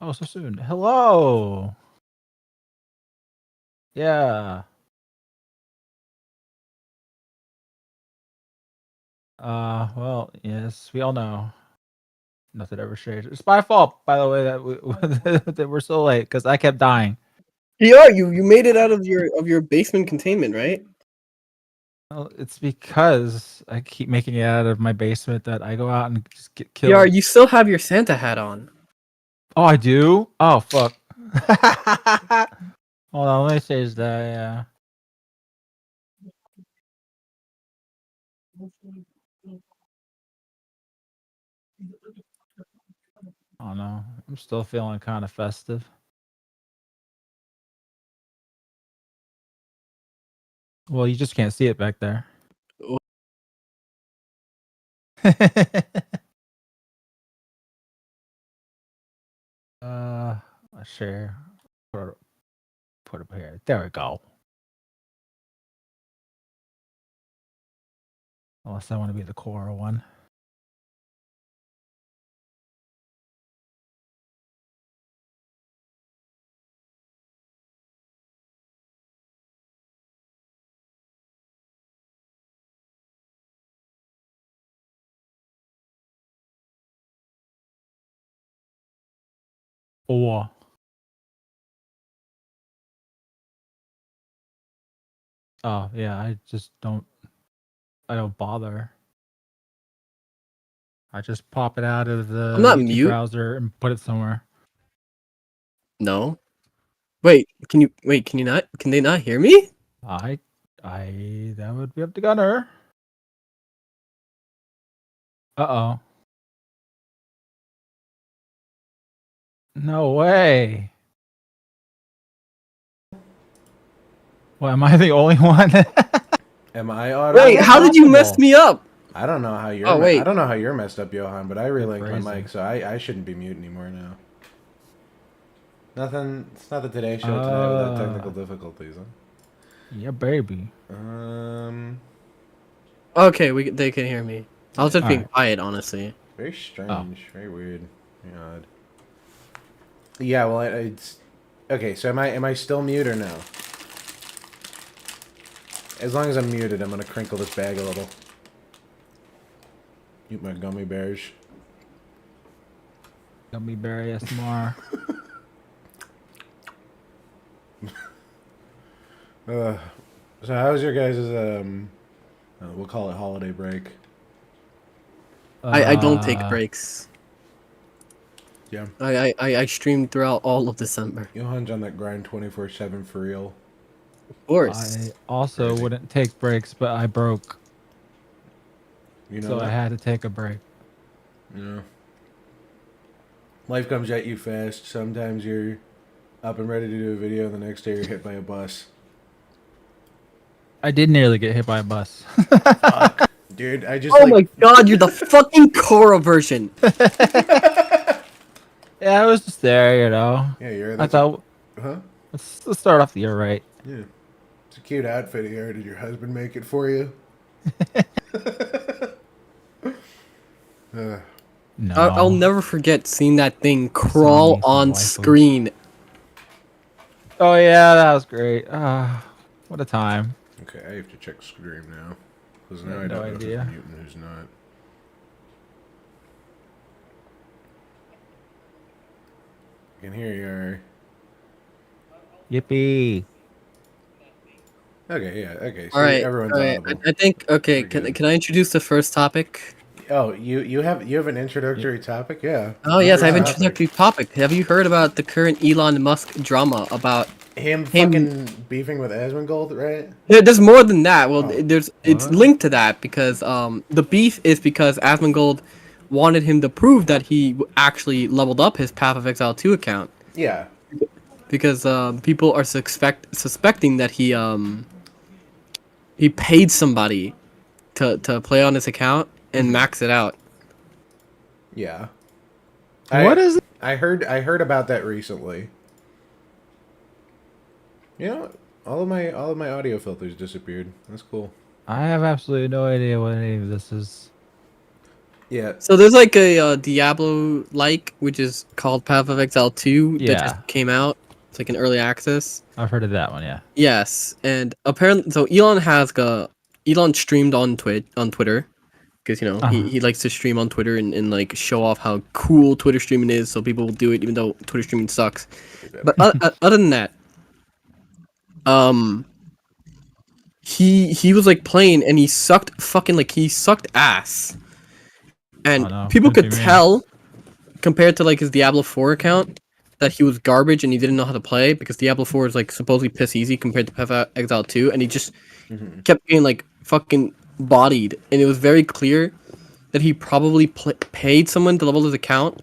Oh, so soon. Hello. Yeah. Well, yes, we all know. Nothing ever changed. It's my fault, by the way, that that we're so late because I kept dying. Yeah, you made it out of your basement containment, right? Well, it's because I keep making it out of my basement that I go out and just get killed. Yeah, you still have your Santa hat on. Oh, I do? Oh, fuck. Hold on, let me change that, yeah. Oh, no. I'm still feeling kind of festive. Well, you just can't see it back there. Let's share. Put it here. There we go. Unless I want to be the core one. Or oh yeah, I don't bother. I just pop it out of the I'm not YouTube mute. browser and put it somewhere. No. Wait, can you not? Can they not hear me? That would be up to Gunnar. Uh-oh. No way. Well, am I the only one? Am I audible? Wait, how did you mess me up? I don't know how you're. Oh, wait. I don't know how you're messed up, Johann. But I relinked my crazy. mic, so I shouldn't be mute anymore now. Nothing. It's not the Today Show tonight without technical difficulties, huh? Yeah, baby. Okay, they can hear me. I was just being quiet, honestly. Very strange. Very weird. Very odd. Yeah. Well, it's okay. So am I still mute or no? As long as I'm muted, I'm gonna crinkle this bag a little. Eat my gummy bears. Gummy berry SMR. So how was your guys' we'll call it holiday break? I don't take breaks. Yeah. I streamed throughout all of December. Johann's on that grind 24/7 for real. Of course. I also wouldn't take breaks, but I broke. You know so that? I had to take a break. Yeah. Life comes at you fast. Sometimes you're up and ready to do a video, and the next day you're hit by a bus. I did nearly get hit by a bus. Fuck. Dude, I just Oh my god, you're the fucking Korra version. Yeah, I was just there, you know. Yeah, you're. I thought. Huh? Let's start off the year right. Yeah. It's a cute outfit here. Did your husband make it for you? No. I'll never forget seeing that thing crawl on screen. Oh yeah, that was great. What a time. Okay, I have to check stream now. Because now I No don't know idea. who's mute and who's not. I can hear you. Yippee. Okay, yeah, okay. So All right, everyone's audible. I think okay. Can I introduce the first topic? Oh, you have an introductory topic? Yeah. Oh yes, I have an introductory topic. Have you heard about the current Elon Musk drama about him fucking beefing with Asmongold, right? There's more than that. Well, it's linked to that because the beef is because Asmongold wanted him to prove that he actually leveled up his Path of Exile 2 account. Yeah. Because people are suspecting that he paid somebody to play on his account and max it out. Yeah. What is it? I heard about that recently. You know, all of my audio filters disappeared. That's cool. I have absolutely no idea what any of this is. Yeah. So there's like a Diablo-like, which is called Path of Exile 2 that Yeah. just came out. It's like an early access. I've heard of that one. Yeah. Yes, and apparently, so Elon streamed on Twitter, because he likes to stream on Twitter and like show off how cool Twitter streaming is, so people will do it even though Twitter streaming sucks. But other than that, he was like playing and he sucked ass, and people could tell compared to like his Diablo 4 account that he was garbage and he didn't know how to play, because Diablo 4 is like supposedly piss easy compared to Path of Exile 2, and he just kept getting like fucking bodied, and it was very clear that he probably paid someone to level his account,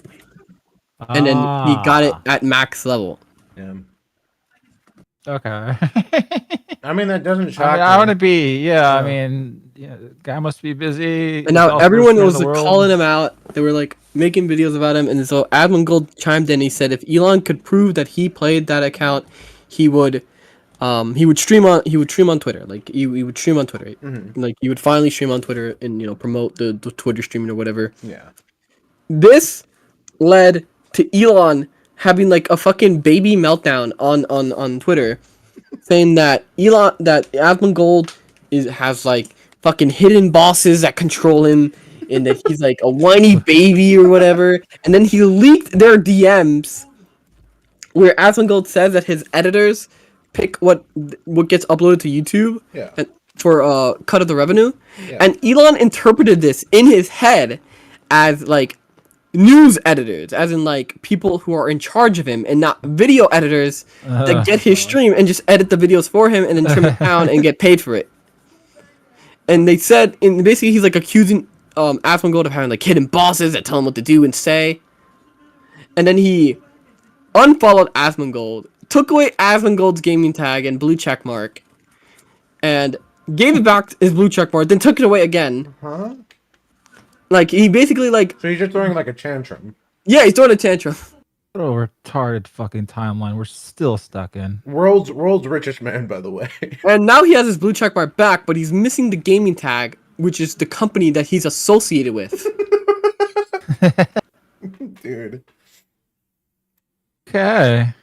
and then he got it at max level. Yeah. Okay. I mean, that doesn't shock me. I want to be. Yeah. I mean, guy must be busy. And now everyone was calling him out. They were like making videos about him, and so Admin Gold chimed in. He said if Elon could prove that he played that account, he would stream on Twitter. Like he would stream on Twitter. Like he would finally stream on Twitter and promote the Twitter streaming or whatever. Yeah. This led to Elon having like a fucking baby meltdown on Twitter, saying that Admin Gold has like fucking hidden bosses that control him, and that he's like a whiny baby or whatever. And then he leaked their DMs where Admin Gold says that his editors pick what gets uploaded to YouTube for cut of the revenue. Yeah. And Elon interpreted this in his head as like news editors, as in like people who are in charge of him, and not video editors that get his stream and just edit the videos for him and then trim it down and get paid for it. And they said, and basically he's like accusing Asmongold of having like hidden bosses that tell him what to do and say. And then he unfollowed Asmongold, took away Asmongold's gaming tag and blue check mark, and gave it back his blue check mark, then took it away again. Huh? Like, he basically, like... So he's just throwing, like, a tantrum. Yeah, he's throwing a tantrum. What a retarded fucking timeline we're still stuck in. World's richest man, by the way. And now he has his blue checkmark back, but he's missing the gaming tag, which is the company that he's associated with. Dude. Okay.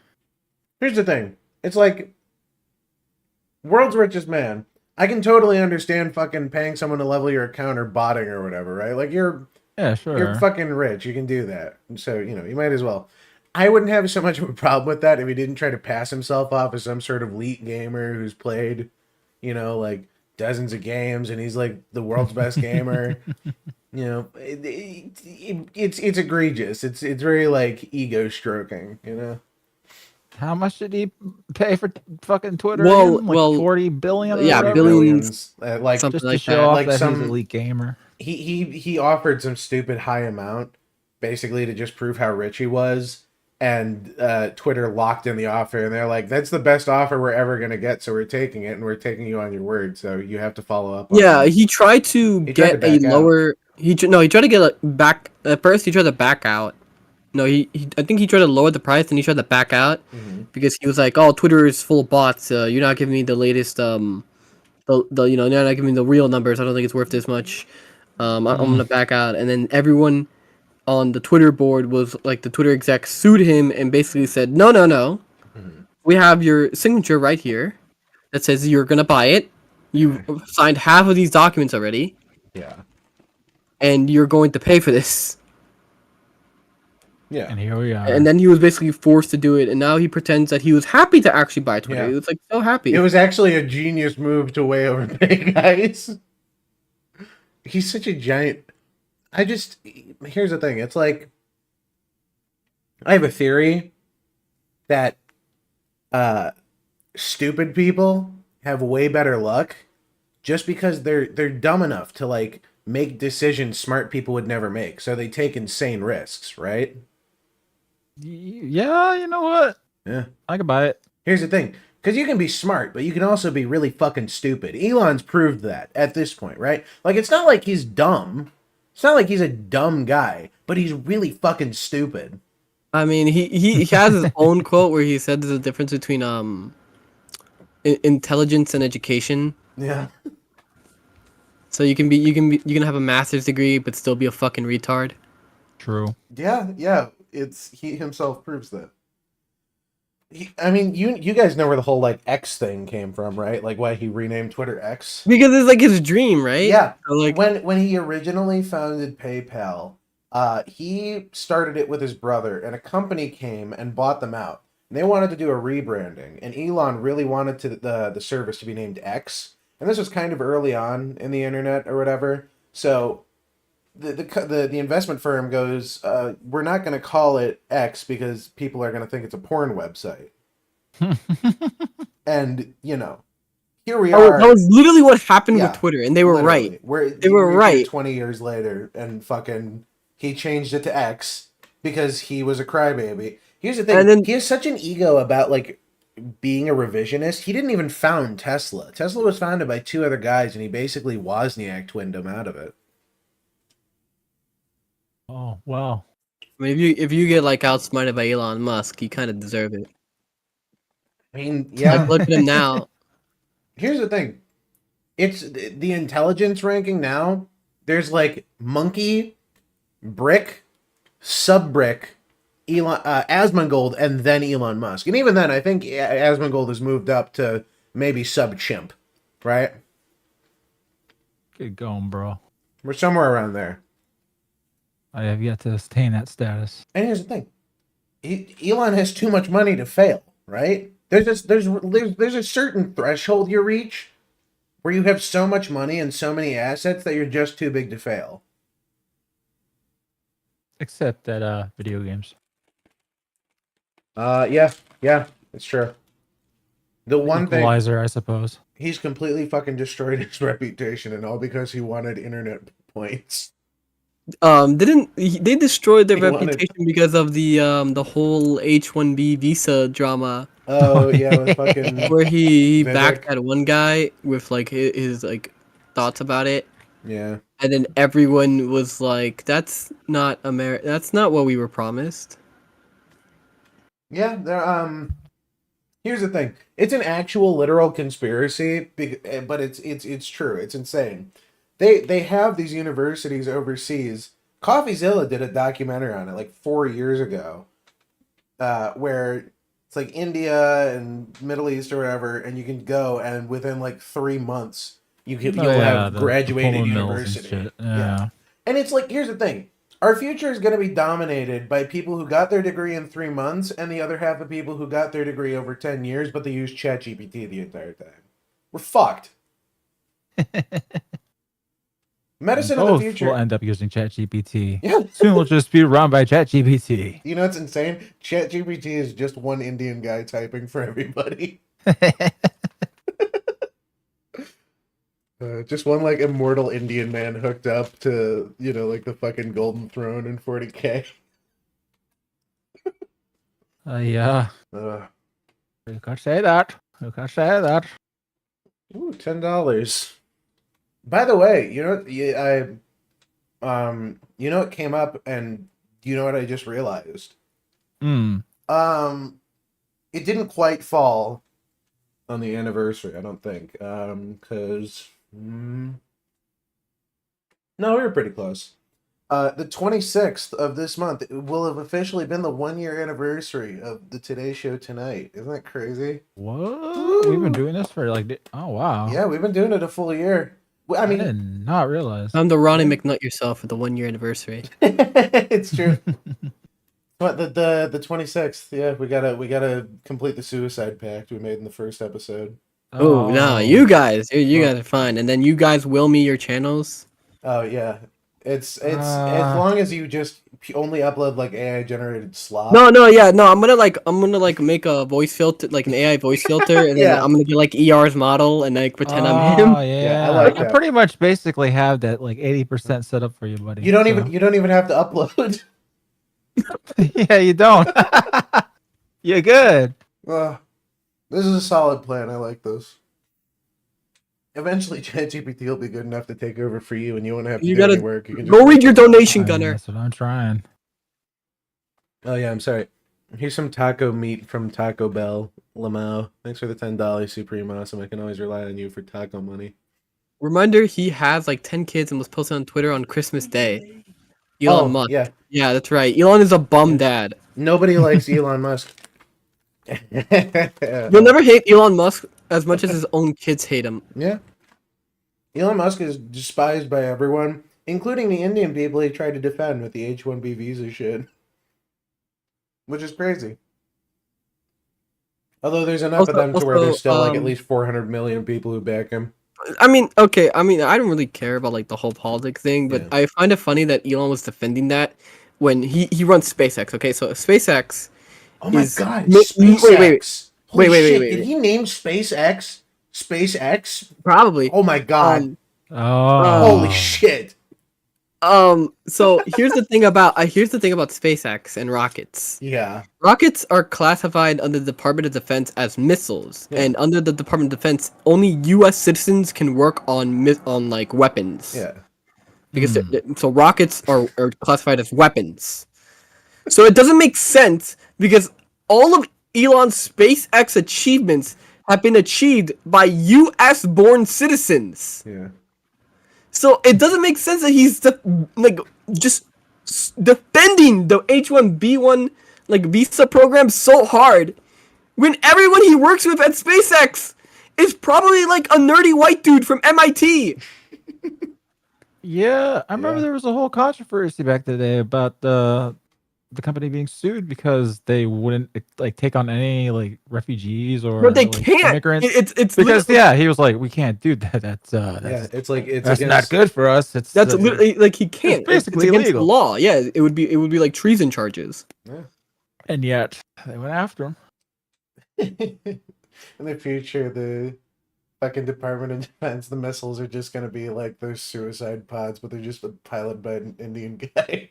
Here's the thing. It's like... World's richest man. I can totally understand fucking paying someone to level your account or botting or whatever, right? Like, you're fucking rich. You can do that. So, you might as well. I wouldn't have so much of a problem with that if he didn't try to pass himself off as some sort of elite gamer who's played, like, dozens of games, and he's, like, the world's best gamer. It's egregious. It's very, like, ego stroking, How much did he pay for fucking Twitter? Well, again? Like 40 billion? Yeah, billions. Like, just like to show off like that some he's an elite gamer. He offered some stupid high amount, basically to just prove how rich he was, and Twitter locked in the offer, and they're like, "That's the best offer we're ever gonna get, so we're taking it, and we're taking you on your word, so you have to follow up." Yeah, he tried to get a lower. He tried to get back. At first, he tried to back out. No, I think he tried to lower the price, and he tried to back out because he was like, "Oh, Twitter is full of bots. You're not giving me the latest. You're not giving me the real numbers. I don't think it's worth this much. I'm gonna back out." And then everyone on the Twitter board was like, the Twitter exec sued him and basically said, "No. We have your signature right here that says you're gonna buy it. You signed half of these documents already. Yeah, and you're going to pay for this." Yeah. And here we are. And then he was basically forced to do it, and now he pretends that he was happy to actually buy Twitter. Yeah. He was like so happy. It was actually a genius move to way overpay guys. He's such a giant. Here's the thing. It's like, I have a theory that stupid people have way better luck just because they're dumb enough to like make decisions smart people would never make. So they take insane risks, right? Yeah, you know what? Yeah. I can buy it. Here's the thing. Because you can be smart, but you can also be really fucking stupid. Elon's proved that at this point, right? Like, it's not like he's dumb. It's not like he's a dumb guy, but he's really fucking stupid. I mean, he has his own quote where he said there's a difference between intelligence and education. Yeah. So you can have a master's degree but still be a fucking retard. True. Yeah. He himself proves that. I mean, you guys know where the whole like X thing came from, right? Like why he renamed Twitter X. Because it's like his dream, right? Yeah. So, like when he originally founded PayPal, he started it with his brother, and a company came and bought them out. And they wanted to do a rebranding, and Elon really wanted the service to be named X. And this was kind of early on in the internet or whatever. So the investment firm goes, we're not going to call it X because people are going to think it's a porn website. And here we are. That was literally what happened with Twitter, and they were right. They were right. 20 years later, and fucking he changed it to X because he was a crybaby. Here's the thing: he has such an ego about like being a revisionist. He didn't even found Tesla. Tesla was founded by 2 other guys, and he basically Wozniak twinned him out of it. Oh wow! I mean, if you get like outsmarted by Elon Musk, you kind of deserve it. I mean, yeah. Like, look at him now. Here's the thing. It's the intelligence ranking now. There's like monkey, brick, sub-brick, Asmongold, and then Elon Musk. And even then, I think Asmongold has moved up to maybe sub-chimp, right? Get going, bro. We're somewhere around there. I have yet to attain that status. And here's the thing. Elon has too much money to fail, right? There's a certain threshold you reach where you have so much money and so many assets that you're just too big to fail. Except that video games. Yeah, it's true. The one Equalizer, I suppose. He's completely fucking destroyed his reputation, and all because he wanted internet points. They destroyed their reputation because of the whole H-1B visa drama. Oh yeah, with fucking where he backed that one guy with like his like thoughts about it. Yeah. And then everyone was like, "That's not That's not what we were promised." Yeah, here's the thing. It's an actual literal conspiracy, but it's true. It's insane. They have these universities overseas. CoffeeZilla did a documentary on it like 4 years ago, where it's like India and Middle East or whatever, and you can go, and within like 3 months you'll have graduated university. Yeah. And it's like, here's the thing. Our future is going to be dominated by people who got their degree in 3 months, and the other half of people who got their degree over 10 years, but they used ChatGPT the entire time. We're fucked. Medicine of the future will end up using ChatGPT. Yeah. Soon we'll just be run by ChatGPT. You know what's insane? ChatGPT is just one Indian guy typing for everybody. Just one like immortal Indian man hooked up to, like the fucking golden throne in 40K. Yeah. You can't say that. You can't say that. Ooh, $10. By the way, it came up, and you know what I just realized? It didn't quite fall on the anniversary, I don't think, because no, we were pretty close. The 26th of this month will have officially been the 1-year anniversary of the Today Show Tonight. Isn't that crazy? What? We've been doing this for like, oh wow. Yeah, we've been doing it a full year. I mean, I did not realize. I'm the Ronnie McNutt yourself for the 1-year anniversary. It's true. But the 26th, yeah, we gotta complete the suicide pact we made in the first episode. Oh no, you guys are fine, and then you guys will me your channels. Oh yeah, it's as long as you just only upload like AI generated slop. No, I'm gonna make a voice filter, like an AI voice filter, and then I'm gonna get like ER's model and like pretend I'm him. Oh yeah, I pretty much basically have that like 80% set up for you, buddy. You don't even have to upload. Yeah, you don't. You're good. This is a solid plan. I like this. Eventually, ChatGPT will be good enough to take over for you, and you won't have to do any work. You can just go read your donation, Gunnar. That's what I'm trying. Oh yeah, I'm sorry. Here's some taco meat from Taco Bell. Lamau, thanks for the $10. Supreme awesome. I can always rely on you for taco money. Reminder: he has like 10 kids and was posted on Twitter on Christmas Day. Elon Musk. Yeah. Yeah, that's right. Elon is a bum dad. Nobody likes Elon Musk. You'll never hate Elon Musk as much as his own kids hate him. Yeah. Elon Musk is despised by everyone, including the Indian people he tried to defend with the H-1B visa shit. Which is crazy. Although there's enough of them to where there's still like at least 400 million people who back him. I mean, okay, I don't really care about like the whole politics thing, but I find it funny that Elon was defending that when he runs SpaceX. Okay, so SpaceX. Oh my god! SpaceX. Wait. Did he name SpaceX? SpaceX? Probably. Oh my god! Holy shit! So here's the thing about SpaceX and rockets. Yeah. Rockets are classified under the Department of Defense as missiles, and under the Department of Defense, only U.S. citizens can work on like weapons. Yeah. Because so rockets are classified as weapons. So it doesn't make sense because all of Elon's SpaceX achievements have been achieved by U.S. born citizens. Yeah. So it doesn't make sense that he's just defending the H-1B1 like visa program so hard when everyone he works with at SpaceX is probably like a nerdy white dude from MIT. Yeah, I remember there was a whole controversy back in the day about the company being sued because they wouldn't like take on any like refugees or but they like, can't. Immigrants. It's because he was like, we can't do that. That's it's not good for us. That's literally like he can't. It's basically it's against illegal. the law. Yeah, it would be like treason charges. Yeah. And yet they went after him. In the future, the fucking Department of Defense, the missiles are just gonna be like those suicide pods, but they're just piloted by an Indian guy.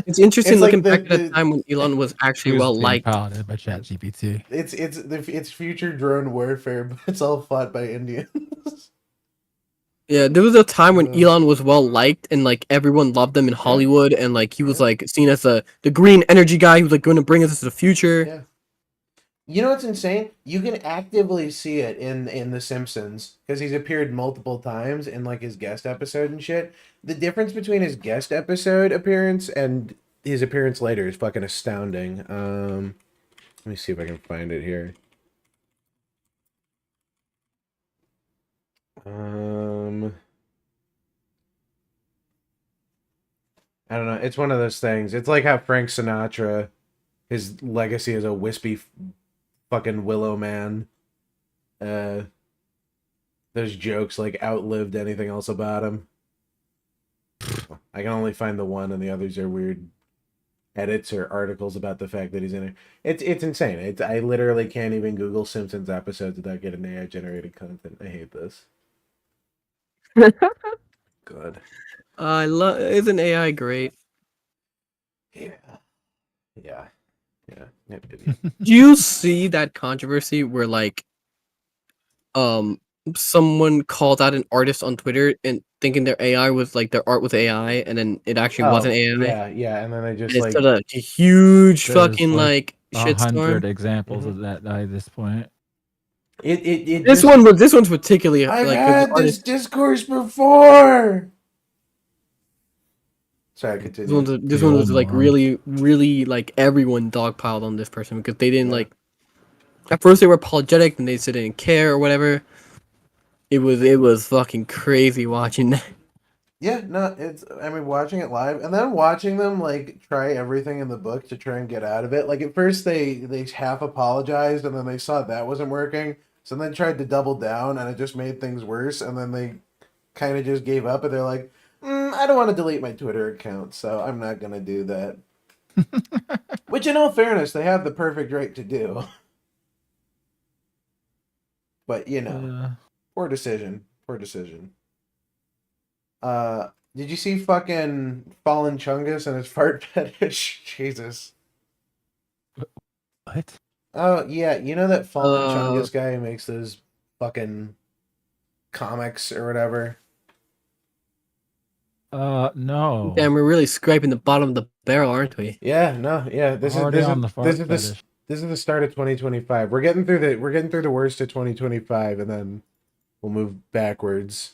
It's interesting looking back at a time when Elon was actually well liked. Piloted by ChatGPT. It's future drone warfare, but it's all fought by Indians. Yeah, there was a time when Elon was well liked and like everyone loved him in Hollywood, and like he was like seen as the green energy guy who was like going to bring us to the future. Yeah. You know what's insane? You can actively see it in The Simpsons because he's appeared multiple times in like his guest episode and shit. The difference between his guest episode appearance and his appearance later is fucking astounding. Let me see if I can find it here. I don't know. It's one of those things. It's like how Frank Sinatra, his legacy as a wispy fucking willow man. Those jokes like outlived anything else about him. I can only find the one, and the others are weird edits or articles about the fact that he's in it. It's insane. I literally can't even Google Simpsons episodes without getting AI generated content. I hate this. Good. Isn't AI great? Yeah. Do you see that controversy where like someone called out an artist on Twitter and thinking their AI was like their art was AI, and then it actually wasn't AI? Yeah, and then they just like a huge fucking like shitstorm. 100 examples of that at this point. This one's particularly I've like had this discourse before. Sorry, continue. This one was like really like everyone dogpiled on this person because they didn't like. At first they were apologetic and they said they didn't care or whatever. It was fucking crazy watching that. Yeah, no, watching it live and then watching them like try everything in the book to try and get out of it. Like at first they half apologized and then they saw that wasn't working, so then they tried to double down and it just made things worse. And then they kind of just gave up and they're like, I don't want to delete my Twitter account, so I'm not gonna do that. Which, in all fairness, they have the perfect right to do. But poor decision. Did you see fucking Fallen Chungus and his fart fetish? Jesus. What? Oh yeah, you know that Fallen Chungus guy who makes those fucking comics or whatever. No. Damn, we're really scraping the bottom of the barrel, aren't we? Yeah, no, yeah. This is the start of 2025. We're getting through the worst of 2025, and then We'll move backwards.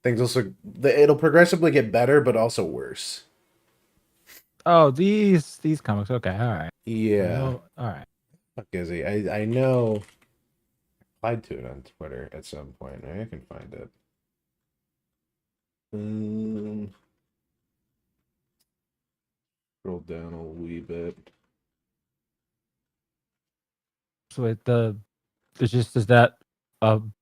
Things also it'll progressively get better, but also worse. Oh, these comics. Okay, all right. Yeah. Well, all right. Fuck is he? I know. I applied to it on Twitter at some point. Maybe I can find it. Scroll down a wee bit. So wait, is that an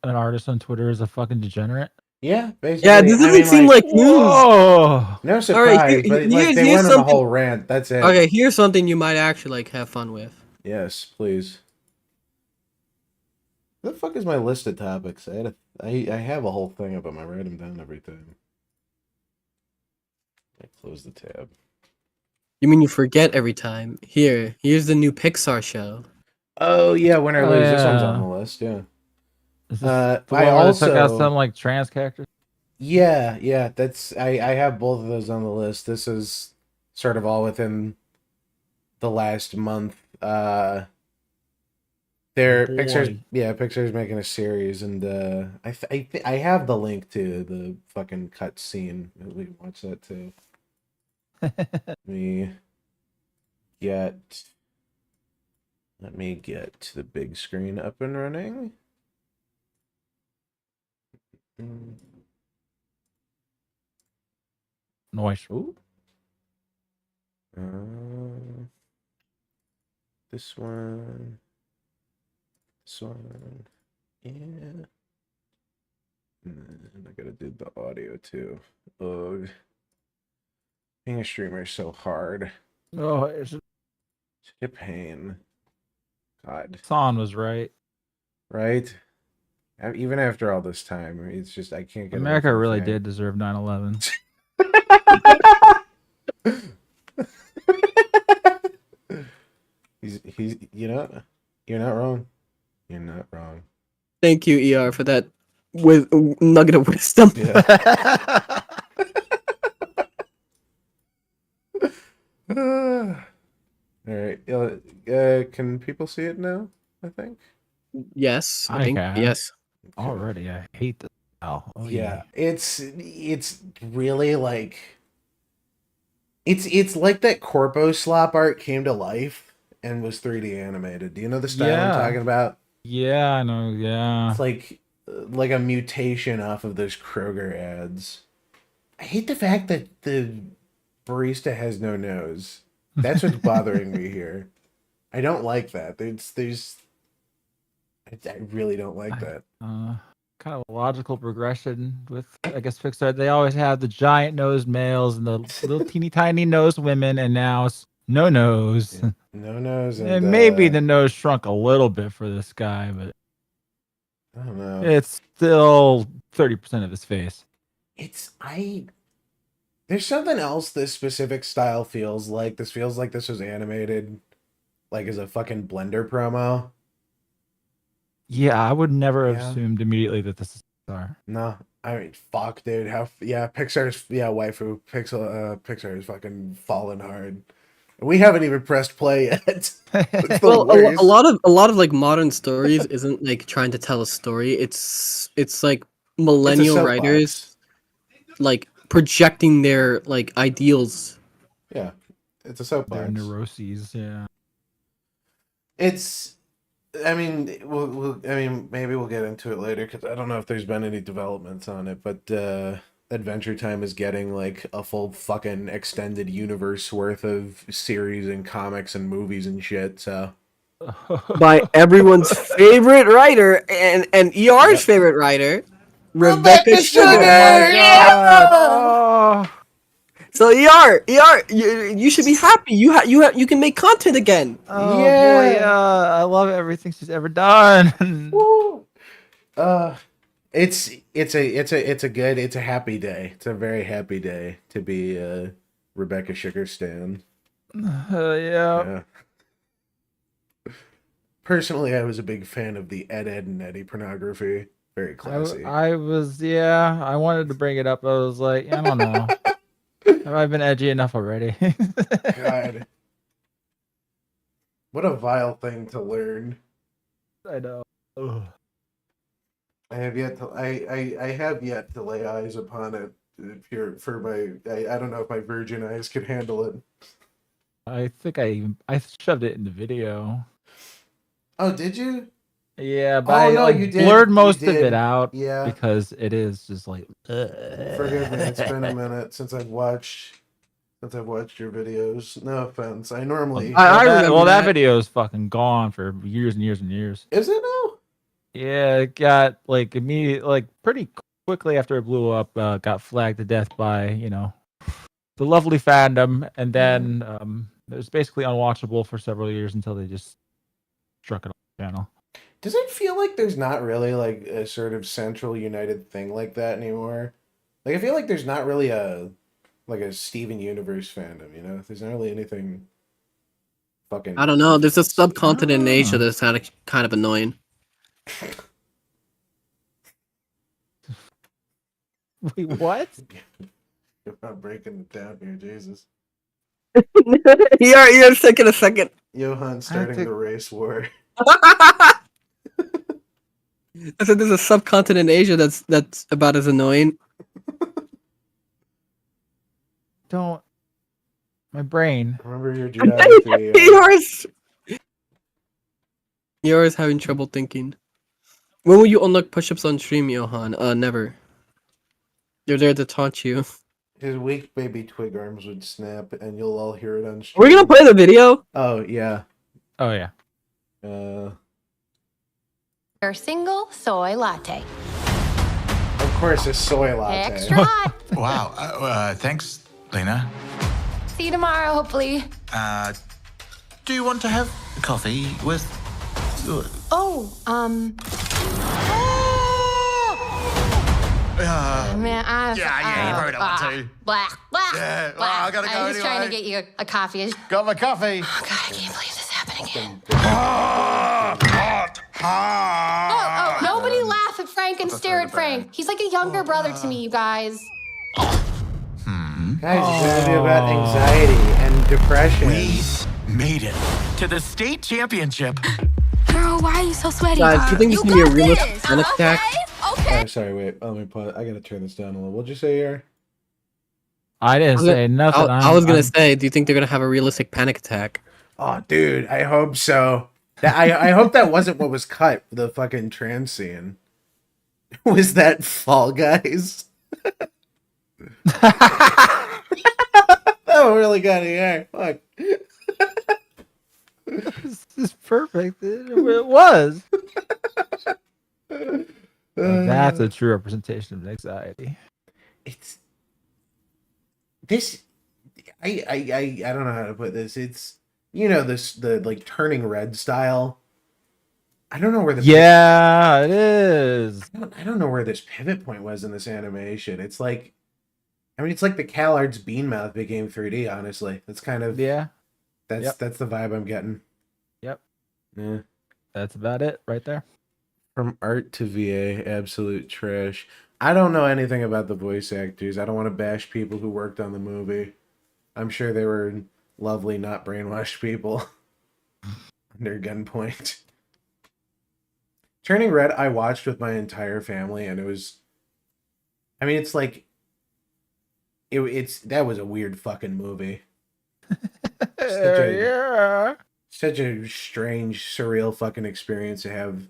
artist on Twitter is a fucking degenerate? Yeah, basically. Yeah, this doesn't seem like news. Whoa! No surprise, All right, but like they went on a whole rant. That's it. Okay, here's something you might actually like have fun with. Yes, please. Where the fuck is my list of topics? I have a whole thing of them. I write them down every time. I close the tab. You mean you forget every time? Here's the new Pixar show. Oh yeah, win or lose. This one's on the list. Yeah. Is this the I one where they took out also some like trans characters. yeah. That's I have both of those on the list. This is sort of all within the last month. Pixar's making a series, and I have the link to the fucking cut scene. We can watch that too. Let me get the big screen up and running. Nice. Ooh. This one. Yeah. And I gotta do the audio too. Ugh. Being a streamer is so hard. Oh, it's Such a pain. God. Son was right. Right? Even after all this time, it's just I can't get. America really did deserve 9/11. he's you're not wrong. You're not wrong. Thank you, ER, for that with nugget of wisdom. Yeah. All right. Can people see it now? I think. Yes, I think can. yes. Already, I hate this. Oh yeah. It's really like it's like that Corpo slop art came to life and was 3D animated. Do you know the style I'm talking about? Yeah, I know. Yeah. It's like a mutation off of those Kroger ads. I hate the fact that the barista has no nose. That's what's bothering me here. I don't like that. I really don't like that. Kind of a logical progression with, I guess, Pixar. They always have the giant nosed males and the little teeny tiny nosed women, and now it's no nose. Yeah, no nose, and maybe the nose shrunk a little bit for this guy, but I don't know. It's still 30% of his face. There's something else this specific style feels like. This feels like this was animated like as a fucking Blender promo. Yeah, I would never have assumed immediately that this is Pixar. No, I mean, fuck, dude. Pixar's waifu. Pixar is fucking falling hard. We haven't even pressed play yet. Well, a lot of like modern stories isn't like trying to tell a story. It's like millennial writers like projecting their like ideals. Yeah, it's a soapbox. Their neuroses, yeah. I mean, maybe we'll get into it later because I don't know if there's been any developments on it, but Adventure Time is getting like a full fucking extended universe worth of series and comics and movies and shit. So by everyone's favorite writer and ER's favorite writer, Rebecca Sugar. Yeah! So ER, you should be happy. You can make content again. Oh boy, I love everything she's ever done. Woo. It's a happy day. It's a very happy day to be Rebecca Sugar stan. Yeah. Personally, I was a big fan of the Ed and Eddie pornography. Very classy. I wanted to bring it up. I was like, I don't know. Have I been edgy enough already? God. What a vile thing to learn. I know. Ugh. I have yet to. I have yet to lay eyes upon it. Pure for my. I don't know if my virgin eyes could handle it. I think I shoved it in the video. Oh, did you? Yeah, but Oh, I no, like you did. blurred You most of did. it out. Yeah. Because it is just like. Forgive me. It's been a minute since I've watched your videos. No offense. I normally. I remember that that. video is fucking gone for years and years and years. Is it now? Yeah, it got like immediate, like pretty quickly after it blew up, got flagged to death by the lovely fandom, and then it was basically unwatchable for several years until they just struck it off the channel. Does it feel like there's not really like a sort of central united thing like that anymore? Like I feel like there's not really a Steven Universe fandom, you know? There's not really anything fucking. I don't know. There's a subcontinent in Asia that's kind of annoying. Wait, what? I'm not breaking it down here, Jesus. You're taking a second. Johann starting the race war. I said there's a subcontinent in Asia that's about as annoying. Don't. My brain. Remember your geography. Yours having trouble thinking. When will you unlock push-ups on stream, Johann? Never. They're there to taunt you. His weak baby twig arms would snap, and you'll all hear it on stream. Are we gonna play the video? Oh yeah. Oh yeah. Your single soy latte. Of course, a soy latte. Extra hot. Wow. Thanks, Lena. See you tomorrow, hopefully. Do you want to have coffee with? Man, you probably don't want to. Blah, blah, Yeah, blah. well, I gotta go I was trying to anyway. get you a coffee. Got my coffee. Oh, God, I can't believe this is happening again. Hot. Oh, nobody laugh at Frank and stare at Frank. He's like a younger brother to me, you guys. Guys, it's gonna be about anxiety and depression. We made it to the state championship. Girl, why are you so sweaty? Guys, do you think this is gonna be a realistic panic attack? Okay. Oh, sorry, wait. Let me pause. I gotta turn this down a little. What'd you say, Yar? I didn't say nothing. I was gonna say, do you think they're gonna have a realistic panic attack? Oh, dude, I hope so. I hope that wasn't what was cut. The fucking trans scene. Was that Fall Guys? Oh, really got it. Yeah, fuck. This is perfect. It was. That's a true representation of anxiety. It's this. I don't know how to put this. It's the like turning red style. I don't know where the it is. I don't know where this pivot point was in this animation. It's like, I mean, it's like the CalArts Beanmouth became 3D. Honestly, that's kind of That's the vibe I'm getting. Yep. Yeah. That's about it right there. From art to VA, absolute trash. I don't know anything about the voice actors. I don't want to bash people who worked on the movie. I'm sure they were lovely, not brainwashed people under gunpoint. Turning Red, I watched with my entire family, and it was. I mean, it's like. That was a weird fucking movie. Such a strange, surreal fucking experience to have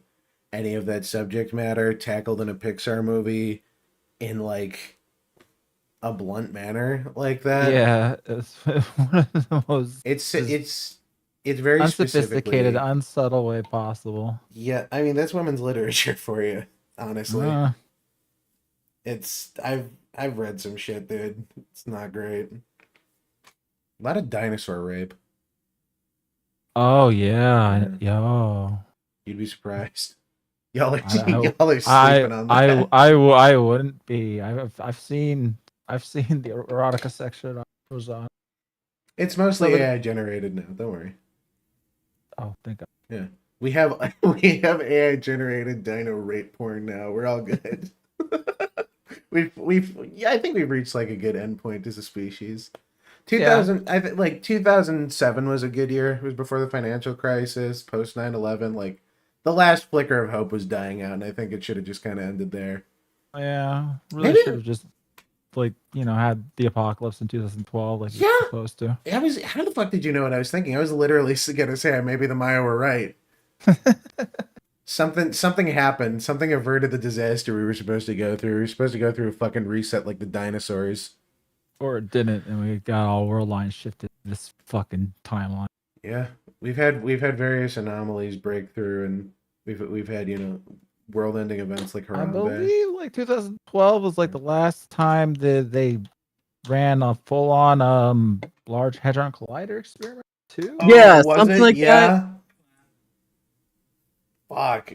any of that subject matter tackled in a Pixar movie in like a blunt manner like that. Yeah, it's one of the most. It's very unsophisticated, unsubtle way possible. Yeah, I mean that's women's literature for you, honestly. I've read some shit, dude. It's not great. A lot of dinosaur rape. Oh yeah, yo. You'd be surprised. Y'all are sleeping on that. I wouldn't be. I've seen the erotica section on Amazon. It's mostly AI generated now. Don't worry. Oh, thank God. Yeah, we have AI generated dino rape porn now. We're all good. I think we've reached like a good endpoint as a species. 2000, I think like 2007 was a good year. It was before the financial crisis, post 9/11. Like the last flicker of hope was dying out, and I think it should have just kind of ended there. Yeah, really Maybe- should have just like had the apocalypse in 2012 like Yeah. you're supposed to. How the fuck did you know what I was thinking? I was literally gonna say maybe the Maya were right. Something happened. Something averted the disaster we were supposed to go through. We were supposed to go through a fucking reset like the dinosaurs. Or it didn't, and we got all world lines shifted to this fucking timeline. Yeah, we've had various anomalies break through, and we've had world-ending events like I Harambe. believe like 2012 was like the last time that they ran a full-on Large Hadron Collider experiment too. Yeah, was something it? like that. Fuck.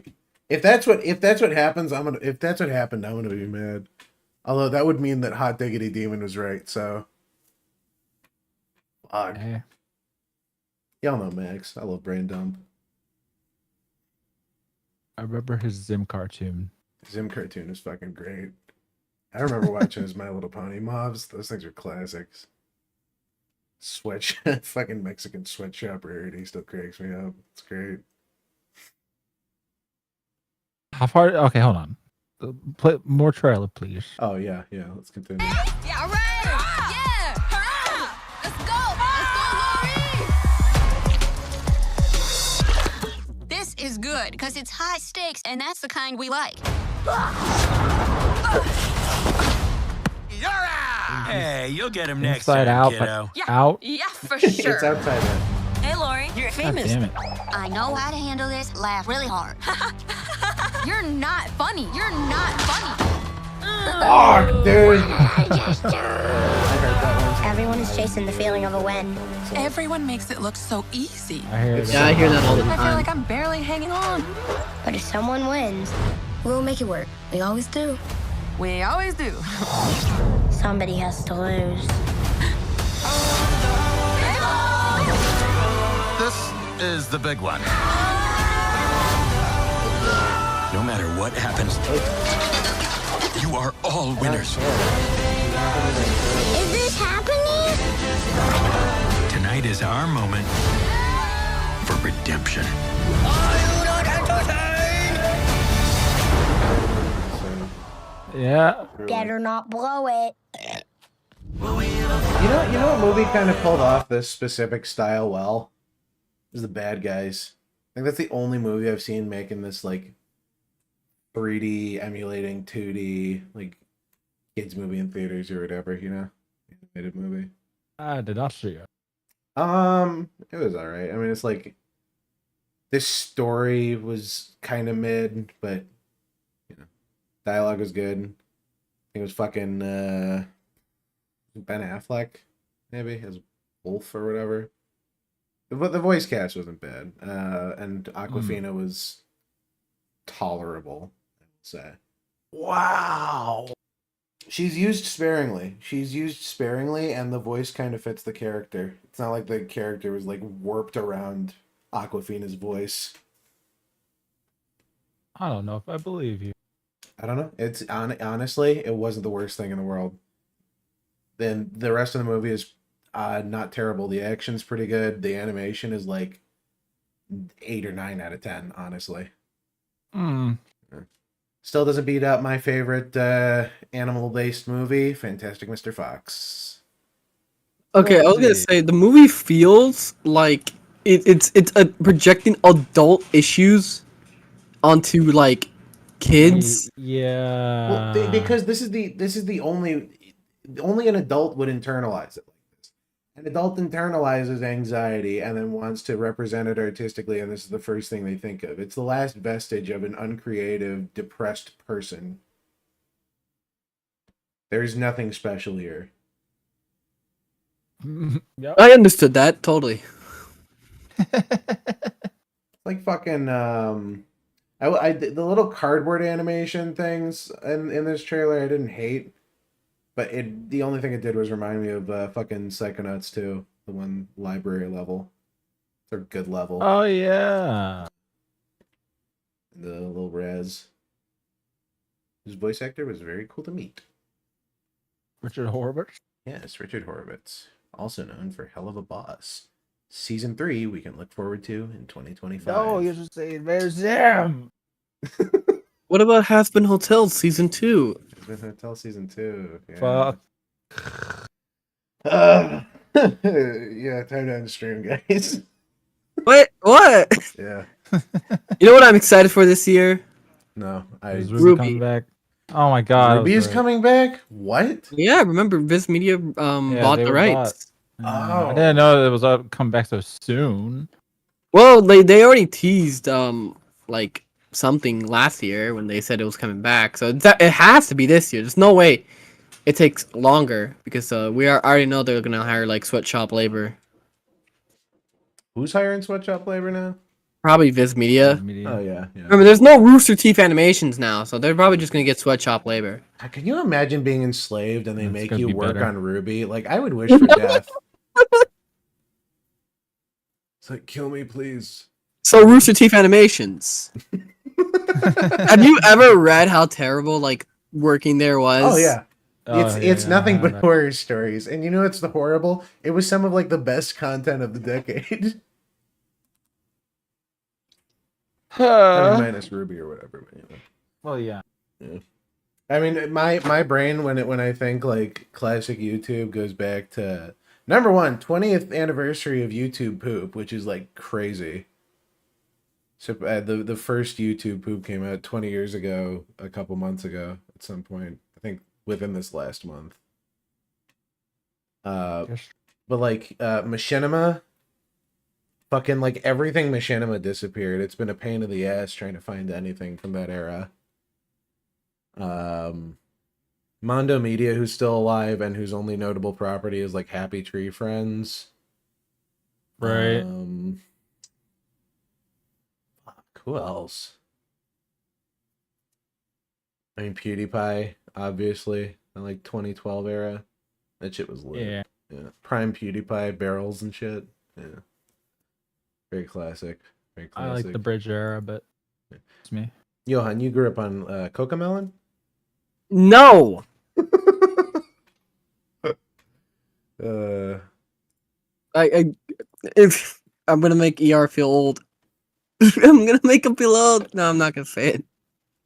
If that's what happens, if that's what happened, I'm gonna be mad. Although that would mean that Hot Diggity Demon was right, so fuck. Yeah. Y'all know Max. I love Brain Dump. I remember his Zim cartoon. Zim cartoon is fucking great. I remember watching his My Little Pony mobs. Those things are classics. Fucking Mexican sweatshop rarity still cracks me up. It's great. How far? Okay, hold on. Play more trailer, please. Oh yeah, let's continue. Yeah, all right. Yeah. Hurrah. Let's go, Lori. This is good because it's high stakes, and that's the kind we like. You're out! Hey, you'll get him next Inside time, out, kiddo. Yeah. out. Yeah, for It's sure. outside that. Hey, Lori, you're God famous. damn it. I know how to handle this. Laugh really hard. You're not funny. You're not funny. Fuck, dude. Everyone is chasing the feeling of a win. Everyone makes it look so easy. I hear Yeah, I hear that all the I feel time. like I'm barely hanging on. But if someone wins, We'll make it work. We always do. We always do. somebody has to lose. This is the big one. No matter what happens, you are all winners. Is this happening? Tonight is our moment for redemption. Yeah. Better not blow it. You know what movie kind of pulled off this specific style well? Is The Bad Guys. I think that's the only movie I've seen making this like 3D emulating 2D like kids movie in theaters or whatever, animated movie. I did not see it. It was alright. I mean, it's like this story was kind of mid, but dialogue was good. I think it was fucking Ben Affleck, maybe as Wolf or whatever. But the voice cast wasn't bad, and Awkwafina was tolerable, I would say. Wow. She's used sparingly, and the voice kind of fits the character. It's not like the character was like warped around Awkwafina's voice. I don't know if I believe you. I don't know. It's honestly, it wasn't the worst thing in the world. Then the rest of the movie is not terrible. The action's pretty good. The animation is like 8 or 9 out of 10, honestly. Still doesn't beat out my favorite animal-based movie, Fantastic Mr. Fox. Okay, I was gonna say the movie feels like it's projecting adult issues onto like kids. Yeah. Well, because this is the only an adult would internalize it like this. An adult internalizes anxiety and then wants to represent it artistically, and this is the first thing they think of. It's the last vestige of an uncreative, depressed person. There's nothing special here. Yep. I understood that totally. Like fucking the little cardboard animation things in this trailer I didn't hate, but the only thing it did was remind me of fucking Psychonauts 2, the one library level. It's a good level. Oh yeah. The little Raz, whose voice actor was very cool to meet. Richard Horvitz. Yes, Richard Horvitz, also known for Hell of a Boss. Season 3 we can look forward to in 2025. No, you should say there's him. What about Has-Been Hotel Season 2? Has-Been Hotel Season 2. Yeah. Fuck. Yeah, time to end stream, guys. Wait, what? Yeah. You know what I'm excited for this year? No, Is Ruby. coming back? Oh my god. Ruby is coming back? What? Yeah, remember Viz Media bought they the were rights. Oh. I didn't know it was come back so soon. Well, they already teased like something last year when they said it was coming back. So it has to be this year. There's no way it takes longer because already know they're gonna hire like sweatshop labor. Who's hiring sweatshop labor now? Probably Viz Media. Oh yeah. Remember, there's no Rooster Teeth animations now, so they're probably just gonna get sweatshop labor. Can you imagine being enslaved and they It's make gonna you be work better. on Ruby? Like, I would wish for death. It's like, kill me, please. So Rooster Teeth animations. Have you ever read how terrible like working there was? Oh yeah. It's nothing but that. horror stories. And you know what's the horrible? It was some of like the best content of the decade. I mean, minus Ruby or whatever, but, you know. Well, yeah. I mean, my brain when I think like classic YouTube goes back to number one, 20th anniversary of YouTube poop, which is like crazy. So the first YouTube poop came out 20 years ago, a couple months ago at some point. I think within this last month. But like Machinima, fucking like everything Machinima disappeared. It's been a pain in the ass trying to find anything from that era. Mondo Media, who's still alive and whose only notable property is like Happy Tree Friends. Right. Fuck, who else? I mean, PewDiePie, obviously, in like 2012 era. That shit was lit. Yeah. Prime PewDiePie barrels and shit. Yeah. Very classic. Very classic. I like the bridge era, but it's me. Johann, you grew up on Cocomelon? No. If I'm gonna make ER feel old. I'm gonna make him feel old. No, I'm not gonna say it.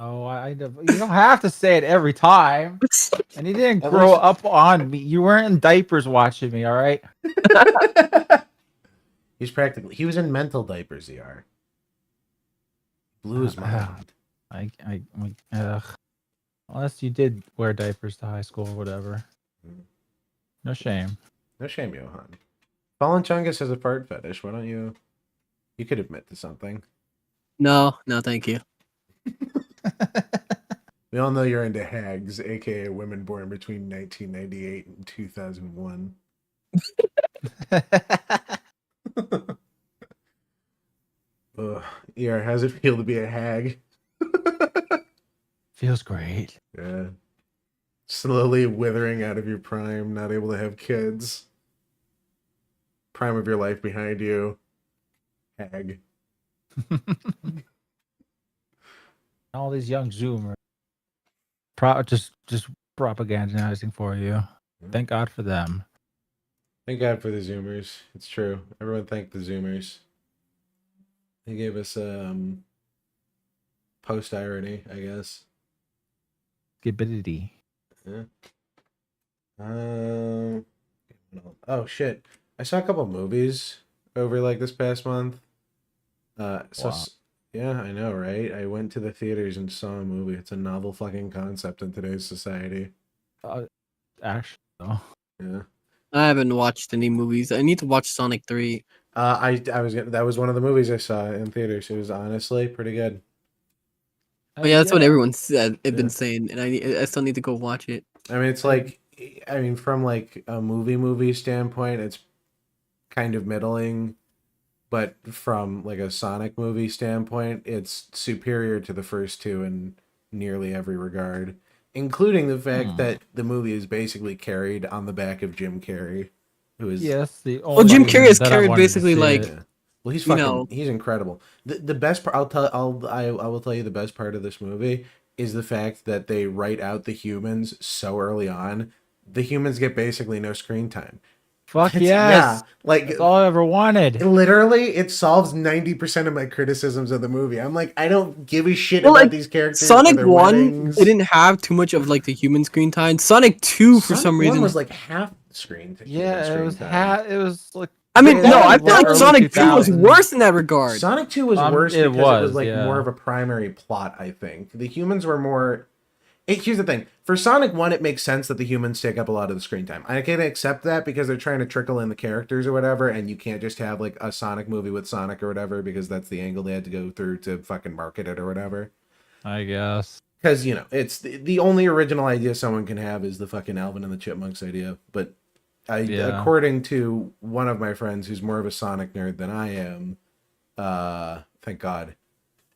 Oh, you don't have to say it every time. And you didn't At grow least- up on me. You weren't in diapers watching me, all right? He was in mental diapers, ER. Blew his mind. Unless you did wear diapers to high school or whatever. No shame. No shame, Johann. Fallen Chungus has a fart fetish. Why don't you? You could admit to something. No, thank you. We all know you're into hags, aka women born between 1998 and 2001. Ugh. ER, how's it feel to be a hag? Feels great. Yeah. Slowly withering out of your prime, not able to have kids. Prime of your life behind you. Hag. All these young Zoomers. Just propagandizing for you. Thank God for them. Thank God for the Zoomers. It's true. Everyone thank the Zoomers. They gave us post-irony, I guess. Skibidity. Yeah. Oh shit! I saw a couple movies over like this past month. Wow. Yeah, I know, right? I went to the theaters and saw a movie. It's a novel fucking concept in today's society. Actually, no. Yeah. I haven't watched any movies. I need to watch Sonic 3. That was one of the movies I saw in theaters. It was honestly pretty good. But yeah, that's what everyone said. They've been saying, and I still need to go watch it. I mean, it's like, from like a movie standpoint, it's kind of middling, but from like a Sonic movie standpoint, it's superior to the first two in nearly every regard, including the fact that the movie is basically carried on the back of Jim Carrey, who is the well, Jim Carrey is that I carried wanted to basically see like. it. Well, he's you fucking. know. He's incredible. The best part, I will tell you the best part of this movie is the fact that they write out the humans so early on. The humans get basically no screen time. Fuck yes. Yeah, like that's all I ever wanted. Literally, it solves 90% of my criticisms of the movie. I'm like, I don't give a shit about these characters. Sonic or their 1 weddings. didn't have too much of like the human screen time. Sonic 2 for Sonic some 1 reason was like half the screen. Yeah, it was time. it was like. I mean, That no, was I feel like early Sonic 2 was 2000s. worse in that regard. Sonic 2 was worse it because it was was, like yeah. more of a primary plot, I think. The humans were more... Here's the thing. For Sonic 1, it makes sense that the humans take up a lot of the screen time. I can accept that because they're trying to trickle in the characters or whatever, and you can't just have like a Sonic movie with Sonic or whatever because that's the angle they had to go through to fucking market it or whatever. I guess. Because, you know, it's the only original idea someone can have is the fucking Alvin and the Chipmunks idea. But according to one of my friends who's more of a Sonic nerd than I am, thank God,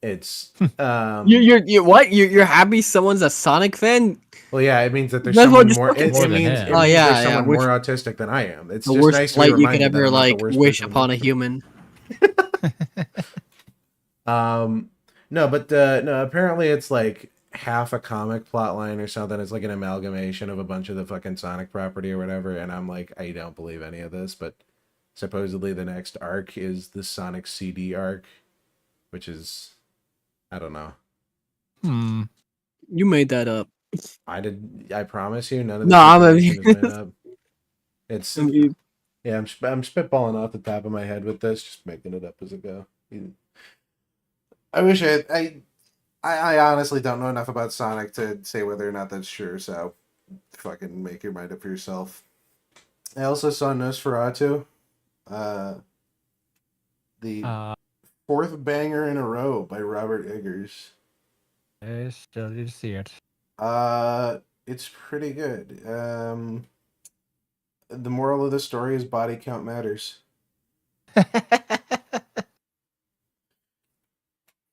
it's you're what? You're happy someone's a Sonic fan? well, yeah, it means that there's That's someone what more. just It means him. there's someone more autistic than I am. It's The just worst nice to be light you could reminded that ever I'm not the like worst wish person. upon a human. No, but no. Apparently, it's like half a comic plot line or something. It's like an amalgamation of a bunch of the fucking Sonic property or whatever. And I'm like, I don't believe any of this. But supposedly the next arc is the Sonic CD arc, which is, I don't know. You made that up. I promise you, none of this No, information is made up. It's I mean, yeah. I'm spitballing off the top of my head with this, just making it up as I go. I wish I honestly don't know enough about Sonic to say whether or not that's true, so fucking make your mind up for yourself. I also saw Nosferatu, the fourth banger in a row by Robert Eggers. I still need to see it. It's pretty good. The moral of the story is body count matters.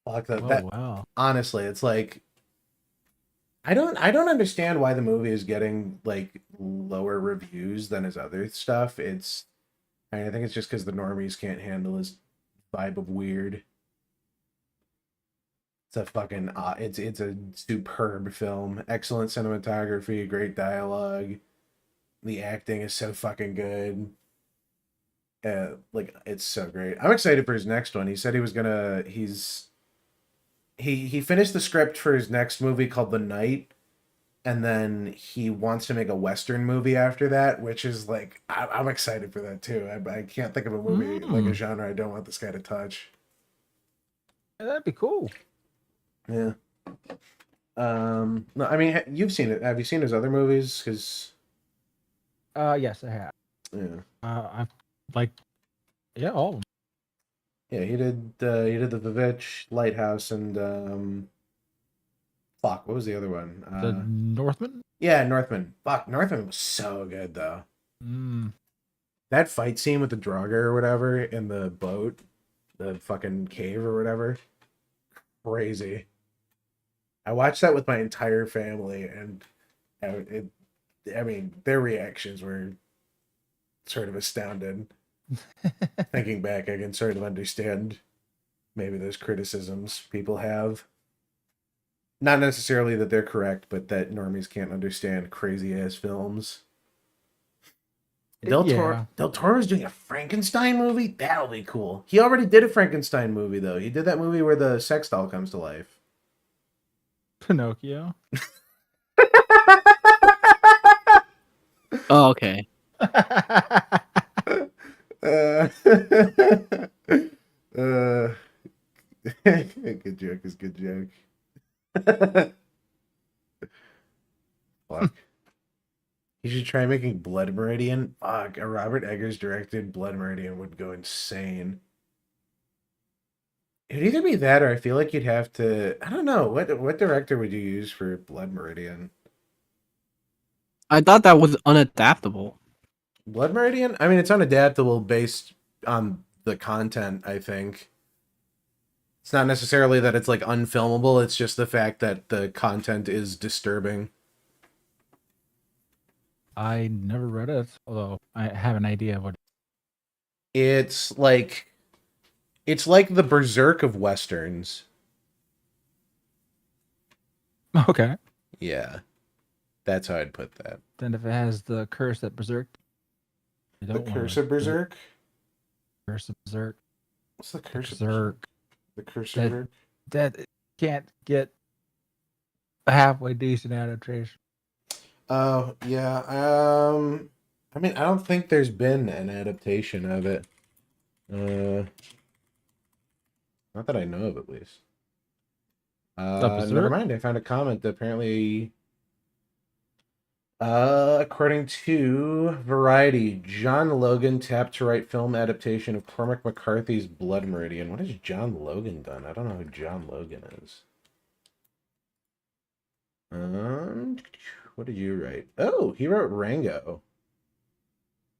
Fuck that. Wow. Honestly, it's like I don't understand why the movie is getting like lower reviews than his other stuff. I think it's just because the normies can't handle his vibe of weird. It's a fucking it's a superb film. Excellent cinematography, great dialogue. The acting is so fucking good. Like it's so great. I'm excited for his next one. He said he was gonna he finished the script for his next movie called The Night, and then he wants to make a Western movie after that, which is like I'm excited for that too. I can't think of a movie like a genre I don't want this guy to touch. Yeah, that'd be cool. Yeah. No, I mean you've seen it. Have you seen his other movies? Because yes, I have. yeah. I like, yeah, all of them. Yeah, he did the Vivitch, Lighthouse, and fuck, what was the other one? The Northman? Yeah, Northman. Fuck, Northman was so good though. That fight scene with the Draugr or whatever in the boat, the fucking cave or whatever, crazy. I watched that with my entire family, and I mean, their reactions were sort of astounded. Thinking back, I can sort of understand maybe those criticisms people have. Not necessarily that they're correct, but that normies can't understand crazy ass films. Del Toro's doing a Frankenstein movie? That'll be cool. He already did a Frankenstein movie, though. He did that movie where the sex doll comes to life. Pinocchio. oh, okay. Good joke is good joke. Fuck. You should try making Blood Meridian. Fuck, a Robert Eggers directed Blood Meridian would go insane. It'd either be that or I feel like you'd have to... I don't know. What director would you use for Blood Meridian? I thought that was unadaptable. Blood Meridian? I mean, it's unadaptable based on the content, I think. It's not necessarily that it's like unfilmable, it's just the fact that the content is disturbing. I never read it, although I have an idea of what it's like the Berserk of Westerns. Okay. Yeah. That's how I'd put that. Then if it has the curse that Berserk. The Curse of Berserk? Curse of Berserk. What's the Curse of Berserk? The Curse of Berserk? That can't get a halfway decent adaptation. Oh, yeah. I mean, I don't think there's been an adaptation of it. Not that I know of, at least. Never mind. I found a comment that apparently, according to Variety, John Logan tapped to write film adaptation of Cormac McCarthy's Blood Meridian. What has John Logan done? I don't know who John Logan is. What did you write? Oh, he wrote Rango.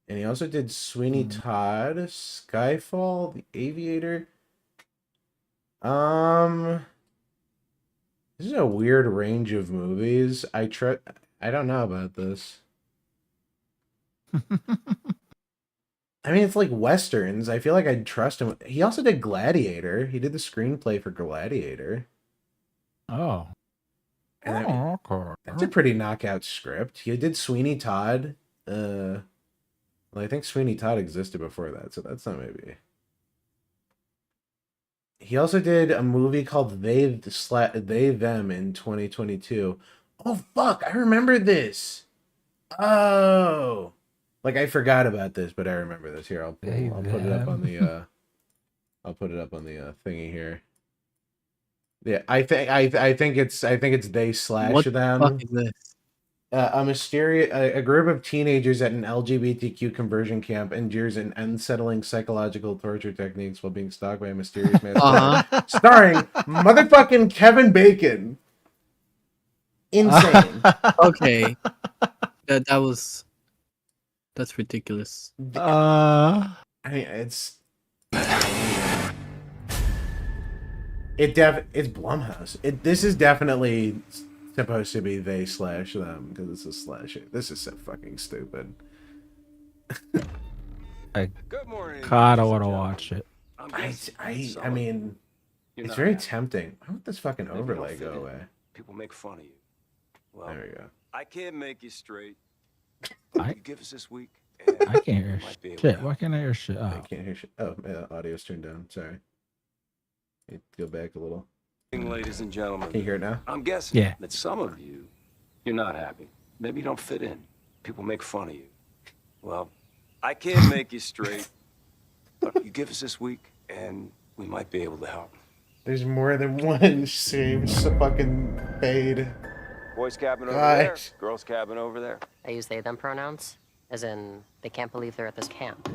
And he also did Sweeney Todd, Skyfall, The Aviator. This is a weird range of movies. I don't know about this. I mean, it's like Westerns. I feel like I'd trust him. He also did Gladiator. He did the screenplay for Gladiator. Oh. That's a pretty knockout script. He did Sweeney Todd. Well, I think Sweeney Todd existed before that, so that's not maybe. He also did a movie called They Them in 2022. Oh fuck, I remember this. Oh, like I forgot about this, but I remember this. Here, I'll put it up on the thingy here. Yeah, I think it's they slash what them. What the fuck is this? A group of teenagers at an LGBTQ conversion camp endures an unsettling psychological torture techniques while being stalked by a mysterious man. Starring motherfucking Kevin Bacon. Insane. Okay, that's ridiculous. I mean, it's Blumhouse. This is definitely supposed to be they slash them because it's a slasher. This is so fucking stupid. Good morning. God, I want to watch it. I mean, it's very tempting. Why won't this fucking overlay go away? People make fun of you. Well, there we go. I can't make you straight. I You give us this week. can't hear shit. Why can't I hear shit? I can't hear shit. Oh, yeah, audio's turned down. Sorry. Go back a little. Ladies and gentlemen, can you hear it now? I'm guessing Yeah. that some of you're not happy. Maybe you don't fit in. People make fun of you. Well, I can't make you straight. But you give us this week, and we might be able to help. There's more than one seems fucking fade. Boys' cabin over there. Girls' cabin over there. I use they them pronouns, as in they can't believe they're at this camp.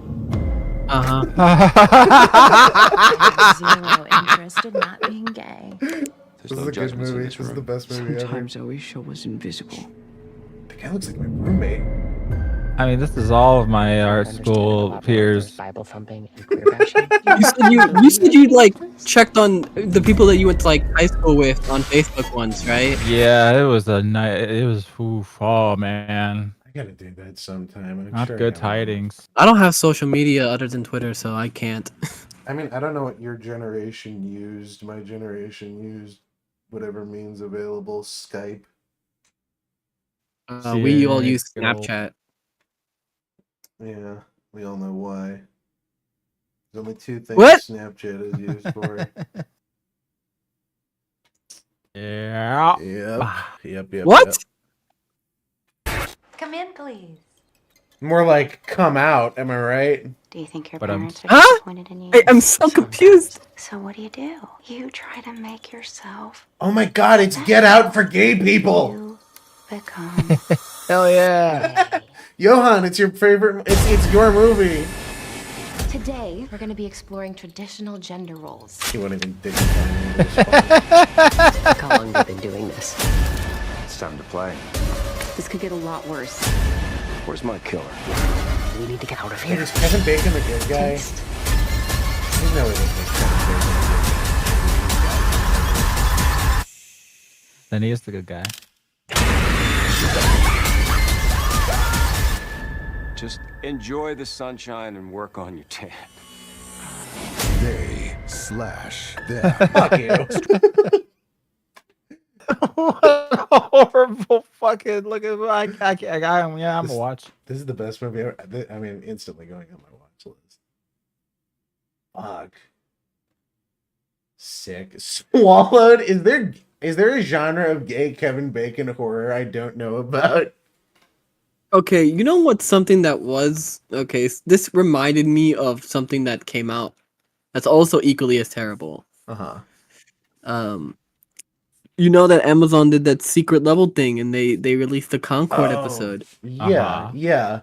Zero interest in not being gay. This is a good movie. This is the best movie ever. Sometimes I wish I was invisible. The guy looks like my roommate. I mean, this is all of my art school peers. Bible thumping and queer bashing. You said you like checked on the people that you went to like high school with on Facebook once, right? Yeah, it was a night. It was oh man. I gotta do that sometime. Not good tidings. I don't have social media other than Twitter, so I can't. I mean, I don't know what your generation used. My generation used whatever means available. Skype. We all use Snapchat. Yeah, we all know why. There's only two things What? Snapchat is used for. Yeah. Yep. What? Come in, please. More like come out, am I right? Do you think your But parents are Huh? disappointed in you? I'm so confused. So what do? You try to make yourself Oh my god, it's Get Out for gay people! you become Hell yeah. Johann, it's your favorite, it's your movie. Today, we're going to be exploring traditional gender roles. He won't even dignify me. How long have you been doing this? It's time to play. This could get a lot worse. Where's my killer? We need to get out of Wait, here. is Kevin Bacon the good guy? There's no way they think Kevin Bacon. Then he is the good guy. Just enjoy the sunshine and work on your tan. They slash them. Fuck you. What a horrible fucking look at I'm gonna watch. This is the best movie ever. I mean, instantly going on my watch list. Fuck. Sick. Swallowed. Is there a genre of gay Kevin Bacon horror I don't know about? Okay, you know what's something that was okay? This reminded me of something that came out that's also equally as terrible. You know that Amazon did that secret level thing, and they released the Concord episode. Yeah.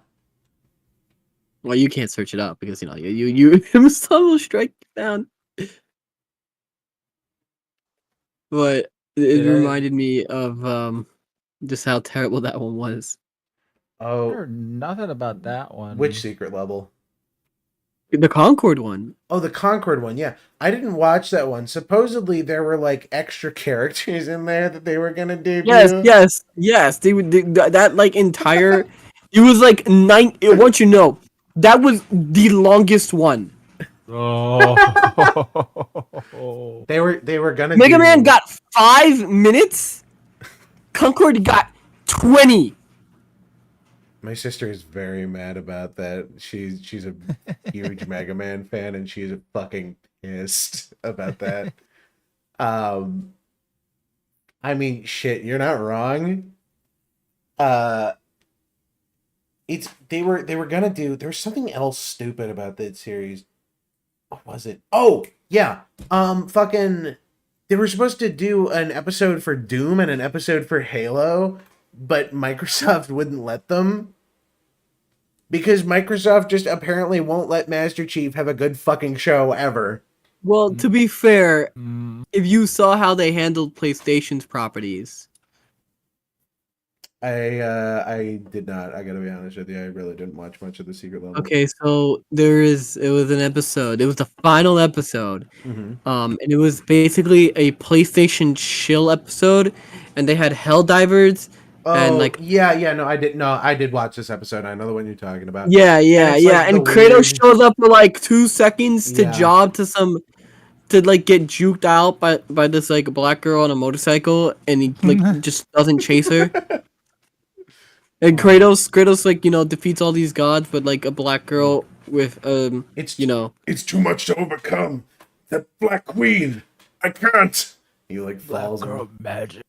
Well, you can't search it up because you Amazon will strike you down. But it reminded me of just how terrible that one was. Oh, I heard nothing about that one. Which secret level? The Concord one. Oh, the Concord one. Yeah, I didn't watch that one. Supposedly there were like extra characters in there that they were gonna debut. Yes. They would that like entire. It was like once you know, that was the longest one. Oh. They were gonna. Mega Man got 5 minutes. Concord got 20. My sister is very mad about that. She's a huge Mega Man fan, and she's fucking pissed about that. I mean, shit, you're not wrong. They were gonna do. There was something else stupid about that series. What was it? Oh yeah, fucking. They were supposed to do an episode for Doom and an episode for Halo, but Microsoft wouldn't let them. Because Microsoft just apparently won't let Master Chief have a good fucking show ever. Well, to be fair, if you saw how they handled PlayStation's properties. I did not. I gotta be honest with you. I really didn't watch much of the Secret Level. Okay, so it was an episode. It was the final episode. And it was basically a PlayStation chill episode, and they had Helldivers and like I did watch this episode. I know the one you're talking about. Yeah. Like and Kratos shows up for like 2 seconds to job to like get juked out by this like black girl on a motorcycle, and he like just doesn't chase her. And Kratos like, defeats all these gods, but like a black girl with it's too much to overcome. That Black Queen, I can't. He like falls. Black girl magic.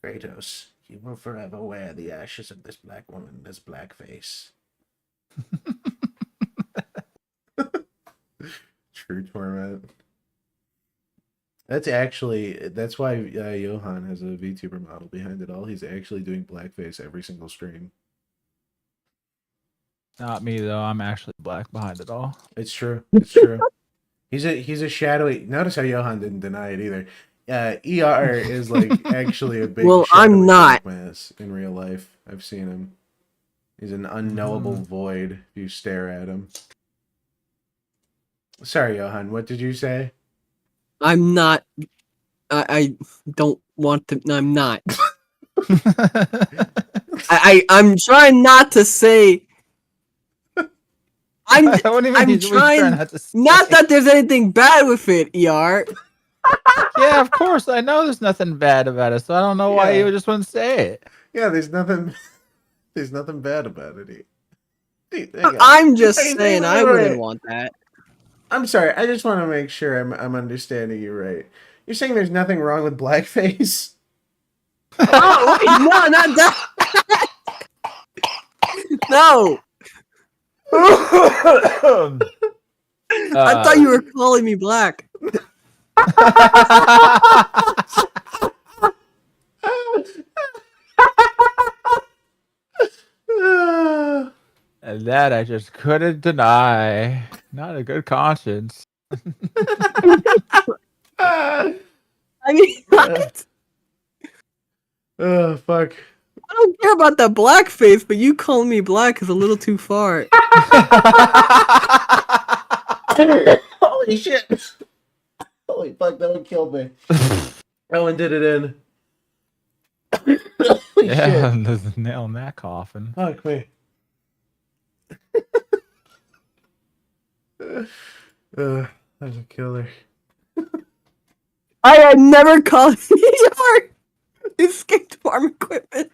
Kratos, you will forever wear the ashes of this black woman, this black face. True torment. That's why Johann has a VTuber model behind it all. He's actually doing blackface every single stream. Not me though. I'm actually black behind it all. It's true. It's true. He's a shadowy. Notice how Johann didn't deny it either. ER is like actually a big. Well, I'm not. Mass in real life. I've seen him. He's an unknowable void if you stare at him. Sorry, Johann. What did you say? I'm not. I don't want to. I'm not. I'm trying not to say. I'm trying not that there's anything bad with it, ER. Yeah, of course. I know there's nothing bad about it, so I don't know why you just wouldn't say it. Yeah, there's nothing bad about it. I'm just saying I wouldn't want that. I'm sorry. I just want to make sure I'm understanding you right. You're saying there's nothing wrong with blackface? Oh, wait, no, not that. No. I thought you were calling me black. And that I just couldn't deny. Not a good conscience. I mean, what? Oh, fuck. I don't care about that blackface, but you calling me black is a little too far. Holy shit. Holy fuck, that one killed me. That one did it in. Holy shit. There's a nail in that coffin. Fuck me. That was a killer. I had never called your escaped farm equipment.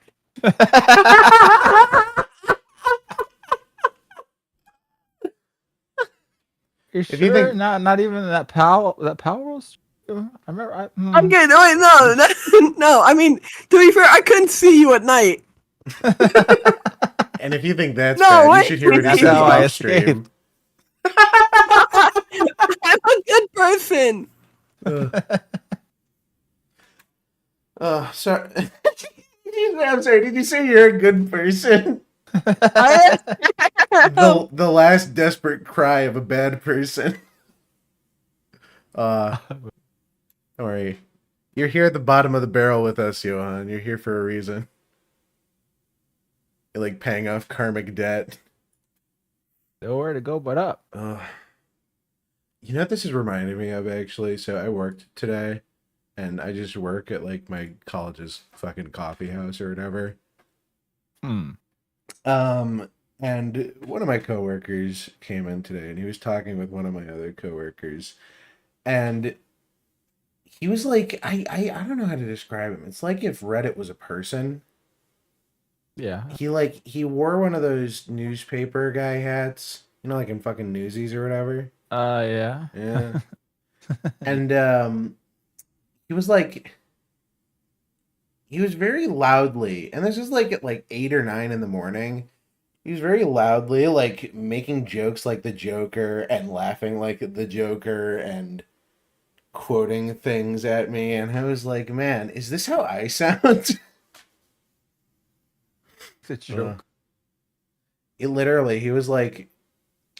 You If sure? you think- Not even that power roast? I remember. I'm kidding. Wait, no. I mean, to be fair, I couldn't see you at night. And if you think that's No, bad, wait. you should hear what he That's says how I off stream. I'm a good person. Sorry. I'm sorry. Did you say you're a good person? The last desperate cry of a bad person. Don't worry. You're here at the bottom of the barrel with us, Johann. You're here for a reason. You're like paying off karmic debt. Nowhere to go but up. You know what this is reminding me of, actually? So I worked today, and I just work at like my college's fucking coffee house or whatever. And one of my coworkers came in today, and he was talking with one of my other coworkers, and he was like, I don't know how to describe him. It's like if Reddit was a person. Yeah. He wore one of those newspaper guy hats, you know, like in fucking Newsies or whatever. Yeah. Yeah. And he was like, he was very loudly, and this is like at like 8 or 9 in the morning. He was very loudly like making jokes like the Joker and laughing like the Joker and quoting things at me, and I was like, man, is this how I sound? It's a joke. It literally, he was like,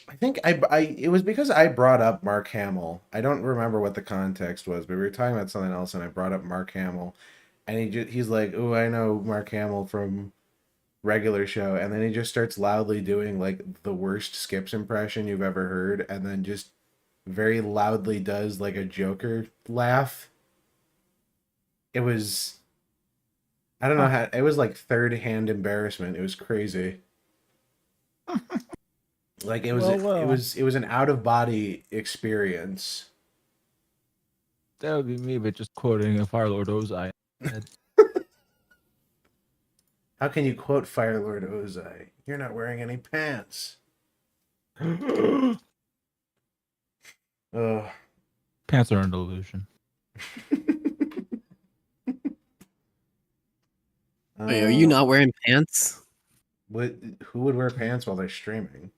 I think it was because I brought up Mark Hamill. I don't remember what the context was, but we were talking about something else, and I brought up Mark Hamill, and he's like, oh, I know Mark Hamill from regular show, and then he just starts loudly doing like the worst Skips impression you've ever heard, and then just very loudly does like a Joker laugh. It was, I don't know how, it was like third-hand embarrassment. It was crazy. Like it was it was an out-of-body experience. That would be me, but just quoting a Firelord Ozai. How can you quote Firelord Ozai? You're not wearing any pants. Pants are an illusion. Wait, are you not wearing pants? Who would wear pants while they're streaming?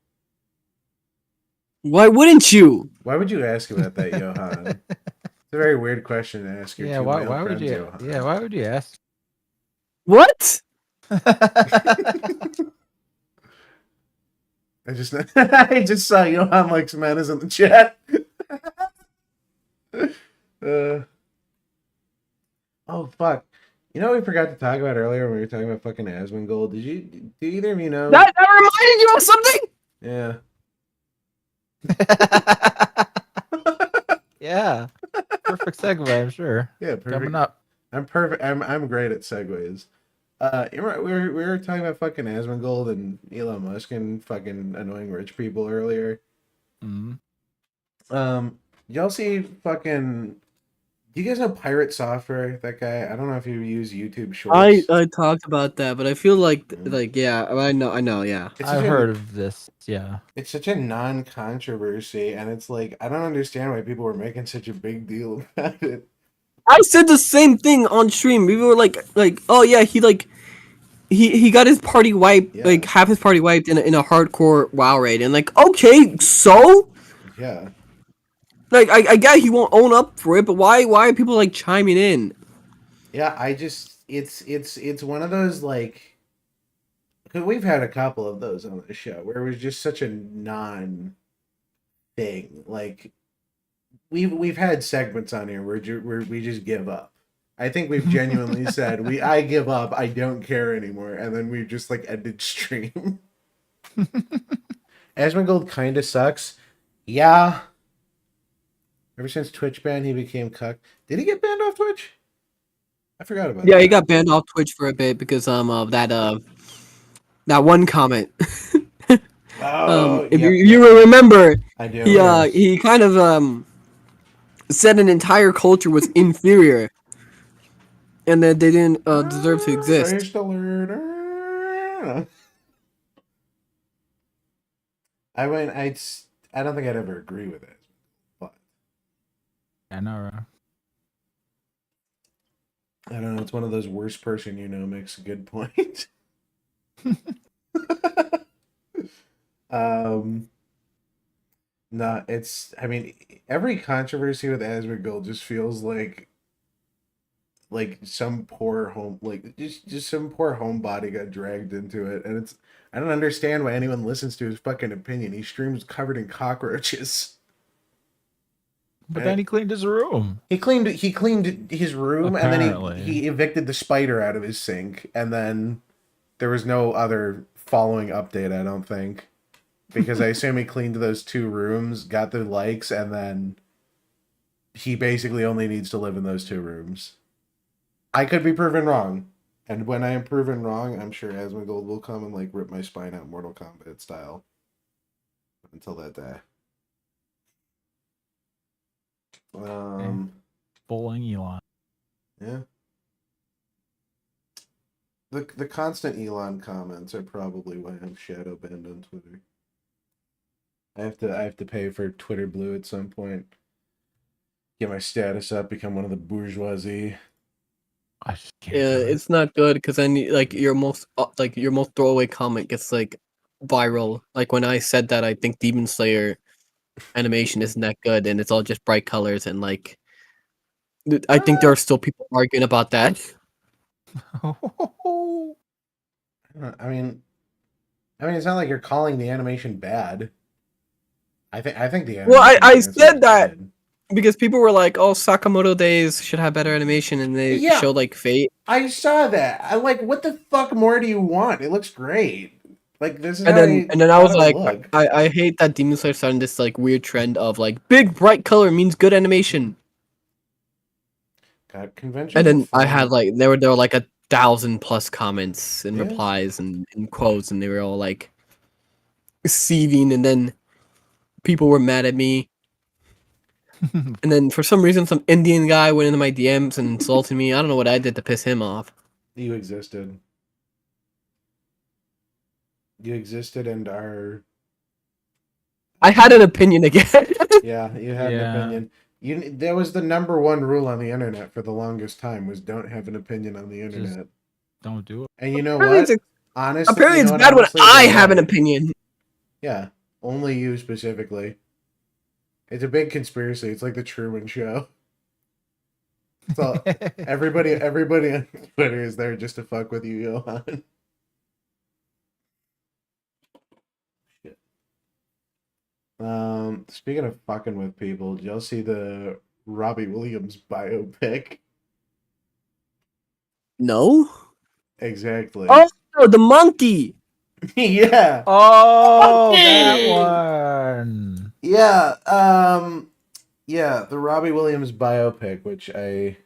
Why wouldn't you? Why would you ask about that, Johann? It's a very weird question to ask your two male why would friends, you? Johann. Yeah, why would you ask? What? I just saw Johann likes Manas in the chat. Oh fuck! You know what we forgot to talk about earlier when we were talking about fucking Asmongold? Do either of you know that reminded you of something? Yeah. Yeah. Perfect segue, I'm sure. Yeah, perfect. Coming up. I'm perfect. I'm great at segues. We were talking about fucking Asmongold and Elon Musk and fucking annoying rich people earlier. Y'all see fucking? Do you guys know Pirate Software? That guy. I don't know if you use YouTube Shorts. I talked about that, but I feel like yeah, I know, yeah. I've heard of this. Yeah. It's such a non-controversy, and it's like I don't understand why people were making such a big deal about it. I said the same thing on stream. People were like, oh yeah, he got his party wiped, like half his party wiped in a hardcore WoW raid, and like, okay, so yeah, like I get he won't own up for it, but why are people like chiming in? Yeah, I just it's one of those like, cause we've had a couple of those on the show where it was just such a non thing. Like we've had segments on here where we just give up. I think we've genuinely said I give up, I don't care anymore, and then we just like ended stream. Asmongold kind of sucks. Yeah. Ever since Twitch banned, he became cuck. Did he get banned off Twitch? I forgot about that. Yeah, he got banned off Twitch for a bit because of that one comment. If you remember, I do. he kind of said an entire culture was inferior, and that they didn't deserve to exist. Racist alert. I mean, I don't think I'd ever agree with it, but I know. I don't know. It's one of those worst person you know makes a good point. No, it's. I mean, every controversy with Asmongold just feels like some poor home, like just some poor homebody got dragged into it, and it's. I don't understand why anyone listens to his fucking opinion. He streams covered in cockroaches. But then he cleaned his room. He cleaned his room, Apparently. and then he evicted the spider out of his sink, and then there was no other following update, I don't think. Because I assume he cleaned those 2 rooms, got the likes, and then he basically only needs to live in those 2 rooms. I could be proven wrong. And when I am proven wrong, I'm sure Asmongold will come and like rip my spine out Mortal Kombat style. Until that day. Bowling Elon. Yeah. The constant Elon comments are probably why I'm shadow banned on Twitter. I have to pay for Twitter Blue at some point. Get my status up, become one of the bourgeoisie. Yeah, it's not good because then like your most throwaway comment gets like viral. Like when I said that I think Demon Slayer animation isn't that good and it's all just bright colors and like I think there are still people arguing about that. I mean it's not like you're calling the animation bad. I think the animation. Well, I said that because people were like, "Oh, Sakamoto Days should have better animation," and they showed like Fate. I saw that. I like, what the fuck more do you want? It looks great. Like this is And then I was like, I hate that Demon Slayer started this like weird trend of like big bright color means good animation. Got convention. And then I had like there were like 1,000+ comments and replies and quotes, and they were all like seething, and then people were mad at me. And then for some reason some Indian guy went into my DMs and insulted me. I don't know what I did to piss him off. You existed. You existed and are. I had an opinion again. Yeah, you had an opinion. That was the #1 rule on the internet for the longest time, was don't have an opinion on the internet. Just don't do it. And you know Apparently what? Honestly, apparently it's bad when I have an opinion. Yeah, only you specifically. It's a big conspiracy. It's like the Truman Show. So everybody on Twitter is there just to fuck with you, Johann. Shit. Speaking of fucking with people, did y'all see the Robbie Williams biopic? No. Exactly. Oh, the monkey. Yeah. Oh, that one. Yeah. Yeah, the Robbie Williams biopic, which I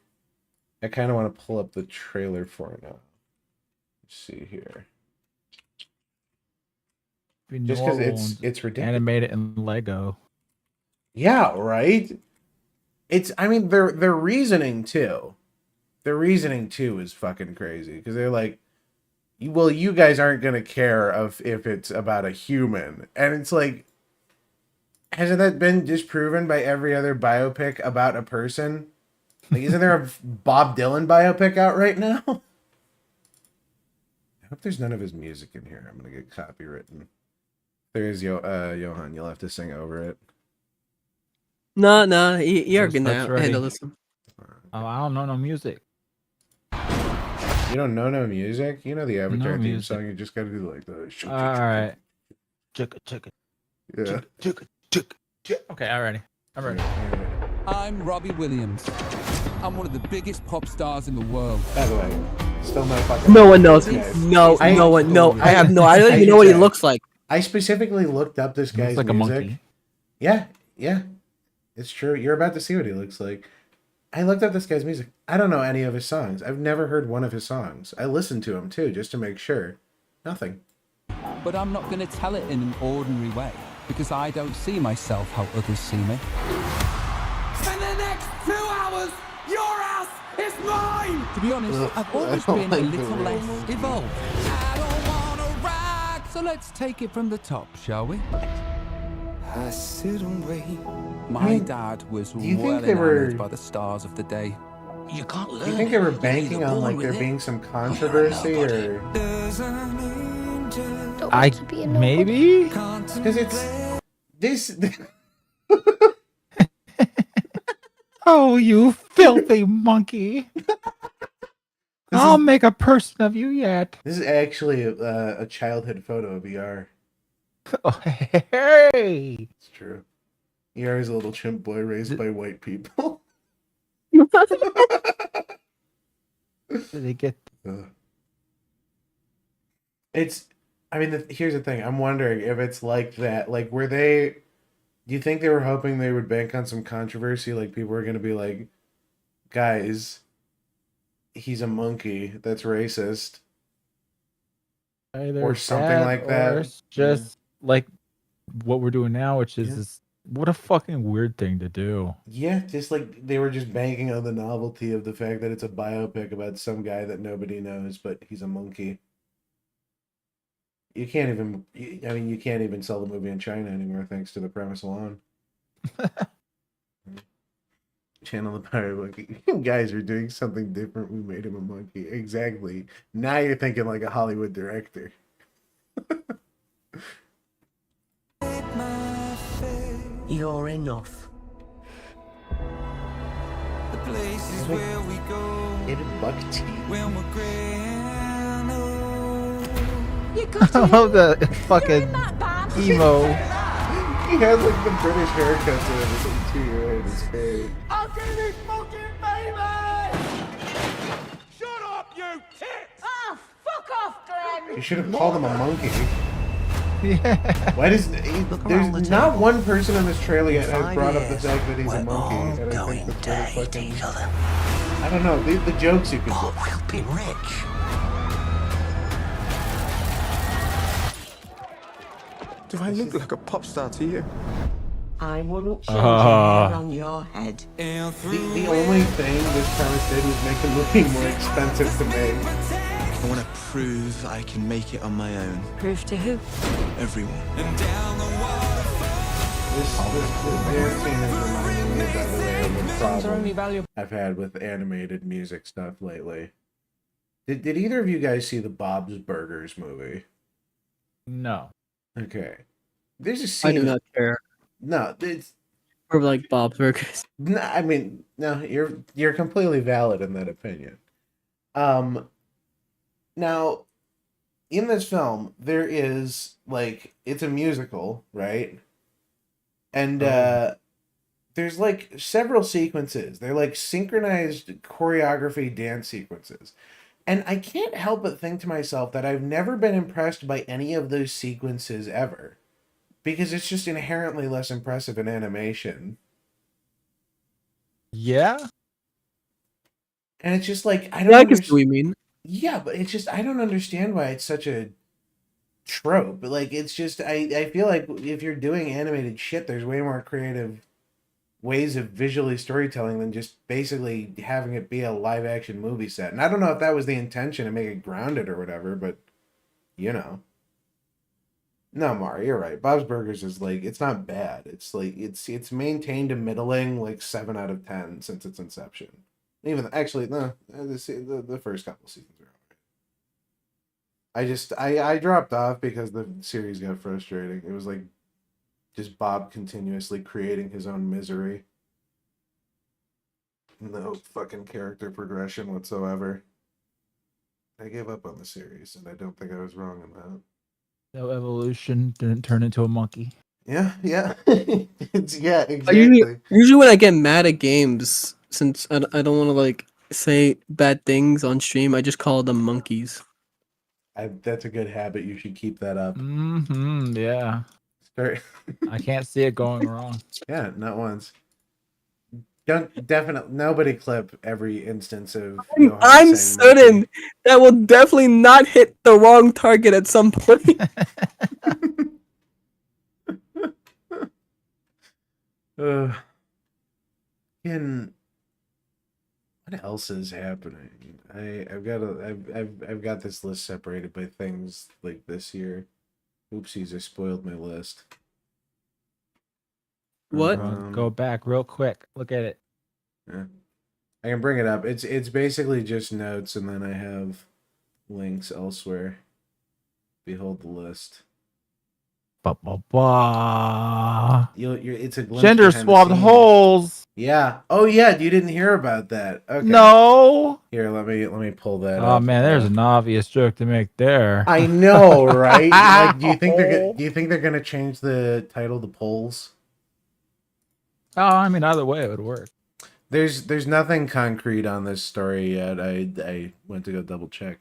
kind of want to pull up the trailer for now. Let's see here. Just because it's ridiculous. Animated in Lego. Yeah, right. I mean, their reasoning too. Their reasoning too is fucking crazy because they're like, well, you guys aren't gonna care if it's about a human, and it's like, hasn't that been disproven by every other biopic about a person? Like, isn't there a Bob Dylan biopic out right now? I hope there's none of his music in here. I'm gonna get copywritten. There is Johann. You'll have to sing over it. No, you're gonna handle this one. Oh, I don't know no music. You don't know no music? You know the Avatar theme song. You just gotta do like the. All right. Chugga. Yeah. Okay, I'm ready. I'm Robbie Williams. I'm one of the biggest pop stars in the world. By the way, still no fucking. No one knows. No one. I have no. I don't even know what he looks like. I specifically looked up this guy's like music. A monkey. Yeah, it's true. You're about to see what he looks like. I looked up this guy's music. I don't know any of his songs. I've never heard one of his songs. I listened to him too, just to make sure. Nothing. But I'm not going to tell it in an ordinary way, because I don't see myself how others see me. Spend the next yours! Your ass is mine! To be honest, I've always been a little less evolved. I don't wanna ride, so let's take it from the top, shall we? I sit and wait. My dad was well enamored by the stars of the day. You can't learn. Do you think they were banking on like there being some controversy or? Maybe because it's this. Oh, you filthy monkey! I'll make a person of you yet. This is actually a childhood photo of ER. Oh, hey! It's true. ER is a little chimp boy raised by white people. Did they get? It's. I mean, here's the thing. I'm wondering if it's like that. Like, were they? Do you think they were hoping they would bank on some controversy? Like, people were going to be like, guys, he's a monkey. That's racist. Either or something like that. Or just like what we're doing now, which is this, what a fucking weird thing to do. Yeah, just like they were just banking on the novelty of the fact that it's a biopic about some guy that nobody knows, but he's a monkey. You can't even, I mean, you can't even sell the movie in China anymore thanks to the premise alone. Channel the power monkey. You guys are doing something different. We made him a monkey. Exactly. Now you're thinking like a Hollywood director. You're enough. The places where we go. Buck teeth. When we're I love the fucking emo. He has like the British haircuts and everything too, right? It's great. I'll give you fucking baby! Shut up, you tits! Oh, fuck off, Glenn! You should have called him a monkey. Yeah. Why does there's not one person in this trailer yet has brought up the fact that he's a monkey? And I think that's really fucking, I don't know, the jokes you could do. We'll be rich. Do I look like a pop star to you? I wouldn't change your hair on your head. The only thing this premise did was make the movie more expensive to make. I want to prove I can make it on my own. Prove to who? Everyone. This dance scene is reminding me, by the way, of a problem I've had with animated music stuff lately. Did either of you guys see the Bob's Burgers movie? No. Okay. There's a scene. I do not care. No, it's or like Bob's Burgers. No, I mean, no, you're completely valid in that opinion. Now, in this film, there is like it's a musical, right? And there's like several sequences. They're like synchronized choreography dance sequences. And I can't help but think to myself that I've never been impressed by any of those sequences ever. Because it's just inherently less impressive in animation. Yeah? And it's just like, I don't I guess what we mean. Yeah, but it's just, I don't understand why it's such a trope. Like, it's just, I feel like if you're doing animated shit, there's way more creative ways of visually storytelling than just basically having it be a live action movie set. And I don't know if that was the intention to make it grounded or whatever, but you know. No, Mari, you're right. Bob's Burgers is like, it's not bad. It's like it's maintained a middling like 7 out of 10 since its inception. Even actually, no, the first couple seasons are alright. I dropped off because the series got frustrating. It was like just Bob continuously creating his own misery. No fucking character progression whatsoever. I gave up on the series, and I don't think I was wrong on that. No evolution, didn't turn into a monkey. Yeah. Yeah, exactly. Usually when I get mad at games, since I don't want to like say bad things on stream, I just call them monkeys. That's a good habit. You should keep that up. Mm-hmm, yeah. I can't see it going wrong. Yeah, not once. Don't definitely nobody clip every instance of. I'm certain that will definitely not hit the wrong target at some point. What else is happening? I've got this list separated by things like this year. Oopsies, I spoiled my list. What? Go back real quick. Look at it. Yeah. I can bring it up. It's basically just notes, and then I have links elsewhere. Behold the list. It's a glimpse Gender behind the swapped scenes. holes. Yeah. Oh yeah, you didn't hear about that. Okay. No. Here, let me pull that up. Oh man, there's an obvious joke to make there. I know, right? Like, do you think they're gonna change the title to polls? Oh, I mean, either way, it would work. There's nothing concrete on this story yet. I went to go double check.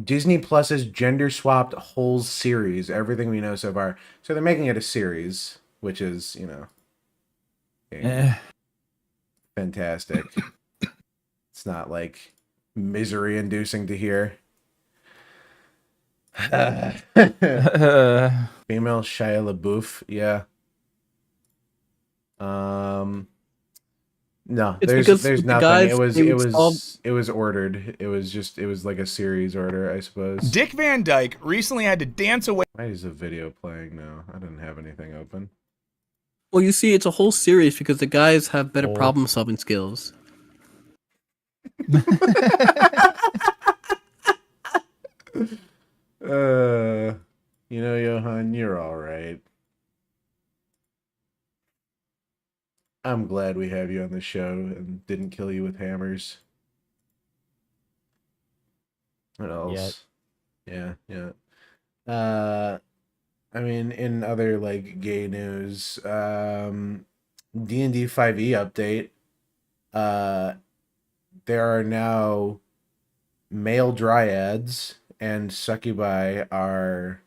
Disney Plus's gender swapped holes series. Everything we know so far. So they're making it a series, which is, you know, fantastic. It's not like misery inducing to hear. Female Shia LaBeouf, yeah. No, there's nothing. It was ordered. It was like a series order, I suppose. Dick Van Dyke recently had to dance away. Why is the video playing now? I didn't have anything open. Well, you see, it's a whole series because the guys have better problem-solving skills. You know, Johann, you're all right. I'm glad we have you on the show and didn't kill you with hammers. What else? Yeah. I mean, in other like gay news, D&D 5e update. There are now male dryads and succubi are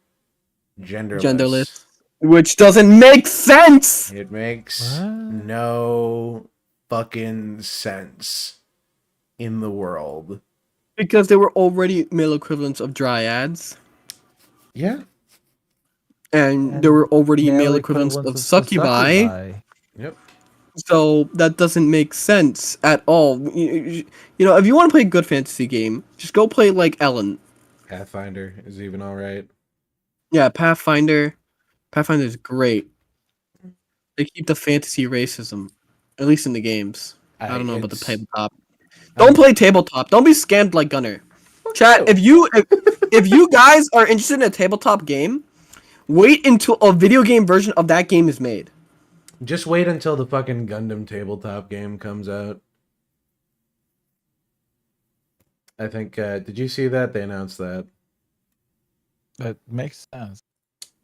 genderless. Which doesn't make sense! It makes no fucking sense in the world. Because there were already male equivalents of dryads. Yeah. And there were already male equivalents of succubi. Yep. So that doesn't make sense at all. You know, if you want to play a good fantasy game, just go play like Ellen. Pathfinder is even alright. Yeah, Pathfinder. Pathfinder is great. They keep the fantasy racism, at least in the games. I don't know about the tabletop. Don't play tabletop. Don't be scammed like Gunnar. Chat, if you guys are interested in a tabletop game, wait until a video game version of that game is made. Just wait until the fucking Gundam tabletop game comes out. I think, did you see that? They announced that. That makes sense.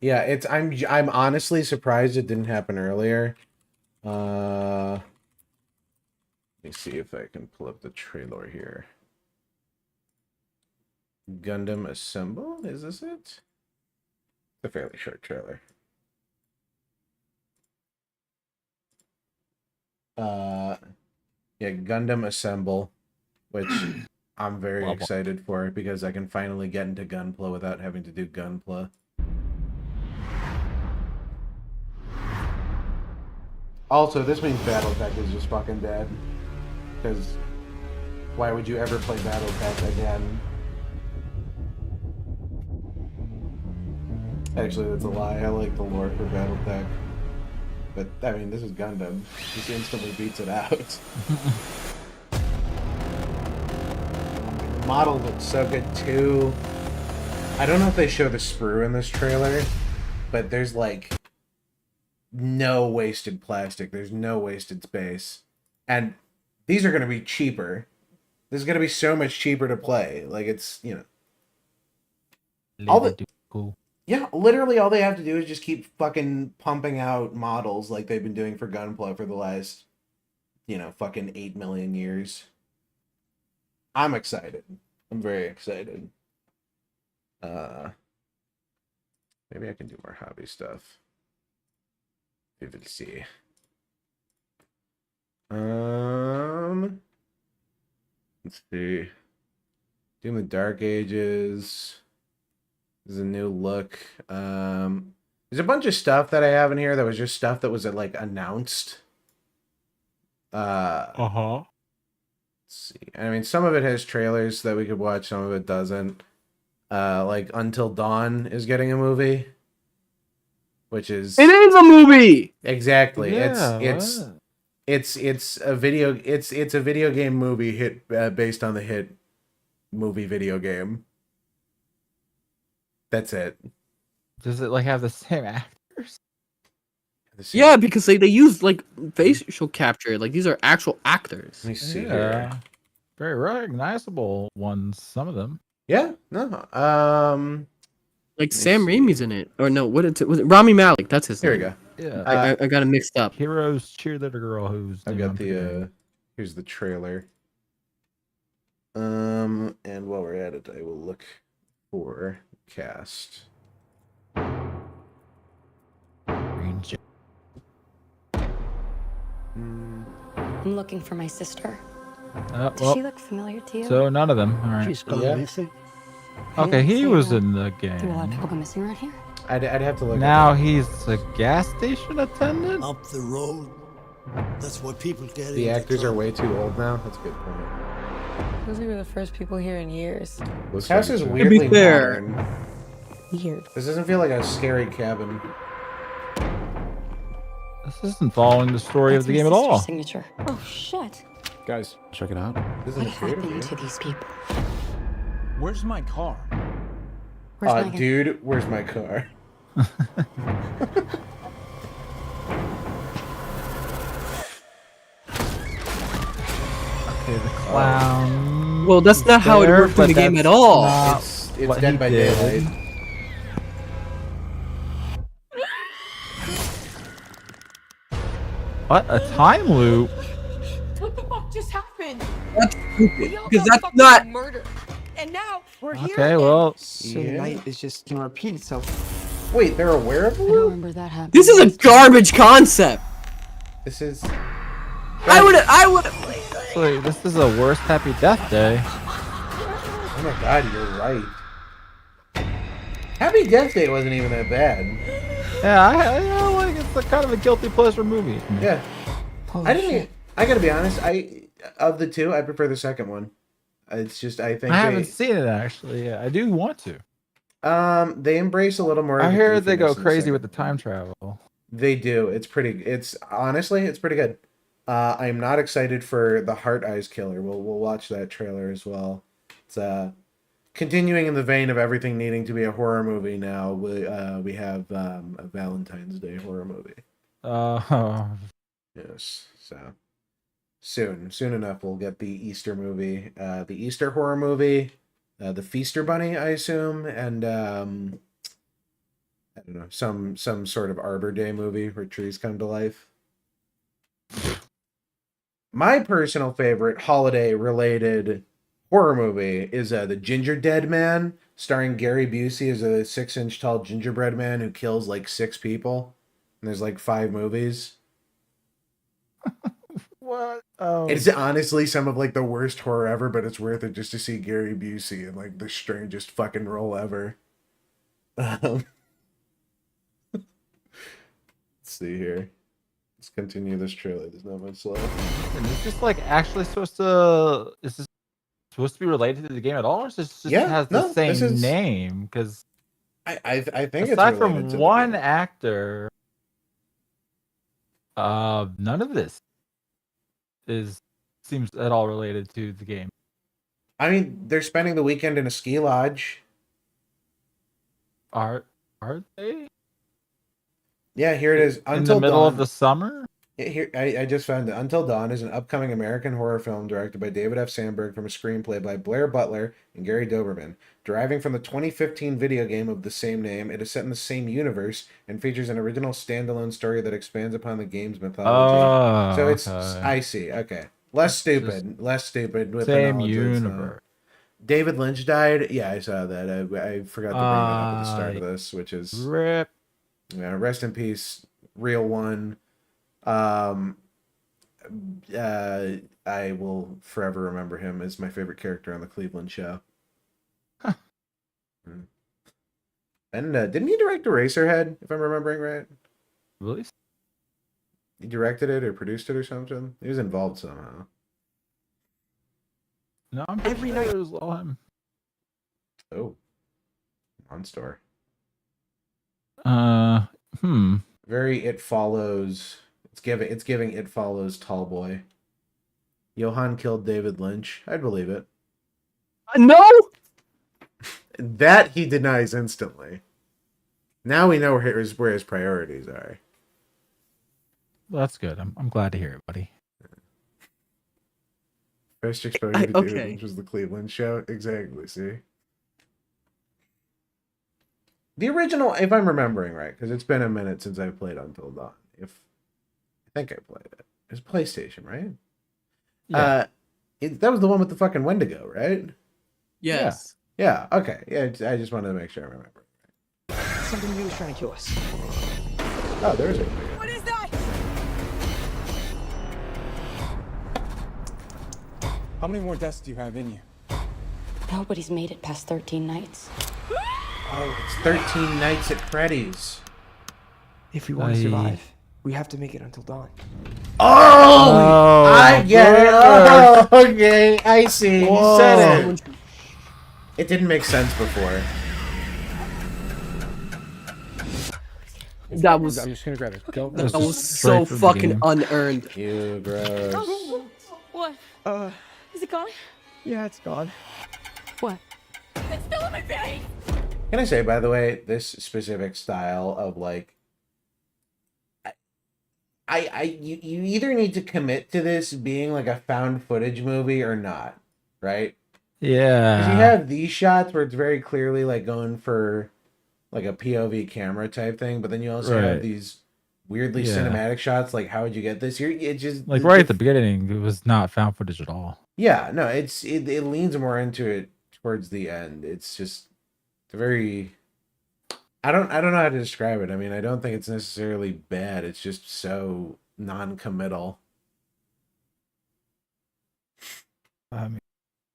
Yeah, I'm honestly surprised it didn't happen earlier. Let me see if I can pull up the trailer here. Gundam Assemble? Is this it? It's a fairly short trailer. Yeah, Gundam Assemble, which I'm very excited for because I can finally get into Gunpla without having to do Gunpla. Also, this means Battletech is just fucking dead. Because why would you ever play Battletech again? Actually, that's a lie. I like the lore for Battletech. But, I mean, this is Gundam. Just instantly beats it out. The model looks so good, too. I don't know if they show the sprue in this trailer, but there's, like, no wasted plastic. There's no wasted space. And these are going to be cheaper. This is going to be so much cheaper to play. Like, it's, you know... Cool. Yeah, literally all they have to do is just keep fucking pumping out models like they've been doing for Gunpla for the last, you know, fucking 8 million years. I'm excited. I'm very excited. Maybe I can do more hobby stuff. Let's see. Let's see. Doing the Dark Ages. There's a new look. There's a bunch of stuff that I have in here that was just stuff that was like announced. Let's see. I mean, some of it has trailers that we could watch. Some of it doesn't. Like Until Dawn is getting a movie, which is It is a movie. Exactly. Yeah, It's a video game movie hit based on the hit movie video game. That's it. Does it like have the same actors? Yeah, because they use like facial capture. Like these are actual actors. Let me see here. Very recognizable ones. Some of them. Yeah. No. Like Sam Raimi's in it, or no? Was it Rami Malek? That's his Here name. we go. Yeah, I got it mixed up. Heroes cheerleader girl who's. I've got the. Here's the trailer. And while we're at it, I will look for cast. I'm looking for my sister. Well, Does she look familiar to you? So none of them. All right. She's gone missing. Okay, he was in the Do a lot of game. people go missing around here? I'd have to look. Now he's a gas station attendant. Up the road. That's what people get. The actors are way too old now. That's a good point. Those were the first people here in years. This house is weirdly fair. modern. Weird. This doesn't feel like a scary cabin. This isn't following the story of the game at all. Signature. Oh shit! Guys, check it out. This What is a theater. happened to these people? Where's my car? Where's Megan? Dude, where's my car? Okay, the clown. Well, that's not how it there, worked in but the game that's at all. not It's what Dead he by did. Daylight. What? A time loop? What the fuck just happened? That's stupid. We all Because got that's fucking not. murdered. And now we're here. Okay, again. well. So Yeah. light is just gonna repeat itself. Wait, they're aware of the I don't loop? remember that happening. This is a garbage concept. This is. I would. Actually, this is a worst Happy Death Day. Oh my god, you're right. Happy Death Day wasn't even that bad. Yeah, I like it's a kind of a guilty pleasure movie. Yeah. Holy I didn't. shit. I gotta be honest. Of the two, I prefer the second one. It's just I think I haven't seen it actually. Yeah, I do want to. they embrace a little more. I of the hear they go goofiness in crazy second with the one. time travel. They do. It's pretty. It's honestly, it's pretty good. I'm not excited for the Heart Eyes Killer. We'll watch that trailer as well. It's continuing in the vein of everything needing to be a horror movie. Now we have a Valentine's Day horror movie. Yes. So soon enough, we'll get the Easter movie, the Easter horror movie, the Feaster Bunny, I assume, and I don't know, some sort of Arbor Day movie where trees come to life. My personal favorite holiday-related horror movie is The Ginger Dead Man, starring Gary Busey as a 6-inch tall gingerbread man who kills like 6 people. And there's like 5 movies. What? It's honestly some of like the worst horror ever, but it's worth it just to see Gary Busey in like the strangest fucking role ever. Let's see here. Let's continue this trailer. There's not much left. And is this like actually supposed to? Is this supposed to be related to the game at all, or is this just has the same name? Because I think aside it's from related to the one game. actor, none of this seems at all related to the game. I mean, they're spending the weekend in a ski lodge. Are they? Yeah, here it is. In the middle of the summer? Yeah, here I just found it. Until Dawn is an upcoming American horror film directed by David F. Sandberg from a screenplay by Blair Butler and Gary Doberman. Deriving from the 2015 video game of the same name, it is set in the same universe and features an original standalone story that expands upon the game's mythology. So it's I see. Okay. Less stupid with the same knowledge that's, universe. David Lynch died. Yeah, I saw that. I forgot to bring that up at the start of this, which is rip. Yeah, rest in peace, real one. I will forever remember him as my favorite character on the Cleveland show. Huh. And didn't he direct Eraserhead, if I'm remembering right? Really? He directed it or produced it or something. He was involved somehow. No, I'm pretty sure it was all him. Oh, Monster. Very It Follows. It's giving It Follows Tall Boy. Johann killed David Lynch. I'd believe it. No. That he denies instantly. Now we know where his priorities are. Well, that's good. I'm glad to hear it, buddy. First exposure to David Lynch was the Cleveland show. Exactly. See. The original, if I'm remembering right, because it's been a minute since I've played Until Dawn. I think I played it. It's PlayStation, right? Yeah. That was the one with the fucking Wendigo, right? Yes. Yeah. Okay. Yeah. I just wanted to make sure I remember. Something new is trying to kill us. Oh, there's it. What is that? How many more deaths do you have in you? Nobody's made it past 13 nights. Oh, it's 13 Nights at Freddy's. If we want to survive, we have to make it until dawn. Oh, I get it. Oh, okay, I see. You said it. It didn't make sense before. That was. I'm just gonna grab it. Go. That was so fucking unearned. You gross. What? Is it gone? Yeah, it's gone. What? It's still in my face! Can I say, by the way, this specific style of like, you either need to commit to this being like a found footage movie or not, right? Yeah. Because you have these shots where it's very clearly like going for like a POV camera type thing, but then you also have these weirdly cinematic shots. Like, how would you get this? It just like right at the beginning, it was not found footage at all. Yeah, no, it leans more into it towards the end. It's just very. I don't know how to describe it. I mean, I don't think it's necessarily bad. It's just so non-committal. I mean,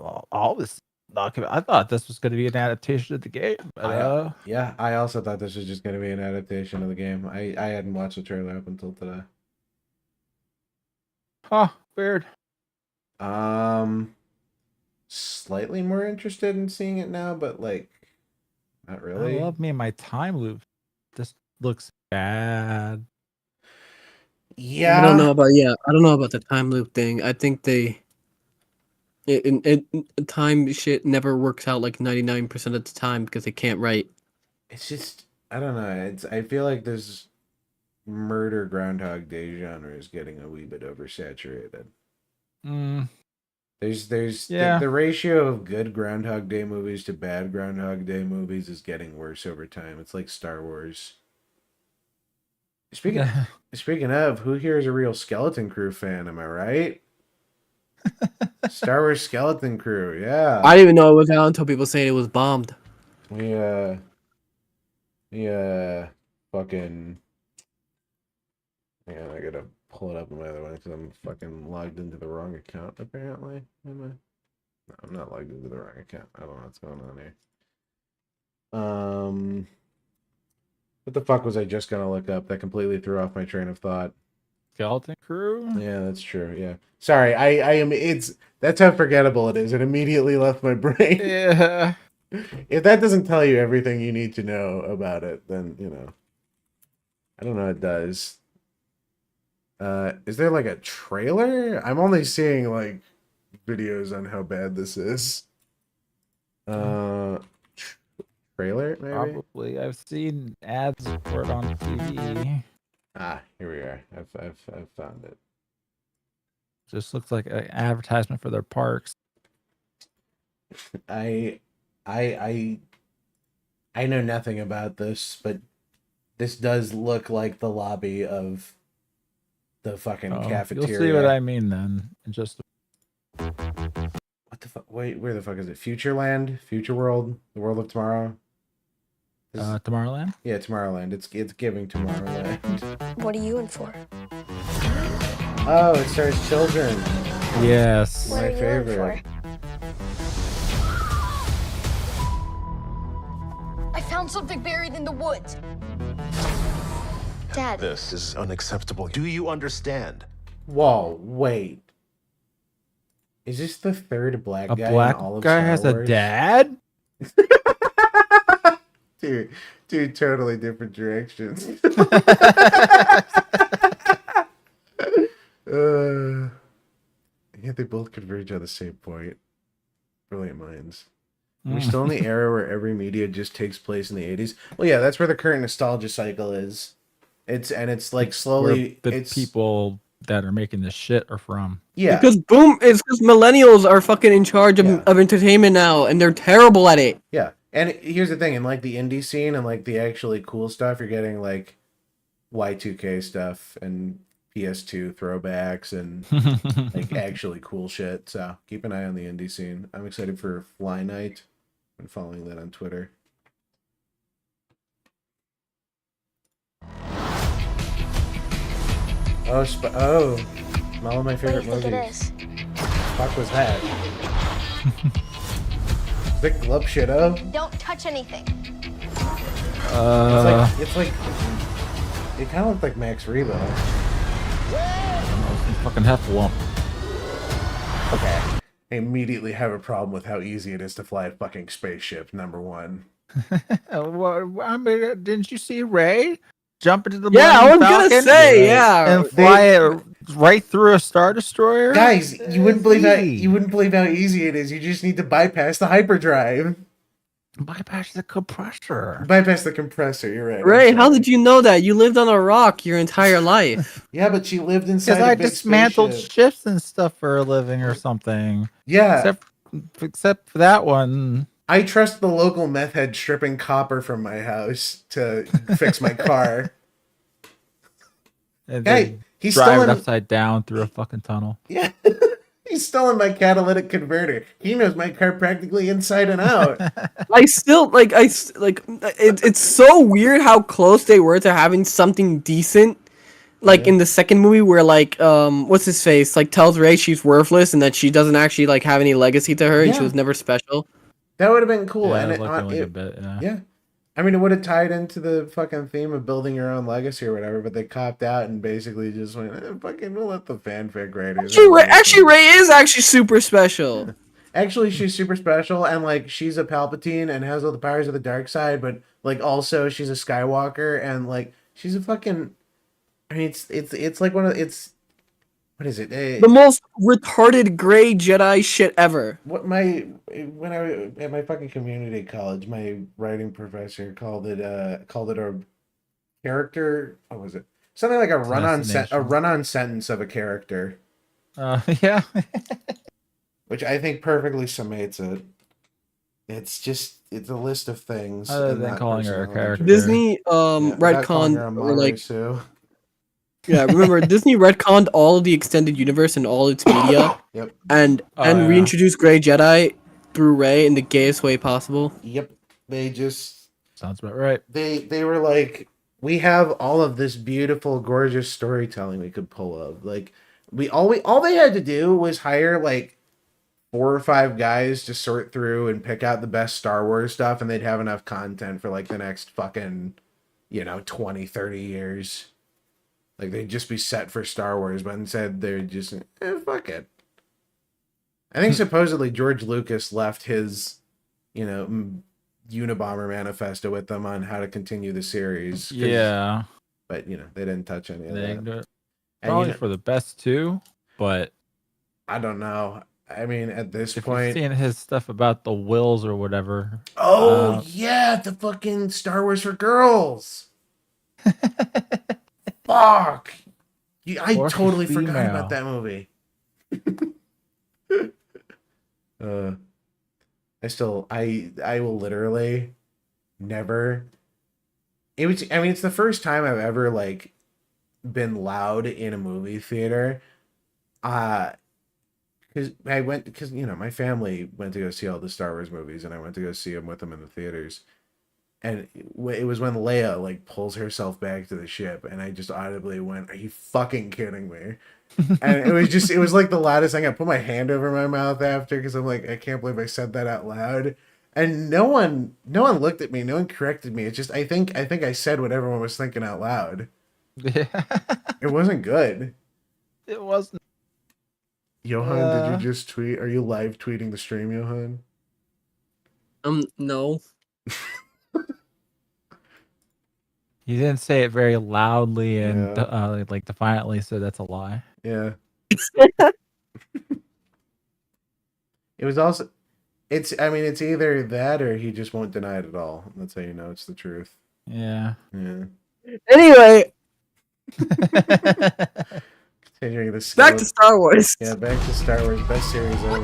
all this not. I thought this was going to be an adaptation of the game. But, yeah, I also thought this was just going to be an adaptation of the game. I hadn't watched the trailer up until today. Huh? Weird. Slightly more interested in seeing it now, but like, not really. I love me and my time loop. This looks bad. Yeah. I don't know about the time loop thing. I think time shit never works out like 99% of the time because they can't write. It's just, I don't know. I feel like this murder Groundhog Day genre is getting a wee bit oversaturated. There's the ratio of good Groundhog Day movies to bad Groundhog Day movies is getting worse over time. It's like Star Wars. Speaking of, who here is a real Skeleton Crew fan? Am I right? Star Wars Skeleton Crew, yeah. I didn't even know it was out until people saying it was bombed. Fucking. Yeah, I gotta pull it up on my other one because I'm fucking logged into the wrong account, apparently. Am I? No, I'm not logged into the wrong account. I don't know what's going on here. What the fuck was I just gonna look up? That completely threw off my train of thought. Skeleton Crew? Yeah, that's true. Yeah. Sorry, that's how forgettable it is. It immediately left my brain. Yeah. If that doesn't tell you everything you need to know about it, then, I don't know it does. Is there like a trailer? I'm only seeing like videos on how bad this is. Trailer, maybe? Probably. I've seen ads for it on TV. Ah, here we are. I've found it. Just looks like an advertisement for their parks. I know nothing about this, but this does look like the lobby of the fucking cafeteria. You'll see what I mean then. Just what the fuck? Wait, where the fuck is it? Futureland, Future World, the World of Tomorrow. Tomorrowland? Yeah, Tomorrowland. It's giving Tomorrowland. What are you in for? Oh, it stars children. Yes. What My are you in favorite. I found something buried in the woods. Dad. This is unacceptable. Do you understand? Whoa, wait. Is this the third black guy black in all of guy Star has Wars? a dad? Two totally different directions. Yeah, they both converge on the same point. Brilliant minds. We're still in the era where every media just takes place in the 80s. Well, yeah, that's where the current nostalgia cycle is. It's like slowly Where the people that are making this shit are from. Yeah. Because it's because millennials are fucking in charge of entertainment now, and they're terrible at it. Yeah. And here's the thing, in like the indie scene and like the actually cool stuff, you're getting like Y2K stuff and PS2 throwbacks and like actually cool shit. So keep an eye on the indie scene. I'm excited for Fly Night. I'm following that on Twitter. Oh, all of my favorite movies. Look at this. Fuck was that? Big Glup Shitto? Don't touch anything. It's like it kind of looked like Max Rebo. Fucking Heffalump. Okay. I immediately have a problem with how easy it is to fly a fucking spaceship, number one. Well, I mean, didn't you see Ray jump into the I was Falcon gonna say, and fly it right through a Star Destroyer? Guys, you wouldn't believe how easy it is. You just need to bypass the hyperdrive. Bypass the compressor. Bypass the compressor, you're right. Ray, how did you know that? You lived on a rock your entire life. Yeah, but she lived inside Because I a big dismantled spaceship. ships and stuff for a living or something. Yeah. Except for that one. I trust the local meth head stripping copper from my house to fix my car. And Hey, he's drive it stolen. upside down through a fucking tunnel. Yeah, he's stolen my catalytic converter. He knows my car practically inside and out. It's so weird how close they were to having something decent. Like in the second movie where like what's his face like tells Ray she's worthless and that she doesn't actually like have any legacy to her and she was never special. That would have been cool. Yeah, And a bit, yeah. I mean, it would have tied into the fucking theme of building your own legacy or whatever, but they copped out and basically just went, fucking, we'll let the fanfic writers. Actually, Ray is actually super special. Actually, she's super special, and, like, she's a Palpatine and has all the powers of the dark side, but, like, also she's a Skywalker, and, like, she's a fucking... I mean, it's like one of... What is it? The most retarded gray Jedi shit ever. When I at my fucking community college, my writing professor called it a character. What was it? Something like a run-on sentence of a character. Yeah. Which I think perfectly summates it. It's a list of things. Other than calling her a character. Disney retconned or like. Yeah, remember Disney retconned all of the extended universe and all its media, and reintroduced Grey Jedi through Rey in the gayest way possible. Yep, they just sounds about right. They were like, we have all of this beautiful, gorgeous storytelling we could pull of. Like all they had to do was hire like 4 or 5 guys to sort through and pick out the best Star Wars stuff, and they'd have enough content for like the next fucking 20, 30 years. Like, they'd just be set for Star Wars, but instead they're just, fuck it. I think supposedly George Lucas left his, Unabomber manifesto with them on how to continue the series. Yeah. But, they didn't touch any of that. Probably for the best, too, but... I don't know. I mean, at this if point... you've seen his stuff about the wills or whatever... Oh, yeah, the fucking Star Wars for girls! Fuck! I totally forgot about that movie. I will literally never... it's the first time I've ever, like, been loud in a movie theater. Because my family went to go see all the Star Wars movies, and I went to go see them with them in the theaters. And it was when Leia, like, pulls herself back to the ship, and I just audibly went, "Are you fucking kidding me?" And it was like the loudest thing. I put my hand over my mouth after, because I'm like, I can't believe I said that out loud. And no one looked at me, no one corrected me. It's just I think I said what everyone was thinking out loud. It wasn't good. It wasn't. Johann, did you just tweet? Are you live tweeting the stream, Johann? No. You didn't say it very loudly and like defiantly, so that's a lie. Yeah. It was also, I mean, it's either that or he just won't deny it at all. That's how you know it's the truth. Yeah. Yeah. Anyway. Continuing the Back to Star Wars. Yeah, back to Star Wars. Best series ever.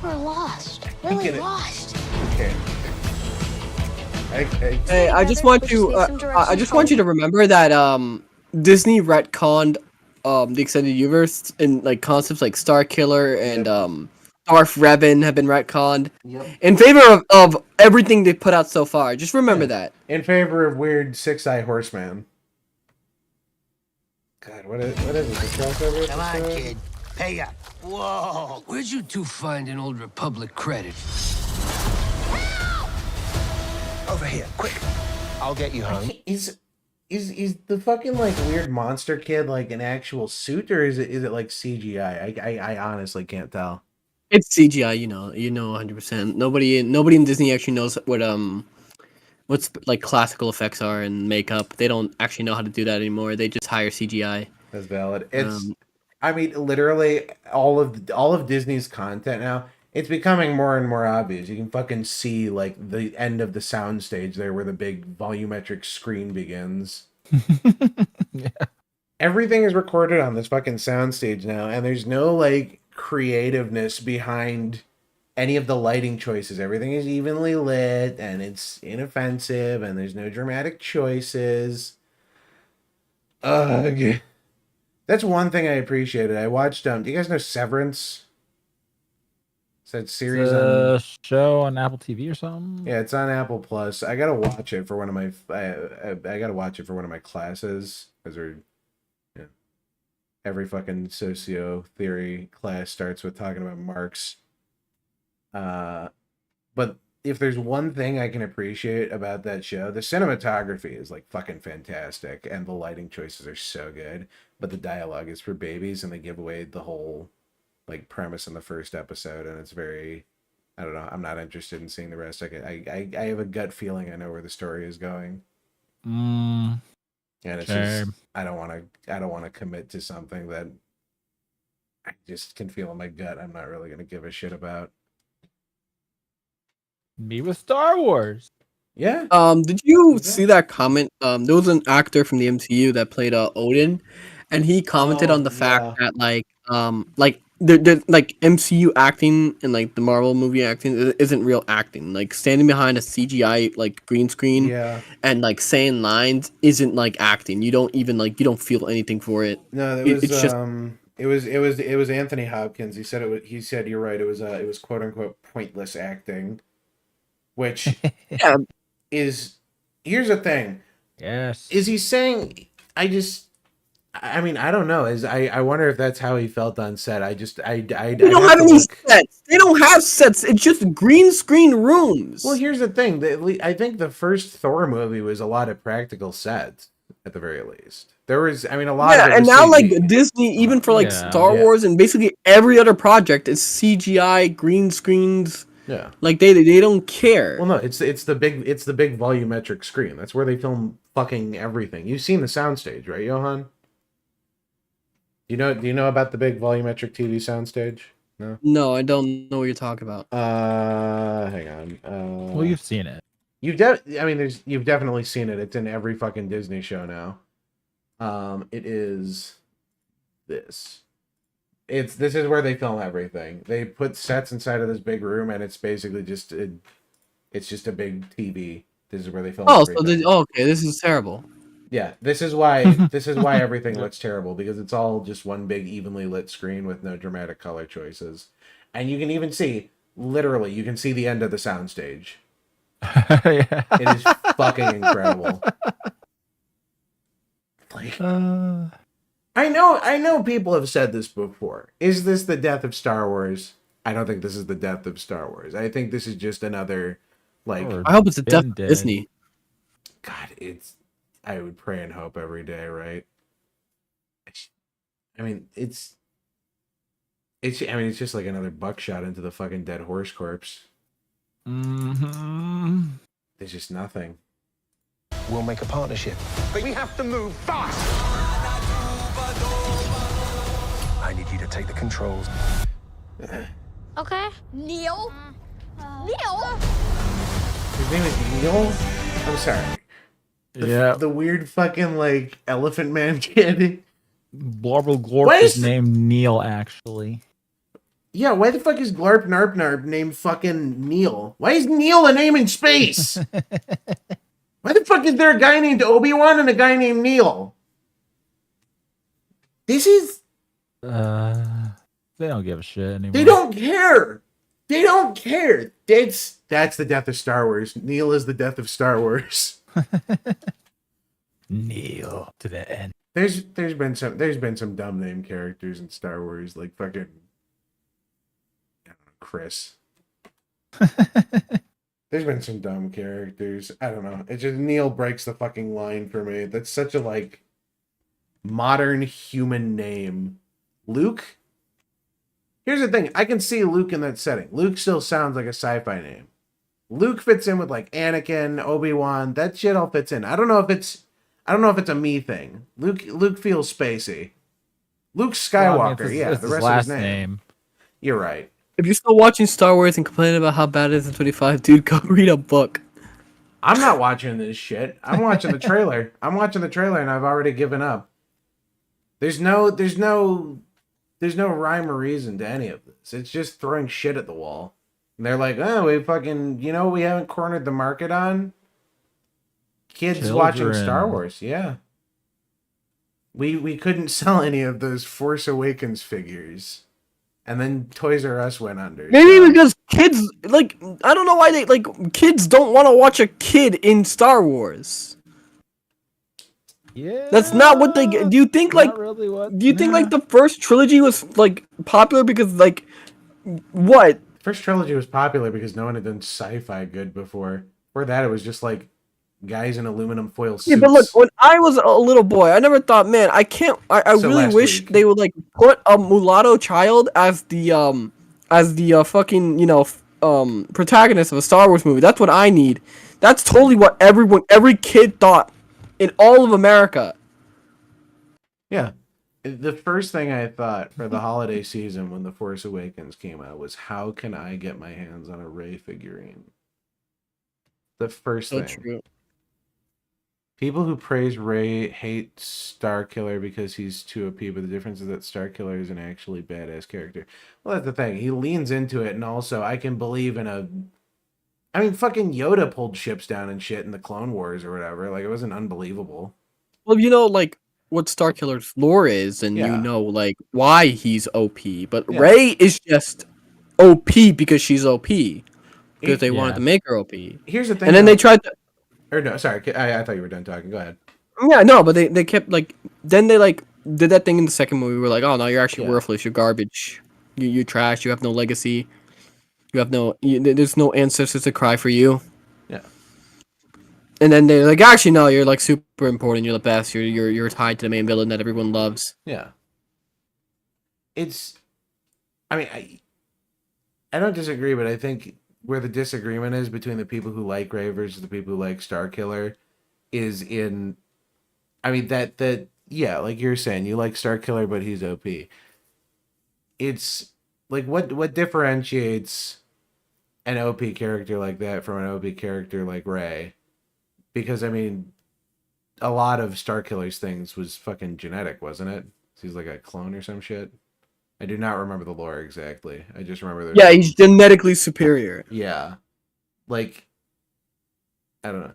We're lost. Really lost. Okay. Hey, I just want you to remember that Disney retconned the extended universe and like concepts like Star Killer and Darth Revan have been retconned in favor of everything they put out so far. Just remember that. In favor of weird six-eye horseman. God, what is it? The crossover? Come on, kid. Pay up. Whoa. Where'd you two find an old Republic credit? Over here, quick. I'll get you home. Is the fucking like weird monster kid like an actual suit, or is it like CGI? I honestly can't tell. It's CGI, you know 100%. Nobody in Disney actually knows what's like classical effects are and makeup. They don't actually know how to do that anymore. They just hire CGI. That's valid. It's I mean, literally all of Disney's content now, it's becoming more and more obvious. You can fucking see like the end of the soundstage there where the big volumetric screen begins. Yeah. Everything is recorded on this fucking soundstage now, and there's no like creativeness behind any of the lighting choices. Everything is evenly lit and it's inoffensive and there's no dramatic choices. Ugh. That's one thing I appreciated. I watched do you guys know Severance? It's that series on show on Apple TV or something? Yeah, it's on Apple Plus. I gotta watch it for one of my I gotta watch it for one of my classes, because we're every fucking socio theory class starts with talking about Marx. But if there's one thing I can appreciate about that show, the cinematography is like fucking fantastic and the lighting choices are so good, but the dialogue is for babies and they give away the whole like premise in the first episode, and it's very, I don't know, I'm not interested in seeing the rest. I have a gut feeling I know where the story is going. And it's just, I don't want to commit to something that I just can feel in my gut I'm not really going to give a shit about. Me with Star Wars. Yeah. Did you see that comment? There was an actor from the MCU that played Odin, and he commented on the fact that like the like MCU acting and like the Marvel movie acting isn't real acting. Like standing behind a CGI like green screen and like saying lines isn't like acting. You don't even like, you don't feel anything for it. No, It's just it was Anthony Hopkins. He said you're right. It was quote unquote pointless acting, which is, here's the thing. Yes. Is he saying, I mean, I don't know. I wonder if that's how he felt on set. They don't have any sets. They don't have sets. It's just green screen rooms. Well, here's the thing. I think the first Thor movie was a lot of practical sets, at the very least. There was, I mean, a lot of it and was now CG. like Disney, even for like Star Wars and basically every other project, is CGI green screens. Yeah. Like they don't care. Well, no, it's the big volumetric screen. That's where they film fucking everything. You've seen the soundstage, right, Johann? Do you know about the big volumetric TV soundstage? No. No, I don't know what you're talking about. Hang on. Well, you've seen it. You've definitely seen it. It's in every fucking Disney show now. It is this. This is where they film everything. They put sets inside of this big room, and it's basically just it's just a big TV. This is where they film. Everything. Okay, this is terrible. Yeah, this is why everything looks terrible, because it's all just one big evenly lit screen with no dramatic color choices. And you can even see, literally, you can see the end of the soundstage. Yeah. It is fucking incredible. Like, I know people have said this before. Is this the death of Star Wars? I don't think this is the death of Star Wars. I think this is just another, like... I hope it's the death of Disney. God, I would pray and hope every day, right? I mean, it's just like another buckshot into the fucking dead horse corpse. Mm-hmm. There's just nothing. We'll make a partnership. But we have to move fast! I need you to take the controls. Okay. Neil? Neil? His name is Neil? I'm sorry. The weird fucking, like, elephant man kid. Blorble Glorp is named Neil, actually. Yeah, why the fuck is Glarp Narp Narp named fucking Neil? Why is Neil a name in space? Why the fuck is there a guy named Obi-Wan and a guy named Neil? This is... They don't give a shit anymore. They don't care! They don't care! That's the death of Star Wars. Neil is the death of Star Wars. Neil to the end. There's been some dumb name characters in Star Wars, like fucking I don't know, Chris. There's been some dumb characters. I don't know. It's just Neil breaks the fucking line for me. That's such a like modern human name. Luke? Here's the thing. I can see Luke in that setting. Luke still sounds like a sci-fi name. Luke fits in with like Anakin, Obi-Wan. That shit all fits in. I don't know if it's a me thing. Luke feels spacey. Luke Skywalker, the rest of his name. You're right. If you're still watching Star Wars and complaining about how bad it is in 25, dude, go read a book. I'm not watching this shit. I'm watching the trailer. And I've already given up. There's no rhyme or reason to any of this. It's just throwing shit at the wall. And they're like, oh, we fucking, we haven't cornered the market on kids watching Star Wars. Yeah. We couldn't sell any of those Force Awakens figures. And then Toys R Us went under. Maybe because kids, like, I don't know why they, like, kids don't want to watch a kid in Star Wars. Yeah. That's not what they get. Do you think, like, like, the first trilogy was, like, popular because, like, what? First trilogy was popular because no one had done sci-fi good before. Before that, it was just, like, guys in aluminum foil suits. Yeah, but look, when I was a little boy, I never thought, man, I really wish they would like put a mulatto child as the fucking protagonist of a Star Wars movie. That's what I need. That's totally what every kid thought in all of America. Yeah. The first thing I thought for the holiday season when The Force Awakens came out was, how can I get my hands on a Rey figurine? The first thing. True. People who praise Rey hate Starkiller because he's too OP, but the difference is that Starkiller is an actually badass character. Well, that's the thing. He leans into it, and also I can believe in a... I mean, fucking Yoda pulled ships down and shit in the Clone Wars or whatever. Like, it wasn't unbelievable. Well, like, what Starkiller's lore is, and like, why he's OP. But Rey is just OP because she's OP. Because they wanted to make her OP. Here's the thing. And then they tried to... Or no, sorry, I thought you were done talking. Go ahead. Yeah, no, but they kept, like... Then they, like, did that thing in the second movie where, like, oh, no, you're actually worthless. You're garbage. You're trash. You have no legacy. You have no... there's no ancestors to cry for you. Yeah. And then they're like, actually, no, you're, like, super important. You're the best. You're tied to the main villain that everyone loves. Yeah. It's... I mean, I don't disagree, but I think... where the disagreement is between the people who like Rey versus the people who like Starkiller is in, I mean, that yeah, like you're saying, you like Starkiller, but he's OP. It's like, what differentiates an OP character like that from an OP character like Rey? Because, I mean, a lot of Starkiller's things was fucking genetic, wasn't it? He's like a clone or some shit. I do not remember the lore exactly. I just remember yeah, he's genetically superior. Yeah. Like, I don't know.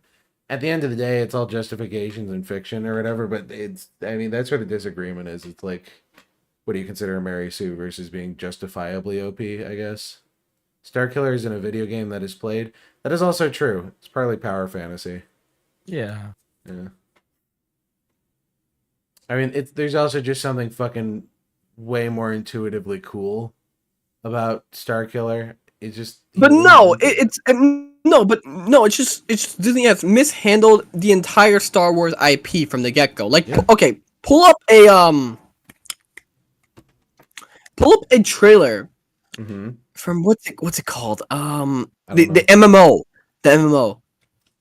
At the end of the day, it's all justifications and fiction or whatever, but I mean, that's where the disagreement is. It's like, what do you consider a Mary Sue versus being justifiably OP, I guess? Starkiller is in a video game that is played. That is also true. It's partly power fantasy. Yeah. Yeah. I mean, there's also just something fucking way more intuitively cool about Starkiller. It's just... But no, it's No, it's just Disney has mishandled the entire Star Wars IP from the get-go. Like, okay, pull up a trailer from what's it called? The MMO, the MMO.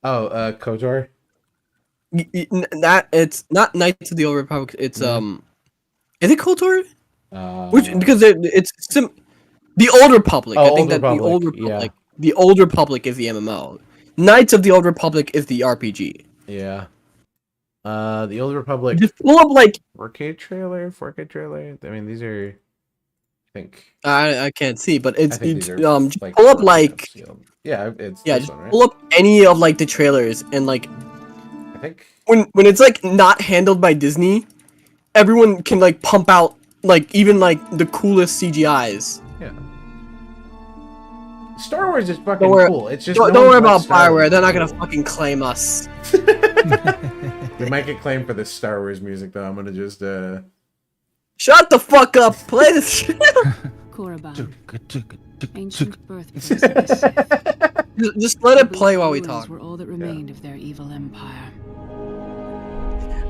Oh, KOTOR. That it's not Knights of the Old Republic. It's is it KOTOR? Because it's the Old Republic. I think that the Old Republic. Yeah. The Old Republic is the MMO. Knights of the Old Republic is the RPG. Yeah. The Old Republic. Just pull up like 4K trailer. I mean, these are. I think. I can't see, but it's just like pull up like. It's just one, right? pull up any of like the trailers and like. I think when it's like not handled by Disney, everyone can like pump out like even like the coolest CGIs. Yeah. Star Wars is fucking cool. It's just don't worry about Bioware. They're not gonna fucking claim us. They might get claimed for the Star Wars music though. I'm gonna just shut the fuck up. Play this shit. Ancient birthplace of the Sith. Just let it play while we talk. Were all that remained of their evil empire.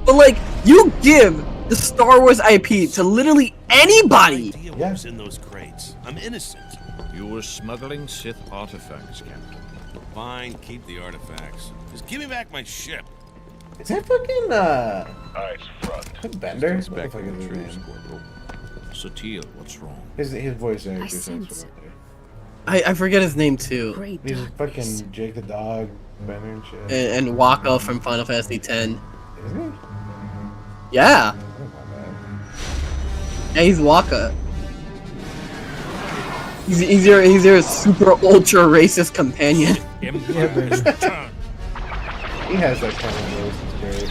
But like, you give the Star Wars IP to literally anybody. What's in those crates? I'm innocent. You were smuggling Sith artifacts, Captain. Fine, keep the artifacts. Just give me back my ship. Is that fucking Eyes front. Bender? What the fuck is his name? Sotil, what's wrong? His voice actor sounds familiar. I forget his name too. He's fucking Jake the Dog, Bender and shit. And Waka from Final Fantasy X. Is he? Yeah. Yeah, he's Waka. He's your super ultra racist companion. He has that kind of voice. It's great.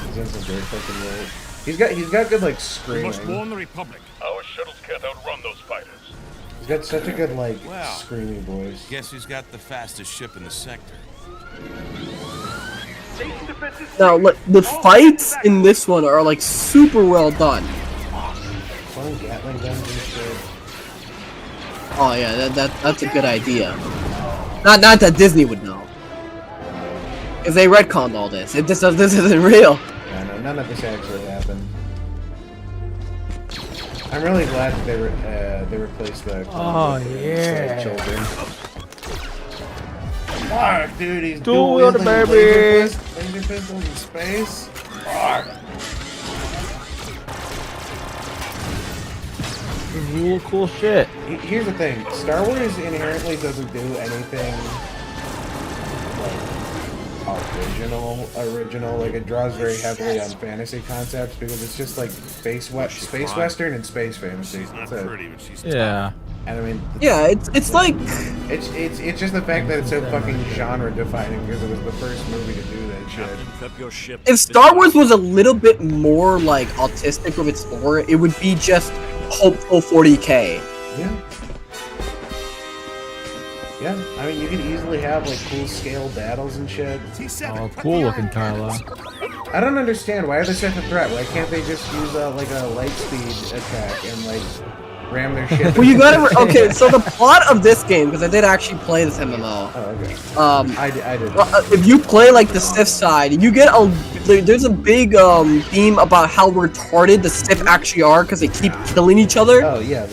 He's in some great fucking roles. He's got good like screaming. We must warn the Republic. Our shuttles can't outrun those fighters. He's got such a good like screaming voice. Guess he's got the fastest ship in the sector. Now, look, the fights in this one are like super well done. Fun Gatling guns and shit. Oh yeah, that's a good idea. Not that Disney would know, because they retconned all this. This isn't real. Yeah, no, none of this actually happened. I'm really glad that they replaced the children. Fuck, dude, he's dual wielding baby. Laser pistols in space. Fuck. Real cool shit. Here's the thing: Star Wars inherently doesn't do anything like original. Like it draws very heavily on fantasy concepts because it's just like space western and space fantasy. Yeah. And I mean, yeah, it's like it's just the fact that it's so fucking genre defining because it was the first movie to do that shit. If Star Wars was a little bit more like autistic with its lore, it would be just hopeful 40K. Yeah, I mean, you could easily have like cool scale battles and shit. Oh, cool looking Kylo. I don't understand, why are they such a threat? Why can't they just use like a light speed attack and like ram their shit? Well, you gotta okay. So the plot of this game, because I did actually play this MMO. Oh, okay. I did. If you play like the Sith side, you get there's a big theme about how retarded the Sith actually are because they keep killing each other. Oh yeah,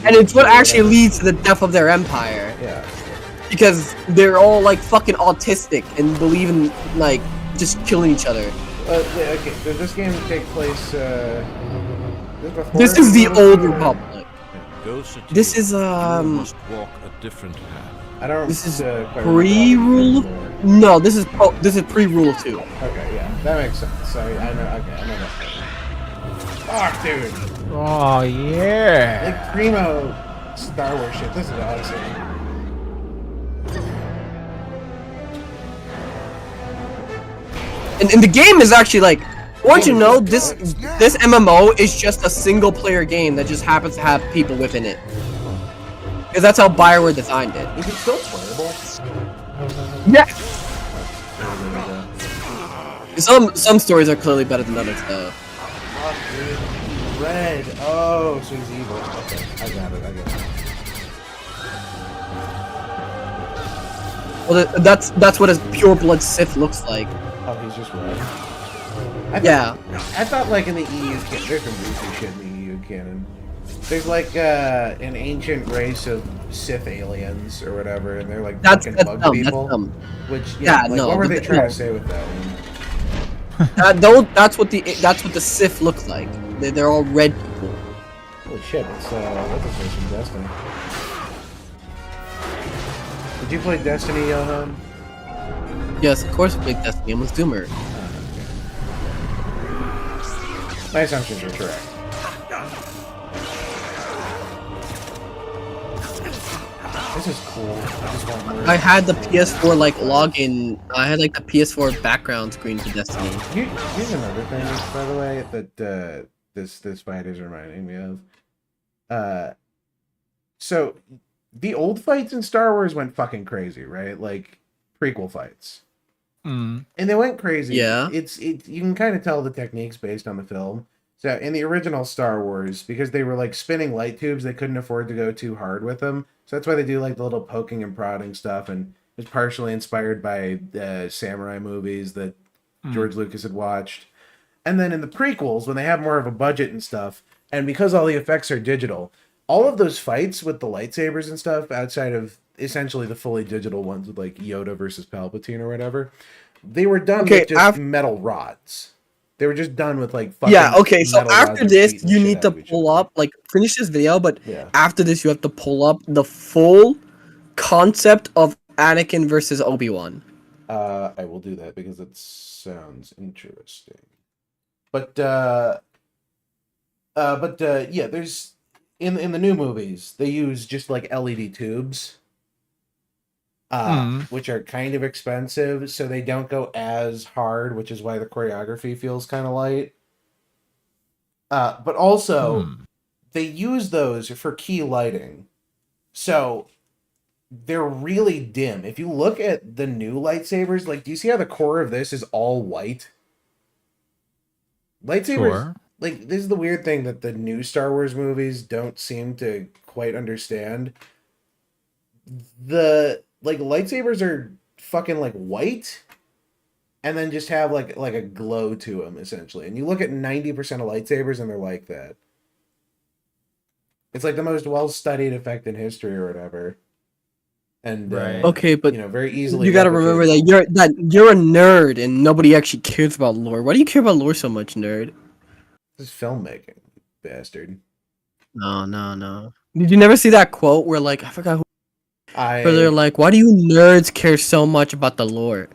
and it's what actually leads to the death of their empire. Yeah. Because they're all like fucking autistic and believe in like just killing each other. Okay, does this game take place? This is the Old Republic. This is must walk a different path. I don't. This is pre-rule. No, this is pre-rule 2. Okay, yeah, that makes sense. So I know. Okay, I know that. Fuck, dude. Oh yeah. Like primo Star Wars shit. This is awesome. And the game is actually like, once you know, this MMO is just a single player game that just happens to have people within it. Because that's how Bioware designed it. Is it still playable? Yeah. Some stories are clearly better than others though. Oh, dude. Red. Oh, so he's evil. Okay, I got it. Well, that's what a pure blood Sith looks like. Oh, he's just red. I thought like in the EU canon, there's some goofy shit in the EU canon. There's like an ancient race of Sith aliens or whatever, and they're like fucking bug people. Which what were they trying to say with that one? That's what the Sith look like. They're all red people. Holy shit! It's what's his name from Destiny? Did you play Destiny, Johann? Yes, of course I played Destiny. I'm a Zoomer. My assumptions are correct. This is cool. I had the PS4 like login. I had like the PS4 background screen for Destiny. Here's another thing, by the way, that this fight is reminding me of. So the old fights in Star Wars went fucking crazy, right? Like prequel fights. And they went crazy. Yeah. You can kind of tell the techniques based on the film. So in the original Star Wars, because they were like spinning light tubes, they couldn't afford to go too hard with them. So that's why they do like the little poking and prodding stuff, and it was partially inspired by samurai movies that George Lucas had watched. And then in the prequels, when they have more of a budget and stuff, and because all the effects are digital, all of those fights with the lightsabers and stuff, outside of essentially the fully digital ones with like Yoda versus Palpatine or whatever, they were done with just metal rods. They were just done with like fucking okay, so after this you need to pull up, like finish this video, but after this you have to pull up the full concept of Anakin versus Obi-Wan. I will do that because it sounds interesting. But there's in the new movies they use just like LED tubes. Which are kind of expensive, so they don't go as hard, which is why the choreography feels kind of light. But also, they use those for key lighting. So, they're really dim. If you look at the new lightsabers, like, do you see how the core of this is all white? Lightsabers, like, this is the weird thing that the new Star Wars movies don't seem to quite understand. Like lightsabers are fucking like white and then just have like a glow to them essentially. And you look at 90% of lightsabers and they're like that. It's like the most well-studied effect in history or whatever. And okay, but very easily you got to remember that you're a nerd and nobody actually cares about lore. Why do you care about lore so much, nerd? This is filmmaking, bastard. No. Did you never see that quote where like I forgot who where they're like, why do you nerds care so much about the lore?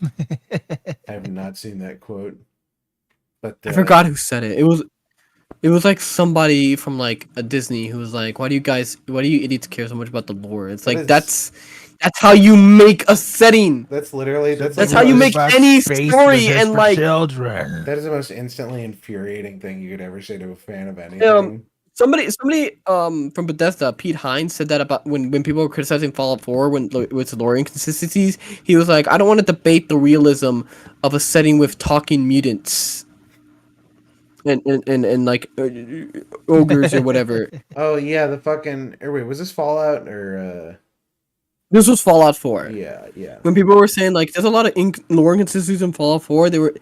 I have not seen that quote. But I forgot who said it. It was like somebody from like a Disney who was like, why do you idiots care so much about the lore? It's like that's how you make a setting. That's literally that's how you make any story and like children. That is the most instantly infuriating thing you could ever say to a fan of anything. Somebody from Bethesda, Pete Hines, said that about when people were criticizing Fallout 4 with lore inconsistencies. He was like, I don't want to debate the realism of a setting with talking mutants and like ogres or whatever. Oh yeah, the fucking wait, was this Fallout or This was Fallout 4. Yeah. When people were saying like there's a lot of lore inconsistencies in Fallout 4, they were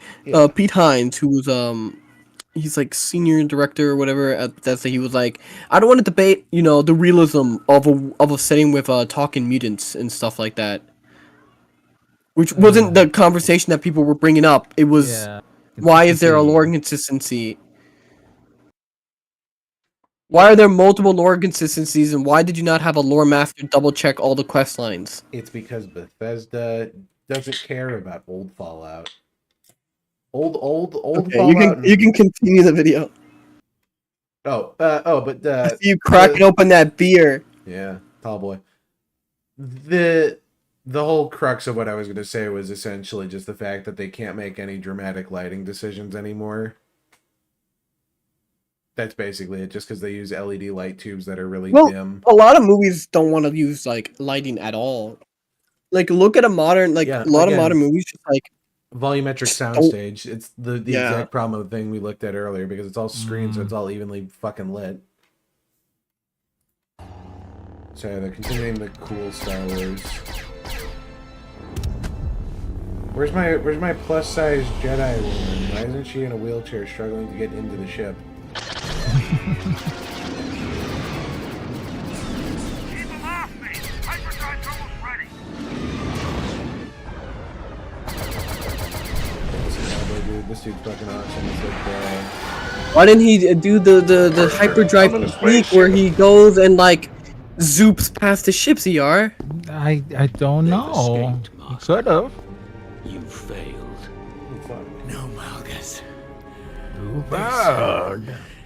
Pete Hines, who was he's like senior director or whatever at Bethesda. He was like, I don't want to debate, the realism of a setting with talking mutants and stuff like that. Which wasn't the conversation that people were bringing up. It was, why is there a lore inconsistency? Why are there multiple lore inconsistencies, and why did you not have a lore master double check all the quest lines? It's because Bethesda doesn't care about old Fallout. Old Okay, Fallout. you can continue the video. But you cracking open that beer. Yeah, tall boy. The whole crux of what I was going to say was essentially just the fact that they can't make any dramatic lighting decisions anymore. That's basically it, just because they use LED light tubes that are really dim. A lot of movies don't want to use like lighting at all. Like look at a modern a lot of modern movies just like volumetric soundstage. It's the exact problem of the thing we looked at earlier, because it's all screen, so it's all evenly fucking lit. So they're continuing the cool Star Wars. Where's my plus size Jedi woman? Why isn't she in a wheelchair struggling to get into the ship? This dude's fucking awesome. It's like, why didn't he do the hyperdrive technique where he goes and like zoops past the ships? I don't know. He could have. You failed. No, Malgus. Bug.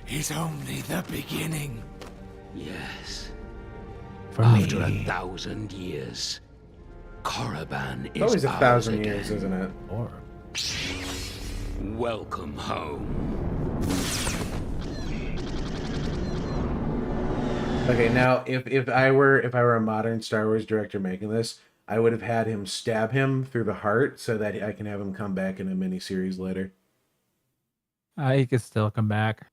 Is only the beginning. Yes. For After me. 1,000 years, Korriban is always ours 1,000 years, again. isn't it? Or Welcome home. Okay, now if I were a modern Star Wars director making this, I would have had him stab him through the heart so that I can have him come back in a miniseries later. he could still come back.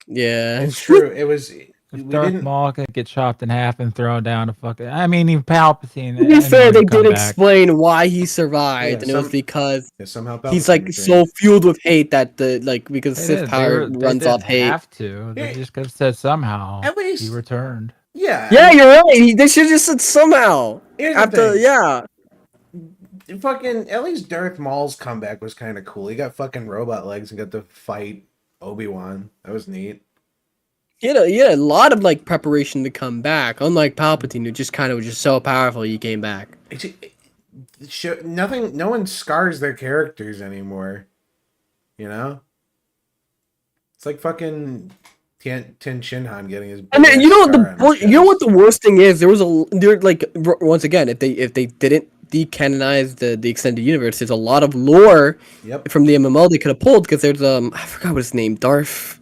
Yeah, it's true. It was. If Darth Maul could get chopped in half and thrown down a fucking... I mean, even Palpatine... To be fair, they did explain why he survived, and it was because somehow he's like so fueled with hate that because Sith power runs off hate. They have to. They just could have said somehow. At least he returned. Yeah. Yeah, you're right. They should have just said somehow. Fucking at least Darth Maul's comeback was kind of cool. He got fucking robot legs and got to fight Obi-Wan. That was neat. He had a lot of like preparation to come back, unlike Palpatine, who just kind of was just so powerful he came back. No one scars their characters anymore. You know? It's like fucking Tin Shinhan getting his. And then, you know what the worst thing is? Once again, if they didn't decanonize the extended universe, there's a lot of lore from the MMO they could have pulled, because there's I forgot what his name, Darth.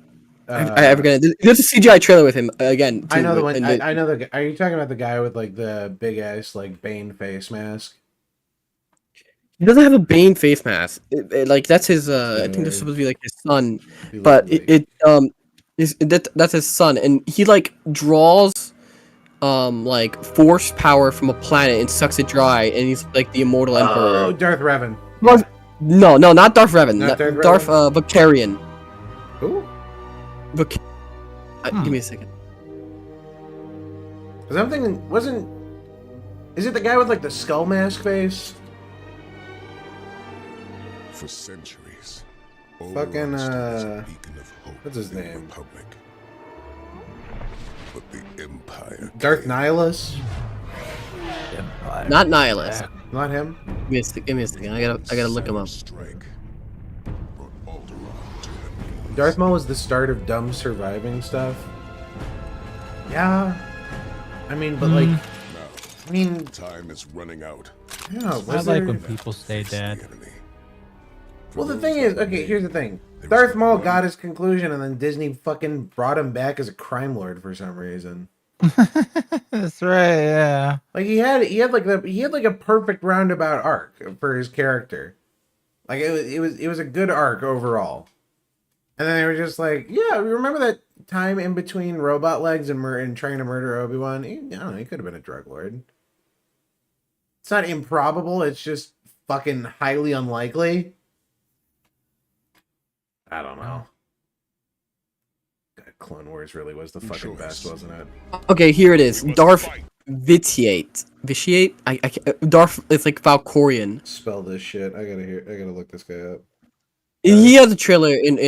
I forgot. There's a CGI trailer with him again. I know the one. I know the. Are you talking about the guy with like the big ass like Bane face mask? He doesn't have a Bane face mask. That's his. I think that's supposed to be like his son, but that's his son, and he like draws, like force power from a planet and sucks it dry, and he's like the immortal emperor. Oh, Darth Revan. No, not Darth Revan. Not Darth Vicarian. Who? Give me a second. Because I'm thinking, is it the guy with like the skull mask face? For centuries, fucking what's his name? But the Empire. Darth Nihilus. Not Nihilus. Not him. Give me a second. I gotta look him up. Darth Maul was the start of dumb surviving stuff. Yeah. I mean, but like, time is running out. Yeah, I like when people stay dead. Well, the thing is, okay, here's the thing. Darth Maul got his conclusion, and then Disney fucking brought him back as a crime lord for some reason. That's right, yeah. Like he had like a perfect roundabout arc for his character. Like it was a good arc overall. And then they were just like, yeah, remember that time in between robot legs and trying to murder Obi-Wan? I don't know, he could have been a drug lord. It's not improbable, it's just fucking highly unlikely. I don't know. God, Clone Wars really was the fucking best, wasn't it? Okay, here it is. Darth Vitiate. Darth, it's like Valkorian. Spell this shit. I gotta look this guy up. He has a trailer in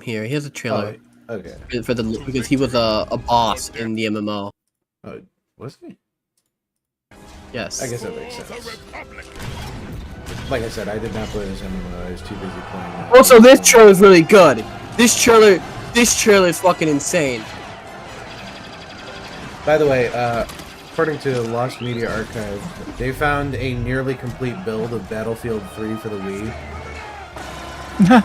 here. He has a trailer. Oh, okay. Because he was a boss in the MMO. Oh, was he? Yes. I guess that makes sense. Like I said, I did not play this MMO. I was too busy playing that. Also, this trailer is really good. This trailer is fucking insane. By the way, according to Lost Media Archive, they found a nearly complete build of Battlefield 3 for the Wii.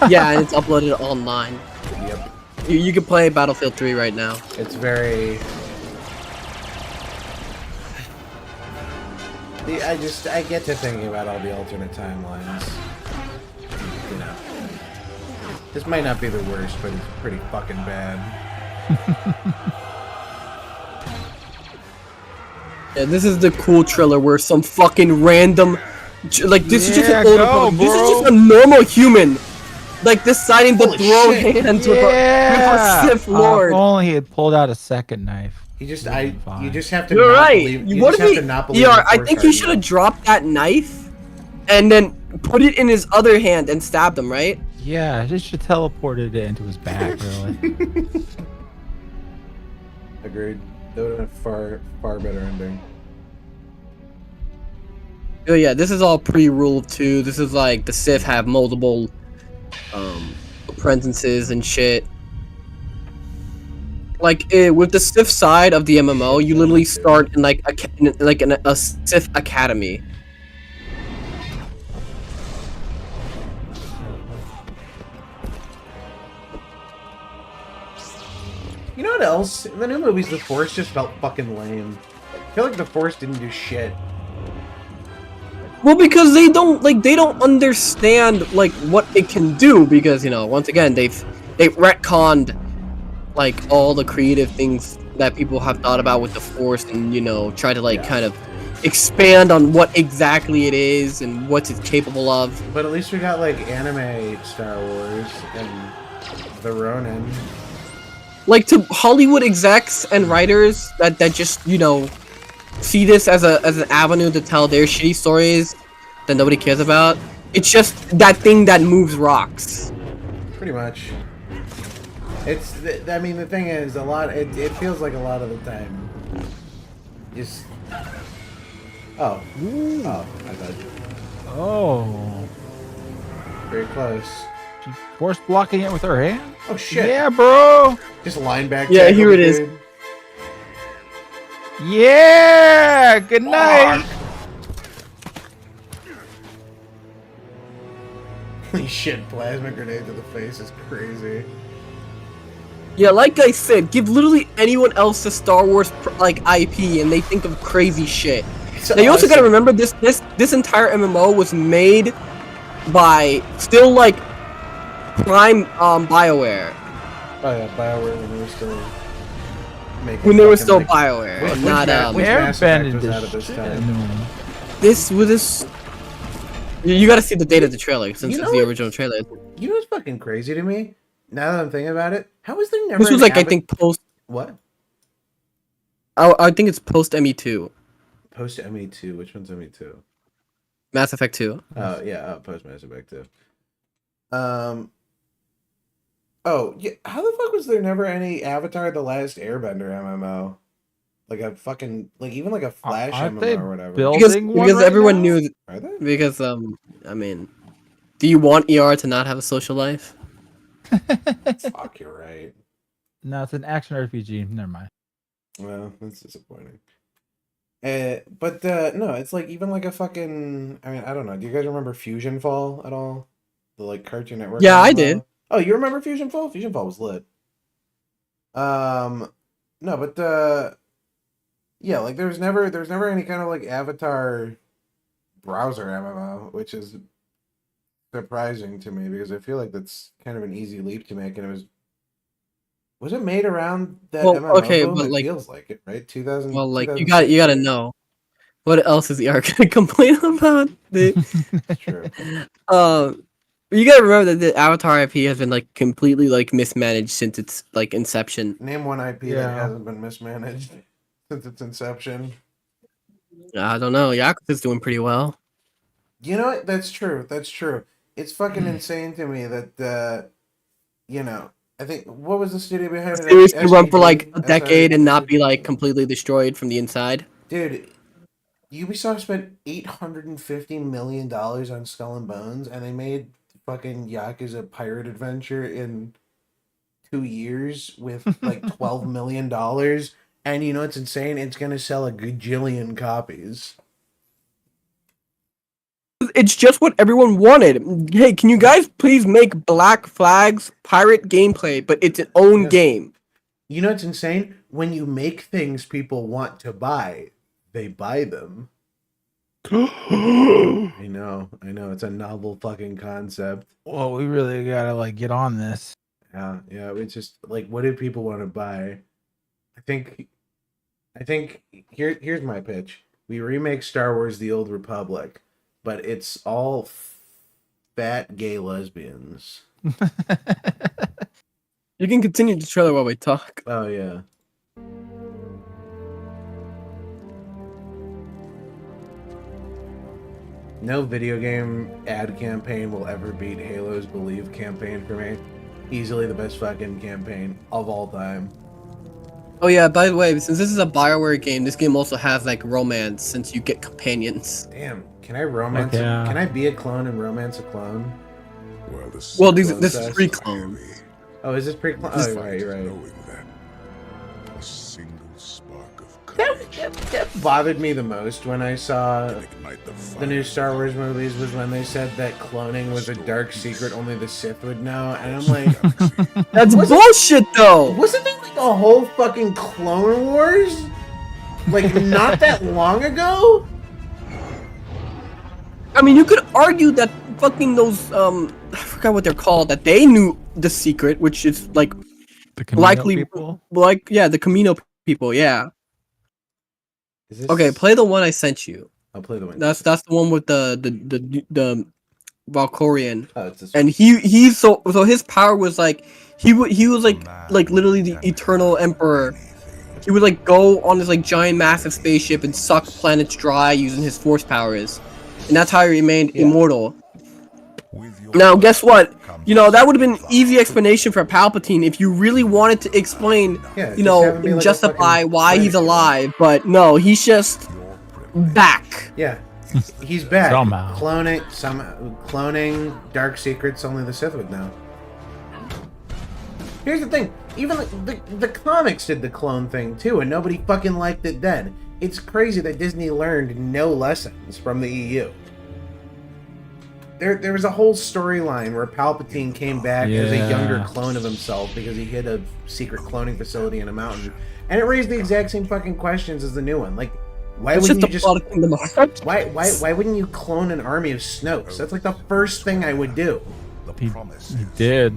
Yeah, and it's uploaded online. Yep. You can play Battlefield 3 right now. It's very... I get to thinking about all the alternate timelines. You know. This might not be the worst, but it's pretty fucking bad. Yeah, this is the cool trailer where some fucking random Like this is just an Yeah, old go, Republic. This is bro. just a normal human, like deciding to throw hands with a Sith Lord. If only he had pulled out a second knife. You just have to. You're not right. Believe, you What just if have to not believe. I think he should have dropped that knife, and then put it in his other hand and stabbed him. Right? Yeah, just should teleported it into his back. Really. Agreed. That would have been a far better ending. Oh yeah, this is all pre-Rule 2. This is like the Sith have multiple apprentices and shit. Like with the Sith side of the MMO, you literally start in like a Sith academy. You know what else? In the new movies, the Force just felt fucking lame. I feel like the Force didn't do shit. Well, because they don't understand like what it can do, because you know, once again, they've retconned like all the creative things that people have thought about with the Force, and you know, try to like kind of expand on what exactly it is and what it's capable of. But at least we got like anime Star Wars and the Ronin. Like to Hollywood execs and writers that just, you know, see this as an avenue to tell their shitty stories that nobody cares about. It's just that thing that moves rocks. Pretty much. It's. I mean, the thing is, it feels like a lot of the time. Just. Oh. Ooh. Oh. I thought. Oh. Very close. She force blocking it with her hand. Oh shit. Yeah, bro. Just line back. Yeah, here it is. Yeah. Good night. Holy shit! Plasma grenade to the face is crazy. Yeah, like I said, give literally anyone else a Star Wars like IP, and they think of crazy shit. Now you also gotta remember this entire MMO was made by still like prime BioWare. Oh yeah, BioWare when they were still making. When they were still BioWare, not which Mass Effect was out at this time? This was this. You gotta see the date of the trailer since it's the original trailer. You know what's fucking crazy to me? Now that I'm thinking about it, how was there never? This was like I think post. What? I think it's post ME2. Post ME2. Which one's ME2? Mass Effect 2. Oh yeah, post Mass Effect 2. Oh yeah. How the fuck was there never any Avatar: The Last Airbender MMO? Like a fucking even like a Flash MMO or whatever. Because everyone knew. Are they? Because I mean, do you want ER to not have a social life? Fuck, you're right. No, it's an action RPG. Never mind. Well, that's disappointing. But no, it's like even like a fucking. I mean, I don't know. Do you guys remember Fusion Fall at all? The like Cartoon Network. Yeah, I did. Oh, you remember Fusion Fall? Fusion Fall was lit. No, but yeah, like there's never any kind of like Avatar browser MMO, which is surprising to me because I feel like that's kind of an easy leap to make, and it was it made around that MMO? Okay, boom? but It like feels like it, right? 2000. Well, like you gotta know what else is ER gonna complain about, dude? That's true. You gotta remember that the Avatar IP has been like completely like mismanaged since its like inception. Name one IP that hasn't been mismanaged since its inception. I don't know. Yakuza's doing pretty well. You know what? That's true. That's true. It's fucking insane to me that you know. I think what was the studio behind it? Series can run for like a decade and not be like completely destroyed from the inside. Dude, Ubisoft spent $850 million on Skull and Bones, and they made fucking Yakuza Pirate Adventure in 2 years with like $12 million. And you know what's insane? It's gonna sell a gajillion copies. It's just what everyone wanted. Hey, can you guys please make Black Flag's pirate gameplay, but it's its own game? You know what's insane? When you make things people want to buy, they buy them. I know. It's a novel fucking concept. Well, we really gotta like get on this. Yeah. It's just like, what do people want to buy? I think here's my pitch. We remake Star Wars: The Old Republic. but it's all fat gay lesbians. You can continue the trailer while we talk. Oh yeah. No video game ad campaign will ever beat Halo's Believe campaign for me. Easily the best fucking campaign of all time. Oh yeah, by the way, since this is a BioWare game, this game also has like romance since you get companions. Damn, can I romance? Can I be a clone and romance a clone? Well, this is pre-clone. Oh, is this pre-clone? Oh, right. A single spark of That bothered me the most when I saw the new Star Wars movies was when they said that cloning was a dark secret only the Sith would know, and I'm like, that's bullshit though. Wasn't there like a whole fucking Clone Wars, like not that long ago? I mean, you could argue that fucking those I forgot what they're called, that they knew the secret, which is like the Camino likely people? like the Camino people, yeah. Okay, play the one I sent you. I'll play the one. That's the one with the Valkyrian. Oh, it's this and he's so his power was like he was like literally the eternal emperor. He would like go on this like giant massive spaceship and suck planets dry using his force powers, and that's how he remained immortal. Now guess what? You know, that would have been an easy explanation for Palpatine if you really wanted to explain, you know, and justify why he's alive. But no, he's just back. Yeah, he's back. Somehow. Cloning dark secrets only the Sith would know. Here's the thing: even the comics did the clone thing too, and nobody fucking liked it then. It's crazy that Disney learned no lessons from the EU. There was a whole storyline where Palpatine came back as a younger clone of himself because he hid a secret cloning facility in a mountain, and it raised the exact same fucking questions as the new one. Like, why wouldn't you just why wouldn't you clone an army of Snokes? That's like the first thing I would do. He did.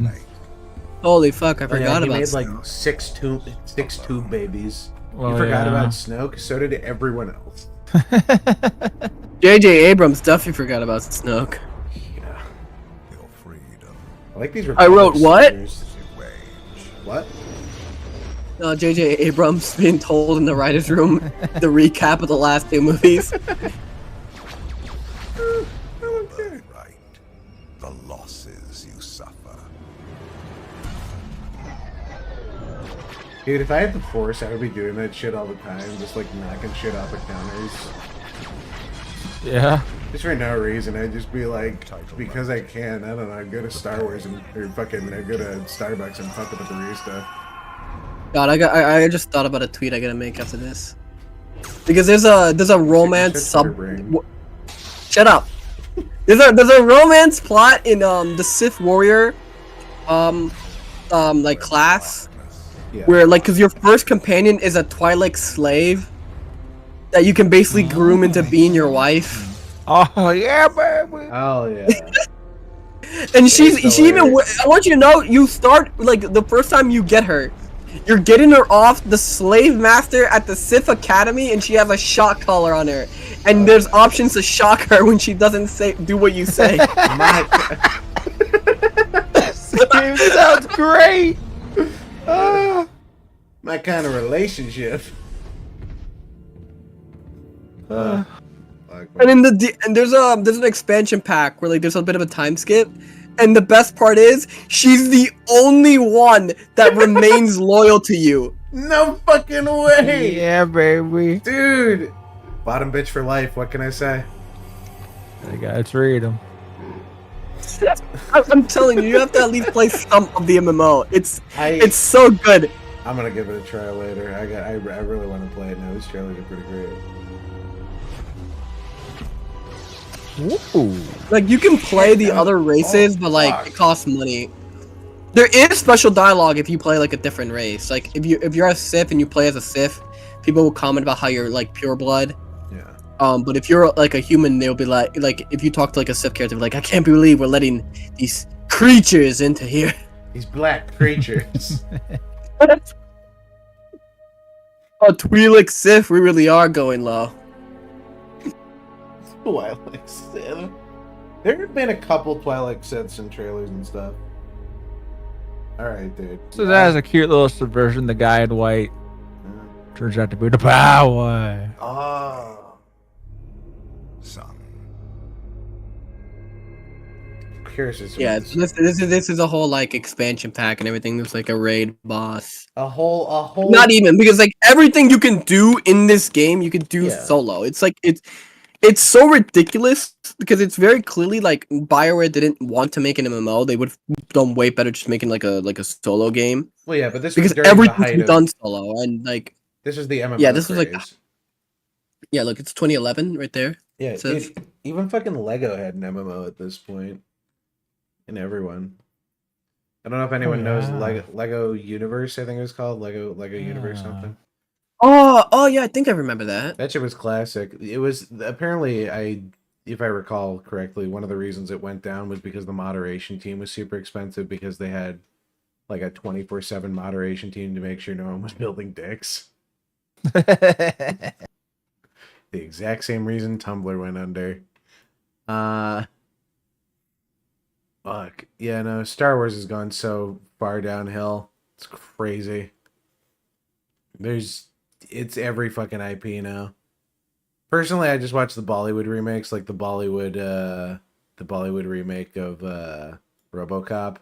Holy fuck! I forgot he about. He made Snoke. like six tube babies. Well, you forgot about Snoke. So did everyone else. J.J. Abrams definitely forgot about Snoke. I like these. I wrote what? What? J.J. Abrams being told in the writers' room the recap of the last two movies. Okay. Right. The losses you suffer. Dude, if I had the Force, I would be doing that shit all the time, just like knocking shit off of counters. Yeah. Just for no reason, I'd just be like, because I can, I don't know, I'd go to Star Wars and I'd go to Starbucks and fuck up with the barista. God, I just thought about a tweet I gotta make after this. Because there's a romance Shut up. There's a romance plot in the Sith Warrior like class where like cause your first companion is a Twi'lek slave that you can basically groom into being your wife. Oh yeah, baby. Oh yeah. And she even I want you to know, you start like the first time you get her, you're getting her off the slave master at the Sith Academy, and she has a shock collar on her, and there's options to shock her when she doesn't do what you say. Dude, sounds great. My kind of relationship. And in there's an expansion pack where like there's a bit of a time skip, and the best part is she's the only one that remains loyal to you. No fucking way. Yeah, baby. Dude. Bottom bitch for life. What can I say? I gotta read them. I'm telling you, you have to at least play some of the MMO. It's so good. I'm gonna give it a try later. I really want to play it now. These trailers are pretty great. Ooh. Like you can play the other races, but like it costs money. There is special dialogue if you play like a different race. Like if you're a Sith and you play as a Sith, people will comment about how you're like pure blood. Yeah. But if you're like a human, they'll be like if you talk to like a Sith character, they'll be like, I can't believe we're letting these creatures into here. These black creatures. Oh, Twi'lek Sith, we really are going low. Twilight Sith. There have been a couple Twilight Siths in trailers and stuff. Alright, dude. So that is a cute little subversion. The guy in white turns out to be the power. Oh. Son. Yeah, this is a whole like expansion pack and everything. There's like a raid boss. A whole. Not even, because like everything you can do in this game, you can do solo. It's like it's so ridiculous because it's very clearly like BioWare didn't want to make an MMO. They would have done way better just making like a solo game. Well, yeah, but this because was during everything's the height been of... done solo and like this is the MMO. Yeah, this craze. was like yeah, look, it's 2011 right there. Yeah, it says. even fucking Lego had an MMO at this point. And everyone. I don't know if anyone knows Lego Universe. I think it was called Lego Universe something. Oh yeah, I think I remember that. That shit was classic. It was apparently if I recall correctly, one of the reasons it went down was because the moderation team was super expensive because they had like a 24/7 moderation team to make sure no one was building dicks. The exact same reason Tumblr went under. Fuck. Yeah, no, Star Wars has gone so far downhill. It's crazy. It's every fucking IP now. Personally, I just watch the Bollywood remakes, like the Bollywood remake of RoboCop.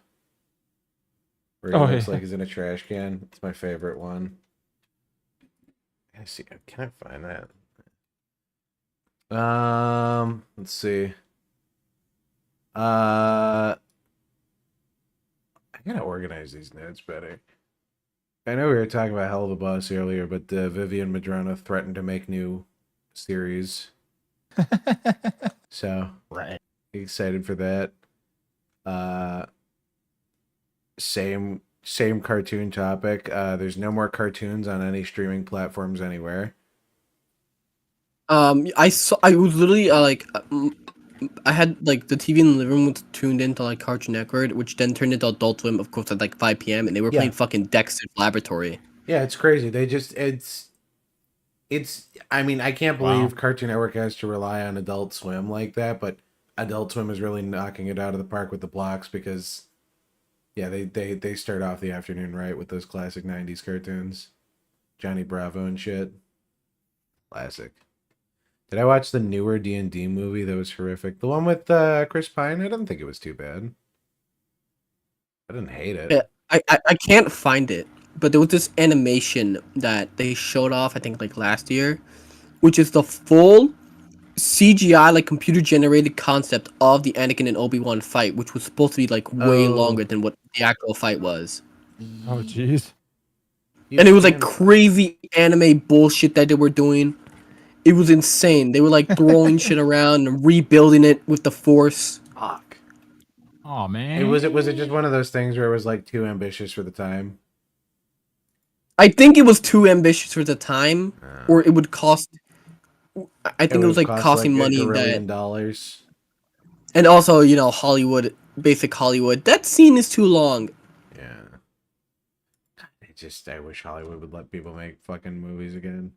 Where he looks like he's in a trash can. It's my favorite one. Can I find that? Let's see. I gotta organize these notes better. I know we were talking about Hell of a Boss earlier, but Vivian Madrano threatened to make new series. So, excited for that. Same cartoon topic. There's no more cartoons on any streaming platforms anywhere. I was literally I had like the TV in the living room was tuned into like Cartoon Network, which then turned into Adult Swim, of course, at like 5 p.m. and they were playing fucking Dexter's Laboratory. Yeah, it's crazy. They just it's. I mean, I can't believe Cartoon Network has to rely on Adult Swim like that, but Adult Swim is really knocking it out of the park with the blocks because, yeah, they start off the afternoon right with those classic '90s cartoons, Johnny Bravo and shit. Classic. Did I watch the newer D&D movie that was horrific? The one with Chris Pine? I didn't think it was too bad. I didn't hate it. Yeah, I can't find it, but there was this animation that they showed off, I think, like last year, which is the full CGI, like computer-generated concept of the Anakin and Obi-Wan fight, which was supposed to be like way longer than what the actual fight was. Oh, jeez. And it was like crazy anime bullshit that they were doing. It was insane. They were like throwing shit around and rebuilding it with the Force. Fuck. Oh man. Was it just one of those things where it was like too ambitious for the time? I think it was too ambitious for the time, or it would cost. I think it was like costing money that dollars. And also, you know, Hollywood, basic Hollywood. That scene is too long. Yeah. I wish Hollywood would let people make fucking movies again.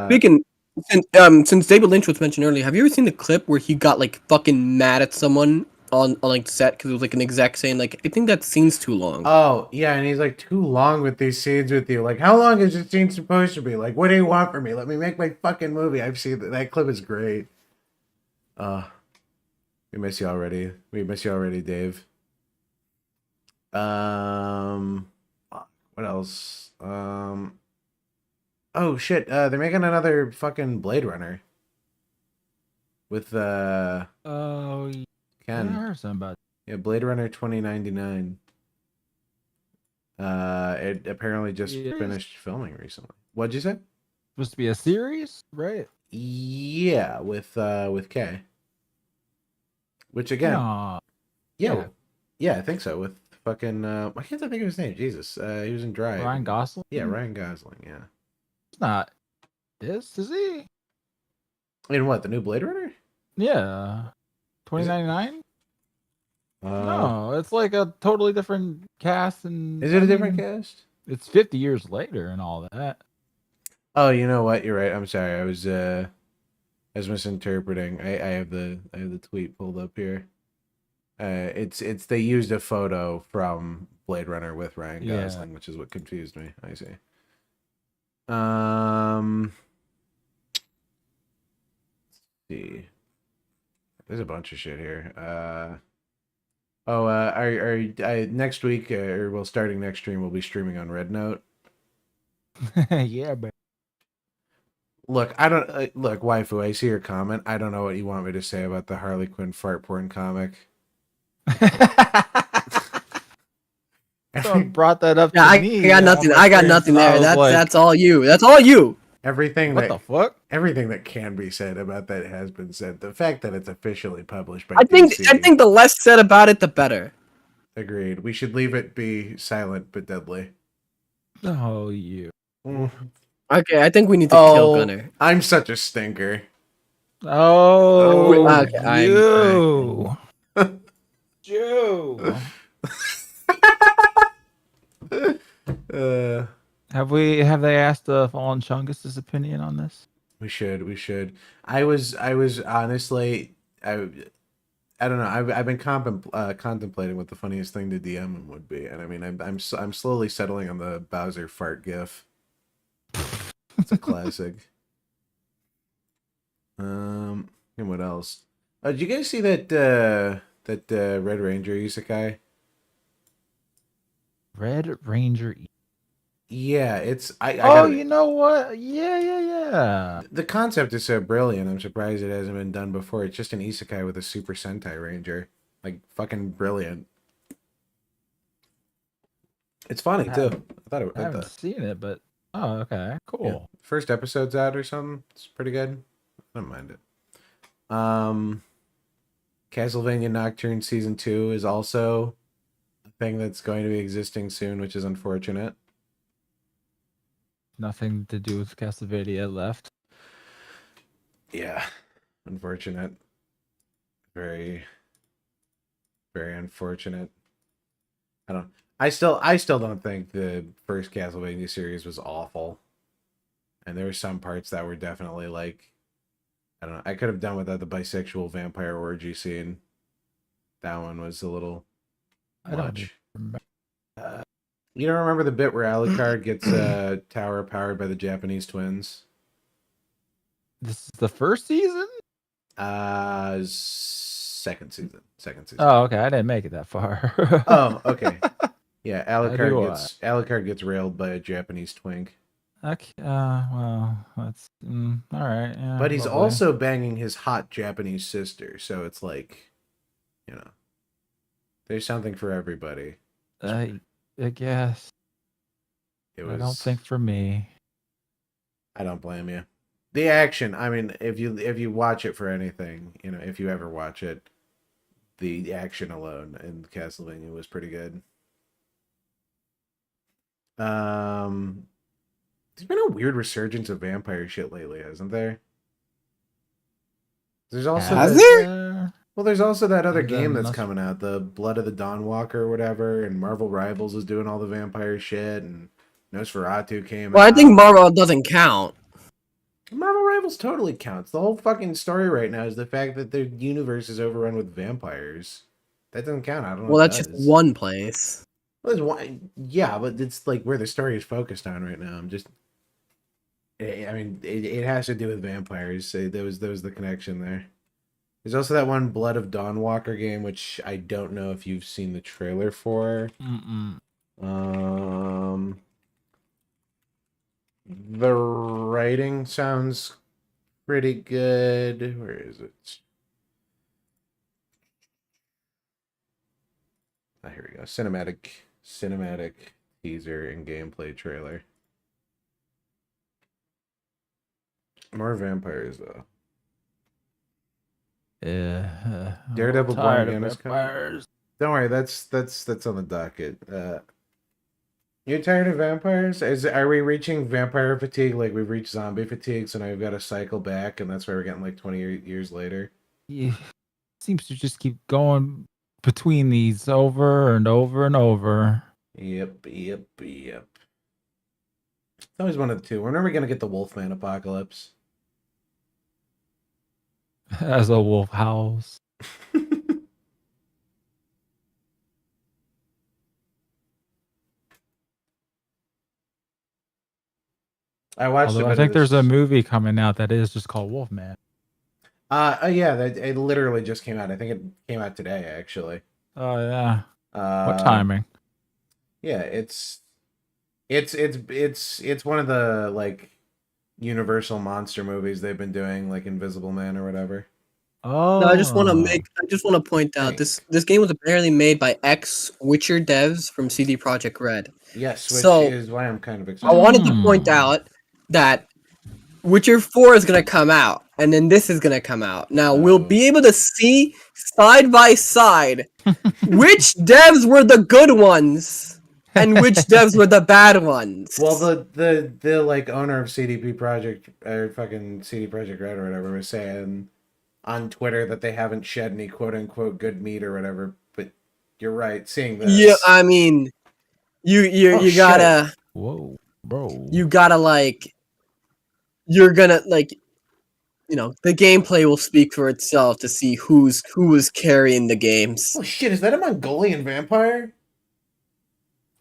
Speaking, since David Lynch was mentioned earlier, have you ever seen the clip where he got like fucking mad at someone on like set because it was like an exec saying like, I think that scene's too long. Oh yeah, and he's like, too long with these scenes with you. Like, how long is this scene supposed to be? Like, what do you want from me? Let me make my fucking movie. I've seen that clip is great. We miss you already. We miss you already, Dave. What else? Oh shit, they're making another fucking Blade Runner. With Ken. I heard something about Yeah, Blade Runner 2099. It apparently just finished filming recently. What'd you say? Supposed to be a series, right? Yeah, with K. Which again, yeah, I think so. With fucking why can't I think of his name? Jesus, he was in Drive. Ryan Gosling. Yeah, Ryan Gosling. Yeah. It's not this, is he? In what, the new Blade Runner? Yeah. 2099? No, it's like a totally different cast. And is it a different cast? It's 50 years later and all that. Oh, you know what? You're right. I'm sorry. I was as misinterpreting. I have the tweet pulled up here. It's they used a photo from Blade Runner with Ryan Gosling, which is what confused me. I see. Let's see. There's a bunch of shit here. Next week, starting next stream, we'll be streaming on Red Note. Yeah, but look, look, waifu. I see your comment. I don't know what you want me to say about the Harley Quinn fart porn comic. Someone brought that up. Yeah, to I me got nothing. I got nothing there. That's all you. That's all you. Everything what the fuck? Everything that can be said about that has been said. The fact that it's officially published by I think the less said about it, the better. Agreed. We should leave it be silent but deadly. Oh, you. Okay, I think we need to kill Gunnar. I'm such a stinker. Oh, okay, you. Joe. Have they asked Fallen Chungus' opinion on this? We should. I was honestly, I don't know. I've been contemplating what the funniest thing to DM him would be, and I mean, I'm slowly settling on the Bowser fart gif. It's a classic. And what else? Did you guys see that Red Ranger isekai? Red Ranger. Yeah, it's you know what? Yeah. The concept is so brilliant. I'm surprised it hasn't been done before. It's just an isekai with a Super Sentai Ranger. Like, fucking brilliant. It's funny too. I haven't seen it, but okay, cool. Yeah. First episode's out or something. It's pretty good. I don't mind it. Castlevania Nocturne Season 2 is also a thing that's going to be existing soon, which is unfortunate. Nothing to do with Castlevania left. Yeah, unfortunate. Very, very unfortunate. I still don't think the first Castlevania series was awful, and there were some parts that were definitely like, I don't know. I could have done without the bisexual vampire orgy scene. That one was a little much. You don't remember the bit where Alucard gets a tower powered by the Japanese twins? This is the first season? Second season. Oh, okay. I didn't make it that far. Oh, okay. Yeah, Alucard gets railed by a Japanese twink. Okay. Well, that's all right. Yeah, but he's lovely. also banging his hot Japanese sister, so it's like, there's something for everybody. I guess. I don't think for me. I don't blame you. The action, I mean, if you watch it for anything, if you ever watch it, the action alone in Castlevania was pretty good. There's been a weird resurgence of vampire shit lately, hasn't there? There's also there's also that other game that's coming out, the Blood of the Dawnwalker or whatever, and Marvel Rivals is doing all the vampire shit, and Nosferatu came out. Well, I think Marvel doesn't count. Marvel Rivals totally counts. The whole fucking story right now is the fact that their universe is overrun with vampires. That doesn't count. I don't know. Well, that's just one place. Well, yeah, but it's like where the story is focused on right now. It has to do with vampires. There was the connection there. There's also that one Blood of Dawnwalker game, which I don't know if you've seen the trailer for. The writing sounds pretty good. Where is it? Oh, here we go. Cinematic teaser and gameplay trailer. More vampires though. Yeah. Daredevil Blind Against vampires. Don't worry, that's on the docket. You're tired of vampires? Are we reaching vampire fatigue like we've reached zombie fatigue, so now we've got to cycle back, and that's why we're getting like 20 years later? Yeah. Seems to just keep going between these over and over and over. Yep. It's always one of the two. When are we going to get the Wolfman apocalypse? As a wolf howls. I watched. Although I think there's a movie coming out that is just called Wolfman. Yeah, it literally just came out. I think it came out today, actually. Oh yeah. What timing? Yeah, it's one of the like Universal monster movies they've been doing, like Invisible Man or whatever. Oh. No, I just want to point out this game was apparently made by ex-Witcher devs from CD Projekt Red. Yes, which so is why I'm kind of excited. I wanted to point out that Witcher 4 is going to come out, and then this is going to come out. Now, we'll be able to see side by side which devs were the good ones and which devs were the bad ones. Well, the like owner of CDP Project or fucking CD Projekt Red or whatever was saying on Twitter that they haven't shed any quote unquote good meat or whatever. But you're right, seeing this. Yeah, I mean, you gotta. Whoa, bro. You gotta like. You're gonna like. You know, the gameplay will speak for itself to see who was carrying the games. Oh shit! Is that a Mongolian vampire?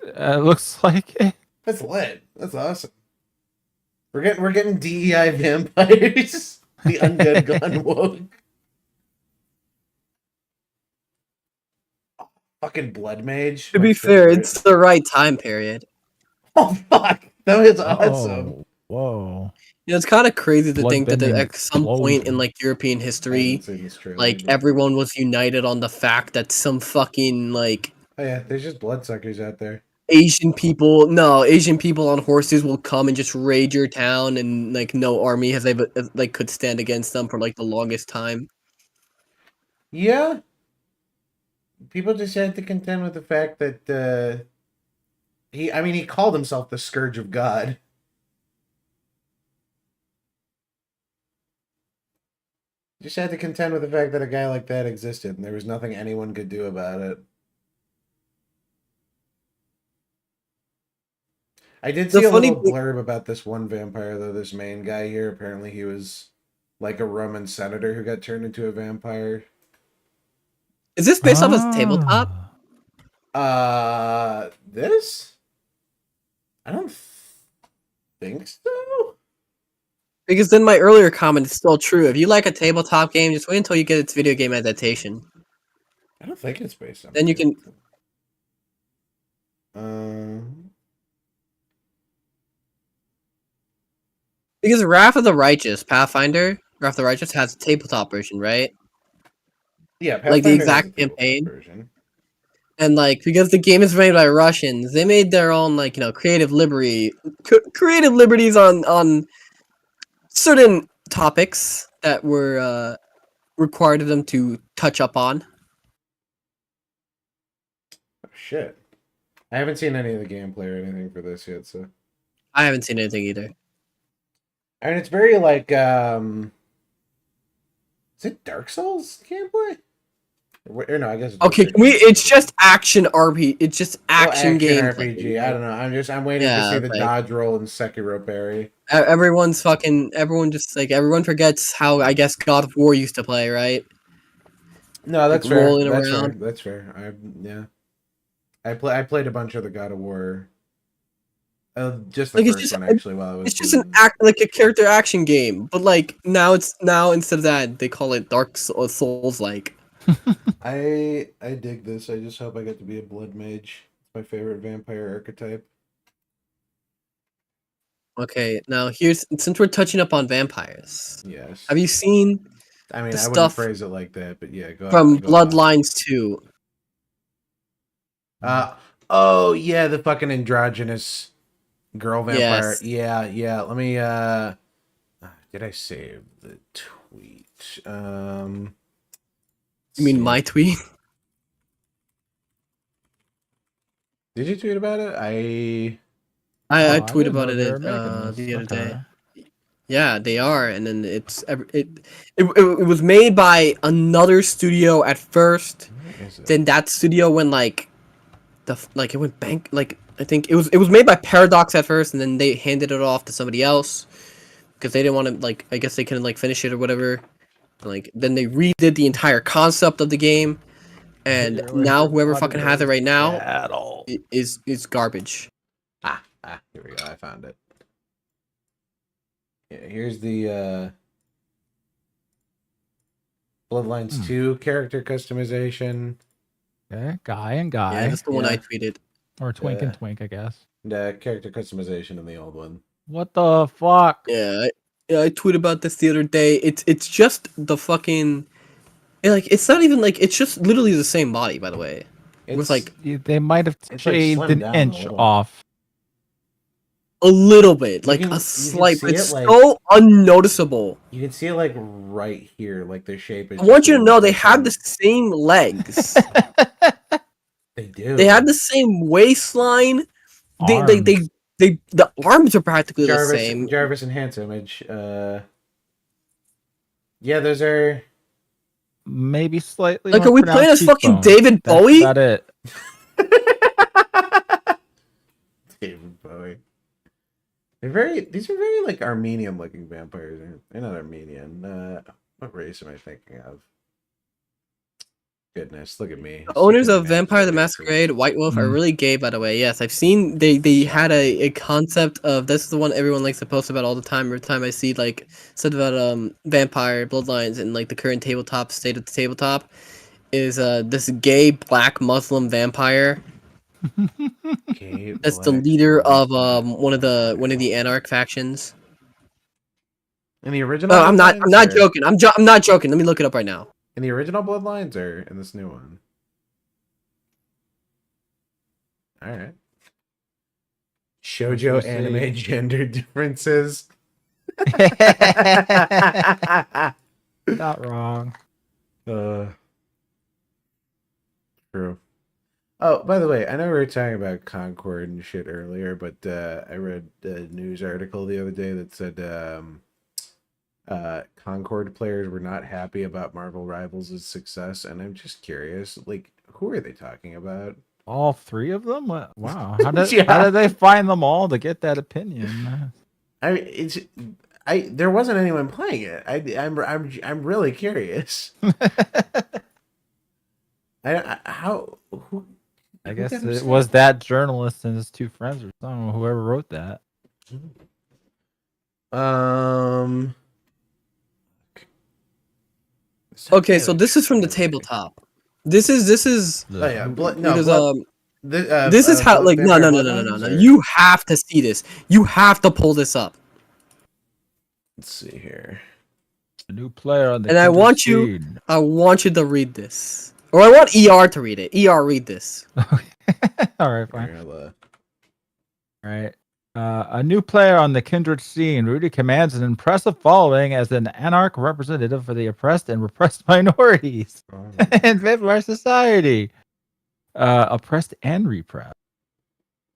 It looks like it. That's lit. That's awesome. We're getting DEI vampires. The undead gun woke. Oh, fucking blood mage. To be fair, it's the right time period. Oh fuck! That was awesome. Whoa. You know, it's kind of crazy to think that at some point in like European history, like everyone was united on the fact that some fucking like. Oh yeah, there's just bloodsuckers out there. Asian people on horses will come and just raid your town, and like no army has ever like could stand against them for like the longest time. Yeah. People just had to contend with the fact that he called himself the Scourge of God. Just had to contend with the fact that a guy like that existed, and there was nothing anyone could do about it. I did see a little blurb about this one vampire, though, this main guy here. Apparently he was like a Roman senator who got turned into a vampire. Is this based off his tabletop? This? I don't think so. Because then my earlier comment is still true. If you like a tabletop game, just wait until you get its video game adaptation. I don't think it's based on. Then you can. Because Wrath of the Righteous, Pathfinder, Wrath of the Righteous has a tabletop version, right? Yeah, Pathfinder like the exact campaign. Version. And like because the game is made by Russians, they made their own like creative liberties on certain topics that were required of them to touch up on. Oh, shit. I haven't seen any of the gameplay or anything for this yet, so. I haven't seen anything either. I mean, it's very like, is it Dark Souls gameplay? Or no, I guess. Okay, it's just action RPG. It's just action game RPG. I don't know. I'm waiting to see the dodge roll and Sekiro parry. Everyone forgets how I guess God of War used to play, right? No, that's fair. That's fair. I played a bunch of the God of War. Just the first one actually. While I was. It's just a character action game, but like now instead of that they call it Dark Souls like. I dig this. I just hope I get to be a blood mage. It's my favorite vampire archetype. Okay, now since we're touching up on vampires. Yes. Have you seen? I mean, I wouldn't phrase it like that, but yeah, go from ahead. Bloodlines 2. Oh yeah, the fucking androgynous girl vampire. Yes. Yeah. Let me. Did I save the tweet? You mean my tweet? Did you tweet about it? I tweeted about it the other day. Yeah, they are, and then it was made by another studio at first. Then that studio went it went bank. Like I think it was made by Paradox at first, and then they handed it off to somebody else because they didn't want to I guess they couldn't finish it or whatever. Like then they redid the entire concept of the game, and now whoever fucking has it right now is garbage. Here we go. I found it. Yeah, here's the Bloodlines 2 character customization. Okay, Guy and Guy. Yeah, that's the one I tweeted. Or Twink and Twink, I guess. The character customization in the old one. What the fuck? Yeah, I tweeted about this the other day. It's just the fucking like it's not even like it's just literally the same body. By the way, with like they might have shaved an inch off. A little bit, like a slight, but it's so unnoticeable. You can see it like right here, like the shape is. I want you to know they have the same legs. They do. They have the same waistline. The arms are practically the same. Jarvis enhance image. Yeah, those are maybe slightly. Like, are we playing as fucking David Bowie? That's it. David Bowie. These are very like Armenian looking vampires. They're not Armenian. What race am I thinking of? Goodness, look at me. The owners of Vampire the Masquerade, White Wolf are really gay, by the way. Yes, I've seen they had a concept of this is the one everyone likes to post about all the time. Every time I see like stuff about Vampire Bloodlines and like the current tabletop state of the tabletop is this gay black Muslim vampire. That's the leader of one of the Anarch factions. In the original, I'm not joking. I'm not joking. Let me look it up right now. In the original Bloodlines or in this new one? All right. Shoujo anime gender differences. Not wrong. True. Oh, by the way, I know we were talking about Concord and shit earlier, but I read a news article the other day that said Concord players were not happy about Marvel Rivals' success, and I'm just curious, like, who are they talking about? All three of them? Wow. How did they find them all to get that opinion? There wasn't anyone playing it. I'm really curious. I guess it was that journalist and his two friends or something, whoever wrote that. Okay, so this is from the tabletop. This is this is how like no. You have to see this. You have to pull this up. Let's see here. A new player on the and I want you to read this. Or I want ER to read it. ER, read this. All right, fine. All right. A new player on the kindred scene, Rudy commands an impressive following as an anarch representative for the oppressed and repressed minorities in Vampire Society. Oppressed and repressed.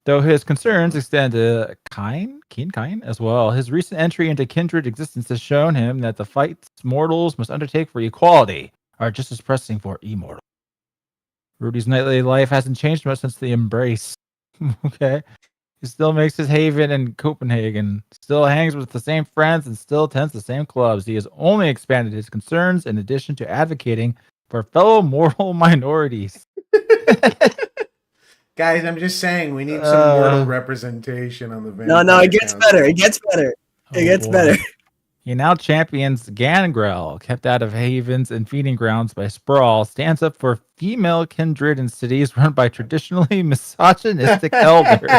Though his concerns extend to Keen Kine as well, his recent entry into kindred existence has shown him that the fights mortals must undertake for equality are just as pressing for immortal. Rudy's nightly life hasn't changed much since the embrace. Okay. He still makes his haven in Copenhagen, still hangs with the same friends, and still attends the same clubs. He has only expanded his concerns in addition to advocating for fellow mortal minorities. Guys, I'm just saying we need some mortal representation on the Vampire No, it gets better. It gets better. It gets better. He now champions Gangrel, kept out of havens and feeding grounds by Sprawl, stands up for female kindred in cities run by traditionally misogynistic elders,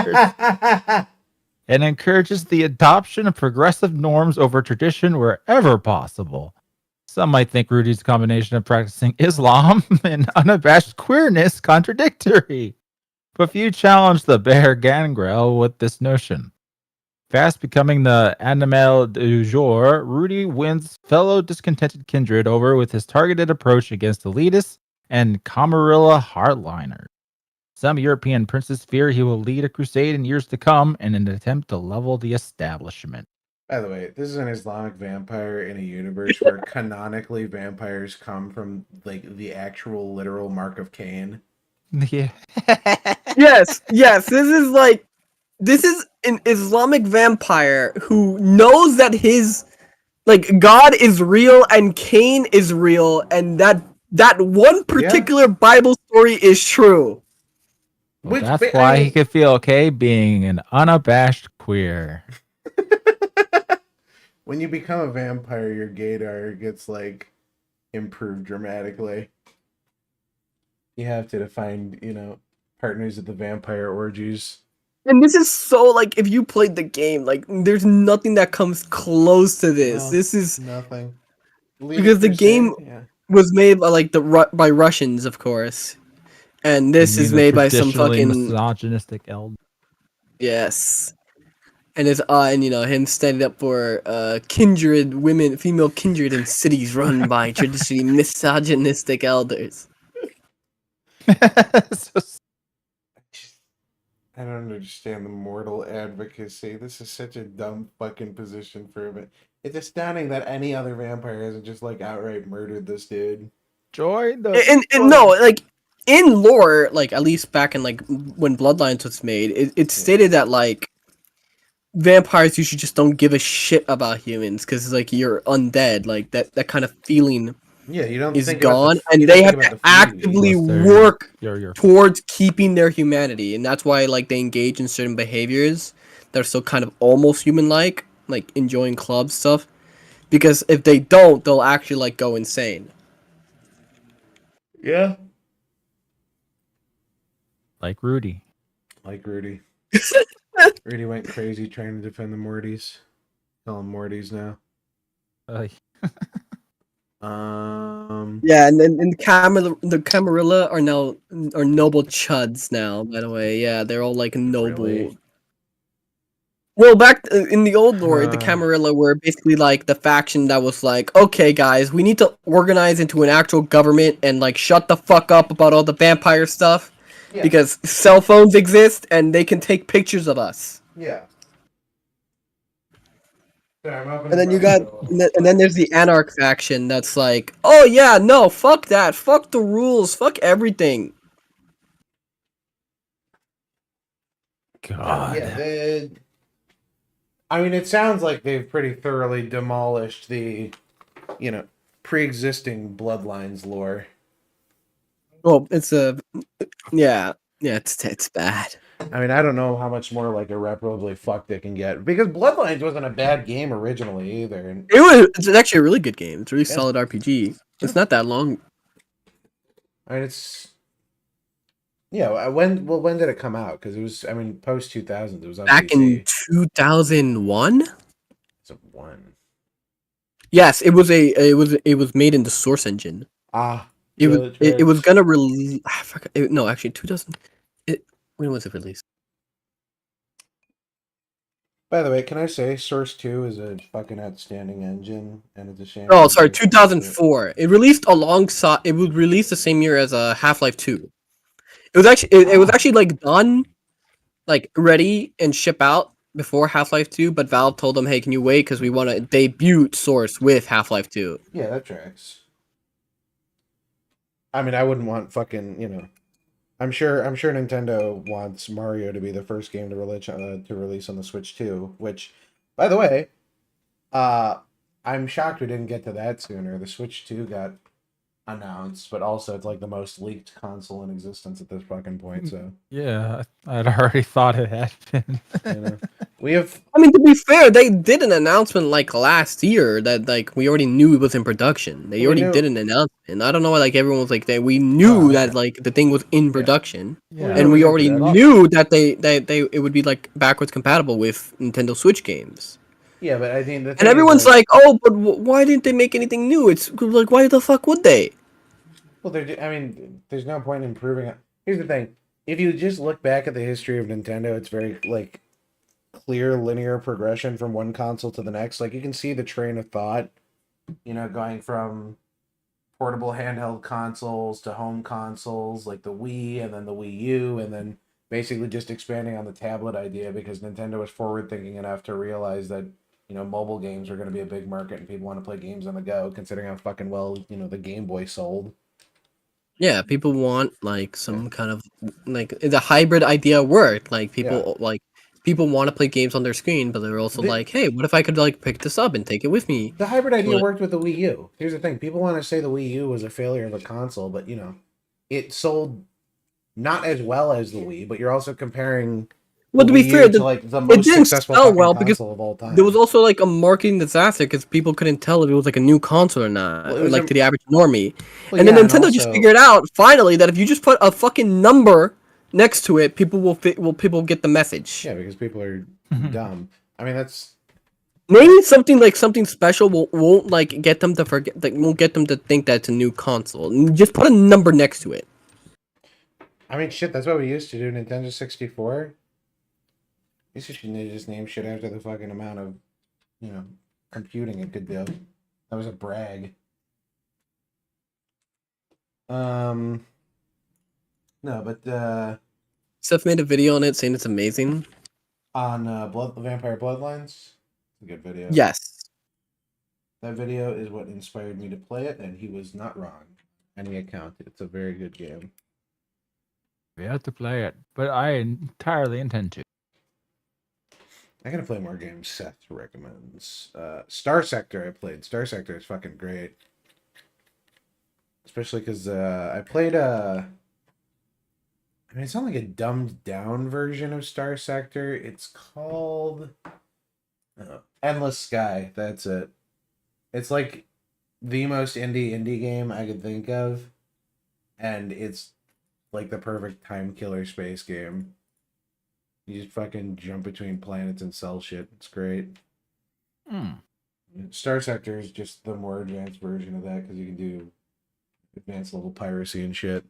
and encourages the adoption of progressive norms over tradition wherever possible. Some might think Rudy's combination of practicing Islam and unabashed queerness contradictory, but few challenge the bear Gangrel with this notion. Fast becoming the animal du jour, Rudy wins fellow discontented kindred over with his targeted approach against elitists and Camarilla hardliners. Some European princes fear he will lead a crusade in years to come in an attempt to level the establishment. By the way, this is an Islamic vampire in a universe where canonically vampires come from like the actual literal mark of Cain. Yeah. Yes. This is an Islamic vampire who knows that his like God is real and Cain is real, and that one particular Bible story is true. Well, that's why he could feel okay being an unabashed queer. When you become a vampire, your gaydar gets like improved dramatically. You have to find, partners at the vampire orgies. And this is so like, if you played the game, like there's nothing that comes close to this. No, this is nothing. Because the game was made by like by Russians, of course, and this is made by some fucking misogynistic elder. Yes. And it's him standing up for kindred women, female kindred in cities run by traditionally misogynistic elders. I don't understand the mortal advocacy. This is such a dumb fucking position for him. It's astounding that any other vampire hasn't just like outright murdered this dude. Join the and no, like in lore, like at least back in like when Bloodlines was made, it stated that like vampires usually just don't give a shit about humans because like you're undead, like that kind of feeling you don't is think gone, and they have to actively work towards keeping their humanity, and that's why like they engage in certain behaviors that are still kind of almost human-like enjoying club stuff, because if they don't, they'll actually like go insane. Yeah. Like Rudy. Rudy went crazy trying to defend the Mortys. Call them Mortys now. Yeah, and then the Camarilla are noble chuds now, by the way. Yeah, they're all like noble. Really? Well, back in the old lore, the Camarilla were basically like the faction that was like, okay guys, we need to organize into an actual government and like shut the fuck up about all the vampire stuff. Yeah. Because cell phones exist and they can take pictures of us. Yeah. And then and then there's the Anarch faction that's like, oh yeah, no, fuck that, fuck the rules, fuck everything. God. Yeah, I mean, it sounds like they've pretty thoroughly demolished the, pre-existing Bloodlines lore. Well, it's it's bad. I mean, I don't know how much more like irreparably fucked it can get, because Bloodlines wasn't a bad game originally either. And it's actually a really good game. It's a really solid RPG. It's not that long. I mean, when did it come out? Because it was, post 2000. It was on back PC. in 2001. It's a 1. Yes, it was made in the Source engine. It was gonna release. No, actually, 2000. When was it released? By the way, can I say Source 2 is a fucking outstanding engine, and it's a shame. Oh, sorry, 2004. It released alongside. It was released the same year as Half-Life 2. It was actually it was actually like done, like ready and ship out before Half-Life 2, but Valve told them, "Hey, can you wait? Because we want to debut Source with Half-Life 2." Yeah, that tracks. I mean, I wouldn't want fucking, I'm sure Nintendo wants Mario to be the first game to release on the Switch 2, which, by the way, I'm shocked we didn't get to that sooner. The Switch 2 got announced, but also it's like the most leaked console in existence at this fucking point, so. Yeah, I'd already thought it had been. We have... I mean, to be fair, they did an announcement like last year that like we already knew it was in production. They already did an announcement. I don't know why like everyone was like we knew that like the thing was in production, and we already knew that it would be like backwards compatible with Nintendo Switch games. Yeah, but I think and everyone's like, oh, but why didn't they make anything new? It's like, why the fuck would they? Well, there's no point in improving it. Here's the thing: if you just look back at the history of Nintendo, it's very like clear linear progression from one console to the next. Like you can see the train of thought, going from portable handheld consoles to home consoles, like the Wii and then the Wii U, and then basically just expanding on the tablet idea because Nintendo was forward thinking enough to realize that mobile games are going to be a big market and people want to play games on the go, considering how fucking well the Game Boy sold. Yeah, people want like some kind of like the hybrid idea worked. Like people people want to play games on their screen, but they're also like, hey, what if I could like pick this up and take it with me? The hybrid idea worked with the Wii U. Here's the thing: people want to say the Wii U was a failure of a console, but you know, it sold not as well as the Wii. But you're also comparing. Well, to be Wii fair, U to like the most it didn't successful sell fucking well because console of all time. there was also like a marketing disaster because people couldn't tell if it was like a new console or not, Well, it or was like to the average normie. Well, And then yeah, Nintendo and just also- figured out finally that if you just put a fucking number next to it, people will people get the message. Yeah, because people are dumb. I mean, that's Maybe something special won't like get them to forget, like won't get them to think that it's a new console. Just put a number next to it. I mean, shit. That's what we used to do. Nintendo 64. You should just name shit after the fucking amount of, you know, computing it could do. That was a brag. No, but Seth made a video on it saying it's amazing. on Vampire Bloodlines, it's a good video. Yes. That video is what inspired me to play it, and he was not wrong. Any account, it's a very good game. We have to play it, but I entirely intend to. I gotta play more games Seth recommends. Star Sector I played. Star Sector is fucking great. Especially because I played I mean, it's not like a dumbed down version of Star Sector. It's called Endless Sky. That's it. It's like the most indie game I could think of. And it's like the perfect time killer space game. You just fucking jump between planets and sell shit. It's great. Star Sector is just the more advanced version of that because you can do advanced level piracy and shit.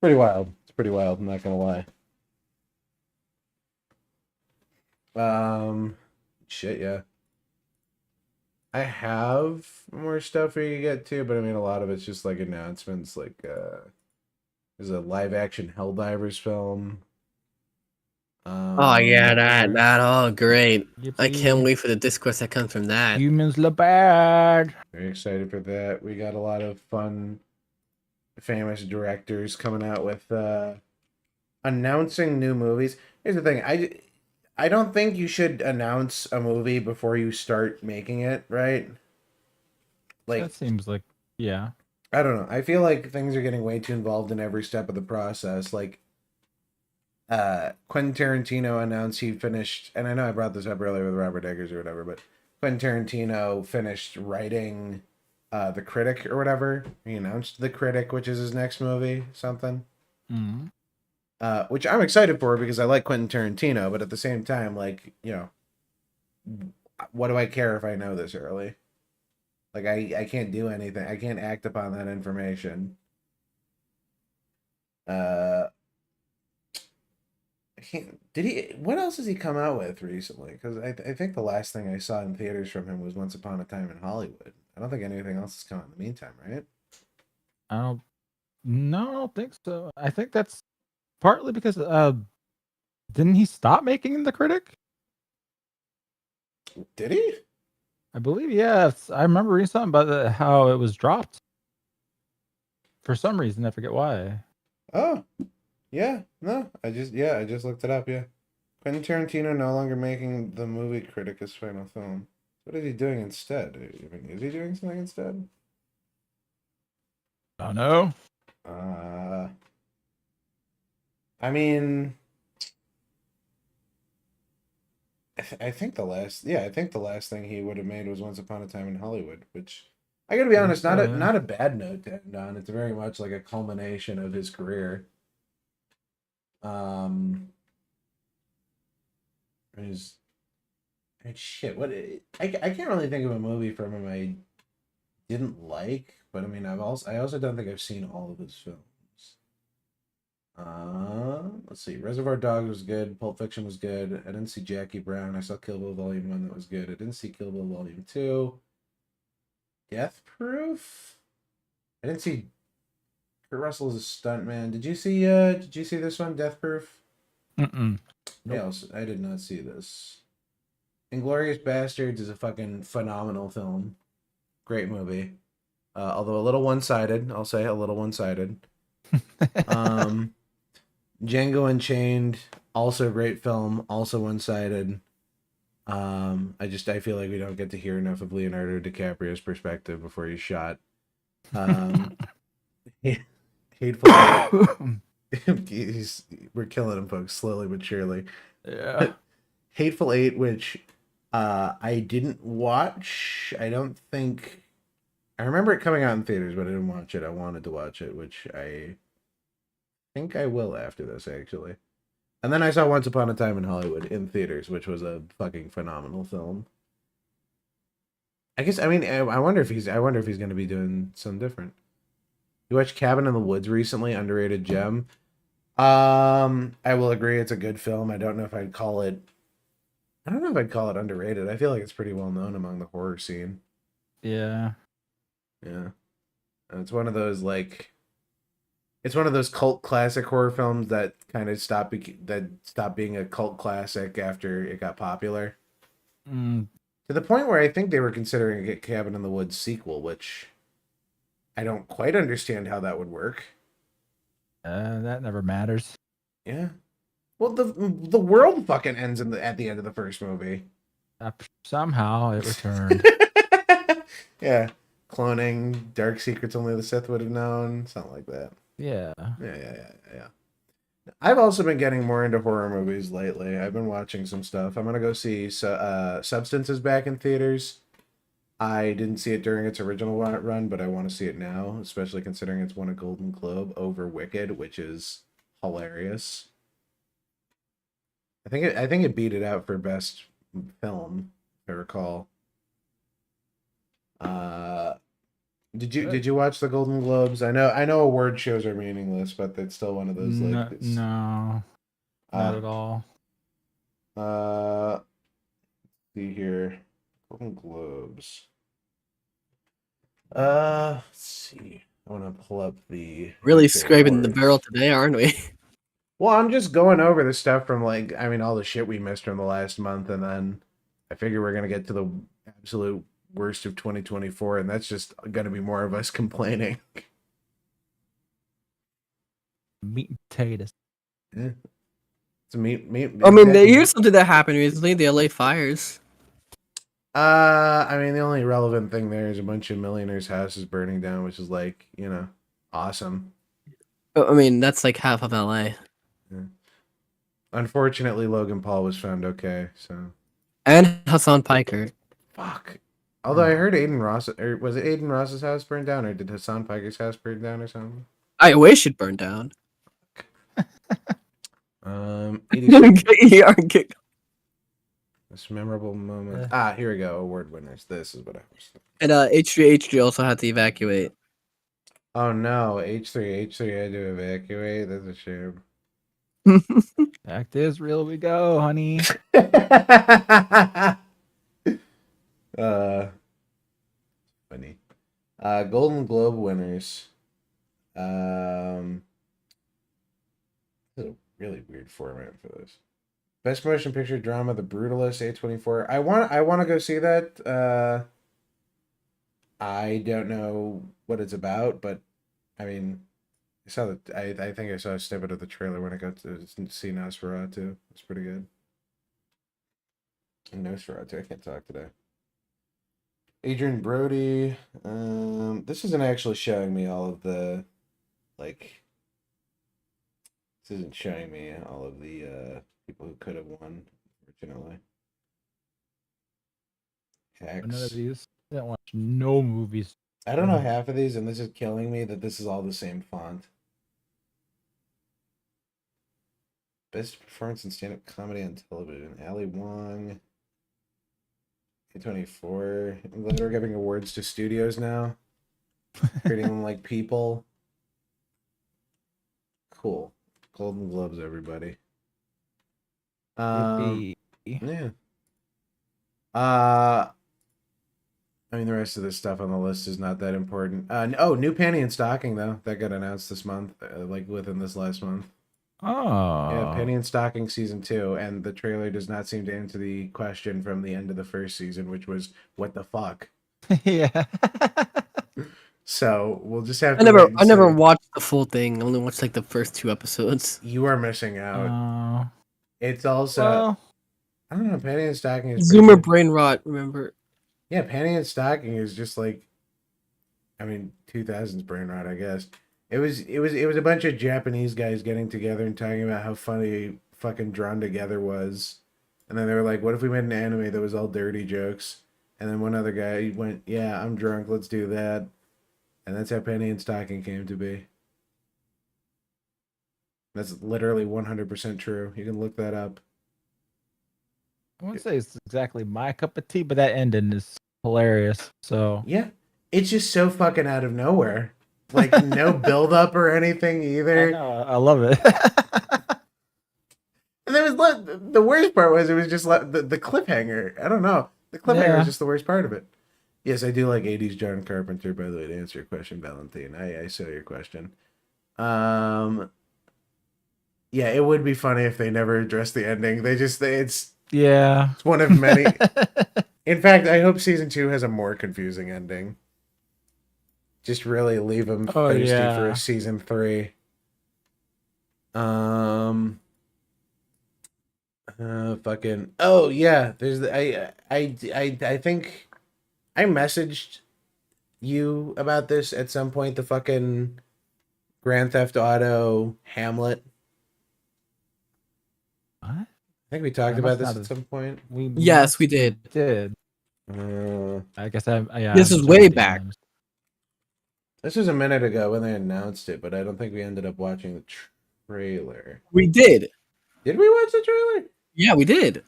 Pretty wild. It's pretty wild, I'm not gonna lie. Shit, yeah. I have more stuff for you to get to, but I mean a lot of it's just like announcements, like there's a live action Helldivers film. Oh yeah, that oh great! I can't wait for the discourse that comes from that. Humans look bad. Very excited for that. We got a lot of fun, famous directors coming out with announcing new movies. Here's the thing: I don't think you should announce a movie before you start making it, right? Like That seems like, yeah. I don't know. I feel like things are getting way too involved in every step of the process. Like Quentin Tarantino announced he finished, and I know I brought this up earlier with Robert Eggers or whatever, but Quentin Tarantino finished writing The Critic or whatever. He announced The Critic, which is his next movie, something. Which I'm excited for because I like Quentin Tarantino, but at the same time, like, you know, what do I care if I know this early? Like, I can't do anything. I can't act upon that information. What else has he come out with recently? Because I think the last thing I saw in theaters from him was Once Upon a Time in Hollywood. I don't think anything else has come out in the meantime, right? No, I don't think so. I think that's partly because didn't he stop making The Critic? Did he? I believe, yes. I remember reading something about how it was dropped. For some reason, I forget why. Oh, yeah. No, I just looked it up, yeah. Quentin Tarantino no longer making the movie Critic his final film. What is he doing instead? I mean, is he doing something instead? I don't know. I mean, I think the last thing he would have made was Once Upon a Time in Hollywood, which I gotta be honest, not a bad note to end on. It's very much like a culmination of his career. Shit. I can't really think of a movie from him I didn't like, but I mean, I also don't think I've seen all of his films. Let's see. Reservoir Dogs was good. Pulp Fiction was good. I didn't see Jackie Brown. I saw Kill Bill Volume 1 that was good. I didn't see Kill Bill Volume 2. Death Proof? I didn't see Kurt Russell as a stuntman. Did you see this one, Death Proof? Nope. Yeah, I did not see this. Inglourious Bastards is a fucking phenomenal film. Great movie. Although a little one-sided. I'll say a little one-sided. Django Unchained Also great film, also one-sided. I feel like we don't get to hear enough of Leonardo DiCaprio's perspective before he's shot. Hateful Eight. We're killing him, folks, slowly but surely. Yeah. Hateful Eight, which I didn't watch. I don't think I remember it coming out in theaters, but I didn't watch it. I wanted to watch it, which I think I will after this, actually. And then I saw Once Upon a Time in Hollywood in theaters, which was a fucking phenomenal film. I wonder if he's going to be doing something different. You watched Cabin in the Woods recently, underrated gem. I will agree, it's a good film. I don't know if I'd call it underrated. I feel like it's pretty well known among the horror scene. Yeah. Yeah. And it's one of those cult classic horror films that kind of stopped being a cult classic after it got popular. To the point where I think they were considering a Cabin in the Woods sequel, which I don't quite understand how that would work. That never matters. Yeah. Well, the world fucking ends at the end of the first movie. Somehow it returned. Yeah. Cloning, dark secrets only the Sith would have known, something like that. Yeah. Yeah. I've also been getting more into horror movies lately. I've been watching some stuff. I'm gonna go see Substance is back in theaters. I didn't see it during its original run, but I want to see it now, especially considering it's won a Golden Globe over Wicked, which is hilarious. I think it beat it out for best film, if I recall. Did you watch the Golden Globes? I know award shows are meaningless, but it's still one of those like no, not at all. Let's see here, Golden Globes. Let's see. I want to pull up the really scraping the barrel today, aren't we? Well, I'm just going over the stuff from all the shit we missed from the last month, and then I figure we're gonna get to the absolute worst of 2024, and that's just gonna be more of us complaining. Meat and potatoes. Yeah. It's meat. I mean, here's something that happened recently: the LA fires. The only relevant thing there is a bunch of millionaires' houses burning down, which is awesome. I mean, that's like half of LA. Yeah. Unfortunately, Logan Paul was found okay. So. And Hassan Piker. Fuck. Although I heard Aiden Ross, or was it Aiden Ross's house burned down, or did Hassan Piker's house burn down or something? I wish it burned down. 86. This memorable moment. Here we go. Award winners. This is what I was thinking. And H3 also had to evacuate. Oh no, H3 had to evacuate. That's a shame. Fact is real. We go, honey. Funny. Golden Globe winners. This is a really weird format for this. Best Motion Picture Drama, The Brutalist, A24. I want to go see that. I don't know what it's about, but I mean, I saw I think I saw a snippet of the trailer when I got to see Nosferatu. It's pretty good. Nosferatu, I can't talk today. Adrian Brody. This isn't actually showing me all of the This isn't showing me all of the people who could have won, unfortunately. None of these. I don't watch no movies. I don't know half of these, and this is killing me that this is all the same font. Best performance in stand-up comedy on television. Ali Wong. A24. I'm glad we're giving awards to studios now. Treating them like people. Cool. Golden Globes, everybody. Yeah. The rest of this stuff on the list is not that important. New Panty and Stocking, though. That got announced this month, within this last month. Oh. Yeah, Penny and Stocking Season 2, and the trailer does not seem to answer the question from the end of the first season, which was, what the fuck? Yeah. So, we'll just have to I never watched the full thing. I only watched, the first 2 episodes. You are missing out. It's also I don't know. Panty and stocking is Zoomer brain rot. Remember? Yeah, panty and stocking is just like, I mean, 2000s brain rot, I guess. It was a bunch of Japanese guys getting together and talking about how funny fucking Drawn Together was, and then they were like, "What if we made an anime that was all dirty jokes?" And then one other guy went, "Yeah, I'm drunk. Let's do that." And that's how Panty and Stocking came to be. That's literally 100% true. You can look that up. I wouldn't say it's exactly my cup of tea, but that ending is hilarious. So yeah, it's just so fucking out of nowhere. Like no build up or anything either. I know, I love it. And there was the worst part was it was just like the cliffhanger. I don't know. The cliffhanger was just the worst part of it. Yes, I do like 80s John Carpenter, by the way, to answer your question, Valentine. I saw your question. Yeah, it would be funny if they never addressed the ending. It's one of many. In fact, I hope season 2 has a more confusing ending. Just really leave them thirsty for a season 3. Fucking. Oh yeah, there's I think I messaged you about this at some point. The fucking Grand Theft Auto Hamlet. What? I think we talked about this at some point. Yes, we did. I guess this is way back. This was a minute ago when they announced it, but I don't think we ended up watching the trailer. We did. Did we watch the trailer? Yeah, we did. I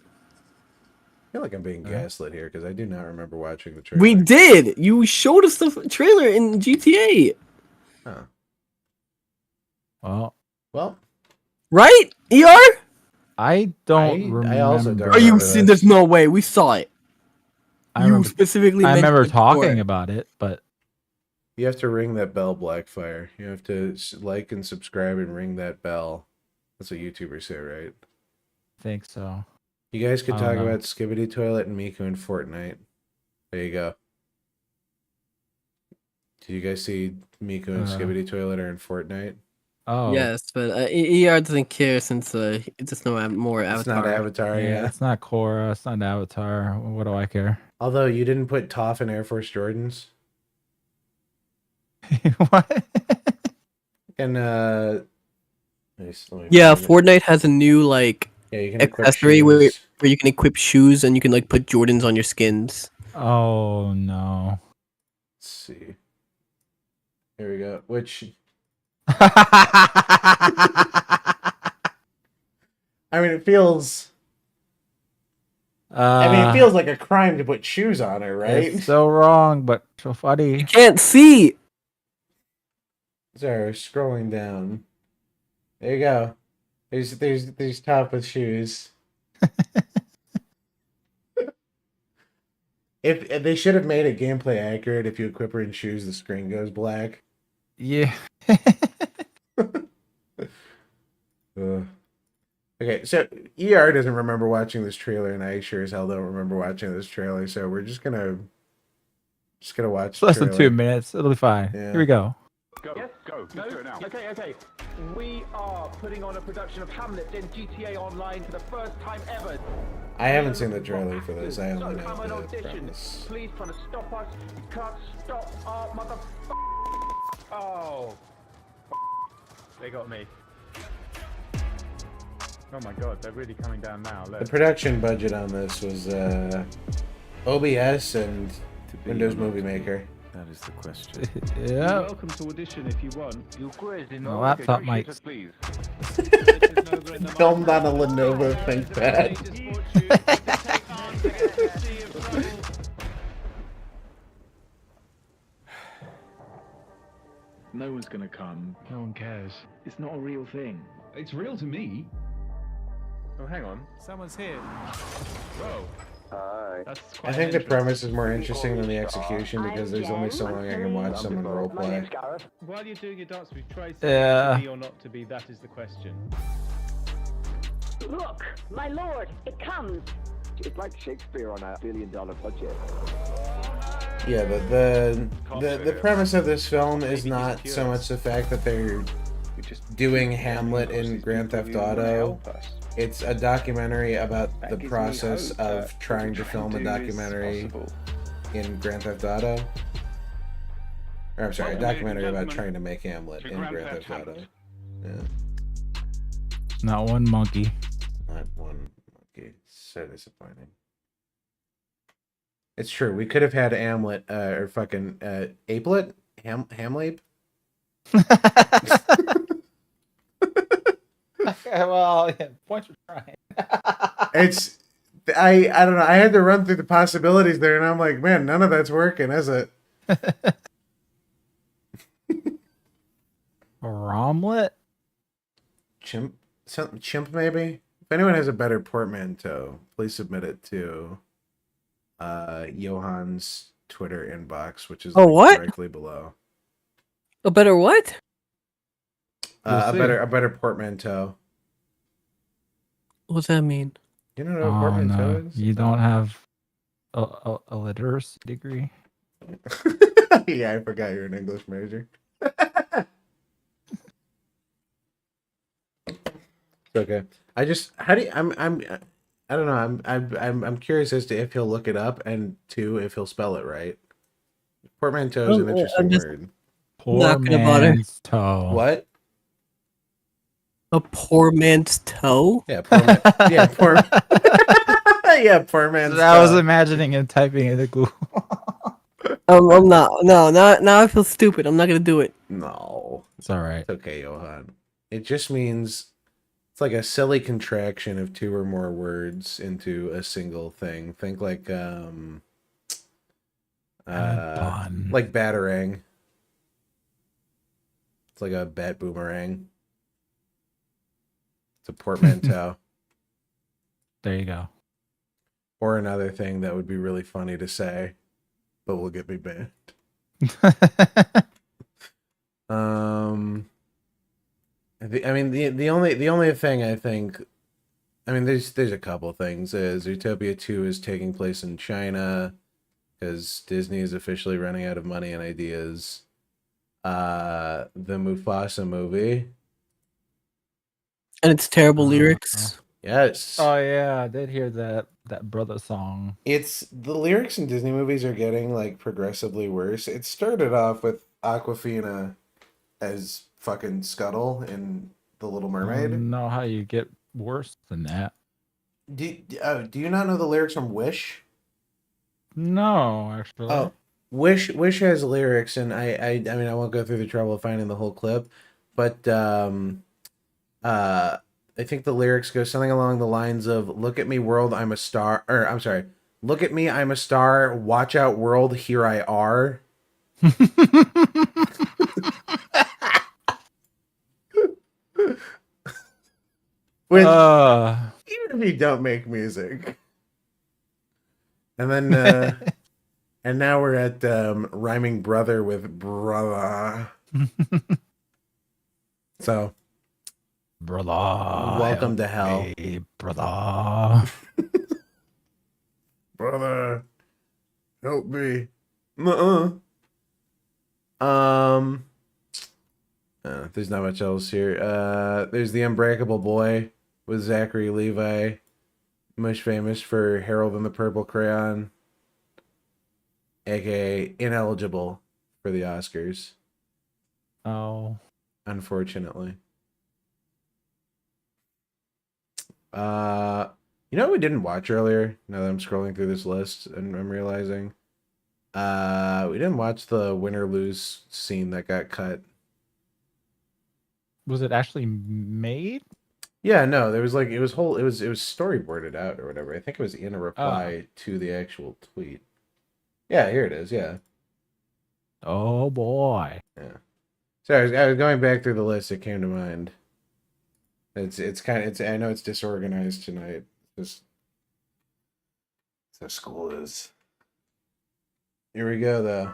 feel like I'm being gaslit here because I do not remember watching the trailer. We did. You showed us the trailer in GTA. Huh. Well. Right? ER? I don't remember. I also don't Are you see? There's no way. We saw it. I remember talking about it, but you have to ring that bell, Blackfire. You have to like and subscribe and ring that bell. That's what YouTubers say, right? I think so. You guys could talk about Skibidi Toilet and Miku in Fortnite. There you go. Did you guys see Miku and Skibidi Toilet are in Fortnite? Oh. Yes, but ER doesn't care since it's just no more Avatar. It's not Avatar, yeah. It's not Korra, it's not Avatar. What do I care? Although you didn't put Toph in Air Force Jordans. What? And Fortnite has a new you can accessory where you can equip shoes and you can put Jordans on your skins. Oh no. Let's see. Here we go. Which I mean, it feels. it feels like a crime to put shoes on her, right? It's so wrong, but so funny. You can't see. Sorry, scrolling down. There you go. There's top with shoes. If they should have made it gameplay accurate, if you equip her in shoes, the screen goes black. Yeah. Okay, so ER doesn't remember watching this trailer, and I sure as hell don't remember watching this trailer. So we're just gonna watch. It's less than 2 minutes. It'll be fine. Yeah. Here we go. Go. Yes, go. Let's do it now. Okay. We are putting on a production of Hamlet in GTA Online for the first time ever. I haven't seen the trailer for this. I only know the audition. Please try to stop us. You can't stop our mother. Oh. They got me. Oh my god, they're really coming down now. The production budget on this was OBS and Windows Movie Maker. That is the question. Yeah. You're welcome to audition if you want. You're crazy. My laptop mic. Please. Filmed on a Lenovo ThinkPad. No one's gonna come. No one cares. It's not a real thing. It's real to me. Oh, hang on. Someone's here. Whoa. That's I think the premise is more interesting than the execution because there's only so long I can watch someone roleplay. While you're doing your dance, we've tried Yeah. to be or not to be. That is the question. Look, my lord, it comes. It's like Shakespeare on a $1 billion budget. Yeah, the premise of this film is not so much the fact that they're doing Hamlet in Grand Theft Auto. It's a documentary about the process of trying to film a documentary in Grand Theft Auto. Or, I'm sorry, a documentary about trying to make Hamlet in Grand Theft Auto. Yeah. Not one monkey. Not one monkey. So disappointing. It's true. We could have had Hamlet or fucking Apelet? Hamlape? Well, yeah, points for trying. It's I don't know. I had to run through the possibilities there, and I'm like, man, none of that's working, is it? Romlet? Chimp? Something chimp maybe? If anyone has a better portmanteau, please submit it to Johann's Twitter inbox, which is directly below. A better what? A better portmanteau. What's that mean? You don't know what portmanteau is? You don't have a literacy degree? Yeah, I forgot you're an English major. Okay. I don't know. I'm curious as to if he'll look it up, and two, if he'll spell it right. Portmanteau is an interesting word. Not gonna bother. Toe. What? A poor man's toe? Yeah, poor man. Yeah, poor. Yeah, poor man's toe. I was imagining him typing into Google. I'm not. No, now I feel stupid. I'm not gonna do it. No, it's all right. It's okay, Johann. It just means it's like a silly contraction of two or more words into a single thing. Think like batarang. It's like a bat boomerang. It's a portmanteau. There you go. Or another thing that would be really funny to say, but will get me banned. The only thing I think, there's a couple things. Is Utopia 2 is taking place in China because Disney is officially running out of money and ideas. The Mufasa movie. And it's terrible lyrics. Yes. Oh yeah, I did hear that brother song. It's the lyrics in Disney movies are getting like progressively worse. It started off with Awkwafina as fucking Scuttle in The Little Mermaid. I don't know how you get worse than that. Do you not know the lyrics from Wish? No, actually. Oh, Wish has lyrics, and I won't go through the trouble of finding the whole clip, but I think the lyrics go something along the lines of "Look at me, world, I'm a star," or I'm sorry, "Look at me, I'm a star. Watch out, world, here I are." With, even if you don't make music, and then and now we're at rhyming brother with brother. So, brother, welcome to hell, me, brother. Brother, help me. There's not much else here. There's the Unbreakable Boy with Zachary Levi, most famous for Harold and the Purple Crayon, aka ineligible for the Oscars. Oh, unfortunately. You know what we didn't watch earlier? Now that I'm scrolling through this list and I'm realizing, we didn't watch the win or lose scene that got cut. Was it actually made? Yeah, no, there was like it was storyboarded out or whatever. I think it was in a reply to the actual tweet. Yeah, here it is. Yeah. Oh boy. Yeah. So I was going back through the list. It came to mind. It's I know it's disorganized tonight. Just how school is. Here we go though.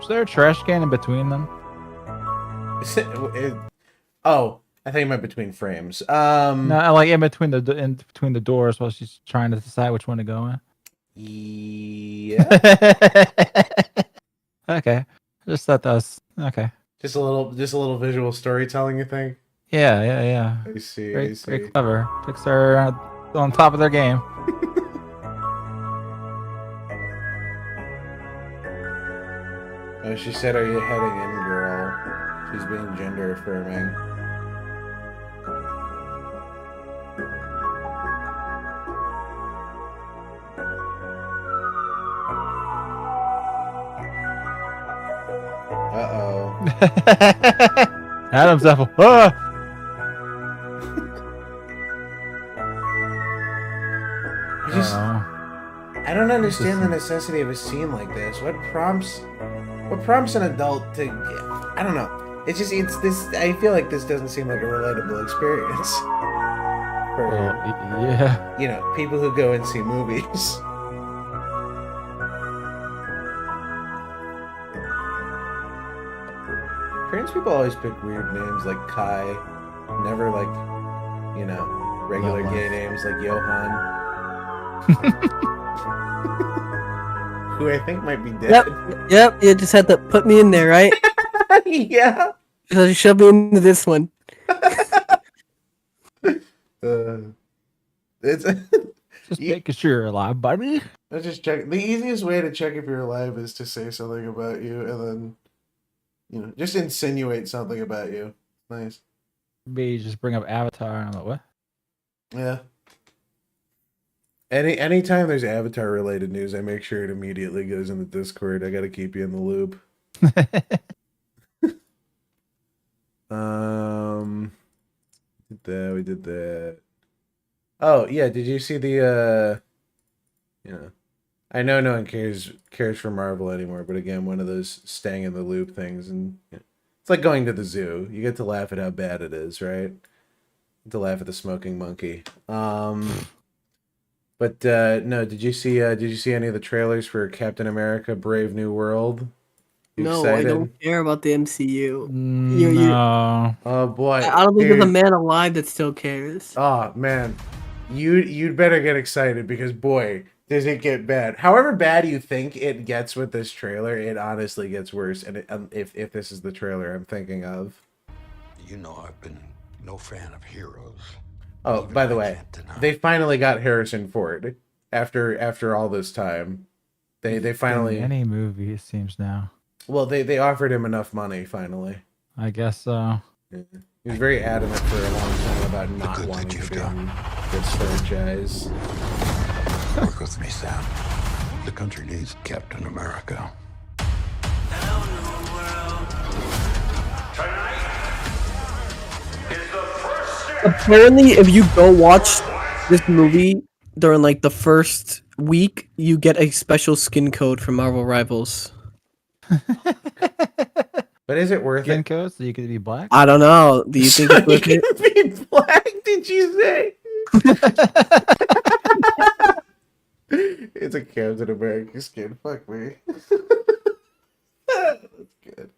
Is there a trash can in between them? Oh, I think I meant between frames. No, like in between the doors while she's trying to decide which one to go in. Yeah. Okay. I just thought that was okay. Just a little visual storytelling, you think? Yeah. I see. Very clever. Pixar on top of their game. Oh, she said, "Are you heading in, girl?" She's being gender affirming. Adam's apple. Ah! I don't understand the necessity of a scene like this. What prompts an adult to I don't know. It's this. I feel like this doesn't seem like a relatable experience for people who go and see movies. Trans people always pick weird names like Kai, never like, regular gay names like Johann. Who I think might be dead. Yep, you just had to put me in there, right? Yeah. So you shoved me into this one. It's just making sure you're alive, buddy. Let's just check. The easiest way to check if you're alive is to say something about you, and then just insinuate something about you. Nice. Maybe just bring up Avatar and I'm like, what? Yeah. Anytime there's Avatar related news, I make sure it immediately goes in the Discord. I gotta keep you in the loop. We did that. Oh yeah, did you see the I know no one cares for Marvel anymore, but again, one of those staying in the loop things, and it's like going to the zoo. You get to laugh at how bad it is, right? You get to laugh at the smoking monkey. But no, did you see any of the trailers for Captain America: Brave New World? Excited? I don't care about the MCU. No. Oh boy. I don't think there's a man alive that still cares. Oh man. You'd better get excited because boy, does it get bad. However bad you think it gets with this trailer, it honestly gets worse. And if this is the trailer I'm thinking of. I've been no fan of heroes. Oh, by the way, they finally got Harrison Ford after all this time. They finally any movie it seems now. Well, they offered him enough money finally. I guess so. Yeah. He was very adamant for a long time about not wanting to be in this franchise. Work with me, Sam. The country needs Captain America. Apparently, if you go watch this movie during like the first week, you get a special skin code from Marvel Rivals. But is it worth skin code so you could be black? I don't know. Do you think it's worth it? Be black? Did you say? It's a Captain America skin. Fuck me. That's good.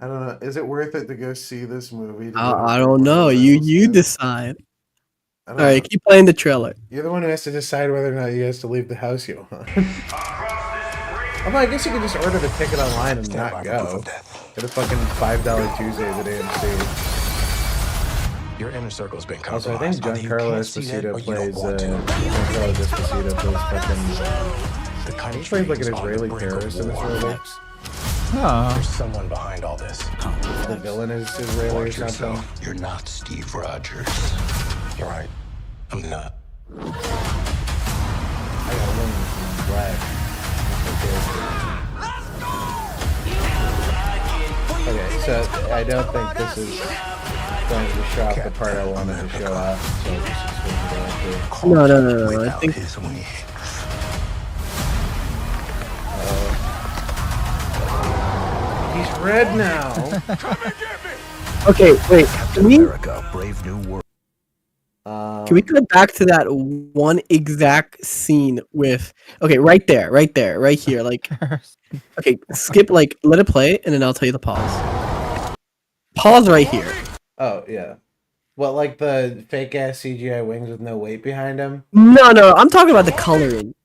I don't know. Is it worth it to go see this movie? I don't know. You decide. All right, keep playing the trailer. You're the one who has to decide whether or not you has to leave the house, Johann. Although I guess you could just order the ticket online and not go. Get a fucking $5 Tuesdays at AMC. Your inner circle's been Also, I compromised. think Giancarlo Esposito plays fucking. He plays like an Israeli terrorist in this movie. There's someone behind all this. The villain is Israeli or something. You're not Steve Rogers. You're right. I'm not. I got one black. Okay, so I don't think this is going to show off the part I wanted to show off. So this is No. I think. He's red now. Okay, wait. Can we go back to that one exact scene with? Okay, right there, right here. Like, okay, skip. Like, let it play, and then I'll tell you the pause. Pause right here. Oh yeah. What, like the fake ass CGI wings with no weight behind them? No. I'm talking about the coloring.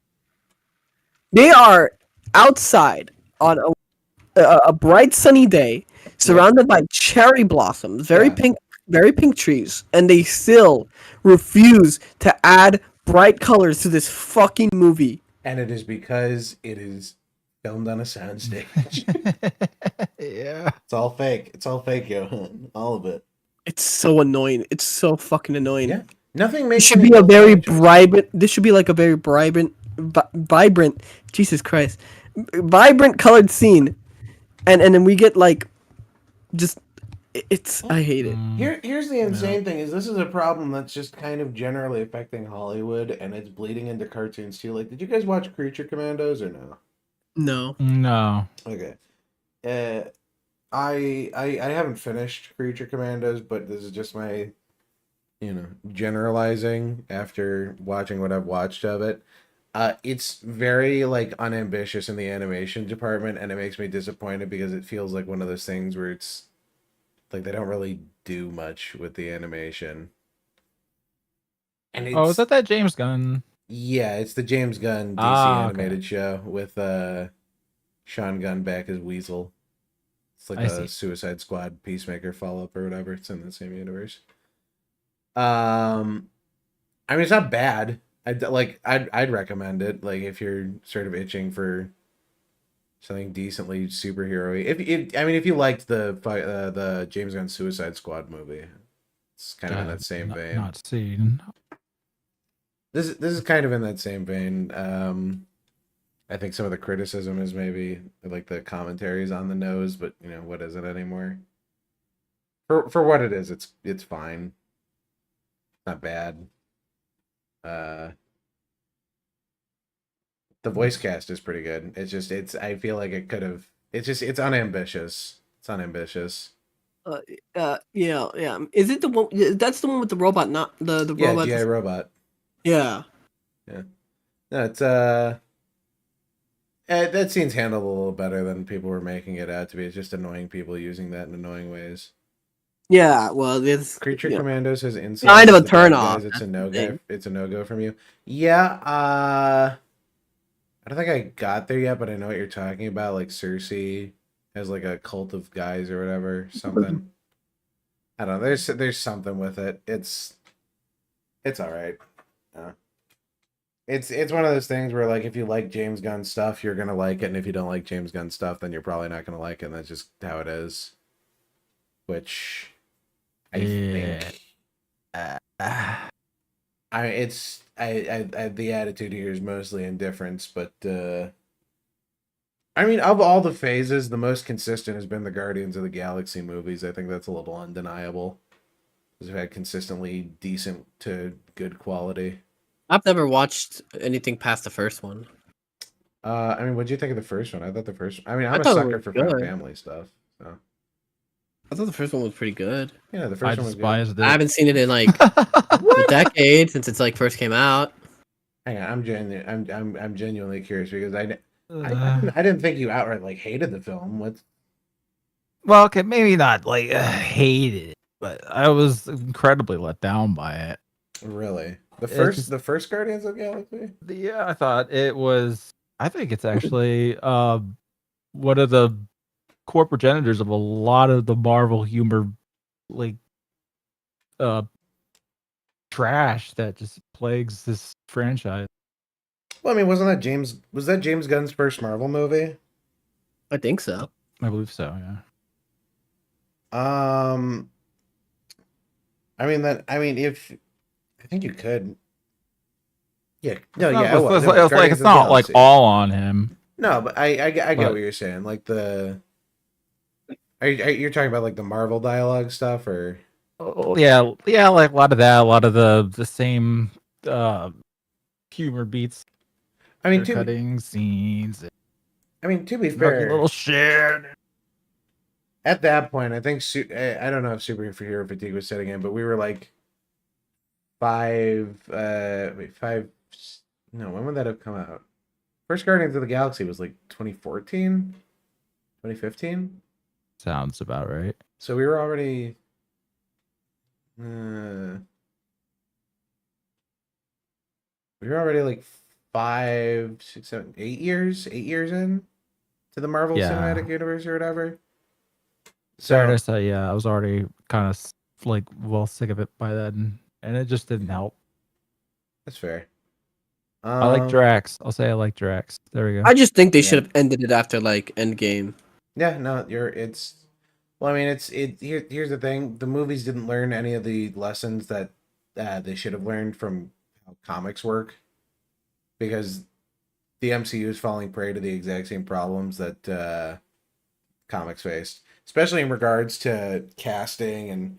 They are outside on a bright sunny day, surrounded by cherry blossoms, very pink trees, and they still refuse to add bright colors to this fucking movie. And it is because it is filmed on a soundstage. Yeah. It's all fake. It's all fake, Johann. All of it. It's so annoying. It's so fucking annoying. Yeah. Nothing makes It should be a very vibrant. This should be like a very vibrant. Jesus Christ, vibrant colored scene, and then we get like, just it's. I hate it. Here's the insane thing is this is a problem that's just kind of generally affecting Hollywood, and it's bleeding into cartoons too. Like, did you guys watch Creature Commandos or no? No. No. Okay. I haven't finished Creature Commandos, but this is just my, generalizing after watching what I've watched of it. It's very like unambitious in the animation department, and it makes me disappointed because it feels like one of those things where it's like they don't really do much with the animation. And is that James Gunn? Yeah, it's the James Gunn DC animated show with Sean Gunn back as Weasel. It's like a Suicide Squad Peacemaker follow-up or whatever. It's in the same universe. I mean, it's not bad. I'd recommend it. Like, if you're sort of itching for something decently superhero-y. If you liked the James Gunn Suicide Squad movie, it's kind of in that same vein. Not seen. This is kind of in that same vein. I think some of the criticism is maybe like the commentaries on the nose, but what is it anymore? For what it is, it's fine. Not bad. The voice cast is pretty good. I feel like it could have. It's unambitious. It's unambitious. Yeah. Is it the one? That's the one with the robot, not the robot. Yeah, GI Robot. Yeah. Yeah. No, it's that scene's handled a little better than people were making it out to be. It's just annoying people using that in annoying ways. Yeah, well, this Creature Commandos has inside kind of a turn off. It's a no-go. It's a no-go from you. Yeah, I don't think I got there yet, but I know what you're talking about. Like Cersei has like a cult of guys or whatever, something. I don't know. There's something with it. It's all right. It's one of those things where like if you like James Gunn stuff, you're gonna like it, and if you don't like James Gunn stuff, then you're probably not gonna like it. And that's just how it is. Which I think the attitude here is mostly indifference, but I mean, of all the phases, the most consistent has been the Guardians of the Galaxy movies. I think that's a little undeniable. They've had consistently decent to good quality. I've never watched anything past the first one. I mean, what'd you think of the first one? I thought the first. I mean, I'm a sucker for family stuff. So. I thought the first one was pretty good. Yeah, the first one was good. I haven't seen it in like a decade since it's like first came out. Hang on, I'm genuinely curious because I didn't think you outright like hated the film. What's Well, okay, maybe not like hated it, but I was incredibly let down by it. Really? The first Guardians of the Galaxy? Yeah, I thought it was. I think it's actually one of the core progenitors of a lot of the Marvel humor, like trash that just plagues this franchise. Well, I mean, was that James Gunn's first Marvel movie? I think so. I believe so. Yeah. If I think you could. Yeah. No, yeah. It's not like all on him. No, but I get what you're saying. Like you're talking about like the Marvel dialogue stuff, or? Yeah, like a lot of that, a lot of the same humor beats. I mean, cutting scenes. I mean, to be fair, little shit. At that point, I think I don't know if superhero fatigue was setting in, but we were like five. No, when would that have come out? First Guardians of the Galaxy was like 2014, 2015. Sounds about right. So we were already. We were already like 5, 6, 7, 8 years in to the Marvel Cinematic Universe or whatever. So I was already kind of like sick of it by then, and it just didn't help. That's fair. I like Drax. I'll say I like Drax. There we go. I just think they should have ended it after like Endgame. Yeah, no, here's the thing. The movies didn't learn any of the lessons that they should have learned from how comics work, because the MCU is falling prey to the exact same problems that comics faced, especially in regards to casting and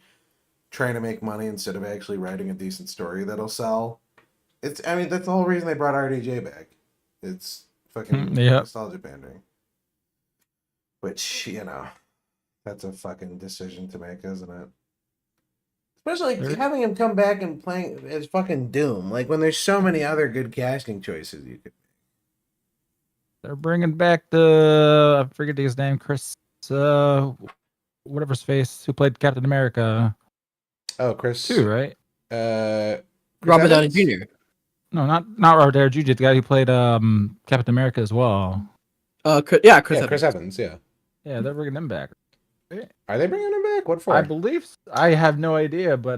trying to make money instead of actually writing a decent story that'll sell. That's the whole reason they brought RDJ back. It's fucking nostalgia pandering. Which, that's a fucking decision to make, isn't it? Especially having him come back and playing as fucking Doom. Like, when there's so many other good casting choices you could make. They're bringing back I forget his name, Chris, whatever's face, who played Captain America. Oh, Chris. Too, right? Robert Downey Jr. No, not Robert Downey Jr., the guy who played Captain America as well. Chris Evans, yeah. Yeah, they're bringing him back. Are they bringing him back? What for? I believe I have no idea, but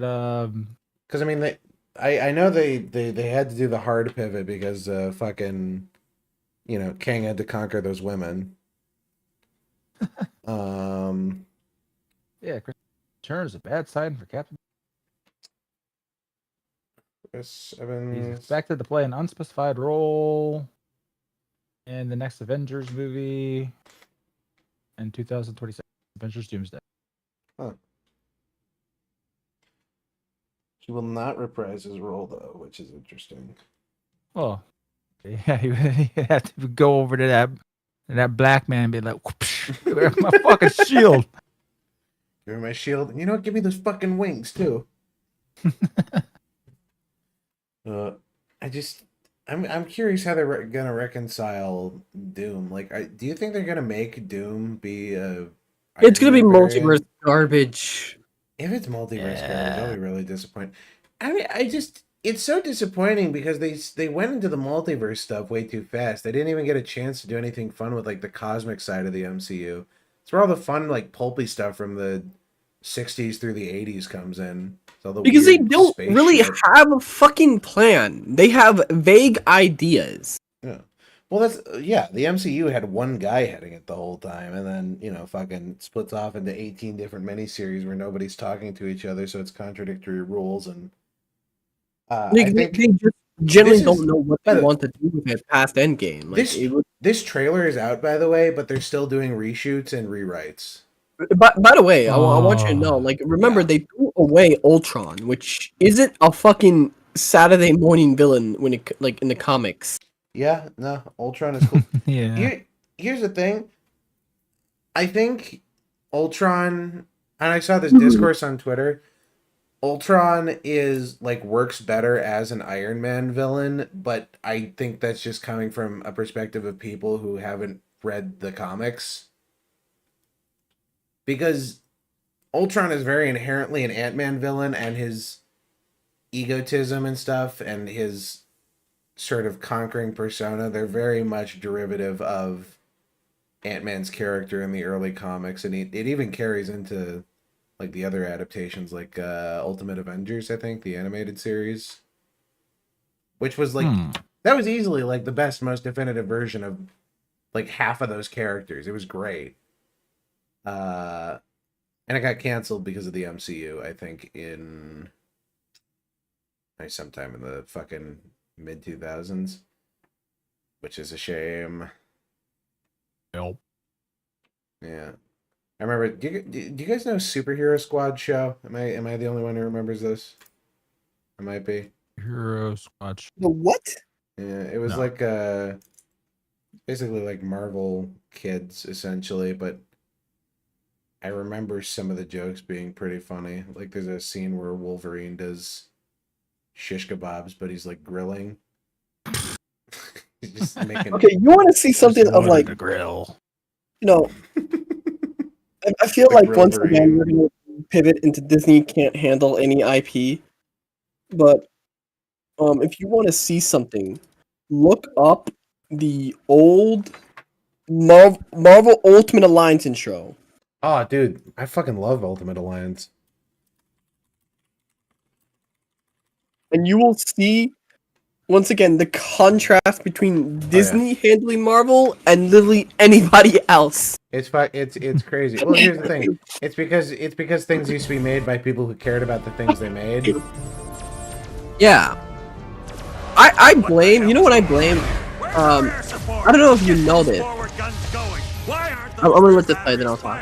because I know they had to do the hard pivot because fucking King had to conquer those women. Yeah, Chris Turner is a bad sign for Captain. Chris Evans. He's expected to play an unspecified role in the next Avengers movie in 2026, Avengers Doomsday. Huh. He will not reprise his role, though, which is interesting. Oh, yeah, he had to go over to that black man and be like, where's my fucking shield? Give me my shield. And give me those fucking wings, too. I'm curious how they're gonna reconcile Doom. Like, do you think they're gonna make Doom be a? It's gonna be multiverse garbage. If it's multiverse garbage, I'll be really disappointed. It's so disappointing because they went into the multiverse stuff way too fast. They didn't even get a chance to do anything fun with like the cosmic side of the MCU. It's where all the fun like pulpy stuff from the 60s through the 80s comes in. Because they don't really have a fucking plan. They have vague ideas. Yeah. Well, the MCU had one guy heading it the whole time, and then, fucking splits off into 18 different miniseries where nobody's talking to each other, so it's contradictory rules, and they just generally don't know what they want to do with it past Endgame. Like, this trailer is out, by the way, but they're still doing reshoots and rewrites. By the way, I want you to know, remember they threw away Ultron, which isn't a fucking Saturday morning villain when it in the comics. Yeah, no, Ultron is cool. Yeah. Here's the thing. I think Ultron, and I saw this discourse on Twitter. Ultron works better as an Iron Man villain, but I think that's just coming from a perspective of people who haven't read the comics. Because Ultron is very inherently an Ant-Man villain, and his egotism and stuff, and his sort of conquering persona, they're very much derivative of Ant-Man's character in the early comics, and it even carries into the other adaptations, Ultimate Avengers, I think, the animated series, which was that was easily the best, most definitive version of half of those characters. It was great. And it got canceled because of the MCU, I think, in sometime in the fucking mid-2000s, which is a shame. Nope. Yeah. I remember, do you guys know Superhero Squad show? Am I the only one who remembers this? I might be. Hero Squad show. The what? Yeah, it was basically Marvel Kids, essentially, but I remember some of the jokes being pretty funny. There's a scene where Wolverine does shish kebabs, but he's grilling. He's just making. Okay, you want to see something of the grill? I feel once again we're gonna pivot into Disney can't handle any IP, but if you want to see something Look up the old Marvel Ultimate Alliance intro. Oh, dude, I fucking love Ultimate Alliance. And you will see, once again, the contrast between Disney handling Marvel and literally anybody else. It's crazy. Well, here's the thing. It's because things used to be made by people who cared about the things they made. Yeah. I blame, you know what I blame? I don't know if you know this. I'm gonna let this play, then I'll talk.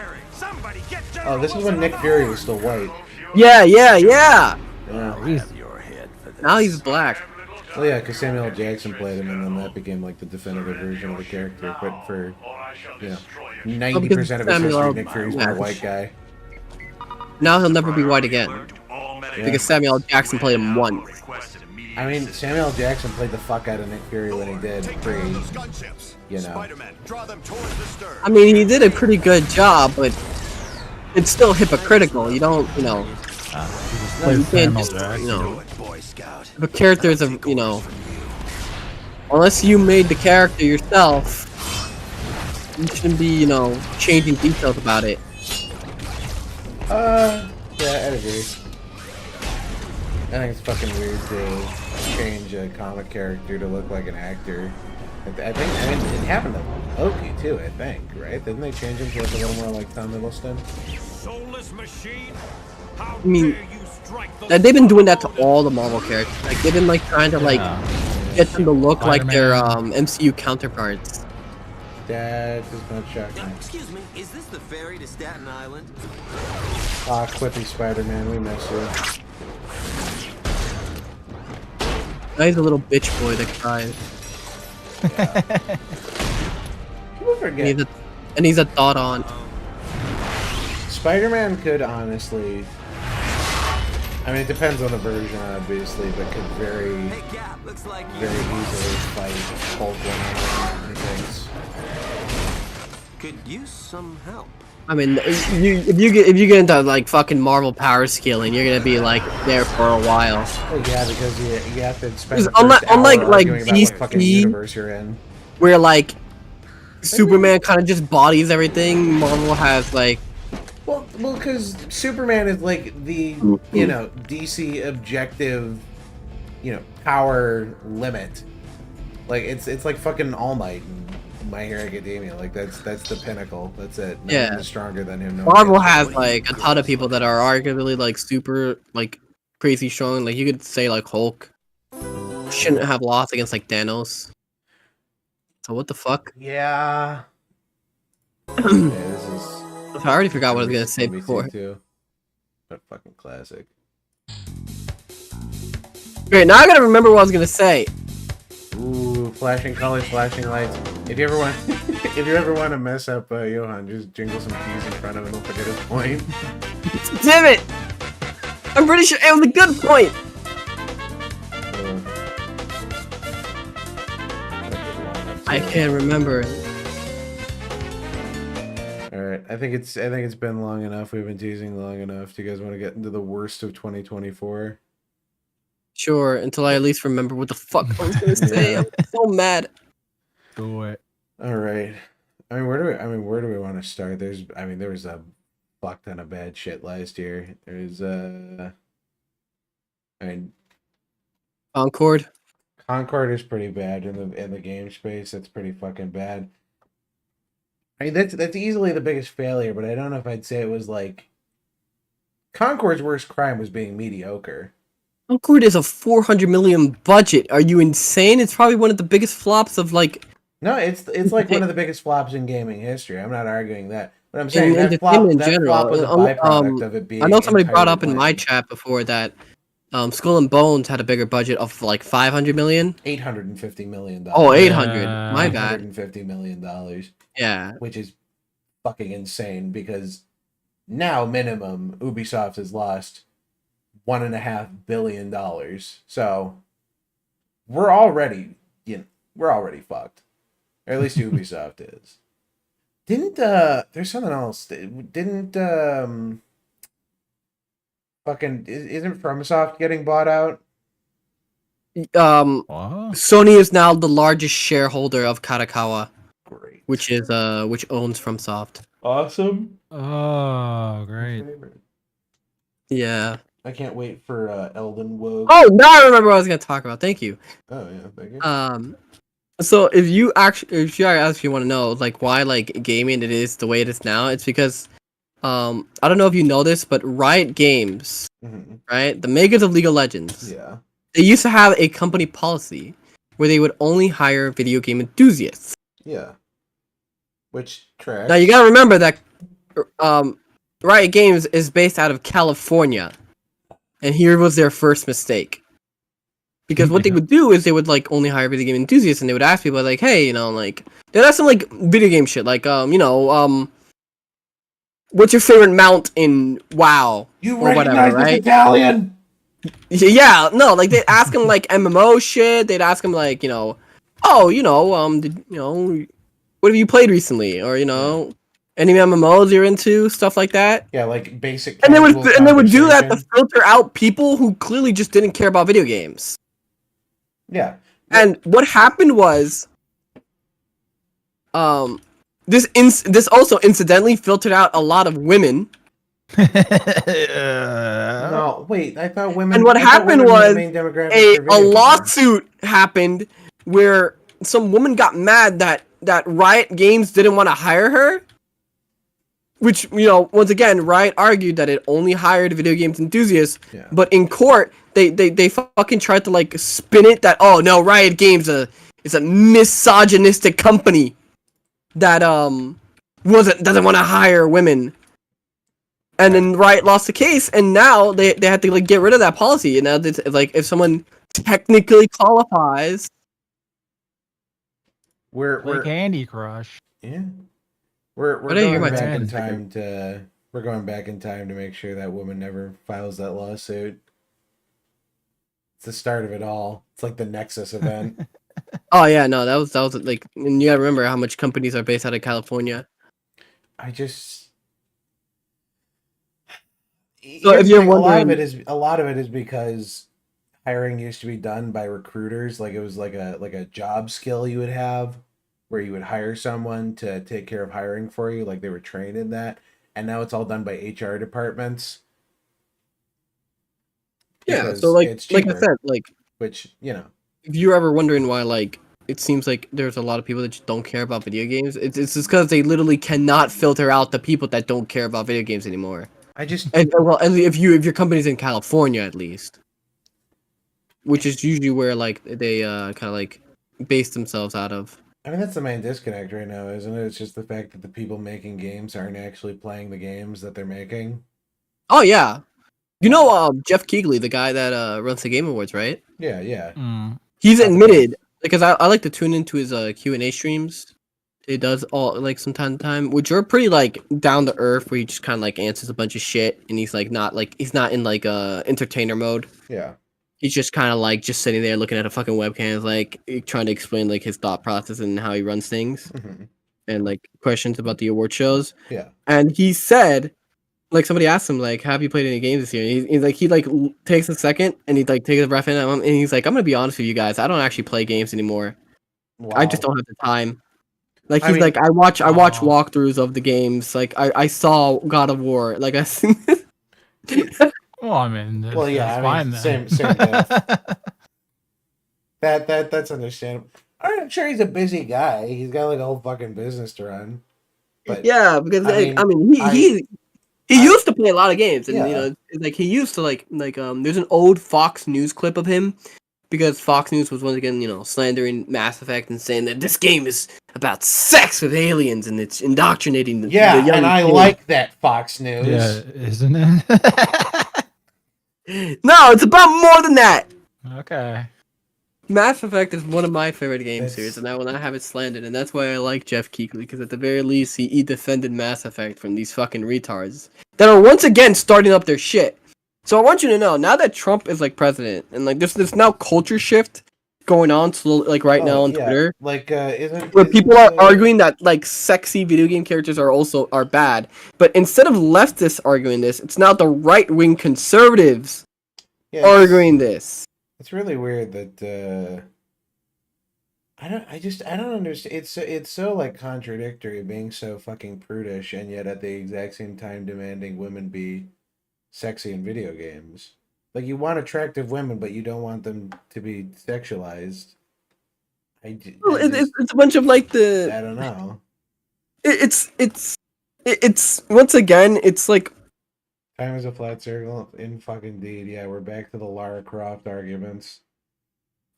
Oh, this is when Nick Fury was still white. Yeah. Yeah. Now he's black. Well, yeah, because Samuel L. Jackson played him, and then that became like the definitive version of the character. But for 90% of his history, Nick Fury's been a white guy. Now he'll never be white again, because Samuel L. Jackson played him once. I mean, Samuel L. Jackson played the fuck out of Nick Fury when he did I mean, he did a pretty good job, but it's still hypocritical. You don't, you can't just, the characters of, unless you made the character yourself, you shouldn't be, changing details about it. Yeah, I'd agree. I think it's fucking weird to change a comic character to look like an actor. I mean, it happened to Loki too, I think, right? Didn't they change him to look a little more like Tom Hiddleston? I mean, they've been doing that to all the Marvel characters. Like, they've been, trying to, get them to look like their, MCU counterparts. That is not shocking. Excuse me, is this the ferry to Staten Island? Ah, Quippy Spider-Man, we miss you. Now he's a little bitch boy that cries. People forget. And he's a thought on. Spider-Man could honestly... I mean, it depends on the version, obviously, but could very easily fight Hulk one-on-one, I think. Could use some help. I mean, if you get into fucking Marvel power scaling, you're gonna be there for a while. Well, yeah, because you have to spend the unlike DC, what fucking universe you're in, where Superman kind of just bodies everything. Marvel has well, because Superman is the DC objective, power limit. It's like fucking All Might and My Hero Academia. That's the pinnacle. That's it. No one is stronger than him. Marvel has a ton of people that are arguably super crazy strong. You could say Hulk shouldn't have lost against Thanos. So what the fuck? Yeah. I already forgot what I was gonna say before. But fucking classic. Great, now I gotta remember what I was gonna say. Ooh, flashing colors, flashing lights. If you ever want to mess up Johann, just jingle some keys in front of him. He'll forget his point. Damn it! I'm pretty sure it was a good point. I can't remember. Alright, I think it's been long enough. We've been teasing long enough. Do you guys want to get into the worst of 2024? Sure, until I at least remember what the fuck I was gonna say. I'm so mad. Do it. Alright. Where do we want to start? There was a fuck ton of bad shit last year. Concord is pretty bad in the game space. That's pretty fucking bad. That's easily the biggest failure, but I don't know if I'd say it was Concord's worst crime was being mediocre. Concord is a 400 million budget. Are you insane? It's probably one of the biggest flops of No, it's one of the biggest flops in gaming history. I'm not arguing that. But I'm saying that flop was a byproduct of it being. I know somebody brought up in my chat before that Skull and Bones had a bigger budget of 500 million. $850 million. Oh, 800. My bad. $850 million. Yeah. Which is fucking insane because now minimum Ubisoft has lost $1.5 billion. So we're already fucked. Or at least Ubisoft is. There's something else. Isn't FromSoft getting bought out? Sony is now the largest shareholder of Karakawa, which owns FromSoft. Awesome. Oh, great. Yeah. I can't wait for Elden Wogue. Oh, now I remember what I was gonna talk about. Thank you. Oh yeah, thank you. So if you actually want to know like why like gaming it is the way it is now, it's because I don't know if you know this, but Riot Games, right, the makers of League of Legends, they used to have a company policy where they would only hire video game enthusiasts. Yeah. Which correct. Now you gotta remember that Riot Games is based out of California, and here was their first mistake. Because what they would do is they would like only hire video game enthusiasts, and they would ask people like, "Hey, you know, like they'd ask them like video game shit, like what's your favorite mount in WoW You or recognize whatever, this right?" Italian? Yeah, no, like they'd ask them like MMO shit. They'd ask them like, what have you played recently, or any MMOs you're into, stuff like that. Yeah, like basic. And they would do that to filter out people who clearly just didn't care about video games. Yeah. And what happened was, this also incidentally filtered out a lot of women. No, wait. I thought women. And what happened was a a lawsuit happened where some woman got mad that Riot Games didn't want to hire her. Which, once again, Riot argued that it only hired video games enthusiasts, but in court, they fucking tried to, like, spin it that, oh, no, Riot Games is a misogynistic company that, doesn't want to hire women. And then Riot lost the case, and now they had to, like, get rid of that policy, and now, it's, like, if someone technically qualifies... We're Candy Crush. Yeah. We're going back in time to make sure that woman never files that lawsuit. It's the start of it all. It's like the Nexus event. Oh yeah, no, that was like, and you gotta remember how much companies are based out of California. So if you're wondering, a lot of it is because hiring used to be done by recruiters. Like it was like a job skill you would have, where you would hire someone to take care of hiring for you, like they were trained in that, and now it's all done by HR departments. Yeah, so like I said, like, which if you're ever wondering why, like, it seems like there's a lot of people that just don't care about video games, it's just because they literally cannot filter out the people that don't care about video games anymore. And if your company's in California at least, which is usually where like they kind of like base themselves out of. I mean, that's the main disconnect right now, isn't it? It's just the fact that the people making games aren't actually playing the games that they're making. Oh, yeah. Jeff Keighley, the guy that runs the Game Awards, right? Yeah. He's admitted, because I like to tune into his Q&A streams. It does all, like, from time to time, which are pretty, like, down to earth, where he just kind of, like, answers a bunch of shit, and he's, like, he's not in, like, entertainer mode. Yeah. He's just kind of like just sitting there looking at a fucking webcam, like trying to explain like his thought process and how he runs things, and like questions about the award shows. Yeah. And he said, like somebody asked him like, "Have you played any games this year?" And he takes a second and he like takes a breath in, and he's like, "I'm gonna be honest with you guys. I don't actually play games anymore. Wow. I just don't have the time." Like he's like, I watch walkthroughs of the games. Like I saw God of War. Like I. Well, I mean, that's fine then. Same. That's understandable. I'm sure he's a busy guy. He's got like a whole fucking business to run. But yeah, because he used to play a lot of games, and like he used to like there's an old Fox News clip of him, because Fox News was once again slandering Mass Effect and saying that this game is about sex with aliens and it's indoctrinating the young and I like that Fox News. Yeah, isn't it? No, it's about more than that. Okay. Mass Effect is one of my favorite game series, and I will not have it slandered, and that's why I like Jeff Keighley, because at the very least, he defended Mass Effect from these fucking retards that are once again starting up their shit. So I want you to know, now that Trump is like president, and like there's now culture shift going on like right now on Twitter, like where people are arguing that like sexy video game characters are bad, but instead of leftists arguing this, it's now the right wing conservatives arguing this. It's really weird that I don't understand. It's so like contradictory being so fucking prudish and yet at the exact same time demanding women be sexy in video games. Like you want attractive women, but you don't want them to be sexualized. It's a bunch of like the. I don't know. It's once again. It's like time is a flat circle. In fucking deed, yeah. We're back to the Lara Croft arguments.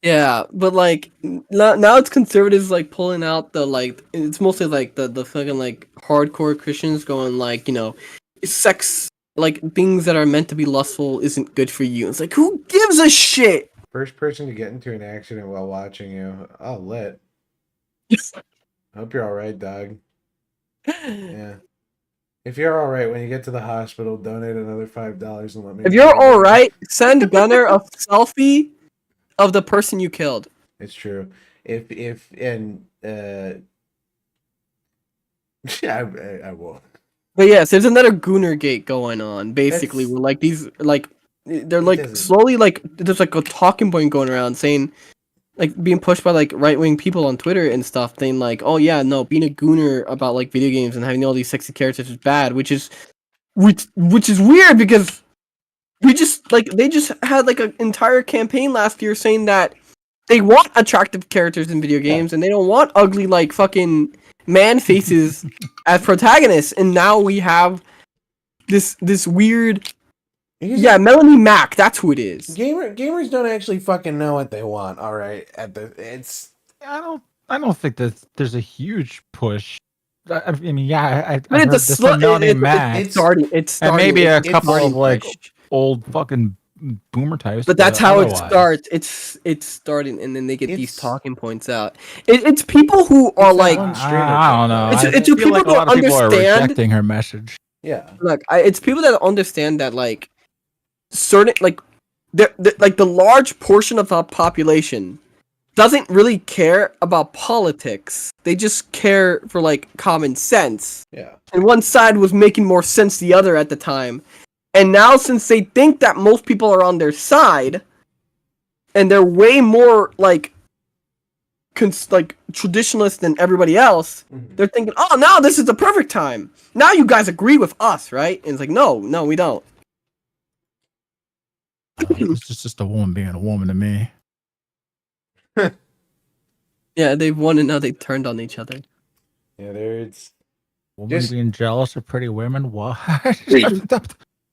Yeah, but like now it's conservatives like pulling out the like it's mostly like the fucking like hardcore Christians going like, you know, sex like things that are meant to be lustful isn't good for you. It's like who gives a shit? First person to get into an accident while watching you. Oh, lit. I hope you're all right, dog. Yeah. If you're all right when you get to the hospital, donate another $5 and let me. If you're all right, send Gunnar a selfie of the person you killed. It's true. If and yeah, I will. But yes, there's another Gunnar gate going on. Basically, where like these like they're like slowly like there's like a talking point going around saying like being pushed by like right wing people on Twitter and stuff, saying like, oh yeah, no, being a Gunnar about like video games and having all these sexy characters is bad, which is weird because we just like they just had like an entire campaign last year saying that they want attractive characters in video games and they don't want ugly like fucking man faces as protagonists, and now we have this weird Melanie Mac, that's who it is. Gamers don't actually fucking know what they want, all right? I don't think that there's a huge push. I mean, yeah, but I heard this from Melanie Mac. It's starting. And maybe a couple of like old fucking boomer types. But that's how it starts. It's starting, and then they get these talking points out. It's people who are like I don't know. It's people like who understand. People are rejecting her message. Yeah. Look, it's people that understand that like certain like the large portion of our population doesn't really care about politics. They just care for like common sense. Yeah. And one side was making more sense than the other at the time. And now since they think that most people are on their side and they're way more like traditionalist than everybody else, they're thinking, "Oh, now this is the perfect time. Now you guys agree with us, right?" And it's like, "No, we don't." It's just a woman being a woman to me. Yeah, they've won and now they turned on each other. Yeah, there's women being jealous of pretty women. What?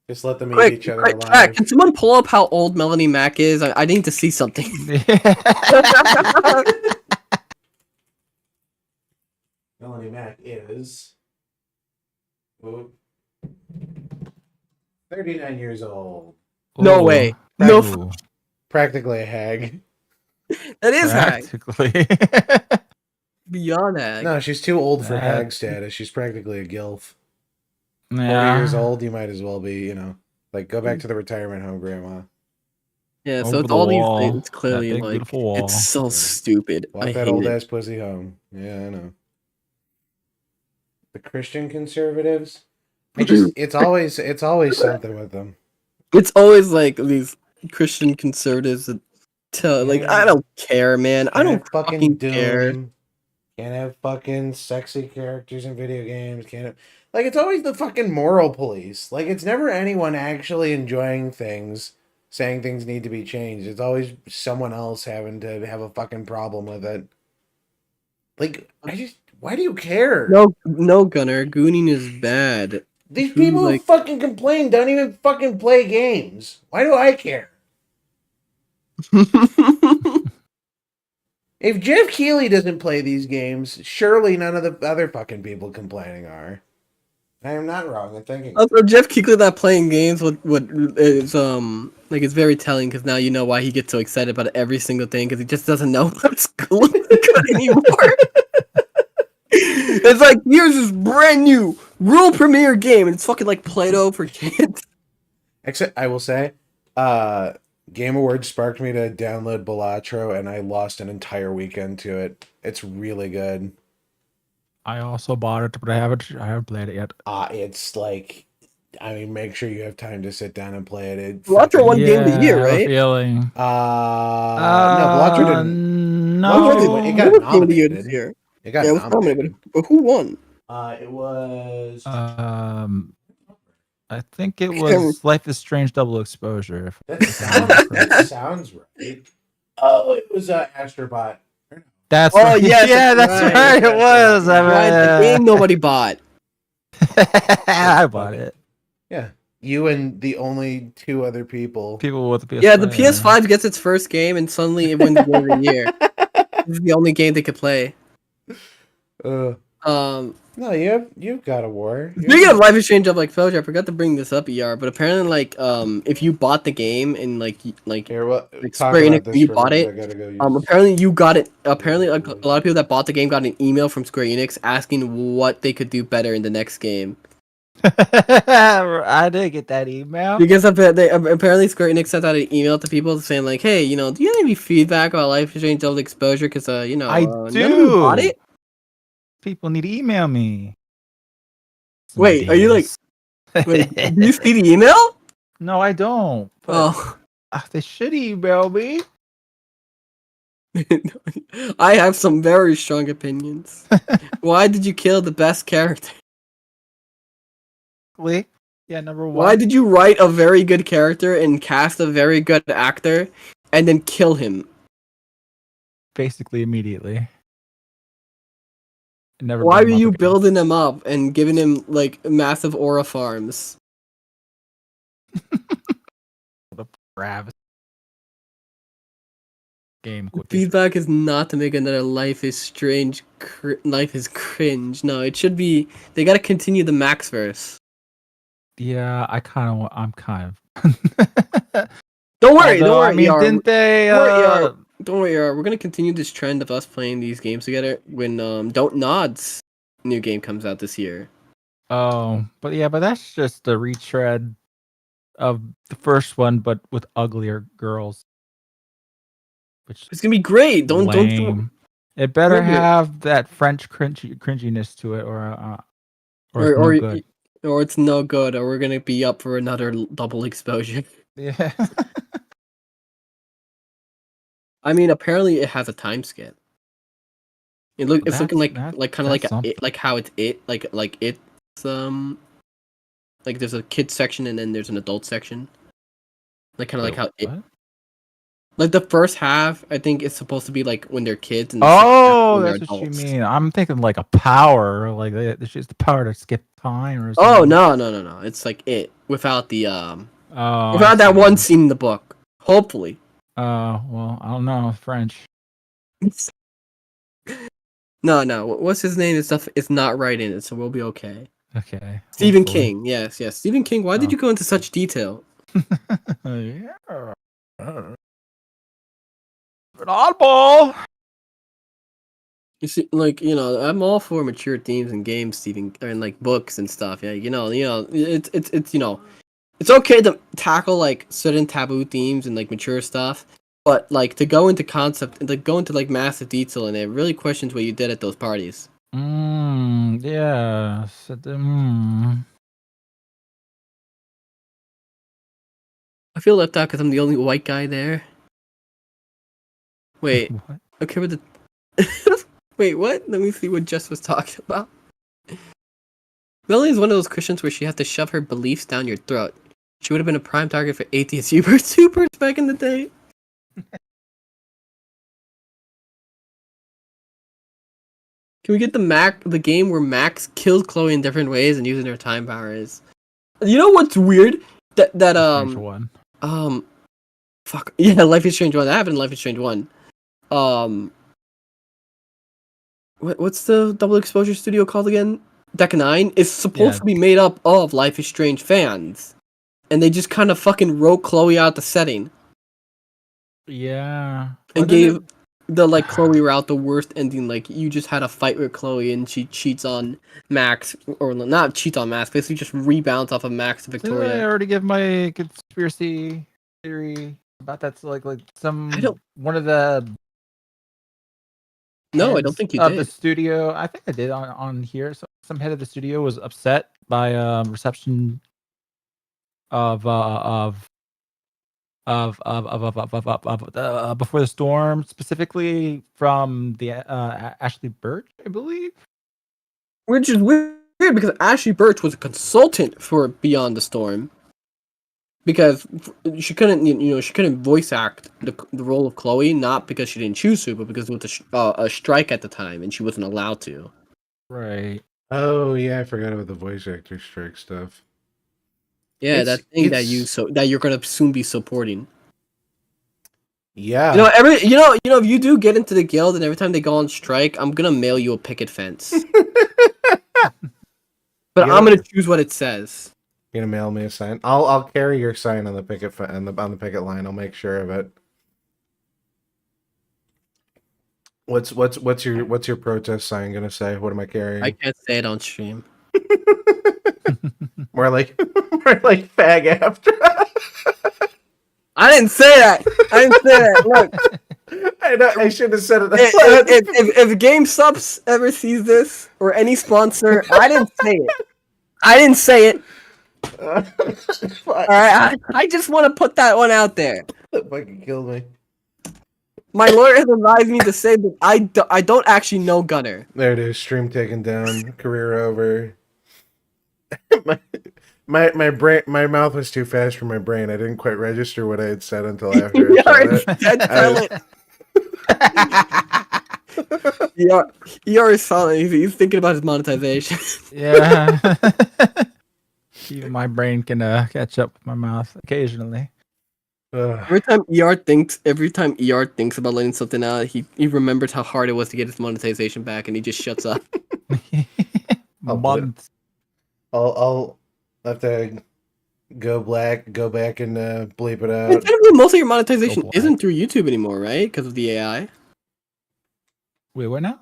Just let them eat each other alive. Can someone pull up how old Melanie Mac is? I need to see something. Melanie Mac is 39 years old. No way. No. Practically a hag. That is practically. Hag. Beyond hag. No, she's too old for hag status. She's practically a gilf. Yeah. 40 years old, you might as well be, you know, like go back to the retirement home, grandma. Yeah, so it's all these things. It's clearly like it's so stupid. Walk that old ass pussy home. Yeah, I know. The Christian conservatives. It's always something with them. It's always like these Christian conservatives that tell like I don't care, man. I don't fucking care. Can't have fucking sexy characters in video games. Can't have, like it's always the fucking moral police. Like it's never anyone actually enjoying things, saying things need to be changed. It's always someone else having to have a fucking problem with it. Like why do you care? No, Gunnar. Gooning is bad. These people who fucking complain don't even fucking play games. Why do I care? If Jeff Keighley doesn't play these games, surely none of the other fucking people complaining are. I am not wrong in thinking. Also, Jeff Keighley not playing games what is like it's very telling because now you know why he gets so excited about every single thing because he just doesn't know what's good anymore. It's like here's this brand new world premiere game and it's fucking like Play-Doh for kids. Except I will say, Game Awards sparked me to download Balatro and I lost an entire weekend to it. It's really good. I also bought it, but I haven't played it yet. It's like I mean, make sure you have time to sit down and play it. Belatra won game of the year, right? Feeling. No, Belatra didn't. No. Belatra didn't win. It got nominated. This year. It got it was nominated, but who won? It was. I think it was Life is Strange Double Exposure. That sounds right. Oh, it was Astrobot. That's right. Yes, yeah, that's right. It was. The game nobody bought. I bought it. Yeah, you and the only 2 other people. People with the PS5. Yeah, the PS5 gets its first game, and suddenly it wins game of the year. This is the only game they could play. No, you've got a war. Speaking of Life is Strange Double Exposure, I forgot to bring this up, ER. But apparently, like, if you bought the game and like Square Enix, you bought it. Apparently you got it. Apparently, a lot of people that bought the game got an email from Square Enix asking what they could do better in the next game. I did get that email Because apparently Square Enix sent out an email to people saying like, "Hey, do you have any feedback about Life is Strange Double Exposure? Because I do. none of you bought it." People need to email me. Wait, are you like? Wait, do you see the email? No, I don't. Oh, they should email me. I have some very strong opinions. Why did you kill the best character? Yeah, number 1. Why did you write a very good character and cast a very good actor, and then kill him? Basically, immediately. Why were you building him up and giving him like massive aura farms? The Bravs game. Feedback is not to make another Life is Strange. Life is cringe. No, it should be. They got to continue the Max verse. Yeah, I'm kind of. Don't worry. I mean, didn't they? Don't worry, we're gonna continue this trend of us playing these games together when Don't Nod's new game comes out this year. Oh, but that's just a retread of the first one, but with uglier girls. Which it's gonna be great. Don't. It better have that French cringiness to it, or it's no good, or we're gonna be up for another double exposure. Yeah. I mean, apparently it has a time skip. It's looking like kind of like how it's like there's a kid section and then there's an adult section. Like kind of like how it. Like the first half, I think it's supposed to be like when they're kids. And that's what you mean. I'm thinking like a power, like it's just the power to skip time or something. Oh no! It's like it without the without that one scene in the book. Hopefully. Well, I don't know French. No. What's his name and stuff? It's not right in it, so we'll be okay. Okay. Stephen King. Yes. Stephen King. Why did you go into such detail? Yeah. An oddball. You see, like I'm all for mature themes and games, Stephen, and like books and stuff. Yeah, it's okay to tackle like certain taboo themes and like mature stuff, but like to go into concept and to go into like massive detail and it really questions what you did at those parties. Yeah. I feel left out because I'm the only white guy there. Wait. What? Okay, with the. Wait, what? Let me see what Jess was talking about. Melanie is one of those Christians where she has to shove her beliefs down your throat. She would have been a prime target for atheist supers back in the day. Can we get the game where Max kills Chloe in different ways and using her time powers? You know what's weird? Strange one. Fuck yeah, Life is Strange 1. That happened in Life is Strange 1. What's the double exposure studio called again? Deck 9 is supposed to be made up of Life is Strange fans, and they just kind of fucking wrote Chloe out the setting. Yeah, and gave the like Chloe route the worst ending. Like you just had a fight with Chloe and she cheats on Max, or not cheats on Max, basically just rebounds off of Max to Victoria. Did I already give my conspiracy theory about that's like some one of the. No, I don't think you did. The studio, I think I did on here. So some head of the studio was upset by reception Before the Storm, specifically from the Ashley Birch, I believe. Which is weird because Ashley Birch was a consultant for Beyond the Storm. Because she couldn't, she couldn't voice act the role of Chloe, not because she didn't choose to, but because it was a strike at the time and she wasn't allowed to. Right. Oh yeah, I forgot about the voice actor strike stuff. Yeah, that thing that you're gonna soon be supporting. Yeah. If you do get into the guild and every time they go on strike, I'm gonna mail you a picket fence. But I'm gonna choose what it says. You're gonna mail me a sign. I'll carry your sign on the picket on the picket line. I'll make sure of it. What's your protest sign gonna say? What am I carrying? I can't say it on stream. more like fag after. I didn't say that. Look, I should have said it. If GameStop ever sees this or any sponsor, I didn't say it. All right, I just want to put that one out there. That fucking killed me. My lawyer has advised me to say that I don't actually know Gunnar. There it is. Stream taken down. Career over. My brain, my mouth was too fast for my brain. I didn't quite register what I had said until after I said it. ER is solid. He's thinking about his monetization. Yeah. Even my brain can catch up with my mouth occasionally. Every time ER thinks about letting something out, he remembers how hard it was to get his monetization back, and he just shuts up. Months. I'll have to go back and bleep it out. Technically, most of your monetization isn't through YouTube anymore, right? Because of the AI. Wait, what now?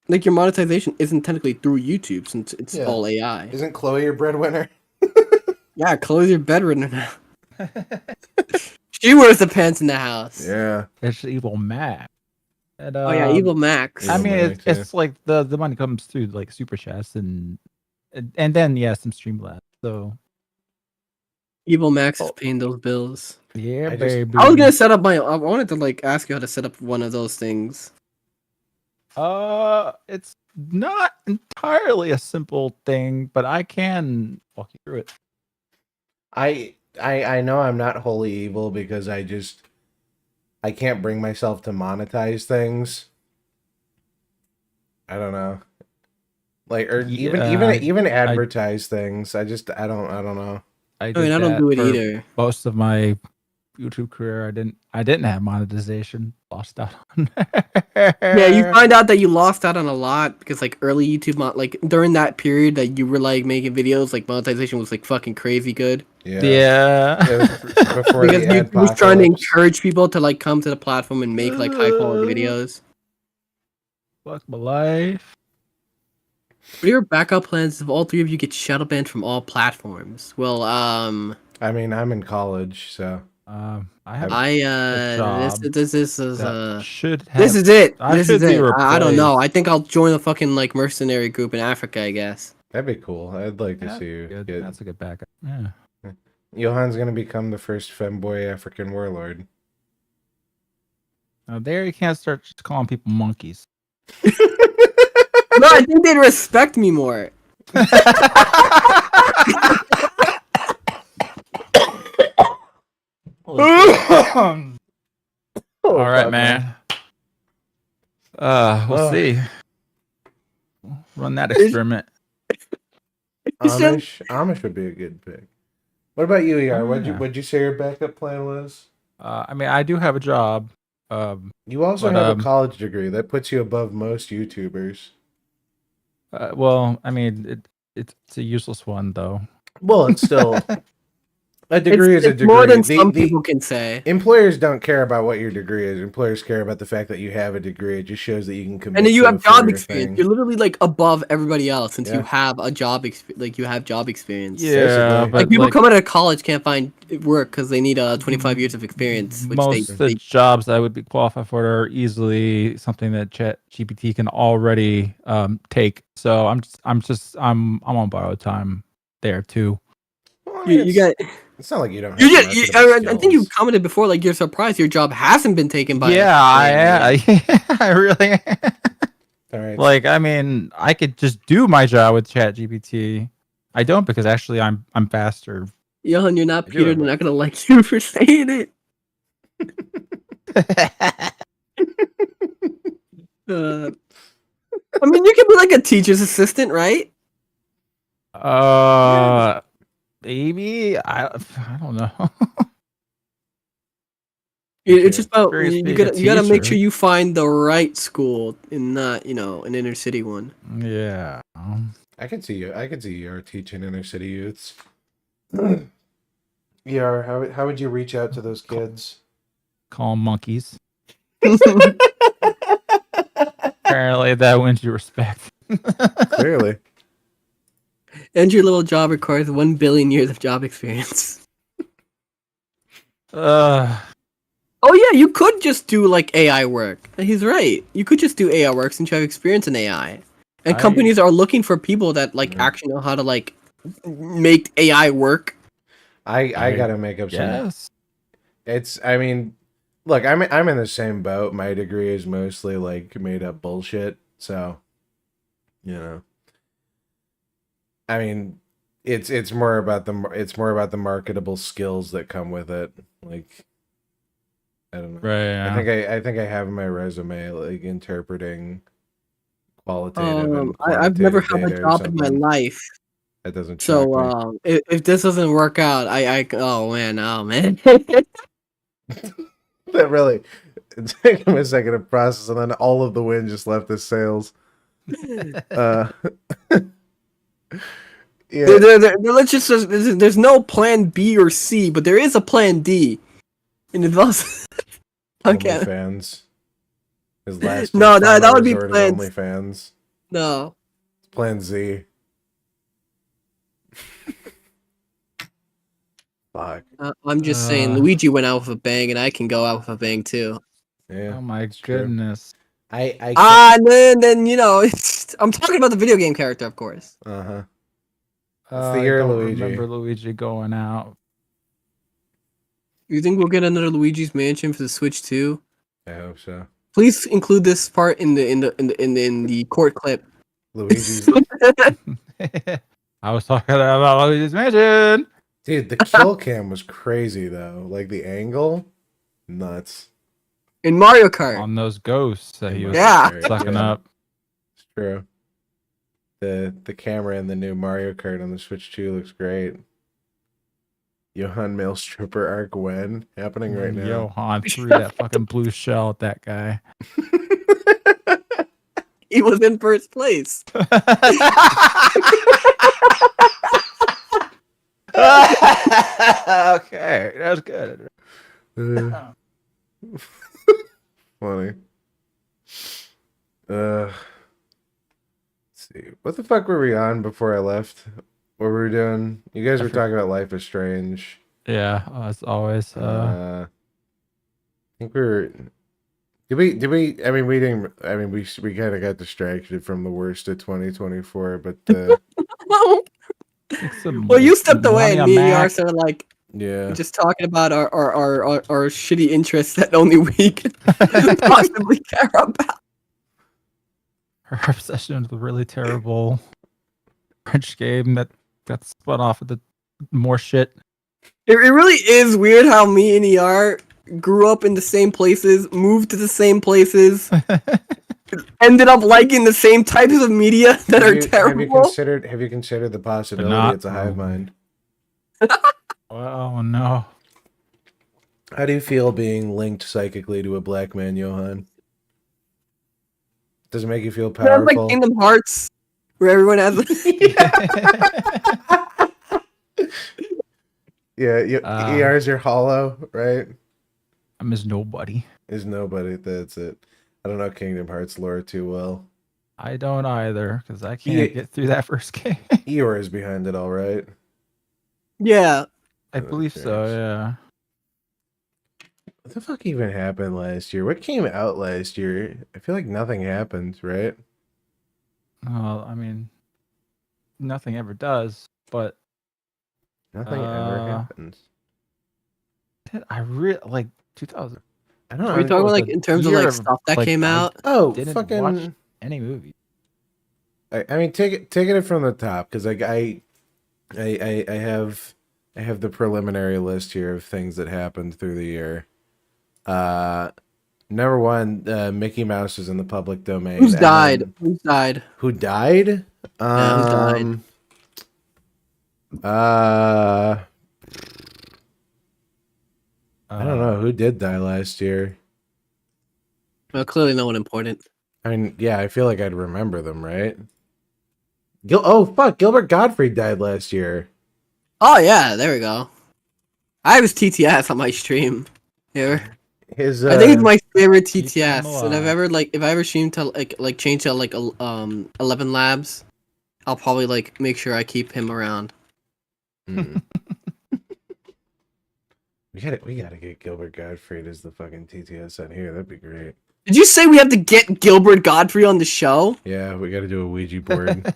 Like your monetization isn't technically through YouTube since it's all AI. Isn't Chloe your breadwinner? Yeah, Chloe's your breadwinner now. She wears the pants in the house. Yeah, it's Evil Max. And, Evil Max. I mean, it's like the money comes through like super chats and then some Streamlabs. So Evil Max is paying those bills. Yeah, baby. I was gonna set up I wanted to ask you how to set up one of those things. It's not entirely a simple thing, but I can walk you through it. I know I'm not wholly evil because I can't bring myself to monetize things. I don't know. Even advertise things. I don't know. I don't do it either. Most of my YouTube career, I didn't have monetization. Lost out on. Yeah, you find out that you lost out on a lot because early YouTube during that period that you were making videos, monetization was fucking crazy good. Yeah. Before because YouTube was trying to encourage people to come to the platform and make high quality videos. Fuck my life. What are your backup plans if all three of you get shadow banned from all platforms? Well, I mean, I'm in college, so I this is it. I don't know. I think I'll join a fucking mercenary group in Africa, I guess. That'd be cool. I'd like to see you. Good. That's a good backup. Yeah. Johann's gonna become the first femboy African warlord. There you can't start just calling people monkeys. No, I think they'd respect me more. All right, man. We'll see. Run that experiment. Amish would be a good pick. What about you, ER? What'd you say your backup plan was? I mean, I do have a job. You also have a college degree. That puts you above most YouTubers. Well, I mean, it's a useless one, though. Well, it's still a degree is a degree. More than some people can say. Employers don't care about what your degree is. Employers care about the fact that you have a degree. It just shows that you can commit. And then you to have a job further experience. thing. You're literally above everybody else since you have a job you have job experience. Yeah, but people coming out of college can't find work because they need 25 years of experience. Which most of the jobs that I would be qualified for are easily something that ChatGPT can already take. So I'm on borrowed time there too. You got. It's not like you don't. I think you commented before, like you're surprised your job hasn't been taken by. Yeah, I really am. All right. Like, I mean, I could just do my job with ChatGPT. I don't because actually I'm faster. Johann, you're not Peter. They're not gonna like you for saying it. I mean, you can be like a teacher's assistant, right? Maybe I don't know. It's just about you gotta make sure you find the right school and not an inner city one. Yeah, I could see you teaching inner city youths. Yeah, how would you reach out to those kids? Call them monkeys. Apparently, that wins you respect. Clearly. Entry level job requires 1 billion years of job experience. Oh yeah, you could just do like AI work. He's right. You could just do AI work since you have experience in AI. And companies are looking for people that actually know how to make AI work. I gotta make up some. I mean, look, I'm in the same boat. My degree is mostly made up bullshit. So, I mean, it's more about the marketable skills that come with it. I don't know. Right. Yeah. I think I have in my resume interpreting qualitative. And I've never had a job in my life. That doesn't. So if this doesn't work out, oh man. That really it took him a second to process, and then all of the wind just left his sails. Yeah. There's no plan B or C, but there is a plan D. And it was OnlyFans. His last no, that would be plan OnlyFans. No, it's Plan Z. Fuck. I'm just saying, Luigi went out with a bang, and I can go out with a bang too. Yeah. Oh my goodness. Then I'm talking about the video game character, of course. It's the year I don't Luigi. remember Luigi going out. You think we'll get another Luigi's Mansion for the Switch 2? I hope so. Please include this part in the court clip. Luigi's. I was talking about Luigi's Mansion. Dude, the kill cam was crazy though. The angle, nuts. In Mario Kart. On those ghosts that he was sucking up. It's true. The camera in the new Mario Kart on the Switch 2 looks great. Johann male stripper arc when happening right now. Johann threw that fucking blue shell at that guy. He was in first place. Okay, that's good. Funny. Let's see. What the fuck were we on before I left? What were we doing? You guys were talking about Life is Strange. Yeah, as always. I think we were. Did we? I mean, we didn't. I mean, we kind of got distracted from the worst of 2024, but. Well, you stepped away, and me and Yar started yeah, just talking about our shitty interests that only we can possibly care about. Her obsession with the really terrible French game that got spun off of the more shit. It really is weird how me and ER grew up in the same places, moved to the same places, ended up liking the same types of media that are terrible. Have you considered the possibility it's a hive mind? Oh no. How do you feel being linked psychically to a black man, Johann? Does it make you feel powerful? It's like Kingdom Hearts, where everyone has. ER's your hollow, right? I'm his nobody. Is nobody. That's it. I don't know Kingdom Hearts lore too well. I don't either, because I can't get through that first game. Eeyore is behind it, all right. Yeah, I believe so. Yeah. What the fuck even happened last year? What came out last year? I feel like nothing happened, right? Well, I mean, nothing ever does, but Nothing ever happens. I really like 2000. I don't know. Are you talking about like in terms of like stuff that came out? Oh, Didn't fucking watch any movie. I mean, taking it from the top, because like I have the preliminary list here of things that happened through the year. Number one, Mickey Mouse is in the public domain. Who's died? Who's died? Who died? Yeah, who's died? I don't know who did die last year. Well, clearly no one important. I mean, yeah, I feel like I'd remember them, right? Oh fuck, Gilbert Gottfried died last year. Oh yeah, there we go. I have his TTS on my stream here. I think it's my favorite TTS, and if I ever stream to like change to like 11 labs, I'll probably like make sure I keep him around. We gotta get Gilbert Gottfried as the fucking TTS on here. That'd be great. Did you say we have to get Gilbert Gottfried on the show? Yeah, we gotta do a Ouija board.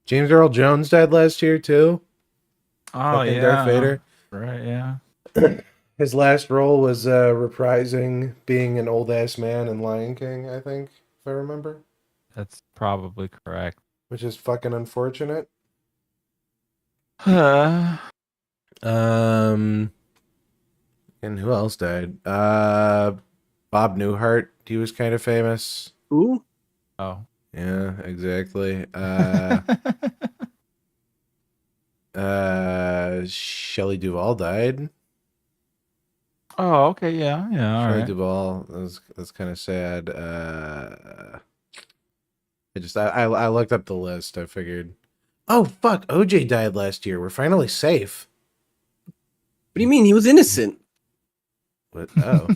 James Earl Jones died last year too. Oh fucking yeah, Darth Vader. Right, yeah. His last role was reprising being an old ass man in Lion King, I think, if I remember. That's probably correct. Which is fucking unfortunate. Uh, And who else died? Bob Newhart. He was kind of famous. Who? Oh. Yeah, exactly. Shelley Duvall died. Oh, okay, yeah, yeah. All Shelley right. Duvall. That's kind of sad. I looked up the list. I figured, oh fuck, OJ died last year. We're finally safe. What do you mean? He was innocent. What? Oh,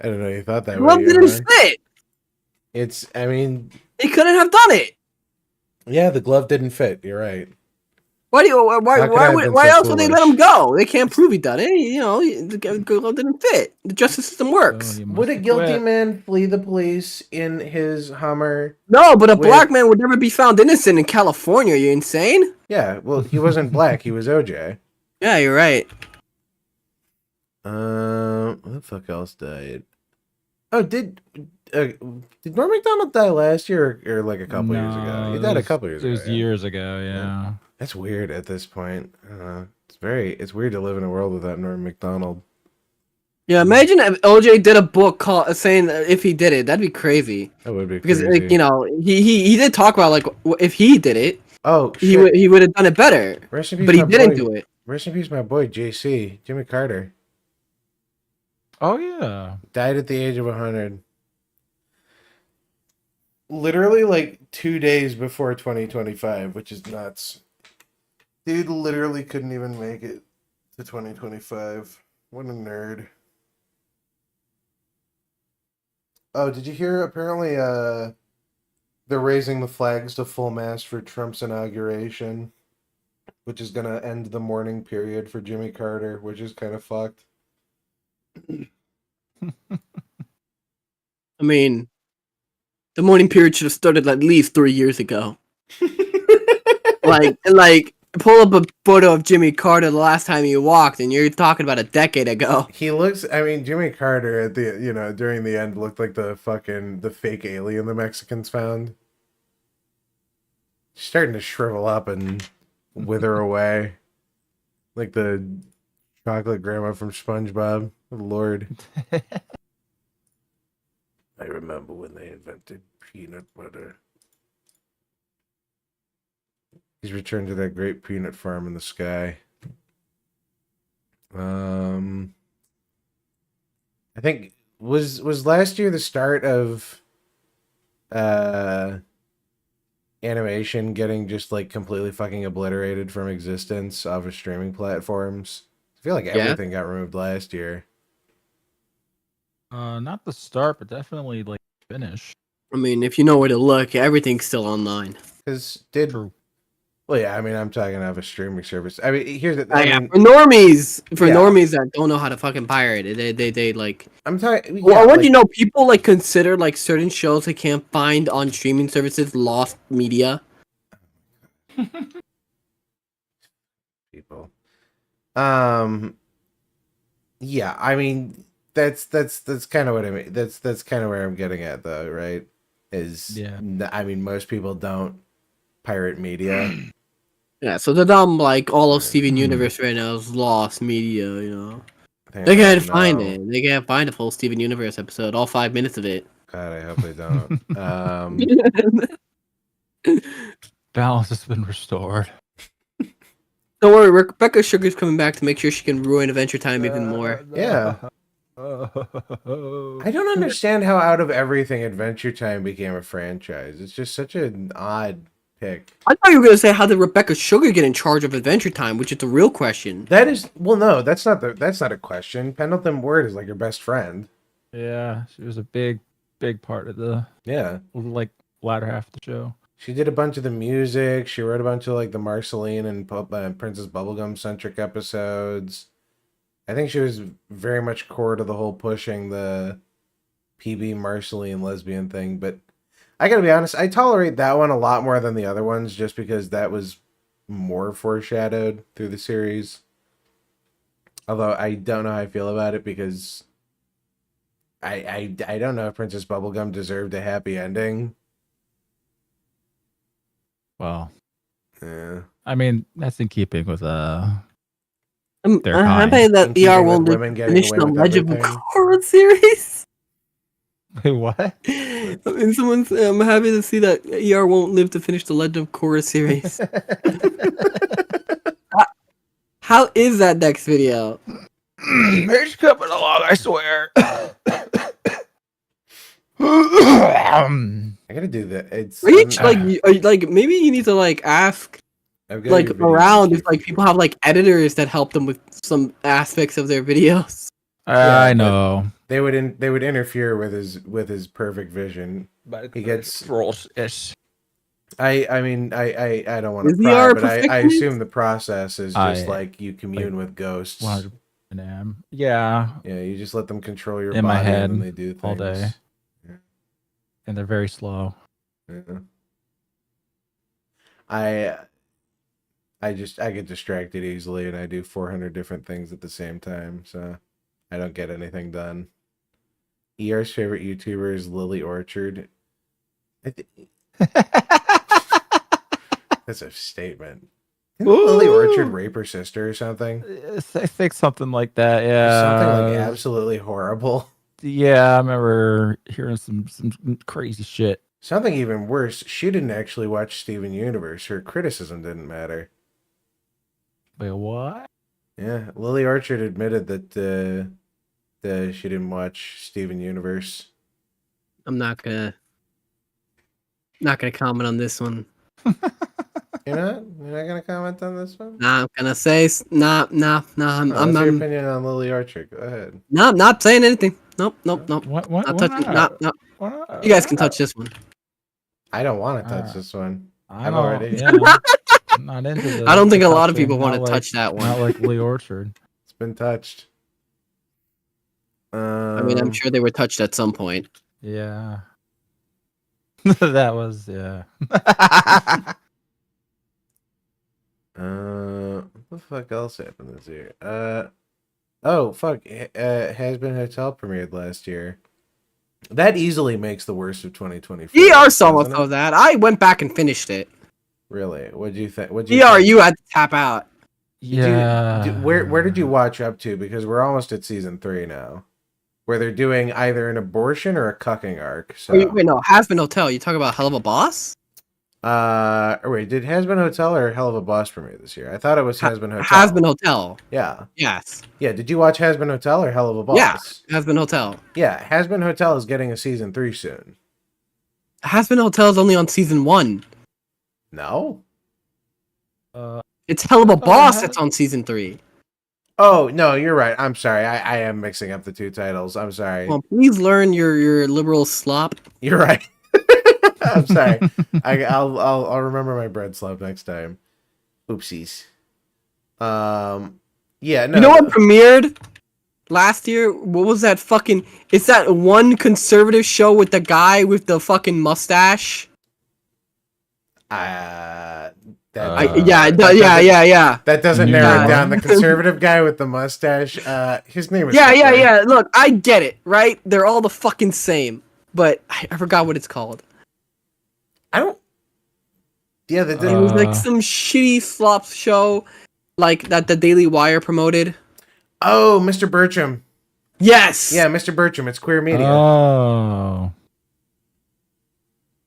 I don't know. You thought that Glove way. didn't fit. I mean, he couldn't have done it. Yeah, the glove didn't fit. You're right. Why else would they let him go? They can't prove he done it. You know, the glove didn't fit. The justice system works. Would a guilty man flee the police in his Hummer? No, but a black man would never be found innocent in California. Are you insane? Yeah, well, he wasn't black. He was OJ. Yeah, you're right. What the fuck else died? Oh, did Norm Macdonald die last year or like a couple years ago? He died a couple years ago. It was years ago, yeah. That's weird at this point. It's weird to live in a world without Norm Macdonald. Yeah, imagine if OJ did a book saying that if he did it, that'd be crazy. That would be because crazy. like, you know, he did talk about like if he did it. Oh, shit. He would have done it better. Rest in peace, but he my didn't boy. do it. Rest in peace, my boy JC Jimmy Carter. Oh yeah, died at the age of 100. Literally like 2 days before 2025, which is nuts. Dude literally couldn't even make it to 2025. What a nerd. Oh, did you hear? Apparently, they're raising the flags to full mast for Trump's inauguration, which is gonna end the mourning period for Jimmy Carter, which is kind of fucked. I mean, the mourning period should have started at least 3 years ago. like pull up a photo of Jimmy Carter the last time he walked, and you're talking about a decade ago. He looks. I mean, Jimmy Carter at the during the end looked like the fake alien the Mexicans found. He's starting to shrivel up and wither away, like the chocolate grandma from SpongeBob. Good Lord. I remember when they invented peanut butter. He's returned to that great peanut farm in the sky. I think was last year the start of animation getting just like completely fucking obliterated from existence off of streaming platforms. I feel like everything got removed last year. Not the start, but definitely like finish. I mean, if you know where to look, everything's still online. Because well, yeah, I mean, I'm talking of a streaming service. I mean, here's the for normies, normies that don't know how to fucking pirate it, they like. I'm talking. Yeah, well, what do you know? People like consider like certain shows they can't find on streaming services lost media. people. Yeah, I mean that's kind of what I mean. That's kind of where I'm getting at, though, right? I mean, most people don't pirate media. Yeah, so the dumb, like, all of Steven Universe right now is lost media, you know. They can't find it. They can't find a full Steven Universe episode, all 5 minutes of it. God, I hope they don't. Balance has been restored. Don't worry, Rebecca Sugar's coming back to make sure she can ruin Adventure Time even more. Yeah. I don't understand how out of everything Adventure Time became a franchise. It's just such an odd pick. I thought you were gonna say, how did Rebecca Sugar get in charge of Adventure Time, which is the real question. That is, well, no, that's not a question. Pendleton Ward is like your best friend. Yeah, she was a big part of the like latter half of the show. She did a bunch of the music. She wrote a bunch of like the Marceline and Princess Bubblegum centric episodes. I think she was very much core to the whole pushing the PB Marceline lesbian thing. But I gotta be honest, I tolerate that one a lot more than the other ones, just because that was more foreshadowed through the series. Although I don't know how I feel about it, because I don't know if Princess Bubblegum deserved a happy ending. Well, yeah. I mean, that's in keeping with I'm happy that ER won't finish the Legend of Korra series. Wait, what? I'm happy to see that ER won't live to finish the Legend of Korra series. How is that next video? It's coming along, I swear. I gotta do that. It's like maybe you need to like ask like around if like people have like editors that help them with some aspects of their videos. I know they would interfere with his perfect vision. But he gets ish. I mean I don't want to pry, but I assume the process is just like you commune with ghosts. 100%. Yeah, you just let them control your in body my head when they do things all day. And they're very slow. Yeah. I get distracted easily, and I do 400 different things at the same time, so I don't get anything done. ER's favorite YouTuber is Lily Orchard. That's a statement. Didn't Lily Orchard rape her sister or something? I think something like that. Yeah, something like absolutely horrible. Yeah, I remember hearing some crazy shit. Something even worse, she didn't actually watch Steven Universe. Her criticism didn't matter. Wait, what? Yeah, Lily Orchard admitted that she didn't watch Steven Universe. I'm not gonna comment on this one. You're not gonna comment on this one? Nah, I'm gonna say nah. What's your opinion on Lily Orchard? Go ahead. No, I'm not saying anything. Nope. What? Not touching. No. You guys can touch this one. I don't want to touch this one. I'm already. Yeah. I'm not into this. I don't think a lot of people want to touch that one. Not like Lily Orchard. It's been touched. I mean, I'm sure they were touched at some point. Yeah. That was what the fuck else happened this year? Oh fuck! Has-Been Hotel premiered last year. That easily makes the worst of 2024. ER saw most of that. I went back and finished it. Really? What'd you think? You had to tap out. Yeah. Where did you watch up to? Because we're almost at season 3 now, where they're doing either an abortion or a cucking arc. So wait, no, Has-Been Hotel. You talk about Hell of a Boss? Wait, did Has-Been Hotel or Hell of a Boss premiere this year? I thought it was Has-Been Hotel. Has-Been Hotel. Yeah. Yes. Yeah, did you watch Has-Been Hotel or Hell of a Boss? Yeah, Has-Been Hotel. Yeah, Has-Been Hotel is getting a season 3 soon. Has-Been Hotel is only on season 1. No? It's Hell of a Boss that's on season 3. Oh, no, you're right. I'm sorry. I am mixing up the two titles. I'm sorry. Well, please learn your liberal slop. You're right. I'm sorry. I'll remember my bread slop next time. Oopsies. Yeah, no. You know what premiered last year? What was that fucking? It's that one conservative show with the guy with the fucking mustache. That Yeah. That doesn't narrow it down. The conservative guy with the mustache. His name is. Yeah. Look, I get it, right? They're all the fucking same, but I forgot what it's called. I don't. Yeah, it was like some shitty slop show, like that the Daily Wire promoted. Oh, Mr. Bertram. Yes. Yeah, Mr. Bertram. It's queer media. Oh.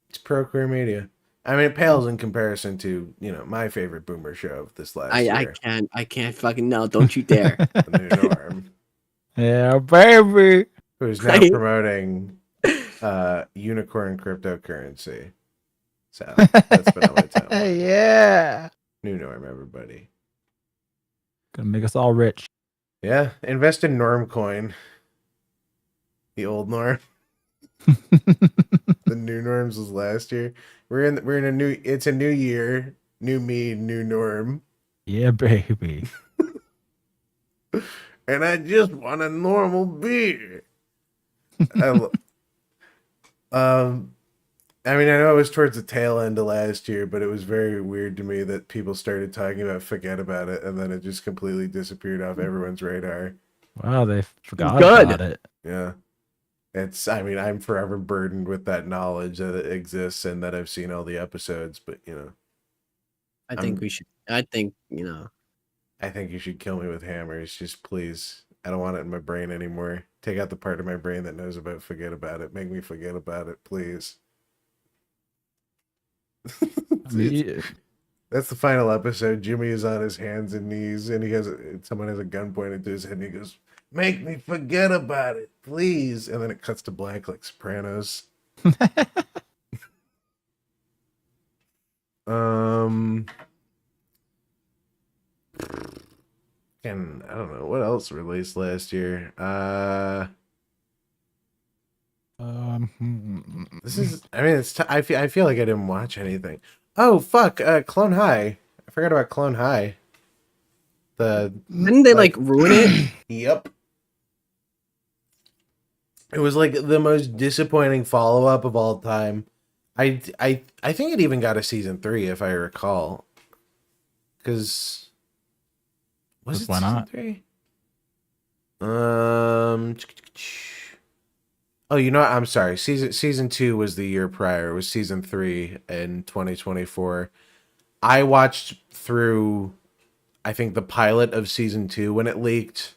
It's pro queer media. I mean, it pales in comparison to, my favorite boomer show of this last year. I can't fucking no, don't you dare. The New Norm. Yeah, baby. Who's now promoting unicorn cryptocurrency. So that's been on my time. Yeah. New Norm, everybody. Gonna make us all rich. Yeah, invest in Normcoin. The old Norm. The new Norms was last year. We're in a new. It's a new year, new me, new Norm. Yeah, baby. And I just want a normal beer. I mean, I know it was towards the tail end of last year, but it was very weird to me that people started talking about forget about it, and then it just completely disappeared off everyone's radar. Wow, they forgot about it. Yeah. I'm forever burdened with that knowledge that it exists and that I've seen all the episodes, but I think you should kill me with hammers. Just please. I don't want it in my brain anymore. Take out the part of my brain that knows about forget about it. Make me forget about it, please. That's the final episode. Jimmy is on his hands and knees, and someone has a gun pointed to his head, and he goes, "Make me forget about it, please." And then it cuts to black like Sopranos. And I don't know what else released last year. This is. I mean, it's. I feel like I didn't watch anything. Oh fuck! Clone High. I forgot about Clone High. Didn't they ruin it? Yep. It was like the most disappointing follow up of all time. I think it even got a season 3 if I recall. Because was it why season not? 3? Oh, you know what? I'm sorry. Season 2 was the year prior. It was season 3 in 2024. I watched through, I think, the pilot of season 2 when it leaked,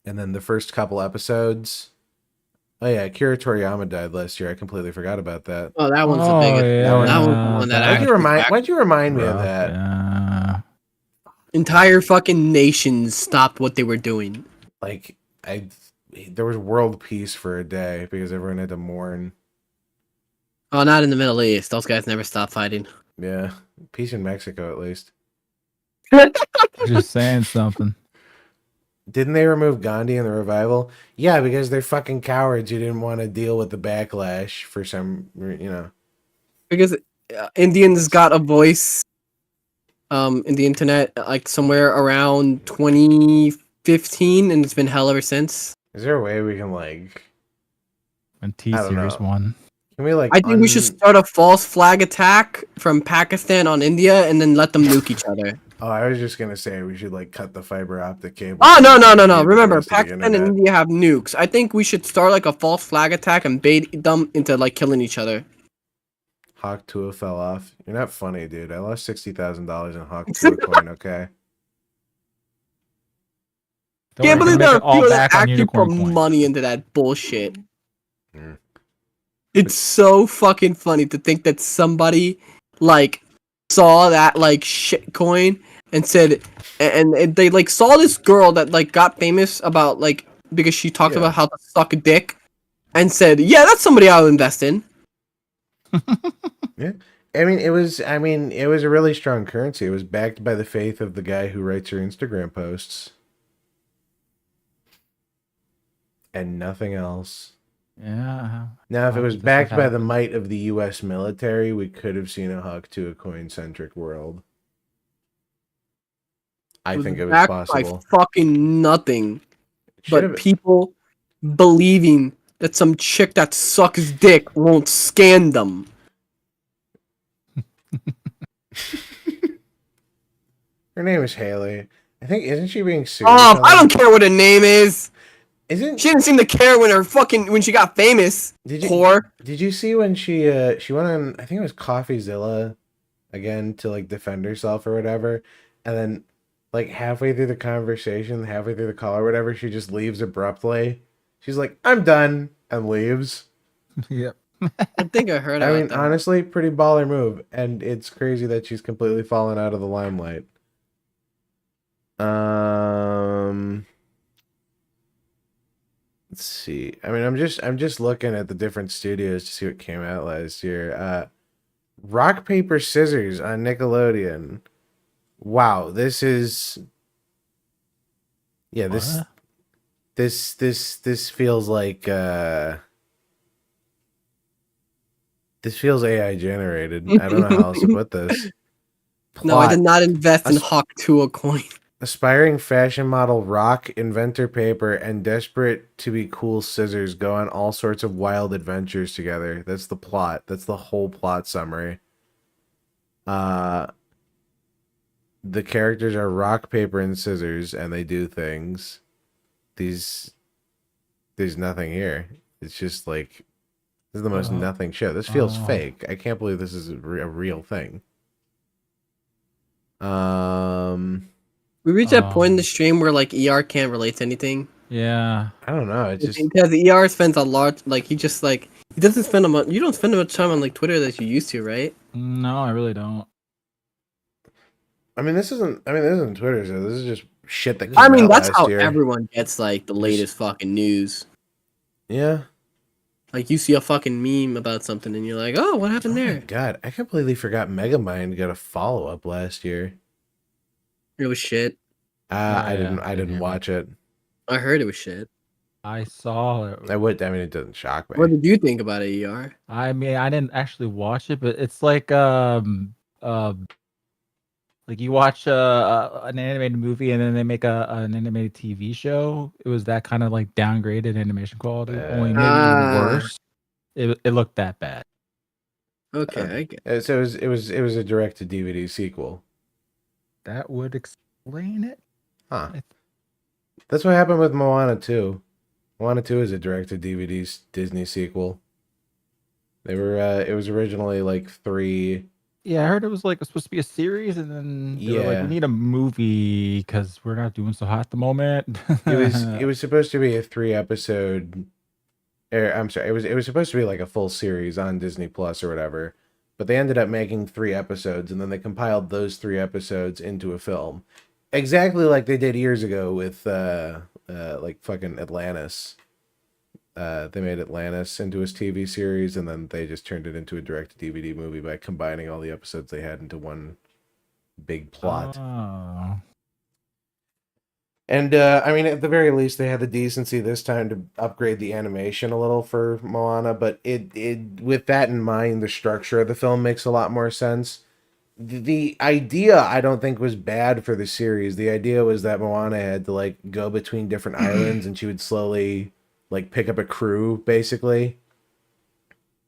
and then the first couple episodes. Oh yeah, Akira Toriyama died last year. I completely forgot about that. Oh, that one's the biggest. Yeah, that was the one that Why'd you remind me of that? Yeah. Entire fucking nations stopped what they were doing. There was world peace for a day because everyone had to mourn. Oh, not in the Middle East. Those guys never stop fighting. Yeah, peace in Mexico at least. Just saying something. Didn't they remove Gandhi in the revival? Yeah, because they're fucking cowards who didn't want to deal with the backlash for some, Because Indians got a voice in the internet somewhere around 2015, and it's been hell ever since. Is there a way we can When T-Series won. Can we I think we should start a false flag attack from Pakistan on India and then let them nuke each other. Oh, I was just gonna say we should cut the fiber optic cable. Oh no! Remember, Pakistan and India have nukes. I think we should start a false flag attack and bait them into killing each other. Hawk Tua fell off. You're not funny, dude. I lost $60,000 in Hawk Tua coin. Okay. Can't believe there are people that actually put money into that bullshit. Mm. It's so fucking funny to think that somebody saw that shit coin and said, and they saw this girl that got famous about because she talked about how to suck a dick, and said, yeah, that's somebody I'll invest in. Yeah. It was a really strong currency. It was backed by the faith of the guy who writes her Instagram posts. And nothing else. Yeah. Now, if it was backed by the might of the U.S. military, we could have seen a Hawk to a coin-centric world. I think it was possible. By fucking nothing, but people believing that some chick that sucks dick won't scan them. Her name is Haley. I think, isn't she being sued? I don't care what her name is. She didn't seem to care when she got famous. Did you whore. Did you see when she went on, I think it was CoffeeZilla again, to like defend herself or whatever, and then like halfway through the conversation, halfway through the call or whatever, she just leaves abruptly. She's like, "I'm done," and leaves. Yep. I think I heard. I mean, honestly, pretty baller move, and it's crazy that she's completely fallen out of the limelight. Let's see. I mean, I'm just looking at the different studios to see what came out last year. Rock Paper Scissors on Nickelodeon. Wow, this is this feels like this feels AI generated. I don't know how else to put this. No, I did not invest in Hawk Tuah coin. Aspiring fashion model Rock, inventor Paper, and desperate to be cool Scissors go on all sorts of wild adventures together. That's the plot. That's the whole plot summary. The characters are Rock, Paper, and Scissors, and they do things. There's nothing here. It's just like, this is the most nothing show. This feels fake. I can't believe this is a real thing. We reached that point in the stream where like ER can't relate to anything. Yeah. I don't know. It's just because ER spends a lot. Like he just like he doesn't spend you don't spend much time on like Twitter that you used to, right? No, I really don't. I mean, this isn't Twitter, so this is just shit that came I mean, out that's last how year. everyone gets like the latest fucking news. Yeah. Like you see a fucking meme about something and you're like, oh, what happened there? God, I completely forgot Megamind got a follow-up last year. It was shit. I didn't watch it. I heard it was shit. I saw it. I mean, it doesn't shock me. What did you think about it, ER? I mean, I didn't actually watch it, but it's like you watch an animated movie and then they make an animated TV show. It was that kind of like downgraded animation quality, only maybe worse. It looked that bad. Okay, I get it. So it was a direct to DVD sequel. That would explain it. Huh. That's what happened with Moana 2. Moana 2 is a direct to DVD Disney sequel. They were it was originally like 3. Yeah, I heard it was like supposed to be a series, and then they were like, we need a movie because we're not doing so hot at the moment. It was supposed to be a 3-episode. I'm sorry, it was supposed to be like a full series on Disney Plus or whatever, but they ended up making 3 episodes, and then they compiled those 3 episodes into a film, exactly like they did years ago with like fucking Atlantis. They made Atlantis into a TV series, and then they just turned it into a direct-to-DVD movie by combining all the episodes they had into one big plot. Oh. And, I mean, at the very least, they had the decency this time to upgrade the animation a little for Moana, but it with that in mind, the structure of the film makes a lot more sense. The idea, I don't think, was bad for the series. The idea was that Moana had to, like, go between different islands, and she would slowly, like, pick up a crew, basically,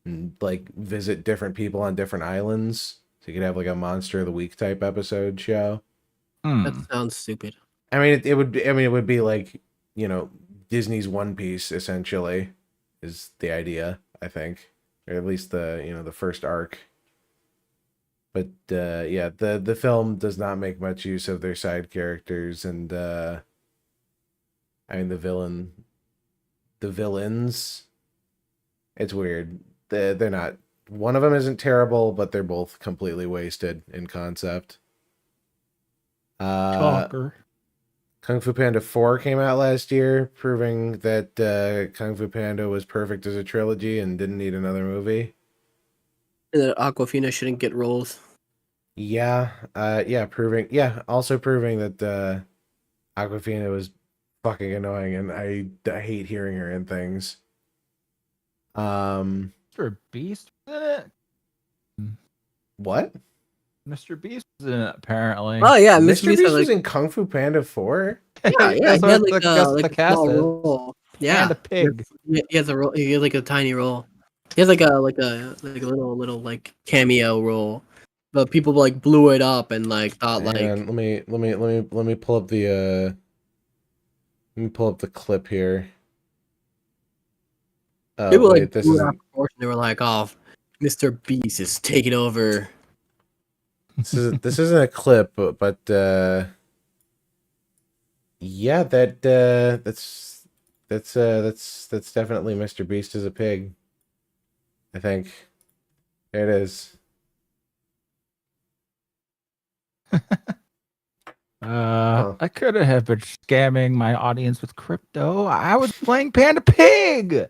and, like, visit different people on different islands. So you could have, like, a Monster of the Week type episode show. That sounds stupid. I mean, it would be like, you know, Disney's One Piece, essentially, is the idea, I think. Or at least the first arc. But, yeah, the film does not make much use of their side characters, and, I mean, the villains, it's weird. They're not, one of them isn't terrible, but they're both completely wasted in concept. Talker. Kung Fu Panda 4 came out last year, proving that Kung Fu Panda was perfect as a trilogy and didn't need another movie. And that Aquafina shouldn't get roles. Yeah, also proving that Aquafina was fucking annoying, and I hate hearing her in things. Mr. Beast was in it? What? Mr. Beast was in it, apparently. Oh yeah, Mr. Beast was in Kung Fu Panda 4? Yeah, That's he had what like the a cast small is. role. Yeah, And a pig. He has a role. He has like a tiny role. He has like a little like cameo role. but people like blew it up and like thought Hang on, let me pull up the clip here. People wait, like this blew is it out of proportion. They were like, "Oh, Mr. Beast is taking over." this isn't a clip, but yeah, that's definitely Mr. Beast is a pig. I think there it is. I could have been scamming my audience with crypto. I was playing Panda Pig.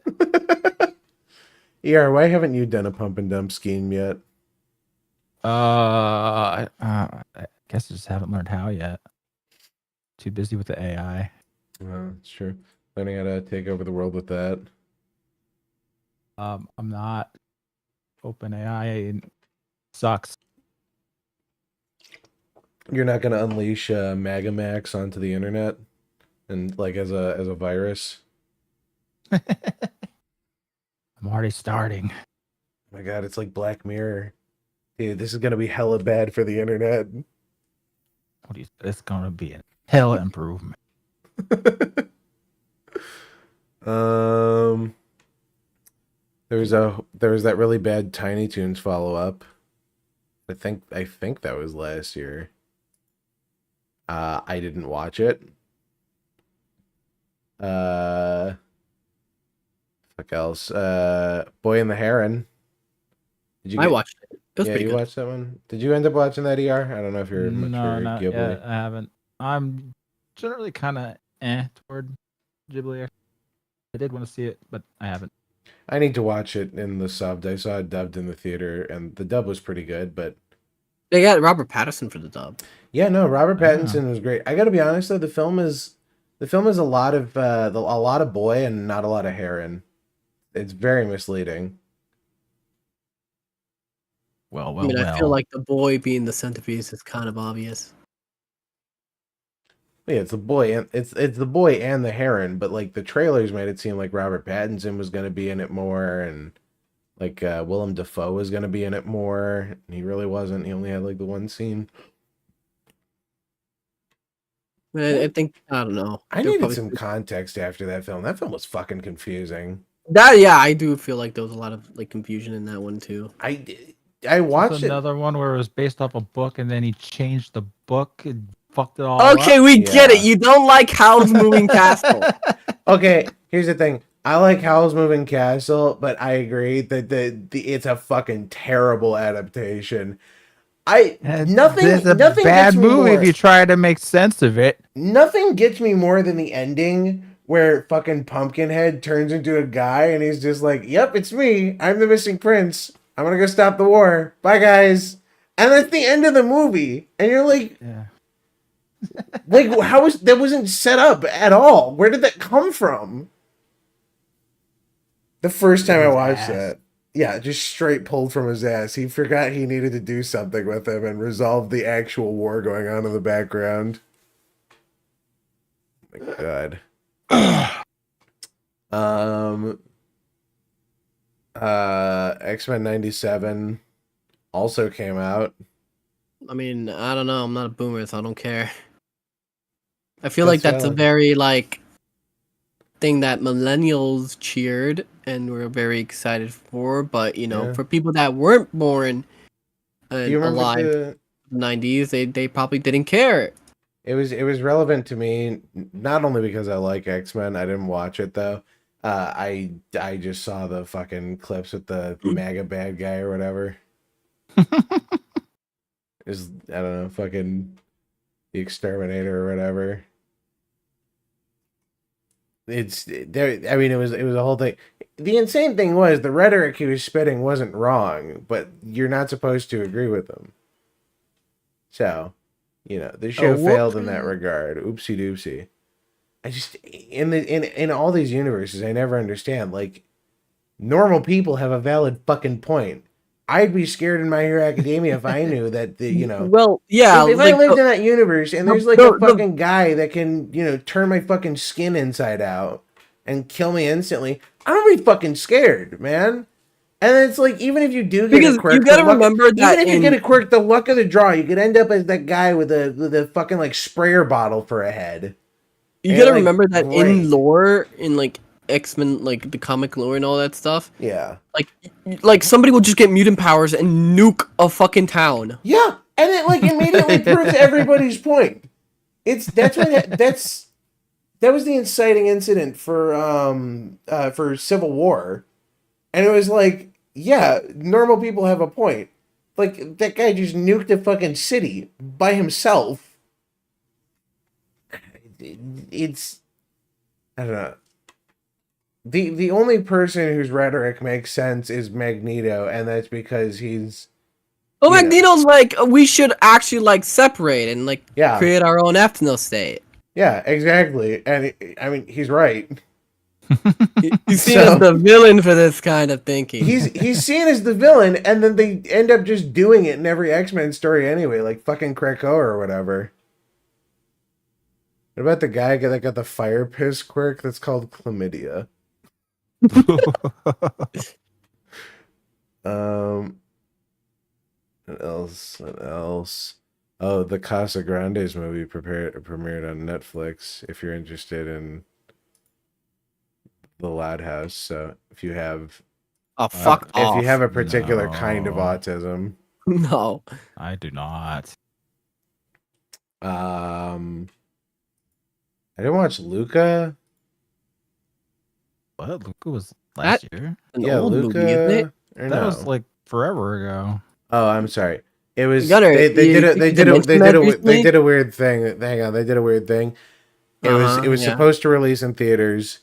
Why haven't you done a pump and dump scheme yet? I guess I just haven't learned how yet. Too busy with the AI. It's true. Learning how to take over the world with that. I'm not. OpenAI sucks. You're not gonna unleash Magamax onto the internet, and like as a virus. I'm already starting. Oh my God, it's like Black Mirror. Dude, this is gonna be hella bad for the internet. It's gonna be a hell improvement. There was that really bad Tiny Toons follow up. I think that was last year. I didn't watch it. Fuck else. Boy and the Heron. I watched it. It was yeah, pretty you good. watched that one? Did you end up watching that, ER? I don't know if you're much No, for not Ghibli. yet. I haven't. I'm generally kind of toward Ghibli. I did want to see it, but I haven't. I need to watch it in the subbed. I saw it dubbed in the theater, and the dub was pretty good, but They got Robert Pattinson for the dub. yeah, no, Robert Pattinson was great. I got to be honest though, the film is a lot of boy and not a lot of heron. It's very misleading. Well, I mean, I feel like the boy being the centerpiece is kind of obvious. Yeah, it's the boy and it's the boy and the heron, but like the trailers made it seem like Robert Pattinson was going to be in it more, and like Willem Dafoe was going to be in it more. And he really wasn't. He only had like the one scene. I think I don't know. I needed some context after that film. That film was fucking confusing. I do feel like there was a lot of like confusion in that one too. I watched another one where it was based off a book, and then he changed the book and fucked it all up. Okay, we get it. You don't like Howl's Moving Castle. Okay, here's the thing. I like Howl's Moving Castle, but I agree that it's a fucking terrible adaptation. Nothing bad gets me movie more. if you try to make sense of it. Nothing gets me more than the ending where fucking Pumpkinhead turns into a guy and he's just like, "Yep, it's me. I'm the missing prince. I'm gonna go stop the war. Bye, guys." And that's the end of the movie. And you're like, like, that wasn't set up at all. Where did that come from? The first time I watched that. Yeah, just straight pulled from his ass. He forgot he needed to do something with him and resolve the actual war going on in the background. Oh my God. X-Men 97 also came out. I mean, I don't know. I'm not a boomer, so I don't care. I feel like that's a very like thing that millennials cheered and were very excited for, but you know, for people that weren't born and alive in the 90s, they probably didn't care. It was relevant to me not only because I like X-Men. I didn't watch it though. I just saw the fucking clips with the MAGA bad guy or whatever. Is I don't know, fucking the exterminator or whatever. It's there. I mean, it was a whole thing. The insane thing was the rhetoric he was spitting wasn't wrong, but you're not supposed to agree with him. So, you know, the show failed in that regard. Oopsie doopsie. I just in all these universes, I never understand. Like, normal people have a valid fucking point. I'd be scared in My Hero Academia if I knew that Well, yeah. If I lived in that universe and there's like a fucking guy that can, turn my fucking skin inside out and kill me instantly, I'm gonna be fucking scared, man. And it's like, even if you do get because a quirk, you gotta remember that even if you get a quirk, the luck of the draw, you could end up as that guy with a fucking like sprayer bottle for a head. You gotta remember that in lore, in like X-Men, like the comic lore and all that stuff. Yeah. Like somebody will just get mutant powers and nuke a fucking town. Yeah, and it like immediately proves everybody's point. That was the inciting incident for Civil War, and it was like, yeah, normal people have a point. Like, that guy just nuked a fucking city by himself. It's, I don't know. The only person whose rhetoric makes sense is Magneto, and that's because he's... Well, Magneto's like, we should actually, like, separate and, like, create our own ethno state. Yeah, exactly. And, I mean, he's right. He's seen as the villain for this kind of thinking. He's seen as the villain, and then they end up just doing it in every X-Men story anyway, like fucking Krakoa or whatever. What about the guy that got the fire piss quirk that's called chlamydia? What else? Oh, the Casa Grandes movie premiered on Netflix, if you're interested in The Loud House. So if you have fuck off. If you have a particular kind of autism. No. I do not. I didn't watch Luca. What? Luca was last year? Yeah, Luca. Movie, isn't it? That was like forever ago. Oh, I'm sorry. It was Gunnar, they did a recently? weird thing. Hang on, they did a weird thing. It was supposed to release in theaters,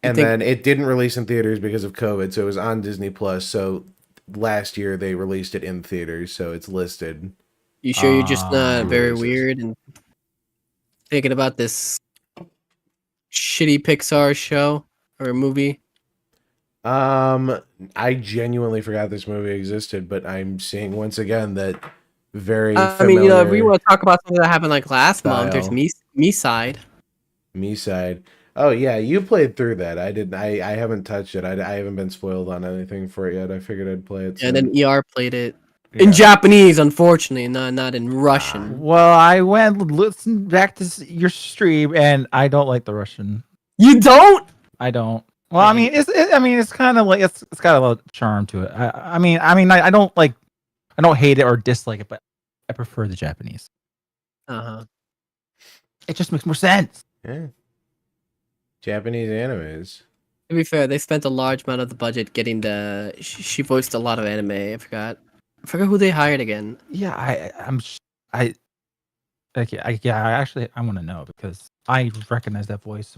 and then it didn't release in theaters because of COVID. So it was on Disney Plus. So last year they released it in theaters, so it's listed. You sure you're just not very weird and thinking about this shitty Pixar show or movie? I genuinely forgot this movie existed, but I'm seeing once again that very I mean, if we want to talk about something that happened like last month, there's Me Side. Me Side. Oh yeah, you played through that. I didn't. I haven't touched it. I haven't been spoiled on anything for it yet. I figured I'd play it. Yeah, and then ER played it in Japanese, unfortunately, not in Russian. Well, I listened back to your stream, and I don't like the Russian. You don't? I don't. Well, I mean, it's kind of like it's got a little charm to it. I mean, I don't like, I don't hate it or dislike it, but I prefer the Japanese. It just makes more sense. Yeah. Japanese animes. To be fair, they spent a large amount of the budget getting the. She voiced a lot of anime. I forgot who they hired again. Yeah, I actually want to know because I recognize that voice.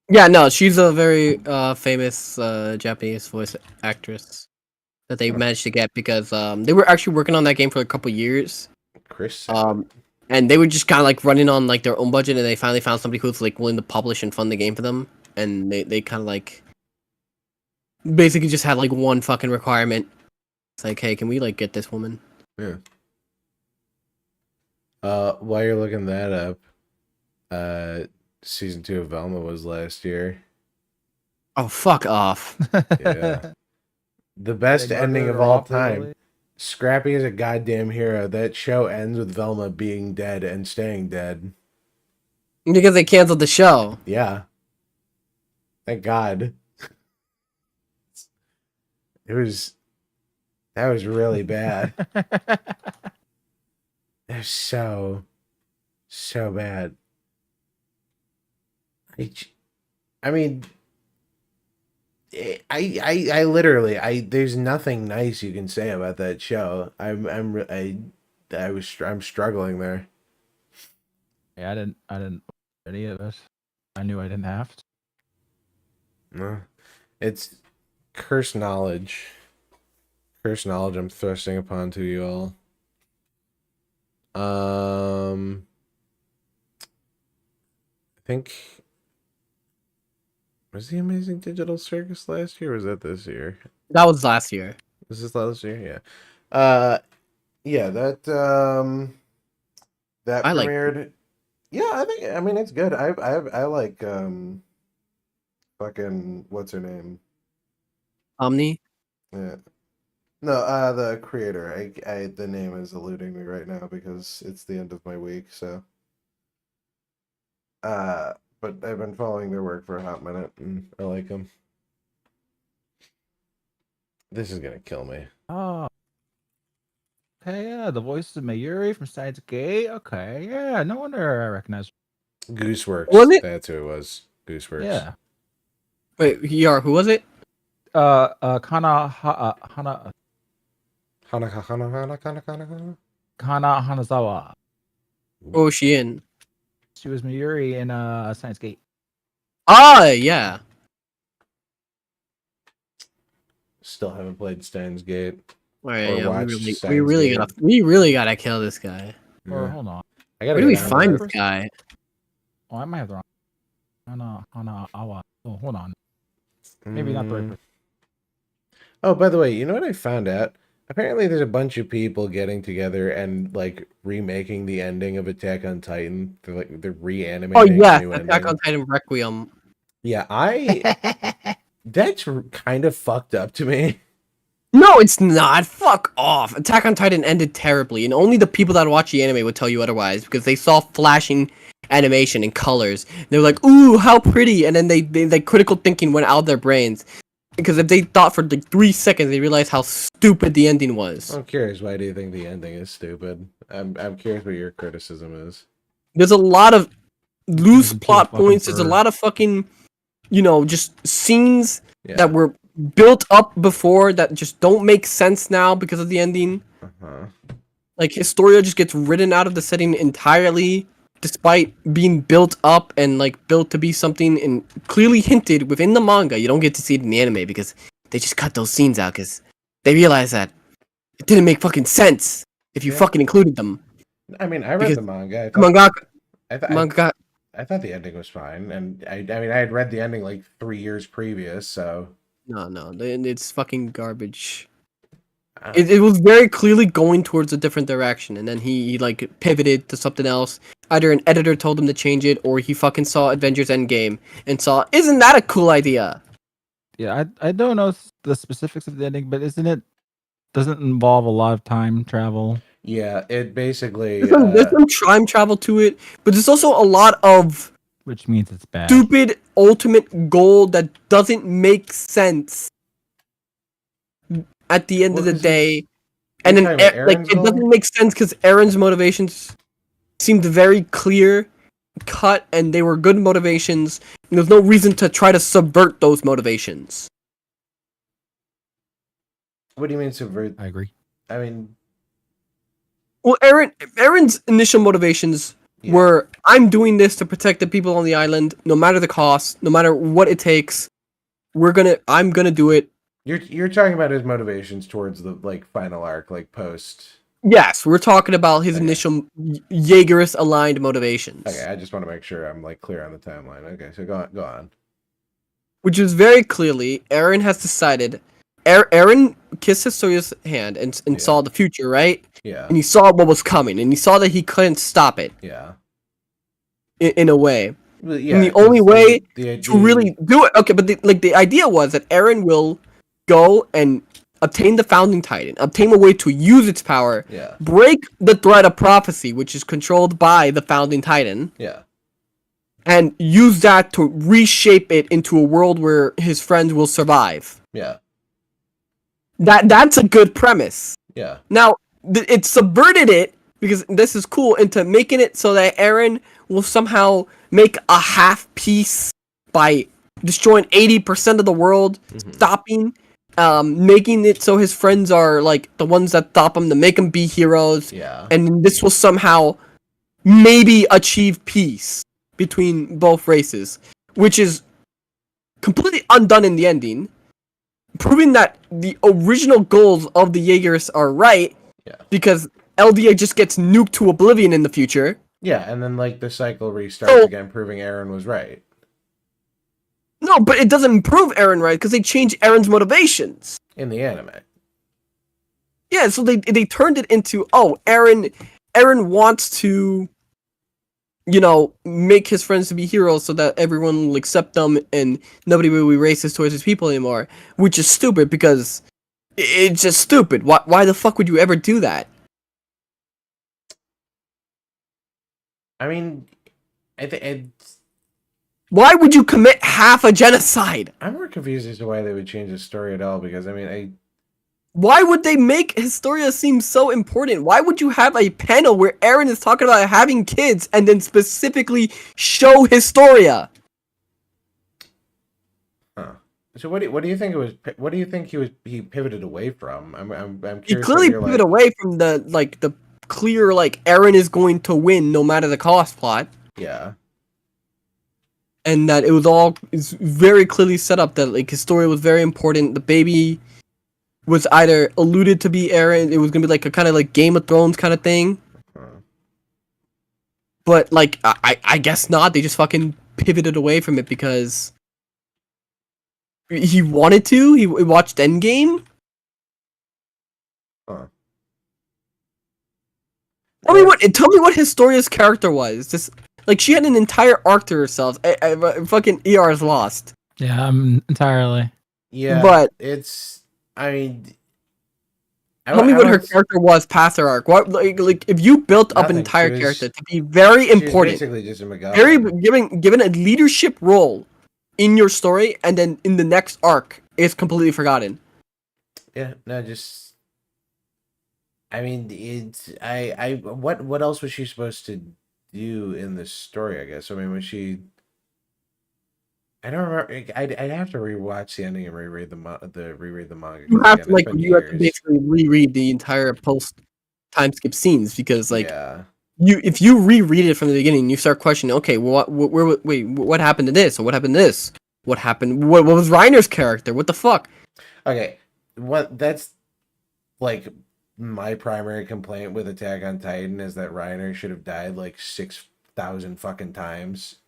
Yeah, no, she's a very famous Japanese voice actress that they managed to get because they were actually working on that game for a couple years. And they were just kind of like running on like their own budget, and they finally found somebody who's like willing to publish and fund the game for them. And they kind of like basically just had like one fucking requirement. It's like, hey, can we like get this woman? Yeah. While you're looking that up, Season 2 of Velma was last year. Oh, fuck off. Yeah. The best ending of all time. Really? Scrappy is a goddamn hero. That show ends with Velma being dead and staying dead. Because they canceled the show. Yeah. Thank God. That was really bad. It was so bad. I mean, I literally, there's nothing nice you can say about that show. I'm struggling there. Yeah, I didn't watch any of it. I knew I didn't have to. No, it's cursed knowledge. Cursed knowledge I'm thrusting upon to you all. I think. Was the Amazing Digital Circus last year or was that this year? That was last year. Was this last year? Yeah. Yeah, that premiered. Yeah, I mean it's good. I like fucking what's her name? Omni? Yeah. No, the creator. The name is eluding me right now because it's the end of my week. So, but I've been following their work for a hot minute, and I like them. This is gonna kill me. Oh. Okay, yeah, the voice of Mayuri from Steins Gate. Okay, yeah, no wonder I recognize. Gooseworks. Was it? That's who it was. Gooseworks. Yeah. Wait, who was it? Kana Hanazawa. Oh, she in? She was Mayuri in Steins Gate. Ah, yeah. Still haven't played Steins Gate. Right, yeah, we really gotta kill this guy. Or hold on. Where do we find this guy? Oh, I might have the wrong. Hanazawa. Oh, hold on. Maybe not the right person. Oh, by the way, you know what I found out? Apparently, there's a bunch of people getting together and like remaking the ending of Attack on Titan. They're reanimating. Oh yeah, the new Attack ending. on Titan Requiem. Yeah, that's kind of fucked up to me. No, it's not. Fuck off. Attack on Titan ended terribly, and only the people that watch the anime would tell you otherwise because they saw flashing animation and colors. They were like, "Ooh, how pretty!" And then they critical thinking went out of their brains because if they thought for like 3 seconds, they realized how stupid the ending was. I'm curious. Why do you think the ending is stupid? I'm curious what your criticism is. There's a lot of loose plot points. There's a lot of fucking, just scenes that were built up before that just don't make sense now because of the ending. Like Historia just gets written out of the setting entirely, despite being built up and like built to be something and clearly hinted within the manga. You don't get to see it in the anime because they just cut those scenes out because they realized that it didn't make fucking sense if you fucking included them. I mean, I read the manga. I thought the ending was fine, and I mean, I had read the ending like 3 years previous, so. No, it's fucking garbage. It was very clearly going towards a different direction, and then he like pivoted to something else. Either an editor told him to change it, or he fucking saw Avengers Endgame and saw, isn't that a cool idea? Yeah, I don't know the specifics of the ending, but doesn't it involve a lot of time travel? Yeah, it basically... There's some time travel to it, but there's also a lot of... Which means it's bad. Stupid ultimate goal that doesn't make sense at the end of the day. And then it doesn't make sense because Aaron's motivations seemed very clear cut and they were good motivations. And there's no reason to try to subvert those motivations. What do you mean subvert? I agree. I mean... Well, Aaron's initial motivations were, I'm doing this to protect the people on the island, no matter the cost, no matter what it takes. I'm gonna do it. You're talking about his motivations towards the final arc, post. Yes, we're talking about his initial Jaegerist aligned motivations. Okay, I just want to make sure I'm clear on the timeline. Okay, so go on. Which is very clearly, Aaron has decided. Aaron kissed Historia's hand and saw the future, right? Yeah. And he saw what was coming, and he saw that he couldn't stop it. Yeah. In a way. Well, yeah, and the only way to really do it. Okay, but the idea was that Aaron will go and obtain the Founding Titan, obtain a way to use its power, break the thread of prophecy, which is controlled by the Founding Titan. Yeah. And use that to reshape it into a world where his friends will survive. Yeah. That's a good premise. Yeah. Now, it subverted it, because this is cool, into making it so that Aaron will somehow make a half peace by destroying 80% of the world, stopping, making it so his friends are the ones that stop him, to make him be heroes. Yeah. And this will somehow maybe achieve peace between both races, which is completely undone in the ending. Proving that the original goals of the Jaegerists are right, because LDA just gets nuked to oblivion in the future. Yeah, and then the cycle restarts again, proving Aaron was right. No, but it doesn't prove Aaron right, because they changed Aaron's motivations. In the anime. Yeah, so they turned it into, Aaron wants to, make his friends to be heroes so that everyone will accept them and nobody will be racist towards his people anymore. Which is stupid because It's just stupid. Why the fuck would you ever do that? I mean, I think why would you commit half a genocide? I'm more confused as to why they would change the story at all, because I mean, why would they make Historia seem so important? Why would you have a panel where Eren is talking about having kids and then specifically show Historia? Huh. So what do you think it was? What do you think he pivoted away from? I'm curious. He clearly pivoted away from the clear Eren is going to win no matter the cost plot. Yeah. And that it's very clearly set up that Historia was very important. The baby was either alluded to be Eren, it was gonna be a kind of Game of Thrones kind of thing. But I guess not. They just fucking pivoted away from it because he wanted to. He watched Endgame. Huh. Tell me what Historia's character was. Just she had an entire arc to herself. Fucking ER's lost. Yeah, entirely. Yeah, but it's. I mean, tell me what her character was past her arc. What if you built up an entire character to be very important, basically just a MacGuffin. very given a leadership role in your story, and then in the next arc, it's completely forgotten. Yeah, no, just. I mean, it's what else was she supposed to do in this story? I guess. I mean, was she? I don't remember. I'd have to rewatch the ending and reread the manga. You have to basically reread the entire post time skip scenes because if you reread it from the beginning, you start questioning. Okay, what happened to this? Or what happened to this? What happened? What was Ragnar's character? What the fuck? Okay, that's my primary complaint with Attack on Titan is that Ragnar should have died 6,000 fucking times.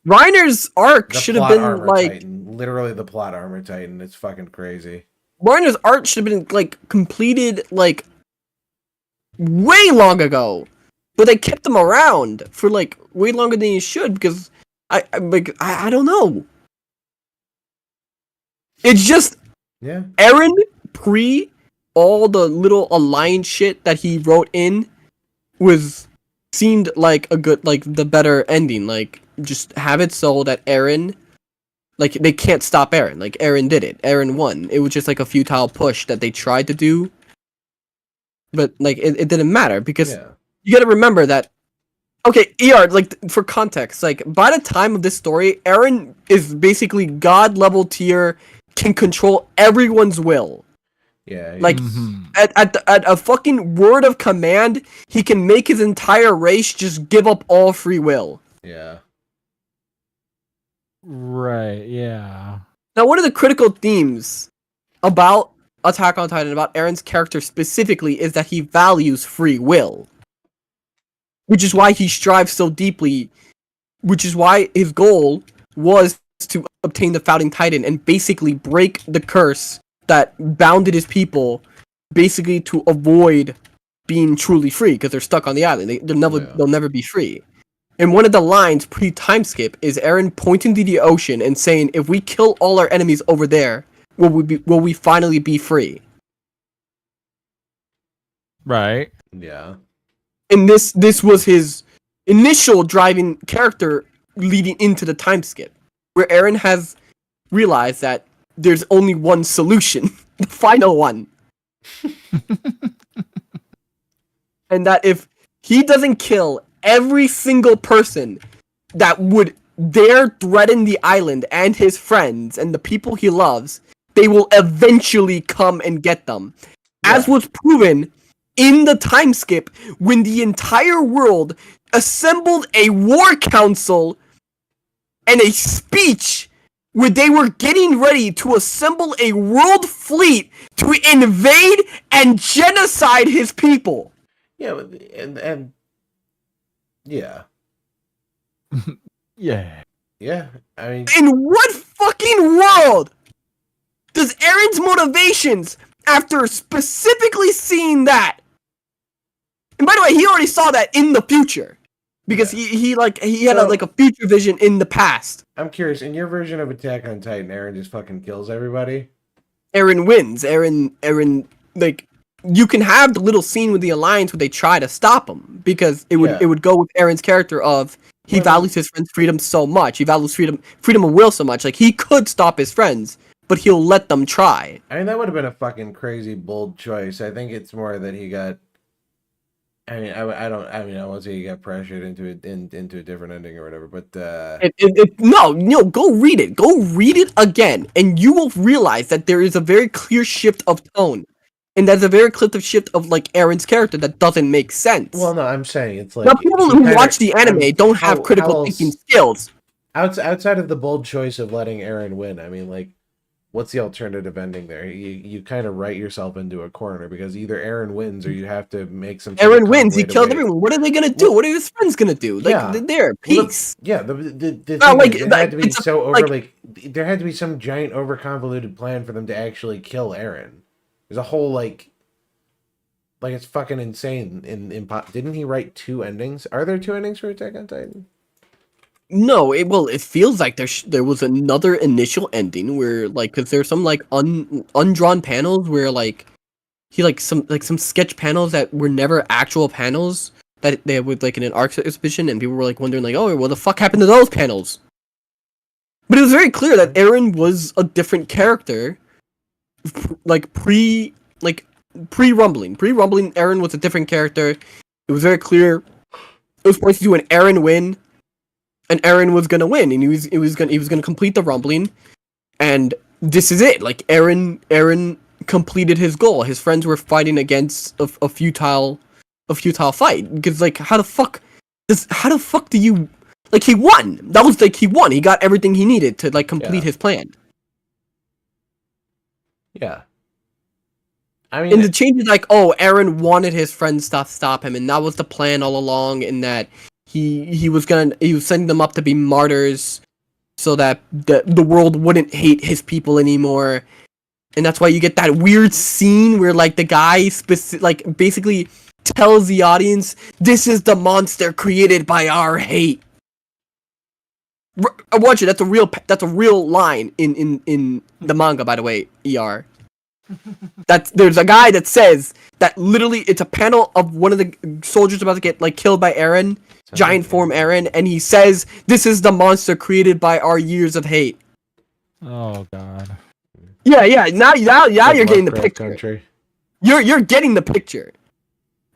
Ragnar's arc should have been Titan. Literally the plot armor Titan. It's fucking crazy. Ragnar's arc should have been completed way long ago, but they kept him around for way longer than he should because I don't know. It's just Eren pre all the little alliance shit that he wrote in seemed like a good the better ending. Just have it so that Eren they can't stop Eren. Eren did it. Eren won. It was just a futile push that they tried to do. But it didn't matter because you gotta remember that ER, for context, by the time of this story, Eren is basically god level tier, can control everyone's will. Yeah. At a fucking word of command, he can make his entire race just give up all free will. Yeah. Right, yeah. Now, one of the critical themes about Attack on Titan, about Eren's character specifically, is that he values free will. Which is why he strives so deeply, which is why his goal was to obtain the Founding Titan and basically break the curse that bounded his people, basically to avoid being truly free, because they're stuck on the island. They'll never be free. And one of the lines pre-time skip is Eren pointing to the ocean and saying, "If we kill all our enemies over there, will we finally be free?" Right. Yeah. And this was his initial driving character leading into the time skip, where Eren has realized that there's only one solution, the final one. And that if he doesn't kill every single person that would dare threaten the island and his friends and the people he loves, they will eventually come and get them. As was proven in the time skip when the entire world assembled a war council and a speech where they were getting ready to assemble a world fleet to invade and genocide his people. Yeah, and yeah. Yeah, I mean... In what fucking world does Eren's motivations, after specifically seeing that... And by the way, he already saw that in the future. Because he had a future vision in the past. I'm curious, in your version of Attack on Titan, Eren just fucking kills everybody? Eren wins. Eren, like, you can have the little scene with the Alliance where they try to stop him, because it would go with Eren's character of he values his friend's freedom so much. He values freedom of will so much. Like, he could stop his friends, but he'll let them try. I mean, that would have been a fucking crazy bold choice. I think it's more that he got. I mean, I won't say he got pressured into a different ending or whatever, but no, go read it. Go read it again, and you will realize that there is a very clear shift of tone, and there's a very clear shift of like Eren's character that doesn't make sense. Well, no, I'm saying it's like now people who watch the anime don't have critical thinking skills. Outside of the bold choice of letting Eren win, I mean, like, what's the alternative ending there? You kind of write yourself into a corner, because either Eren wins or you have to make some. Eren wins. He killed everyone. What are they gonna do? What are his friends gonna do? Like, they're peace. The thing is, it had to be so overly. There had to be some giant overconvoluted plan for them to actually kill Eren. There's a whole like it's fucking insane. Didn't he write 2 endings? Are there 2 endings for Attack on Titan? No, it feels like there was another initial ending where, like, because there's some like undrawn panels where like he some sketch panels that were never actual panels that they would like in an art exhibition, and people were like wondering like, oh, what the fuck happened to those panels? But it was very clear that Eren was a different character, like pre-rumbling. Pre-rumbling, Eren was a different character. It was very clear. It was pointed to an Eren win. And Eren was gonna win, and he was gonna complete the rumbling, and this is it. Like, Eren completed his goal. His friends were fighting against a futile fight, because like how the fuck do you, like, he won. That was like he won. He got everything he needed to like complete his plan. Yeah. I mean, and the change is like, oh, Eren wanted his friends to stop him, and that was the plan all along, and that he was sending them up to be martyrs so that the world wouldn't hate his people anymore. And that's why you get that weird scene where like the guy basically tells the audience, this is the monster created by our hate. Watch it. That's a real line in the manga, by the way, ER. There's a guy that says that literally it's a panel of one of the soldiers about to get like killed by Eren, giant form Eren, and he says, "This is the monster created by our years of hate." Oh god. Yeah. Now you're getting the picture. You're getting the picture.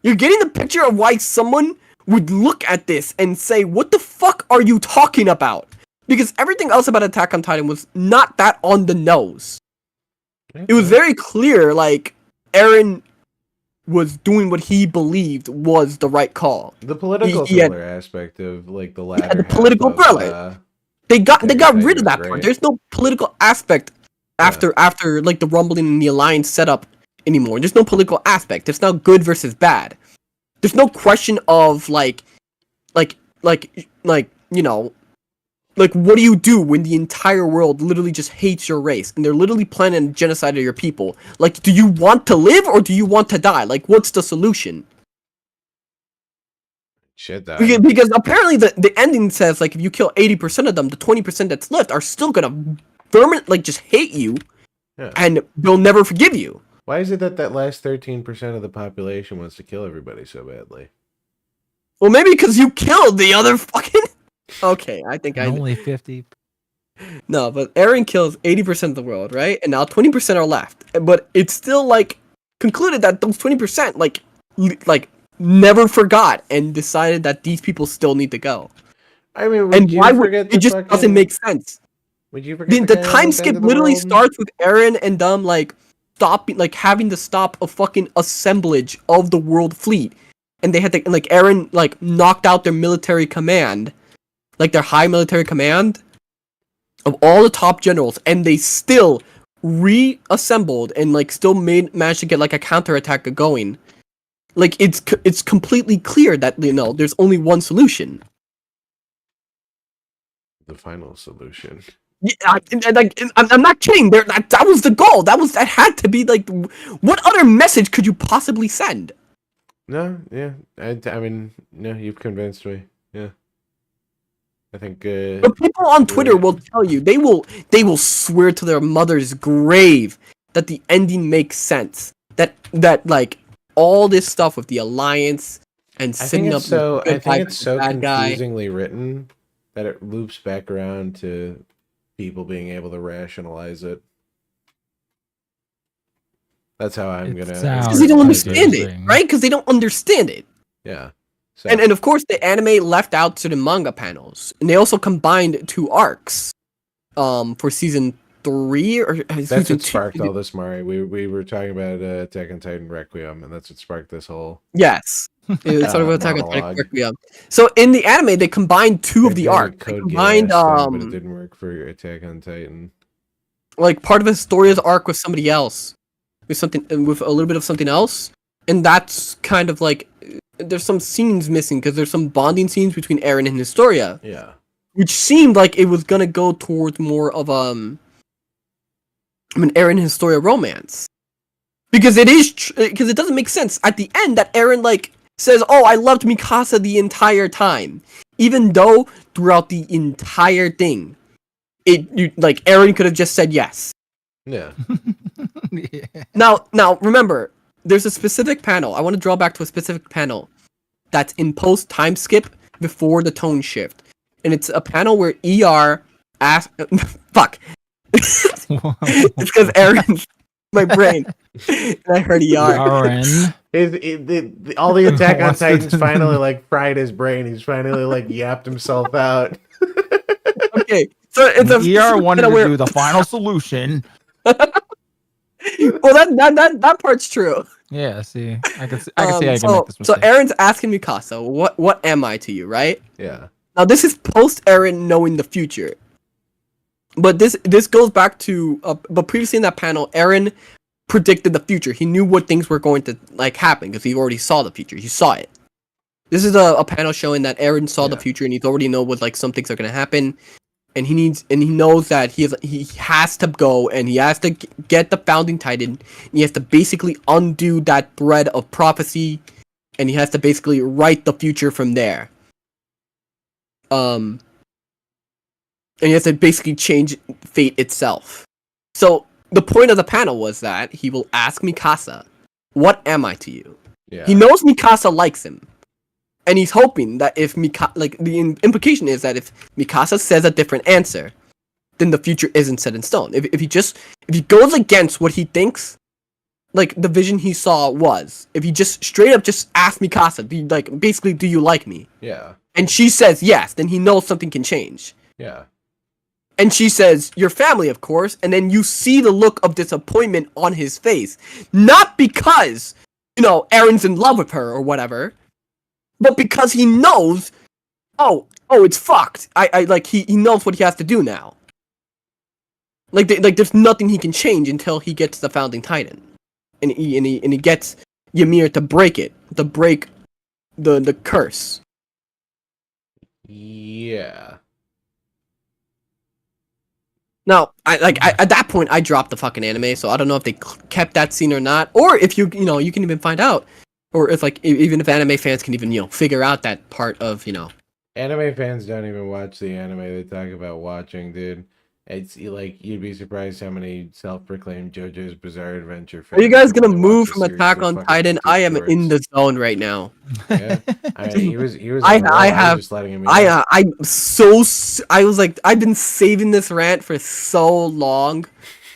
You're getting the picture of why someone would look at this and say, "What the fuck are you talking about?" Because everything else about Attack on Titan was not that on the nose. It was very clear, like, Eren was doing what he believed was the right call. The political thriller aspect of, like, the latter. Yeah, the political thriller. They got rid of that part. There's no political aspect after like the rumbling and the alliance setup anymore. There's no political aspect. It's now good versus bad. There's no question of like you know, like, what do you do when the entire world literally just hates your race and they're literally planning genocide of your people? Like, do you want to live or do you want to die? Like, what's the solution? Shit, that. Because apparently the ending says, like, if you kill 80% of them, the 20% that's left are still gonna just hate you, and they'll never forgive you. Why is it that last 13% of the population wants to kill everybody so badly? Well, maybe because you killed the other fucking... Okay, I think only 50. No, but Eren kills 80% of the world, right? And now 20% are left. But it's still like concluded that those 20% like never forgot and decided that these people still need to go. I mean, and why would it just doesn't make sense? Would you forget the time skip literally starts with Eren and them like stopping, like having to stop a fucking assemblage of the world fleet, and they had to like Eren like knocked out their military command. Like their high military command of all the top generals, and they still reassembled and like still managed to get like a counterattack going. Like it's completely clear that, you know, there's only one solution. The final solution. Yeah, I'm not kidding. That was the goal. That had to be like, what other message could you possibly send? No, yeah, I mean, no, you've convinced me. Yeah. I think but people on Twitter will tell you, they will swear to their mother's grave that the ending makes sense. That like all this stuff with the alliance and setting up. I think it's so confusingly written that it loops back around to people being able to rationalize it. That's how I'm gonna. Because they don't understand it, right? Because they don't understand it. Yeah. So. And of course, the anime left out to the manga panels, and they also combined 2 arcs, for season 3 or that's season what sparked 2. All this, Mari. We were talking about Attack on Titan Requiem, and that's what sparked this whole. Yes. It's sort of Attack on Titan Requiem. So in the anime, they combined 2 of the arcs. They combined but it didn't work for Attack on Titan. Like part of Historia's arc with somebody else, with a little bit of something else, and that's kind of like there's some scenes missing because there's some bonding scenes between Eren and Historia. Yeah. Which seemed like it was gonna go towards more of Eren and Historia romance, because it is because it doesn't make sense at the end that Eren like says, "Oh, I loved Mikasa the entire time," even though throughout the entire thing, like Eren could have just said yes. Yeah. Yeah. Now remember, there's a specific panel. I want to draw back to a specific panel that's in post time skip before the tone shift. And it's a panel where ER asks... Fuck. It's because Aaron's my brain. And I heard ER. All the Attack on Titans finally like fried his brain. He's finally like yapped himself out. Okay. So it's ER wanted to do the final solution. Well, that part's true. Yeah, see, I can see I can make this mistake. So Aaron's asking Mikasa, what am I to you, right? Yeah. Now this is post Eren knowing the future, but this goes back to but previously in that panel, Eren predicted the future. He knew what things were going to like happen because he already saw the future. He saw it. This is a panel showing that Eren saw the future and he's already know what like some things are gonna happen. And he knows that he has to go and he has to get the Founding Titan. And he has to basically undo that thread of prophecy, and he has to basically write the future from there. And he has to basically change fate itself. So the point of the panel was that he will ask Mikasa, "What am I to you?" Yeah. He knows Mikasa likes him. And he's hoping that if the implication is that if Mikasa says a different answer, then the future isn't set in stone. If he goes against what he thinks, like the vision he saw was, if he just straight up just asks Mikasa, do you like me? Yeah. And she says yes, then he knows something can change. Yeah. And she says, "Your family, of course," and then you see the look of disappointment on his face, not because Eren's in love with her or whatever. But because he knows, oh, it's fucked. He knows what he has to do now. There's nothing he can change until he gets the Founding Titan, and he gets Ymir to break the curse. Yeah. Now, at that point, I dropped the fucking anime, so I don't know if they kept that scene or not, or if you can even find out. Or if even if anime fans can even figure out that part of Anime fans don't even watch the anime they talk about watching, dude. It's like you'd be surprised how many self-proclaimed JoJo's Bizarre Adventure fans. Are you guys gonna move from Attack on Titan? I am in the zone right now. Yeah, I mean, he was. I was just letting him. I'm so. I was like, I've been saving this rant for so long.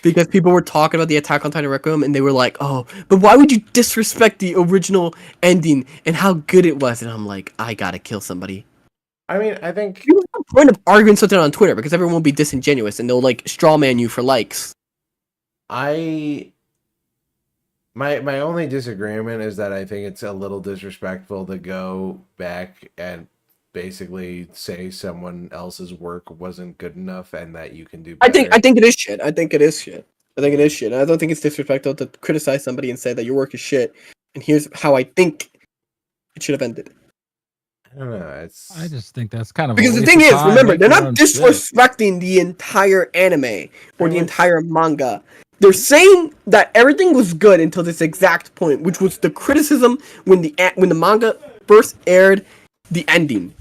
Because people were talking about the Attack on Titan Requiem, and they were like, "Oh, but why would you disrespect the original ending and how good it was?" And I'm like, I gotta kill somebody. I mean, I think there's no point of arguing something on Twitter because everyone will be disingenuous and they'll strawman you for likes. My only disagreement is that I think it's a little disrespectful to go back and basically say someone else's work wasn't good enough and that you can do better. I think it is shit. I think it is shit. I don't think it's disrespectful to criticize somebody and say that your work is shit. And here's how I think it should have ended. I don't know. I just think that's kind of because the thing is, remember, they're not disrespecting the entire anime or the entire manga. They're saying that everything was good until this exact point, which was the criticism when the manga first aired the ending.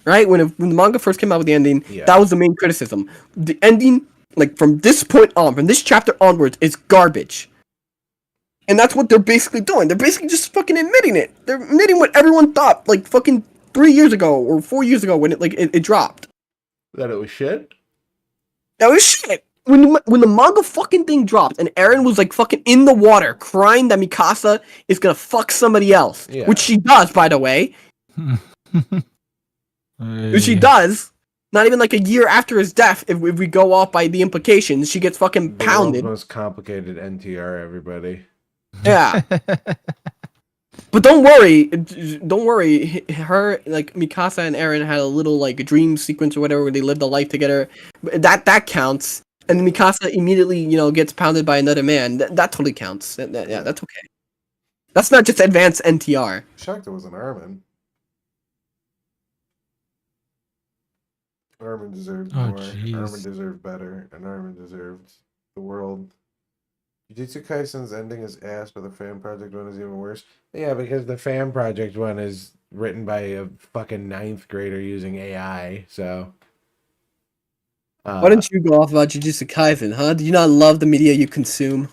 Right? When the manga first came out with the ending, that was the main criticism. The ending like from this point on, from this chapter onwards, is garbage. And that's what they're basically doing. They're basically just fucking admitting it. They're admitting what everyone thought, like fucking 3 years ago or 4 years ago when it dropped. That it was shit? That was shit. When the manga fucking thing dropped and Eren was like fucking in the water crying that Mikasa is gonna fuck somebody else, which she does, by the way. Which she does. Not even like a year after his death, if we go off by the implications, she gets fucking pounded. The most complicated NTR, everybody. Yeah. But don't worry, her, like, Mikasa and Eren had a little, like, dream sequence or whatever where they lived a life together. That counts. And Mikasa immediately, you know, gets pounded by another man. That totally counts. Yeah, that's okay. That's not just advanced NTR. Shocked it was an Armin. Armin deserved more. Geez. Armin deserved better. And Armin deserved the world. Jujutsu Kaisen's ending is ass, but the fan project one is even worse. Yeah, because the fan project one is written by a fucking 9th grader using AI, so... Why don't you go off about Jujutsu Kaisen, huh? Do you not love the media you consume?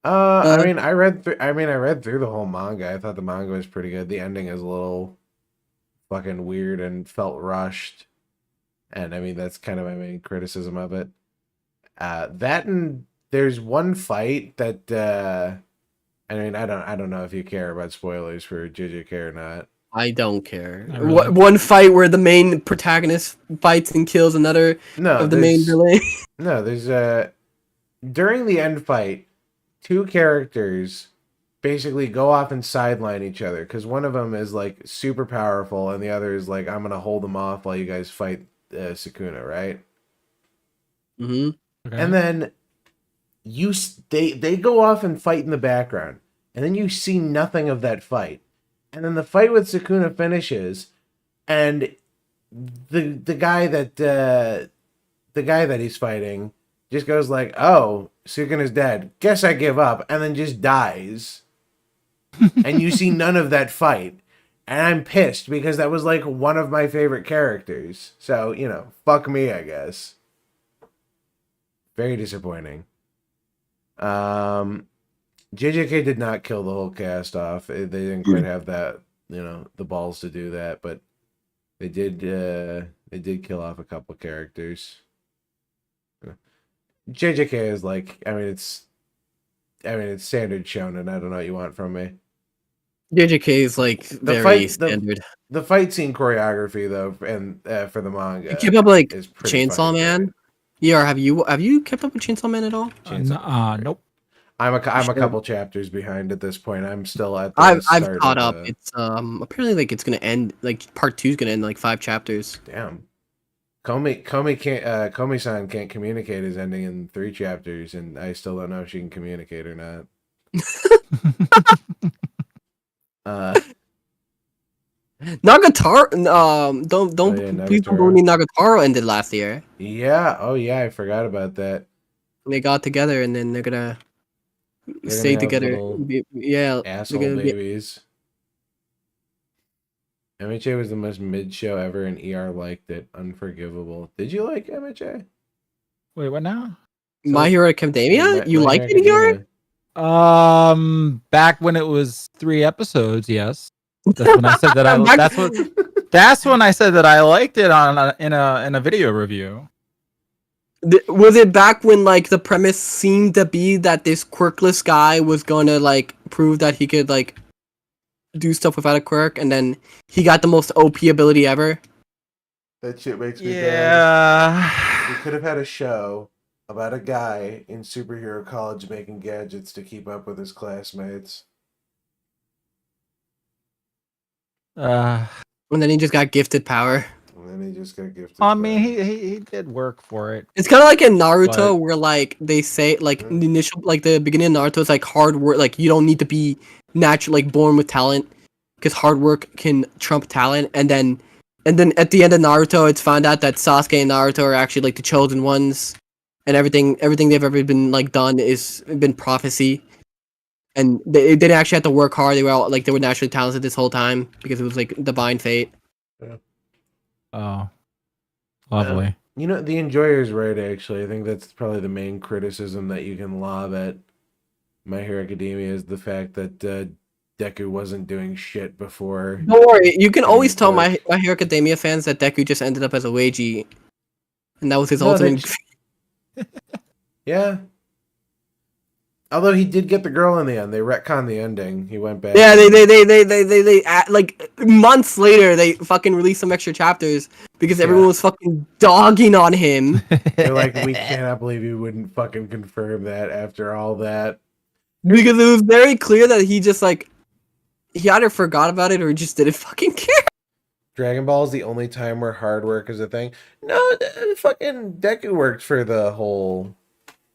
I mean, I read through the whole manga. I thought the manga was pretty good. The ending is a little fucking weird and felt rushed. And I mean, that's kind of my main criticism of it. That and there's one fight that I mean, I don't know if you care about spoilers for JJK or not. I don't care. Really. One fight where the main protagonist fights and kills another of the main villain. No, there's during the end fight, 2 characters basically go off and sideline each other because one of them is like super powerful and the other is like, I'm gonna hold them off while you guys fight Sukuna, right? Mm-hmm. Okay. And then they go off and fight in the background, and then you see nothing of that fight. And then the fight with Sukuna finishes, and the guy that he's fighting just goes like, "Oh, Sukuna's dead. Guess I give up," and then just dies. And you see none of that fight, and I'm pissed because that was like one of my favorite characters. So you know, fuck me, I guess. Very disappointing. JJK did not kill the whole cast off. They didn't quite have that, you know, the balls to do that, but they did kill off a couple characters. JJK is like, I mean it's standard shonen. I don't know what you want from me. JJK is like very standard. The fight scene choreography though, and for the manga, You keep up like is pretty Chainsaw fucking Man. good. Yeah, have you kept up with Chainsaw Man at all? Nope. I'm a couple chapters behind at this point. I'm still at the I've start caught of up. It's apparently like it's gonna end, like part 2 is gonna end in like 5 chapters. Damn. Komi-san can't communicate his ending in 3 chapters, and I still don't know if she can communicate or not. Nagatoro, please don't believe Nagatoro ended last year. Yeah, oh yeah, I forgot about that. They got together and then they're gonna stay have together. little Yeah, asshole they're gonna be- babies. MHA was the most mid show ever, and ER liked it. Unforgivable. Did you like MHA? Wait, what now? My Hero Academia? You like it, Hero? Back when it was 3 episodes, yes. That's when I said that that's when I said that I liked it in a video review. Was it back when like the premise seemed to be that this quirkless guy was gonna like prove that he could like do stuff without a quirk, and then he got the most OP ability ever? That shit makes me Yeah. We could have had a show about a guy in superhero college making gadgets to keep up with his classmates. And then he just got gifted power. And then he just got gifted. I mean, he did work for it. It's kind of like in Naruto, where like they say like the initial, like the beginning of Naruto is like hard work. Like you don't need to be natural, like born with talent, because hard work can trump talent. And then at the end of Naruto, it's found out that Sasuke and Naruto are actually like the chosen ones, and everything they've ever been like done is been prophecy. And they didn't actually have to work hard. They were all, like they were naturally talented this whole time because it was like divine fate. Yeah. Oh, lovely. You know, the enjoyer's right, actually. I think that's probably the main criticism that you can lob at My Hero Academia is the fact that Deku wasn't doing shit before. Don't worry, you can always tell My Hero Academia fans that Deku just ended up as a Weiji. And that was his ultimate... Yeah. Although he did get the girl in the end. They retconned the ending. He went back. Yeah, like months later, they fucking released some extra chapters because everyone was fucking dogging on him. They're like, we cannot believe you wouldn't fucking confirm that after all that. Because it was very clear that he just like, he either forgot about it or just didn't fucking care. Dragon Ball is the only time where hard work is a thing. No, fucking Deku worked for the whole...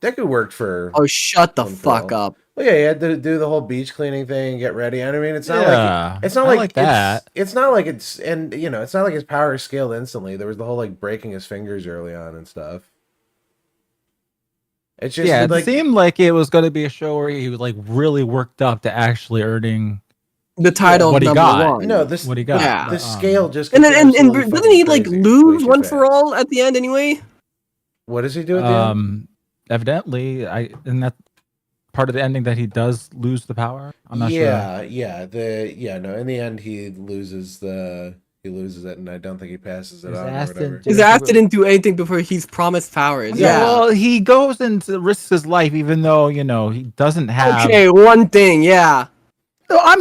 Deku worked for... Oh, shut the fuck up. Well, yeah, he had to do the whole beach cleaning thing, get ready. I mean, it's not like... It's not like that. It's not like it's... And, you know, it's not like his power scaled instantly. There was the whole, like, breaking his fingers early on and stuff. It's just... Yeah, like, it seemed like it was going to be a show where he, like, really worked up to actually earning... The title what of he number got. one. No, this... What he got. Yeah. The scale just... And doesn't he, like, lose one for all at the end anyway? What does he do at the end? Evidently, isn't that part of the ending that he does lose the power? I'm not sure. No. In the end, he loses it, and I don't think he passes it on or whatever. His ass didn't do anything before he's promised powers. Yeah. Well, he goes and risks his life, even though he doesn't have. Okay, one thing, yeah. No, I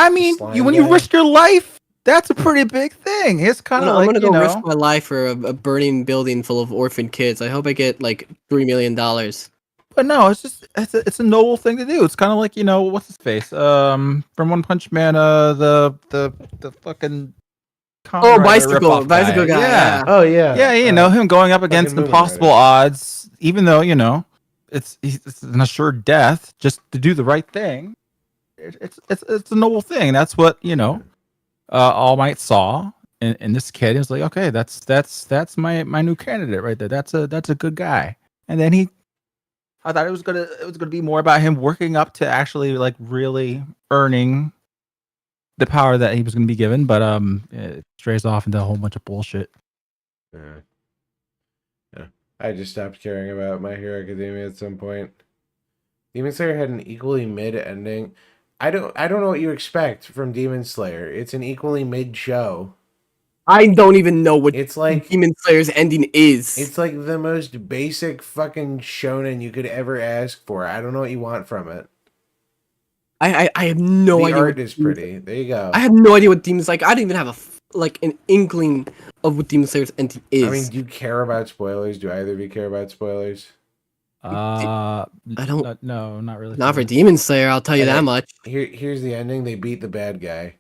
mean, when you risk your life, that's a pretty big thing. It's kind of like, I'm gonna go risk my life for a burning building full of orphan kids. I hope I get like $3 million. But no, it's a noble thing to do. It's kind of like, what's his face? From One Punch Man, the fucking bicycle guy. Yeah. Oh yeah. Yeah, him going up against impossible odds, even though it's an assured death, just to do the right thing. It's a noble thing. That's what All Might saw in this kid. He was like, okay, that's my new candidate right there. That's a good guy. And then I thought it was gonna be more about him working up to actually like really earning the power that he was gonna be given, but it strays off into a whole bunch of bullshit. Yeah. I just stopped caring about My Hero Academia at some point. Demon Slayer had an equally mid ending. I don't know what you expect from Demon Slayer. It's an equally mid show. I don't even know what it's like Demon Slayer's ending is. It's like the most basic fucking shonen you could ever ask for. I don't know what you want from it. I have no idea. The art is pretty. There you go. I have no idea what Demon's like. I don't even have an inkling of what Demon Slayer's ending is. I mean, do you care about spoilers? Do either of you care about spoilers? I don't. No, not really. Not for Demon Slayer, I'll tell you that much. Here's the ending. They beat the bad guy.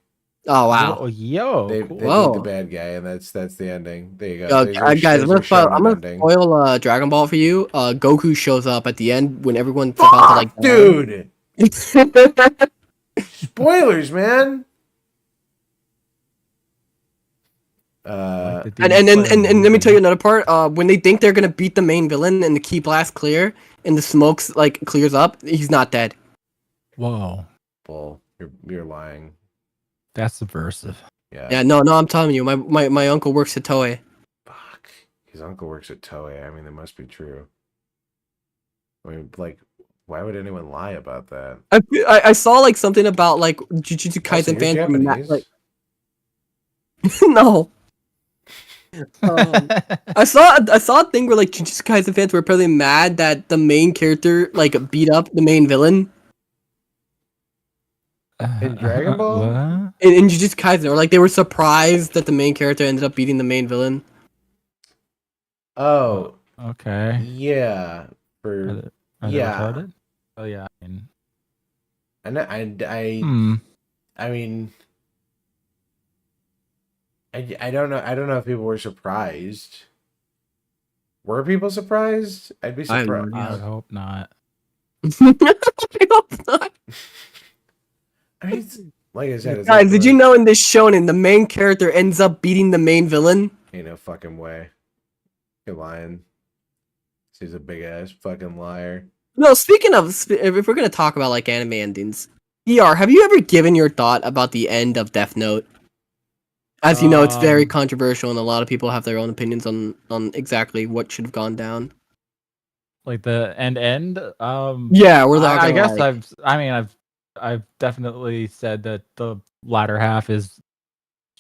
Oh wow! Oh, yo, they beat the bad guy, and that's the ending. There you go. Guys, I'm gonna spoil Dragon Ball for you. Goku shows up at the end when everyone's about to dude. Spoilers, man. And let me tell you another part. When they think they're gonna beat the main villain and the key blast clear and the smokes like clears up, he's not dead. Whoa. Bull. You're lying. That's subversive. Yeah. No, I'm telling you, my uncle works at Toei. Fuck. His uncle works at Toei. I mean, it must be true. I mean, like, why would anyone lie about that? I saw like something about like Jujutsu Kaisen fans. Like, no. I saw a thing where like Jujutsu Kaisen fans were probably mad that the main character like beat up the main villain. In Dragon Ball? In Jujutsu Kaisen, or like they were surprised that the main character ended up beating the main villain. Oh. Okay. Yeah. For retarded? Oh yeah. I mean, I don't know. I don't know if people were surprised. Were people surprised? I'd be surprised. I would hope not. I hope not. I mean, like I said, guys, did you know in this shonen the main character ends up beating the main villain? Ain't no fucking way. You're lying. He's a big ass fucking liar. No, speaking of, if we're gonna talk about like anime endings, have you ever given your thought about the end of Death Note? As you know, it's very controversial, and a lot of people have their own opinions on exactly what should have gone down. Like the end. Yeah, we're not. I guess I've definitely said that the latter half is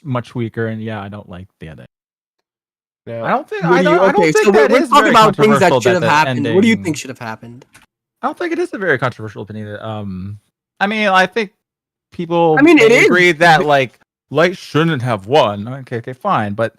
much weaker, and yeah, I don't like the ending. No. I don't think. What I do you- don't okay, think so that we're is talking very about things that controversial should have the happened. What do you ending- think should have happened? I don't think it is a very controversial opinion. I mean, I think people. I mean, it is. agree that like light shouldn't have won. Okay, fine, but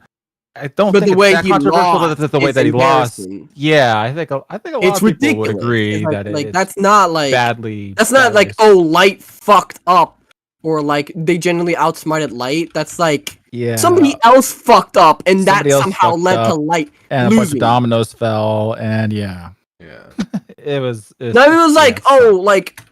I don't But think the it's way that he controversial lost that the way is that he lost. embarrassing. Yeah, I think a lot It's of people ridiculous. would agree It's that like it's that's not like badly. That's not like light fucked up, or like they genuinely outsmarted light. That's like somebody else fucked up, and that Somebody else somehow fucked led to up, light and losing. a bunch of dominoes fell, and yeah, it was. No, it was like like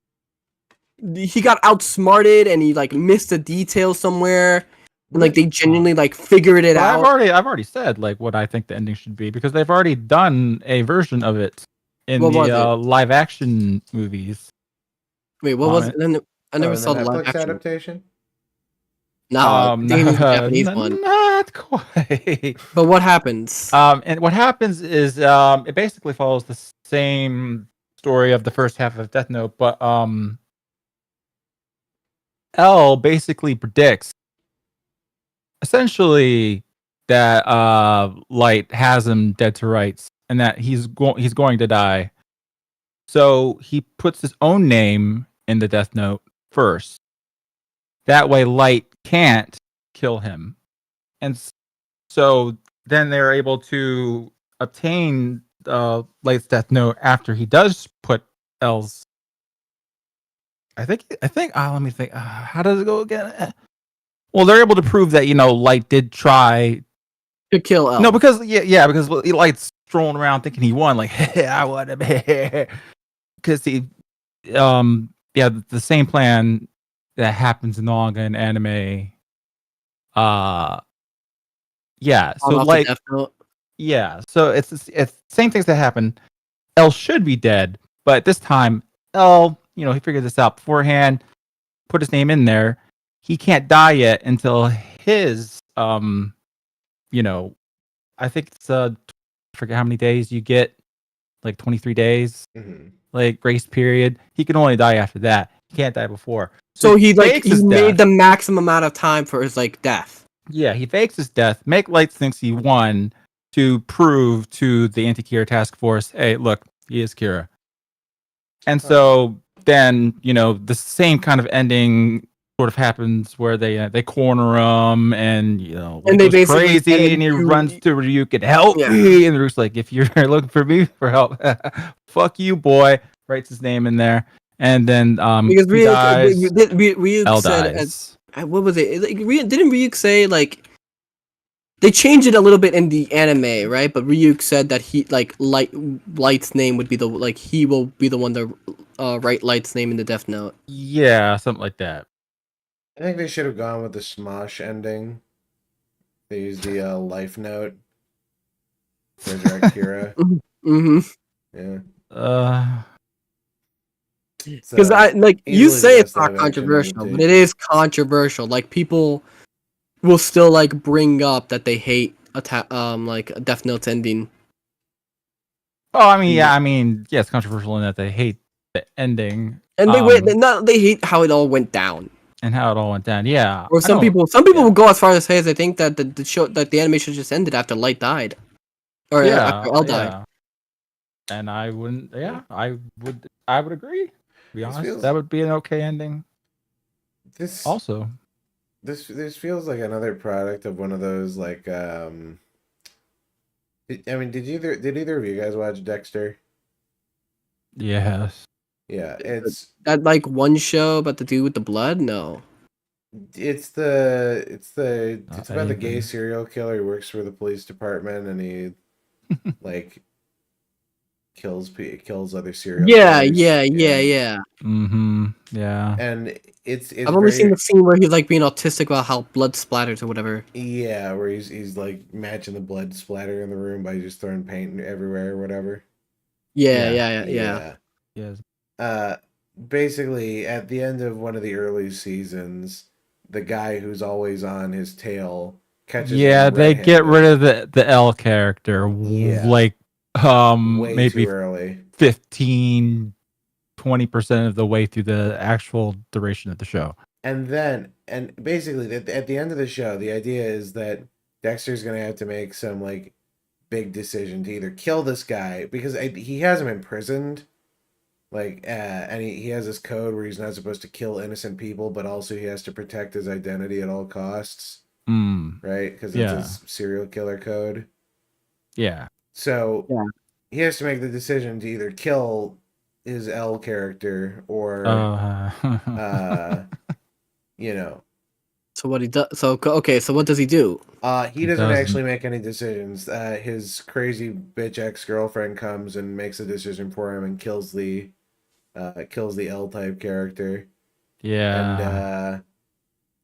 he got outsmarted, and he like missed a detail somewhere, and like they genuinely like figured it out. I've already said like what I think the ending should be because they've already done a version of it in What was the it? live action movies. Wait, what was it? I never saw the live Netflix action adaptation. No, they didn't use the Japanese one. Not quite. But what happens? And what happens is it basically follows the same story of the first half of Death Note, but L basically predicts essentially that Light has him dead to rights and that he's going to die. So he puts his own name in the Death Note first. That way Light can't kill him. And so then they're able to obtain Light's Death Note after he does put L's. I think let me think. How does it go again? Well, they're able to prove that, Light did try to kill L. No, because because Light's strolling around thinking he won, like, hey, I won him. Because the same plan that happens in manga and anime. So Light, so it's same things that happen. L should be dead, but this time L, he figured this out beforehand, put his name in there. He can't die yet until his I think it's I forget how many days you get, like 23 days, like grace period. He can only die after that. He can't die before. So he made the maximum amount of time for his death. Yeah, he fakes his death. Make Light thinks he won to prove to the Anti-Kira task force, hey, look, he is Kira. And so then, the same kind of ending sort of happens where they corner him and and they goes crazy and he runs to Ryuk and help me, and Ryuk's like, if you're looking for me for help, fuck you, boy. Writes his name in there, and then because Ryuk L said dies. What was it? Didn't Ryuk say they changed it a little bit in the anime, right? But Ryuk said that he Light's name would be he will be the one to write Light's name in the Death Note. Yeah, something like that. I think they should have gone with the Smosh ending. They used the Life Note. Resurrect Kira. Yeah. Because you say it's not controversial, but it is controversial. Like, people will still bring up that they hate Death Note's ending. Oh, I mean, it's controversial in that they hate the ending, and they hate how it all went down. And how it all went down, yeah. Or some people will go as far as to say they think that the show, the animation just ended after Light died, or after L died. And I wouldn't. Yeah, I would agree. To be honest, that would be an okay ending. This feels like another product of one of those did either of you guys watch Dexter? Yes. Yeah, it's that one show about the dude with the blood. No, it's about the gay serial killer. He works for the police department, and he kills other serial killers. Yeah. Mm-hmm. Yeah. And it's I've only seen the scene where he's being autistic about how blood splatters or whatever. Yeah, where he's matching the blood splatter in the room by just throwing paint everywhere or whatever. Yeah. Yes. Basically, at the end of one of the early seasons, the guy who's always on his tail catches. Yeah, they get rid of the L character. Yeah. Like Way maybe too early. 15-20% of the way through the actual duration of the show. And basically at the end of the show, the idea is that Dexter's gonna have to make some like big decision to either kill this guy because he has him imprisoned, like, and he has this code where he's not supposed to kill innocent people, but also he has to protect his identity at all costs, right? Because it's his serial killer code. Yeah. So he has to make the decision to either kill his L character or, you know. So what he does? So okay. So what does he do? He doesn't actually make any decisions. His crazy bitch ex-girlfriend comes and makes a decision for him and kills the L type character. Yeah. And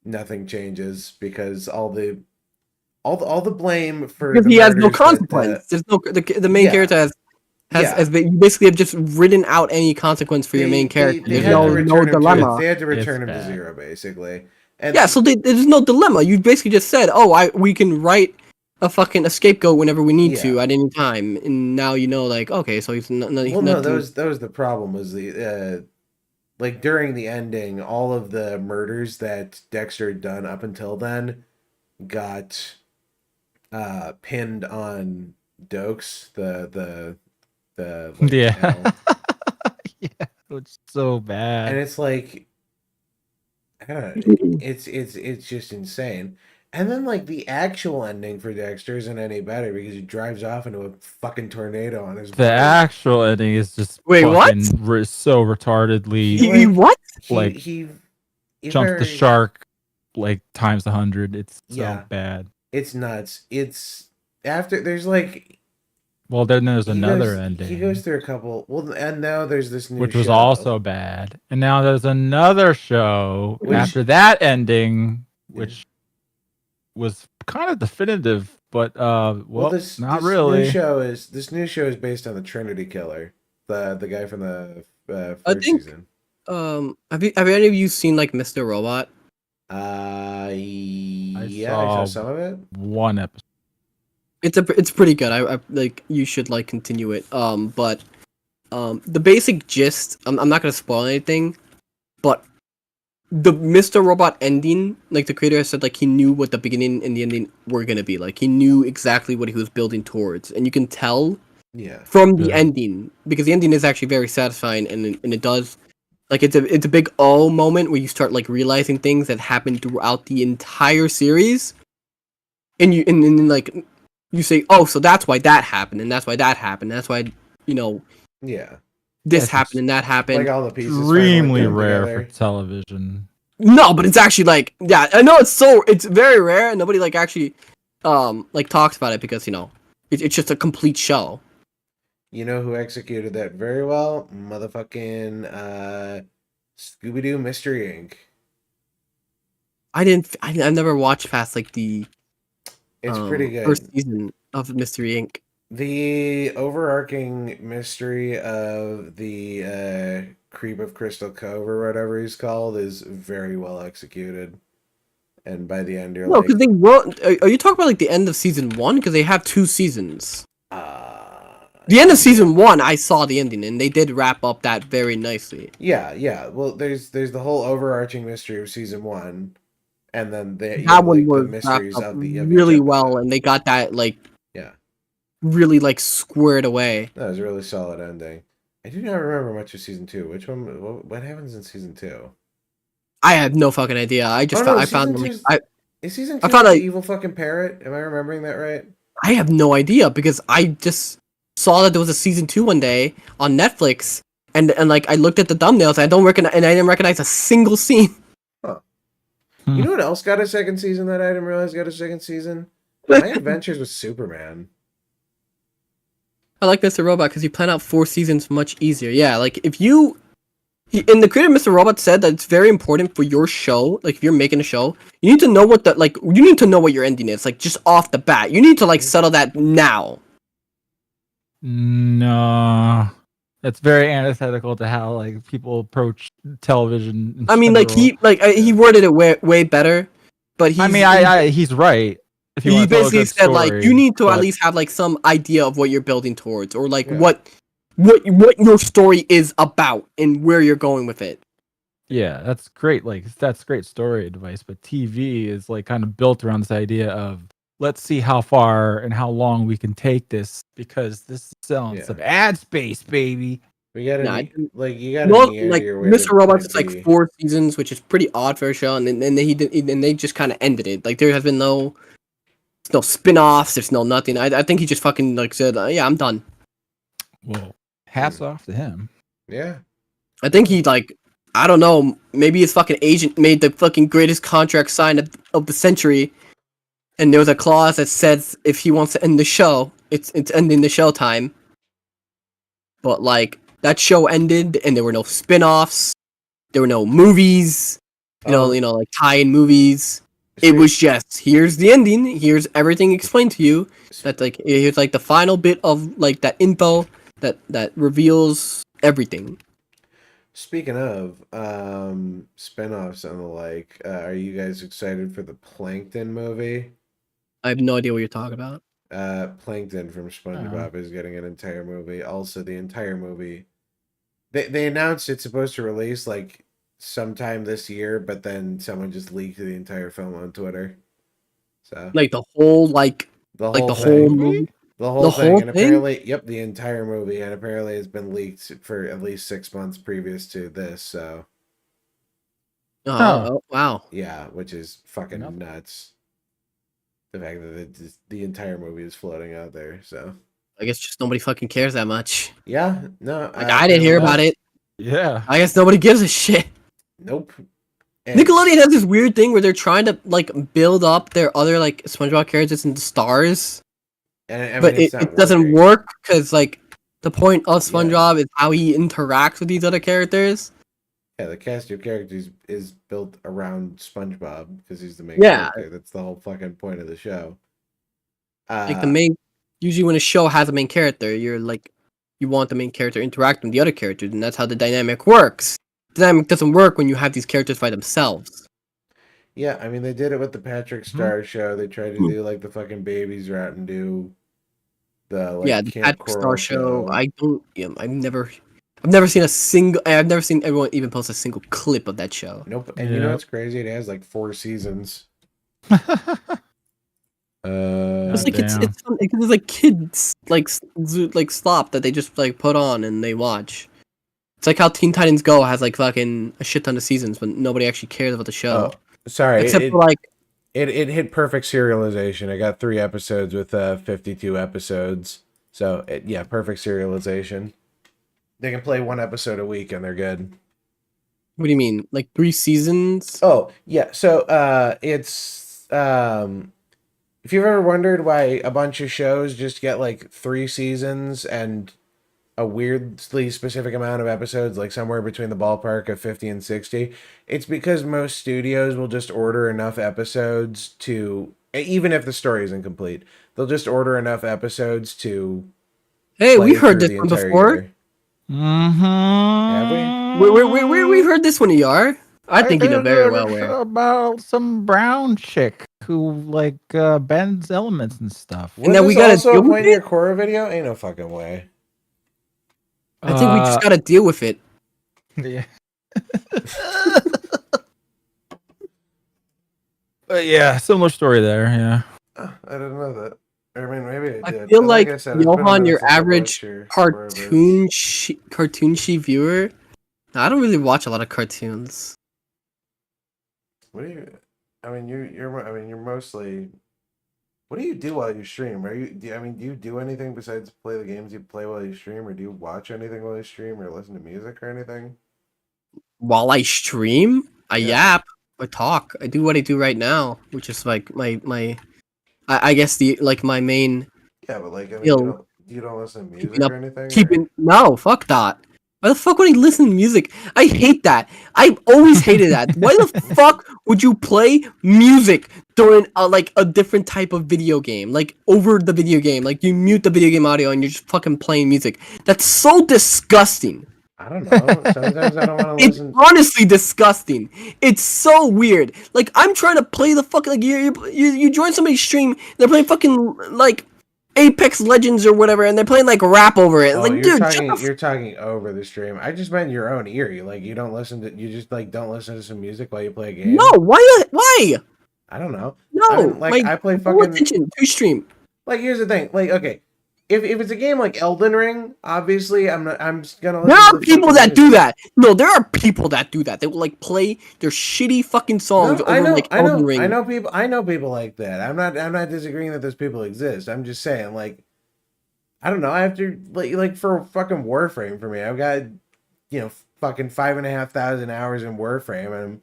nothing changes because all the blame for because he has no consequence. There's no the main character has basically have just written out any consequence for your main character. There's no dilemma. They had to return him to zero, basically. And so there's no dilemma. You basically just said, we can write a scapegoat whenever we need to at any time, and now like, okay, so he's not. That was the problem. Was the like during the ending, all of the murders that Dexter had done up until then got pinned on Dokes, the yeah, it's so bad, and it's like. I don't know. It's just insane. And then like the actual ending for Dexter isn't any better because he drives off into a fucking tornado on his. The actual ending is just so retardedly. He what? Like he jumped the shark like times 100. It's so bad. It's nuts. It's after there's like. Well, then there's another ending. He goes through a couple. Well, and now there's this new which was show. Also bad. And now there's another show after that ending, which was kind of definitive, but this really. This new show is based on the Trinity Killer, the guy from the first season. Have any of you seen like Mr. Robot? I saw some of it. One episode. It's pretty good. I like you should like continue it. But the basic gist. I'm not gonna spoil anything, but the Mr. Robot ending, like the creator said, like he knew what the beginning and the ending were gonna be. Like he knew exactly what he was building towards, and you can tell from the ending because the ending is actually very satisfying, and it does. Like it's a big moment where you start like realizing things that happened throughout the entire series, and like. You say, so that's why that happened, and that's why that happened. That's why, this happened and that happened. Like all the pieces. Extremely rare for television. No, but it's actually like, I know it's very rare, and nobody like actually, like talks about it because it's just a complete show. You know who executed that very well? Motherfucking Scooby-Doo Mystery Inc. I never watched past like the. It's pretty good. First season of Mystery Inc. The overarching mystery of the Creep of Crystal Cove or whatever he's called is very well executed. And by the end, you're like... because they wrote... Are you talking about like the end of season 1? Because they have 2 seasons. The end of season 1, I saw the ending, and they did wrap up that very nicely. Yeah. Well, there's the whole overarching mystery of season 1. And then that one was mysteries of the really well, and they got that like really like squared away. That was a really solid ending. I do not remember much of season 2. Which one? What happens in season 2? I have no fucking idea. I just I found them. Is season 2 the evil fucking parrot? Am I remembering that right? I have no idea because I just saw that there was a season 2 one day on Netflix, and like I looked at the thumbnails, and I didn't recognize a single scene. You know what else got a second season that I didn't realize got a second season? My Adventures with Superman. I like Mr. Robot because you plan out 4 seasons much easier. Yeah, like and the creator of Mr. Robot said that it's very important for your show, like if you're making a show, you need to know what your ending is, like just off the bat. You need to like settle that now. No. That's very antithetical to how like people approach television. I mean, like he worded it way better, but he's right. He basically said like you need to at least have like some idea of what you're building towards, or like what your story is about and where you're going with it. Yeah, that's great. Like that's great story advice, but TV is like kind of built around this idea of let's see how far and how long we can take this because this is selling some ad space, baby. We gotta you gotta like Mr. Robots is like 4 seasons, which is pretty odd for a show, and then they just kind of ended it. Like there has been no spin-offs, there's no nothing. I think he just fucking like said, yeah, I'm done. Well, hats off to him. Yeah. I think he like, I don't know, maybe his fucking agent made the fucking greatest contract sign of the century, and there was a clause that says if he wants to end the show, it's ending the show time. But like that show ended, and there were no spin-offs, there were no movies, you know, like tie-in movies. It was just here's the ending, here's everything explained to you. That like here's like the final bit of like that info that reveals everything. Speaking of spin-offs and the like, are you guys excited for the Plankton movie? I have no idea what you're talking about. Plankton from SpongeBob is getting an entire movie. Also, the entire movie, they announced it's supposed to release like sometime this year, but then someone just leaked the entire film on Twitter. So like the whole whole movie. The whole thing, and apparently, the entire movie, and apparently it's been leaked for at least 6 months previous to this, so. Oh, wow. Yeah, which is fucking nuts. The fact that the entire movie is floating out there, so. I guess just nobody fucking cares that much. Yeah, no. Like, I didn't hear about it. Yeah. I guess nobody gives a shit. Nope. Nickelodeon has this weird thing where they're trying to, like, build up their other, like, SpongeBob characters into stars. But it doesn't work because like the point of SpongeBob is how he interacts with these other characters. Yeah, the cast of characters is built around SpongeBob because he's the main character. That's the whole fucking point of the show. Like usually when a show has a main character, you're like you want the main character interacting with the other characters, and that's how the dynamic works. The dynamic doesn't work when you have these characters by themselves. Yeah, I mean they did it with the Patrick Star show. They tried to do like the fucking babies route and do the the Patrick Star show. I've never seen I've never seen everyone even post a single clip of that show. Nope. And you know what's crazy? It has like 4 seasons. It's like it's like kids like slop that they just like put on and they watch. It's like how Teen Titans Go has like fucking a shit ton of seasons, but nobody actually cares about the show. Oh, sorry, except for like. It hit perfect serialization. I got 3 episodes with 52 episodes. So, perfect serialization. They can play 1 episode a week and they're good. What do you mean? Like 3 seasons? Oh, yeah. So, it's... if you've ever wondered why a bunch of shows just get like 3 seasons and a weirdly specific amount of episodes, like somewhere between the ballpark of 50 and 60, it's because most studios will just order enough episodes to, even if the story isn't complete, they'll just order enough episodes to. Hey, we heard this one before. Have we? We heard this one, ER. I think you know very well where. About some brown chick who like bends elements and stuff. And then we got also a Point Your Core video? Ain't no fucking way. I think we just gotta deal with it. Yeah. Yeah, similar story there. Yeah. I didn't know that. I mean, maybe I did. I feel like Johann, your average cartoon-she viewer. I don't really watch a lot of cartoons. What do you? I mean, you're mostly. What do you do while you stream? Do you do anything besides play the games you play while you stream, or do you watch anything while you stream, or listen to music or anything? While I stream, I yap, I talk, I do what I do right now, which is like my I guess my main. Yeah, but like, I mean, you don't listen to music or anything? No, fuck that. Why the fuck would I listen to music? I hate that. I've always hated that. Why the fuck would you play music during a different type of video game? Like over the video game. Like you mute the video game audio and you're just fucking playing music. That's so disgusting. I don't know. Sometimes I don't want to listen. It's honestly disgusting. It's so weird. Like I'm trying to play the fucking like you join somebody's stream. They're playing fucking like Apex Legends or whatever, and they're playing like rap over it. Oh, Like, you're dude, you're talking over the stream. I just meant your own ear. You don't listen to. You just like don't listen to some music while you play a game. no, why? I don't know. No, I mean, like I play full fucking. attention to stream. Like here's the thing. Like okay. If it's a game like Elden Ring, obviously I'm just gonna. There are people that do that. No, there are people that do that. They will like play their shitty fucking songs over like Elden Ring. I know people like that. I'm not disagreeing that those people exist. I'm just saying like, I don't know. I have to like for fucking Warframe for me. I've got fucking 5,500 hours in Warframe, and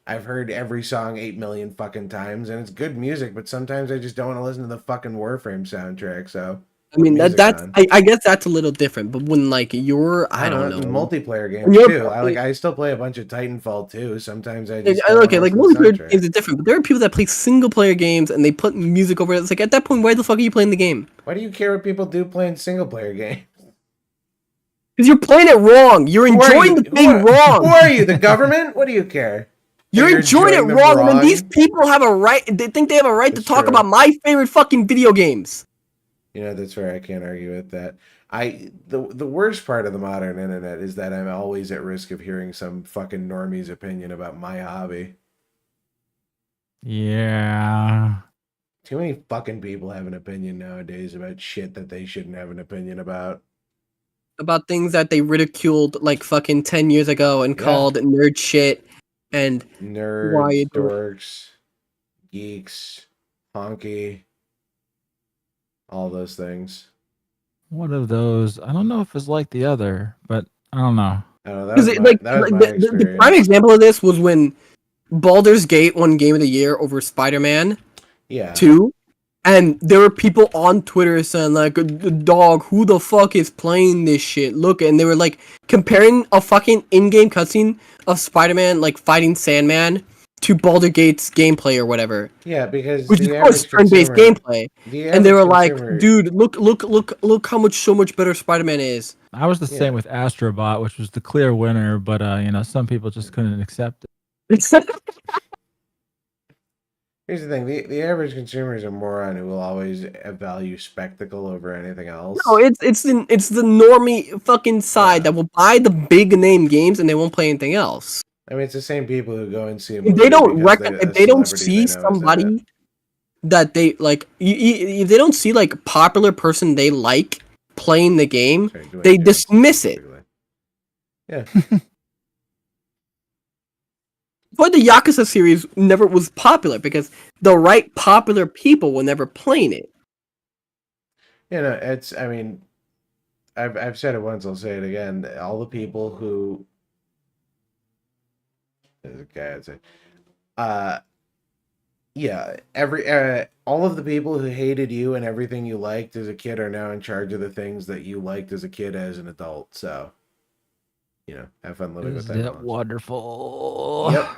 I've heard every song 8 million fucking times, and it's good music. But sometimes I just don't want to listen to the fucking Warframe soundtrack. So. I mean that's I guess that's a little different, but when like you're I don't know multiplayer games too. I still play a bunch of Titanfall too. Sometimes I just okay, like multiplayer games are different, but there are people that play single player games and they put music over it. It's like at that point, why the fuck are you playing the game? Why do you care what people do playing single player games? Because you're playing it wrong. You're enjoying the thing wrong. Who are you? The government? What do you care? You're enjoying it wrong, and these people have a right. They think they have a right to talk about my favorite fucking video games. That's fair. I can't argue with that. The worst part of the modern internet is that I'm always at risk of hearing some fucking normie's opinion about my hobby. Yeah. Too many fucking people have an opinion nowadays about shit that they shouldn't have an opinion about. About things that they ridiculed like fucking 10 years ago and called nerd shit and nerds, dorks, geeks, honky. All those things. One of those, I don't know if it's like the other, but I don't know. The prime example of this was when Baldur's Gate won Game of the Year over Spider-Man 2, and there were people on Twitter saying like, "Dog, who the fuck is playing this shit? Look," and they were like comparing a fucking in-game cutscene of Spider-Man like fighting Sandman to Baldur's Gate's gameplay or whatever. Yeah, because which is turn-based gameplay, and they were like, "Dude, look how so much better Spider-Man is." I was the same with Astrobot, which was the clear winner, but some people just couldn't accept it. Here's the thing: the average consumer is a moron who will always value spectacle over anything else. No, it's the normie fucking side that will buy the big name games and they won't play anything else. I mean, it's the same people who go and see a movie. If they don't see somebody that they like, if they don't see like popular person they like playing the game, they dismiss it. Yeah. But the Yakuza series never was popular because the right popular people were never playing it. It's. I mean, I've said it once. I'll say it again. All the people who. There's a guy I'd say. All of the people who hated you and everything you liked as a kid are now in charge of the things that you liked as a kid as an adult. So, have fun living with that. Isn't that wonderful? Yep.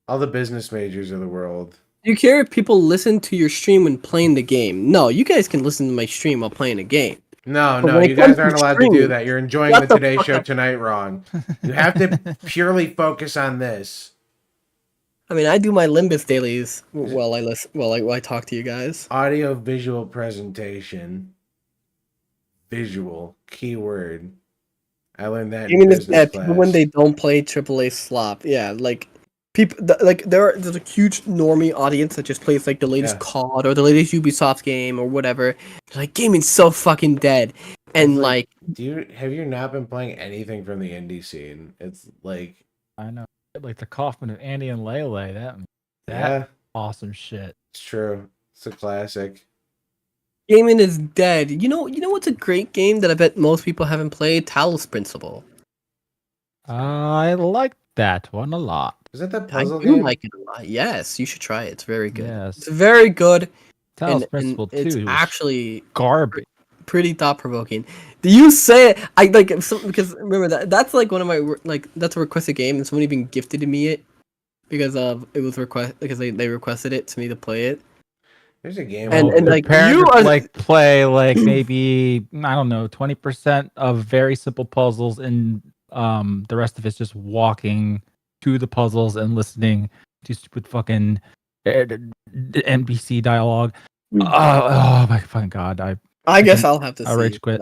All the business majors of the world. Do you care if people listen to your stream when playing the game? No, you guys can listen to my stream while playing a game. No, you guys aren't allowed to do that. You're enjoying the Today Show Tonight wrong. You have to purely focus on this. I mean, I do my Limbus dailies while I talk to you guys. Audio visual presentation. Visual keyword. I learned that. You mean people when they don't play AAA slop? Yeah, like people there's a huge normie audience that just plays like the latest COD or the latest Ubisoft game or whatever. Like gaming's so fucking dead, and like have you not been playing anything from the indie scene? It's like I know, like the Kaufman of Andy and Lele. That awesome shit. It's true. It's a classic. Gaming is dead. You know what's a great game that I bet most people haven't played? Talos Principle. I like that one a lot. Is that puzzle game? game? Like it a lot. Yes, you should try it. It's very good. Yes. It's very good. Talos Principle 2 it's actually garbage. Pretty thought provoking. Do you say it? I like because remember that's like one of my that's a requested game and someone even gifted me it because it was because they requested it to me to play it. There's a game and like you are play like maybe I don't know 20% of very simple puzzles in The rest of it's just walking to the puzzles and listening to stupid fucking NPC dialogue. Oh my fucking god! I guess I'll have to see. rage quit.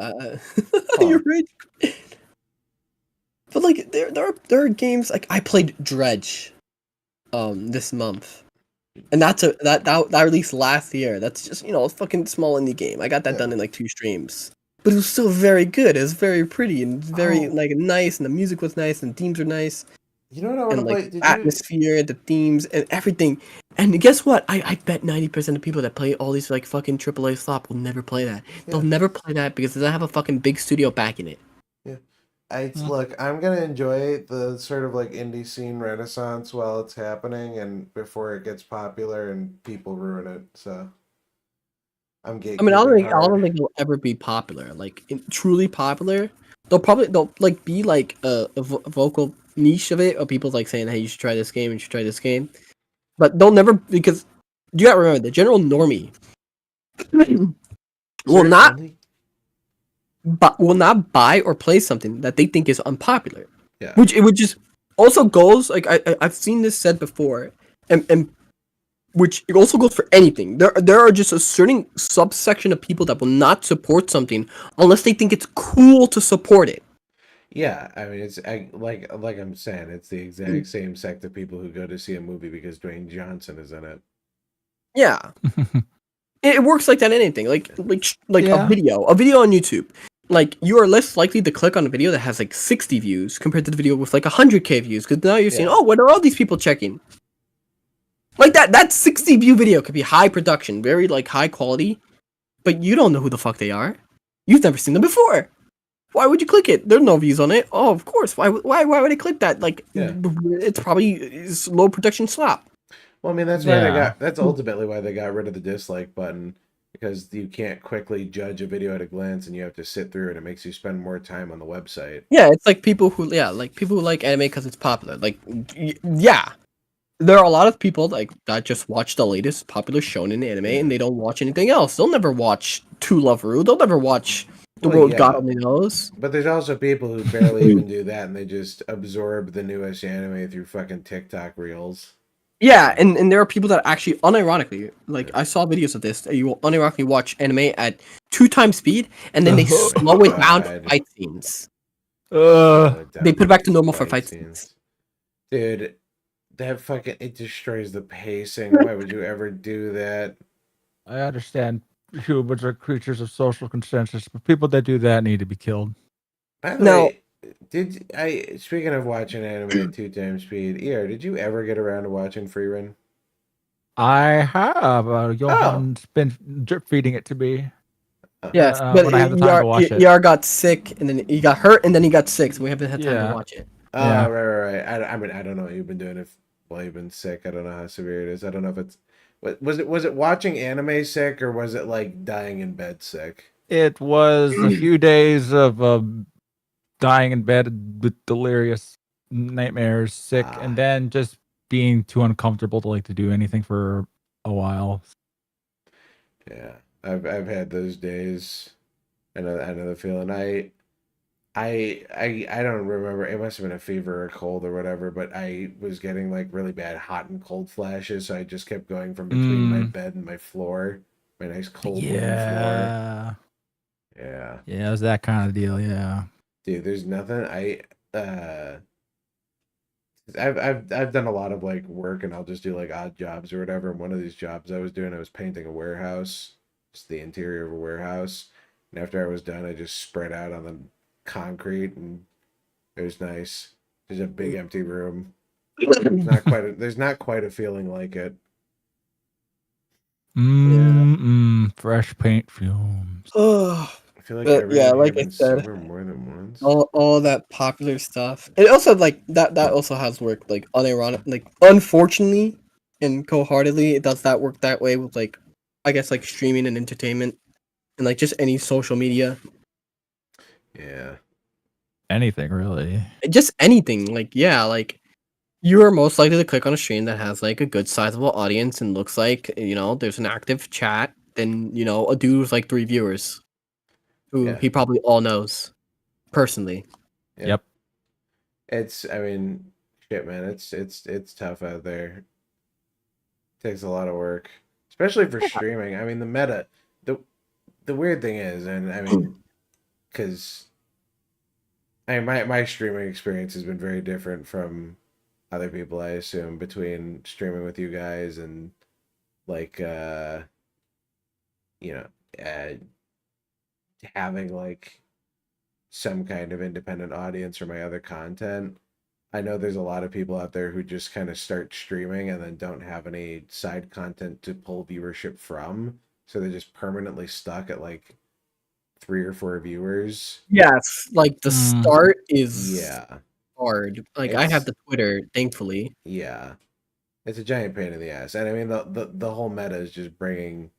You rage quit. But like, there are games like I played Dredge, this month, and that released last year. That's just a fucking small indie game. I got that done in like 2 streams. But it was still very good. It was very pretty and very like nice, and the music was nice, and the themes were nice. You know what I want to play? The atmosphere, the themes, and everything. And guess what? I bet 90% of people that play all these like fucking AAA slop will never play that. They'll never play that because they don't have a fucking big studio backing it. Yeah. Look, I'm gonna enjoy the sort of like indie scene renaissance while it's happening, and before it gets popular and people ruin it. So. I mean, I don't think it'll ever be popular. Like truly popular, they'll like be like a vocal niche of it, or people like saying, "Hey, you should try this game. You should try this game," but they'll never because you gotta remember the general normie will not buy or play something that they think is unpopular. Yeah, which just also goes like I've seen this said before, and. Which it also goes for anything. There are just a certain subsection of people that will not support something unless they think it's cool to support it. Yeah, I mean, it's like I'm saying, it's the exact same sect of people who go to see a movie because Dwayne Johnson is in it. Yeah, it works like that in anything. Like a video on YouTube. Like you are less likely to click on a video that has like 60 views compared to the video with like 100K views because now you're saying, oh, what are all these people checking? Like that 60 view video could be high production, very like high quality, but you don't know who the fuck they are. You've never seen them before. Why would you click it? There's no views on it. Oh, of course. Why would I click that? Like, it's probably low production slop. Well, I mean, that's why that's ultimately why they got rid of the dislike button, because you can't quickly judge a video at a glance, and you have to sit through it. It makes you spend more time on the website. Yeah, it's like people who like anime because it's popular. Like, yeah. There are a lot of people like that just watch the latest popular shonen anime and they don't watch anything else. They'll never watch To Love Ru. They'll never watch The World God Only Knows. But there's also people who barely even do that, and they just absorb the newest anime through fucking TikTok reels. Yeah, and there are people that actually unironically, like I saw videos of this, you will unironically watch anime at 2 times speed, and then they slow it down for fight scenes. They put it back to normal for fight scenes. Dude. That fucking, it destroys the pacing. Why would you ever do that? I understand humans are creatures of social consensus, but people that do that need to be killed. By the way, speaking of watching anime at 2 times speed, did you ever get around to watching Free Run? I have. Johann's been drip feeding it to me. Yes, but when I had the time to watch it. ER got sick, and then he got hurt, and then he got sick, so we haven't had time to watch it. Right. I mean, I don't know what you've been doing while you've been sick. I don't know how severe it is. I don't know if it's was it watching anime sick, or was it like dying in bed sick? It was a few days of dying in bed with delirious nightmares, sick, and then just being too uncomfortable to do anything for a while. Yeah, I've had those days. I know the feeling. I don't remember. It must have been a fever or a cold or whatever, but I was getting like really bad hot and cold flashes, so I just kept going from between my bed and my floor, my nice cold wooden floor. Yeah, it was that kind of deal. Yeah, dude, there's nothing. I've done a lot of like work, and I'll just do like odd jobs or whatever. And one of these jobs I was painting a warehouse, just the interior of a warehouse. And after I was done, I just spread out on the concrete, and it was nice. There's a big empty room. There's not quite a feeling like it. Fresh paint fumes. Oh, I feel like like I said, more than once. All that popular stuff. It also like that also has worked like unironic, like unfortunately and cold-heartedly, it does that work that way with like, I guess like streaming and entertainment and like just any social media. Yeah. Anything really. Just anything. Like, yeah, like you are most likely to click on a stream that has like a good sizable audience and looks like, there's an active chat than, a dude with like 3 viewers who he probably all knows personally. Yep. I mean, shit, man, it's tough out there. It takes a lot of work, especially for streaming. I mean, the weird thing is, and I mean, because I mean, my streaming experience has been very different from other people, I assume, between streaming with you guys and like you know, having like some kind of independent audience for my other content. I know there's a lot of people out there who just kind of start streaming and then don't have any side content to pull viewership from, so they're just permanently stuck at like 3 or 4 viewers. Yes, like the start is Yeah. hard. Like I have the Twitter, thankfully. Yeah. It's a giant pain in the ass. And I mean the whole meta is just bringing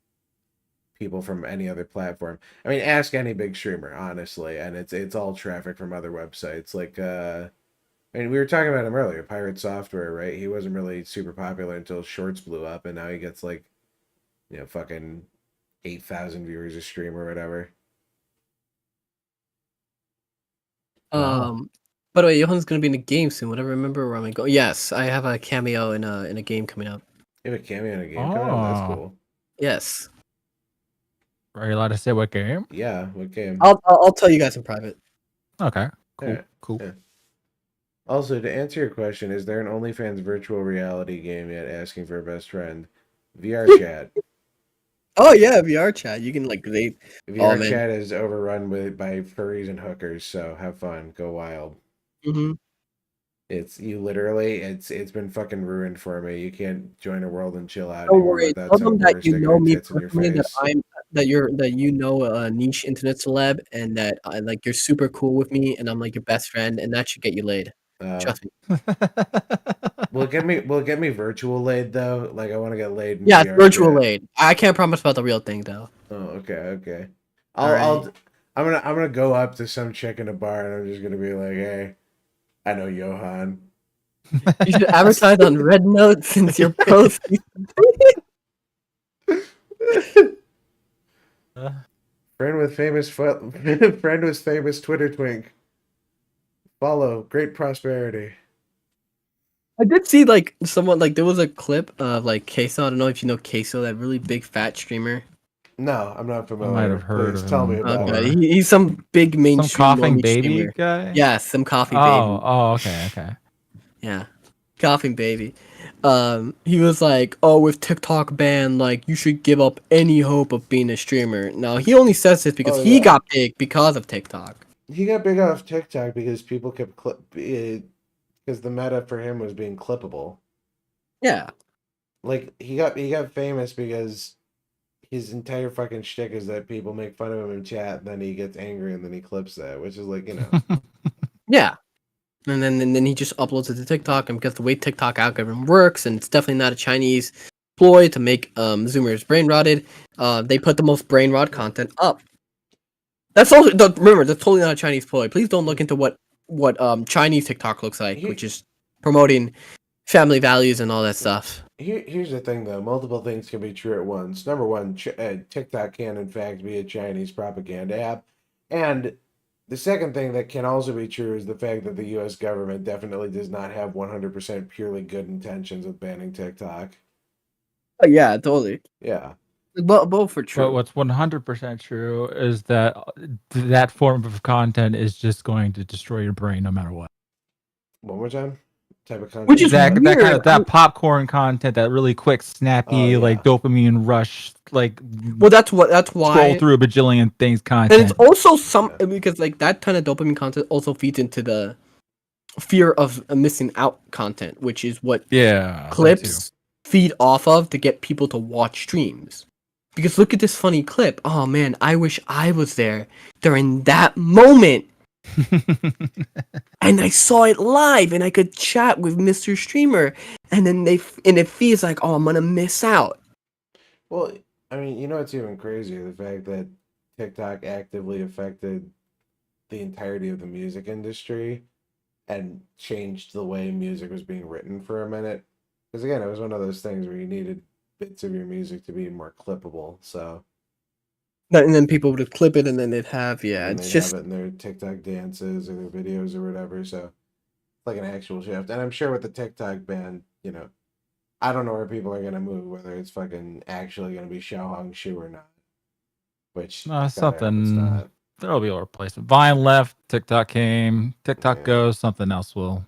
people from any other platform. I mean, ask any big streamer, honestly, and it's all traffic from other websites. Like I mean, we were talking about him earlier, Pirate Software, right? He wasn't really super popular until Shorts blew up, and now he gets like, you know, fucking 8,000 viewers a stream or whatever. By the way, Johann's gonna be in a game soon. Would I remember where I'm going? Yes, I have a cameo in a game coming up. You have a cameo in a game coming up? That's cool. Yes. Are you allowed to say what game? Yeah, what game? I'll tell you guys in private. Okay. Cool. Yeah, Cool. yeah. Also, to answer your question, is there an OnlyFans virtual reality game yet? Asking for a best friend. VR chat. Oh yeah, VR chat. You can like VR chat is overrun by furries and hookers, so have fun, go wild. Mm-hmm. It's been fucking ruined for me. You can't join a world and chill out. Don't worry. Tell them that you know me personally, that you know a niche internet celeb, and that like you're super cool with me, and I'm like your best friend, and that should get you laid. Trust me. Will it get me virtual laid though? Like I want to get laid. Yeah, virtual laid. I can't promise about the real thing though. Oh, okay. I'm gonna go up to some chick in a bar and I'm just gonna be like, hey, I know Johann. You should advertise on Red Note since your post. Friend with famous Twitter twink. Follow, great prosperity. I did see like someone like there was a clip of like Queso. I don't know if you know Queso, that really big fat streamer. No, I'm not familiar. I might have heard of Tell him. me about it. He's some big mainstream. Some coughing baby streamer. guy? Yeah, some coughing baby. Oh, okay. Yeah. Coughing baby. He was like, oh, with TikTok ban, like you should give up any hope of being a streamer. Now he only says this because he got big because of TikTok. He got big off TikTok because people kept because the meta for him was being clippable. Yeah. Like he got famous because his entire fucking shtick is that people make fun of him in chat, and then he gets angry and then he clips that, which is like, you know. Yeah. And then he just uploads it to TikTok, and because the way TikTok algorithm works, and it's definitely not a Chinese ploy to make Zoomers brain rotted, they put the most brain rot content up. That's also remember, that's totally not a Chinese ploy. Please don't look into what Chinese TikTok looks like, which is promoting family values and all that stuff. Here's the thing, though. Multiple things can be true at once. Number one, TikTok can, in fact, be a Chinese propaganda app. And the second thing that can also be true is the fact that the U.S. government definitely does not have 100% purely good intentions with banning TikTok. Oh, yeah, totally. Yeah. Both are true. But what's 100% true is that that form of content is just going to destroy your brain no matter what. One more time? Type of content? Which is that weird. kind of that popcorn content, that really quick, snappy, like dopamine rush, like. Well, that's why scroll through a bajillion things content. And it's also because like that kind of dopamine content also feeds into the fear of missing out content, which is what clips feed off of to get people to watch streams. Because look at this funny clip. Oh man, I wish I was there during that moment. And I saw it live, and I could chat with Mr. Streamer, and then it feels like, oh, I'm gonna miss out. Well, I mean, you know what's even crazier? The fact that TikTok actively affected the entirety of the music industry and changed the way music was being written for a minute. Because again, it was one of those things where you needed bits of your music to be more clippable. So. And then people would clip it, and then they'd have and it's they'd just have it in their TikTok dances or their videos or whatever. So, like an actual shift. And I'm sure with the TikTok ban, you know, I don't know where people are gonna move, whether it's fucking actually gonna be Xiaohong Shu or not. Which something. There'll be a replacement. Vine left, TikTok came, TikTok goes, something else will.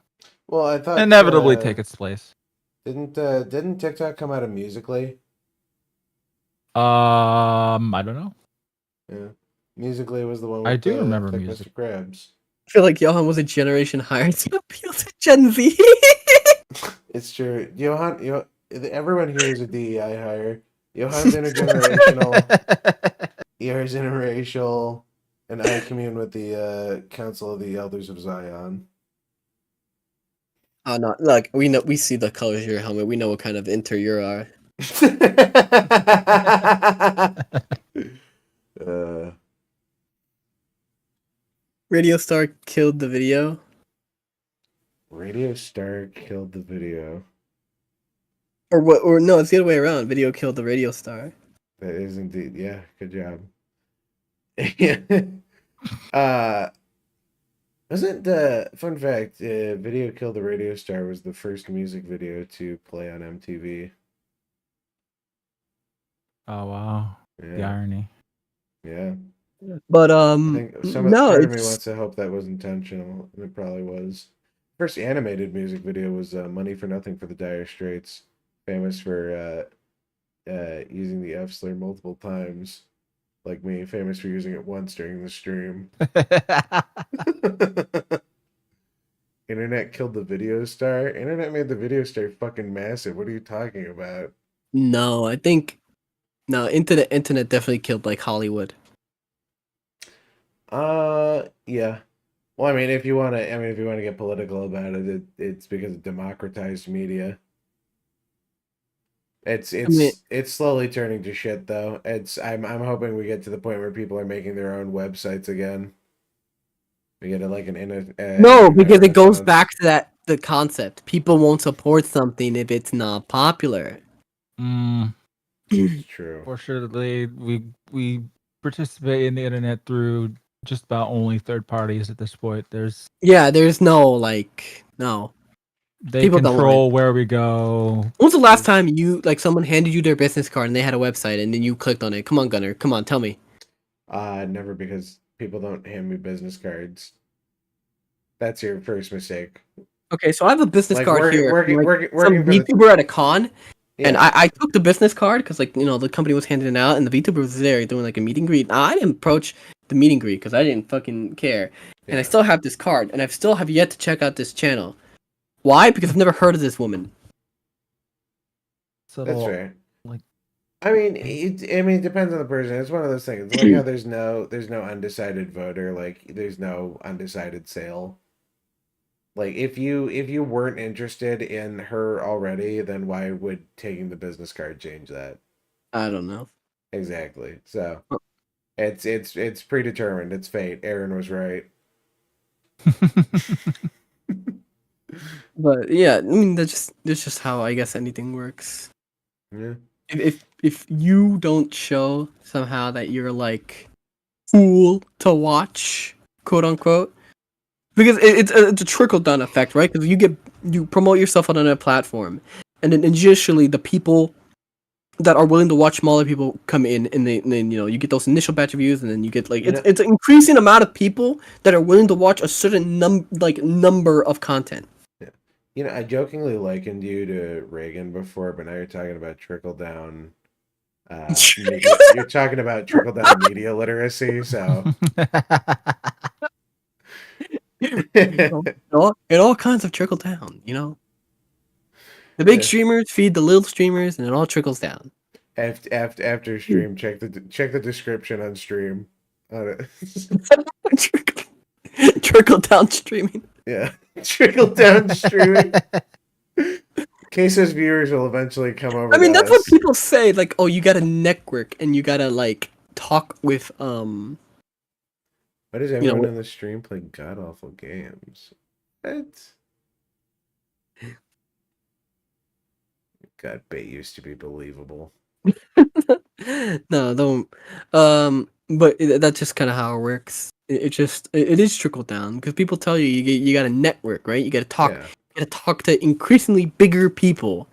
Well, I thought inevitably take its place. Didn't TikTok come out of Musical.ly? I don't know. Yeah, Musical.ly was the one. With I do remember Mr. Krabs. I feel like Johann was a generation higher to appeal to Gen Z. It's true. Johann, everyone here is a DEI hire. Johann's intergenerational. Ear's interracial, and I commune with the Council of the Elders of Zion. Oh no! Look, we see the colors of your helmet. We know what kind of inter you are. Radio Star killed the video. Radio Star killed the video. Or what? Or no, it's the other way around. Video killed the Radio Star. That is indeed, yeah. Good job. Wasn't fun fact? Video Killed the Radio Star was the first music video to play on MTV. Oh wow! Yeah. The irony. Yeah. But I think part of me wants to hope that was intentional, and it probably was. First animated music video was "Money for Nothing" for the Dire Straits, famous for using the F slur multiple times, like me, famous for using it once during the stream. Internet killed the video star. Internet made the video star fucking massive. What are you talking about? No, I think internet definitely killed like Hollywood. Yeah. Well, I mean, if you want to get political about it, it's because it democratized media. It's slowly turning to shit though. I'm hoping we get to the point where people are making their own websites again. We get like no, because it goes back to the concept. People won't support something if it's not popular. It's true. Fortunately, we participate in the internet through just about only third parties at this point. There's no. They people control where we go. When was the last time someone handed you their business card and they had a website and then you clicked on it? Come on, Gunnar. Come on, tell me. Never, because people don't hand me business cards. That's your first mistake. Okay, so I have a business card here. Working some VTuber at a con. Yeah. And I took the business card because the company was handing it out and the VTuber was there doing like a meet and greet. Now, I didn't approach the meet and greet because I didn't fucking care. Yeah. And I still have this card and I still have yet to check out this channel. Why? Because I've never heard of this woman. So that's fair. I mean, it depends on the person. It's one of those things. Like how there's no undecided voter. Like there's no undecided sale. Like if you weren't interested in her already, then why would taking the business card change that? I don't know. Exactly. So it's predetermined. It's fate. Aaron was right. But yeah, I mean that's just how I guess anything works. Yeah. If you don't show somehow that you're like cool to watch, quote unquote, because it's a trickle down effect, right? Because you promote yourself on another platform, and then initially the people that are willing to watch smaller people come in, and then you get those initial batch of views, and then you get it's an increasing amount of people that are willing to watch a certain number of content. Yeah, I jokingly likened you to Reagan before, but now you're talking about trickle down. You're talking about trickle down media literacy, so. It all kinds of trickle down, The big streamers feed the little streamers, and it all trickles down. After stream, check the description on stream. Trickle down streaming. Yeah, trickle down streaming. Case's viewers will eventually come over. I mean, that's what people say. Like, oh, you gotta network and you gotta talk with Why does everyone in the stream play god awful games? What? God, bait used to be believable. No, don't. But that's just kind of how it works. it is trickle down because people tell you got to network, right? You got to talk to increasingly bigger people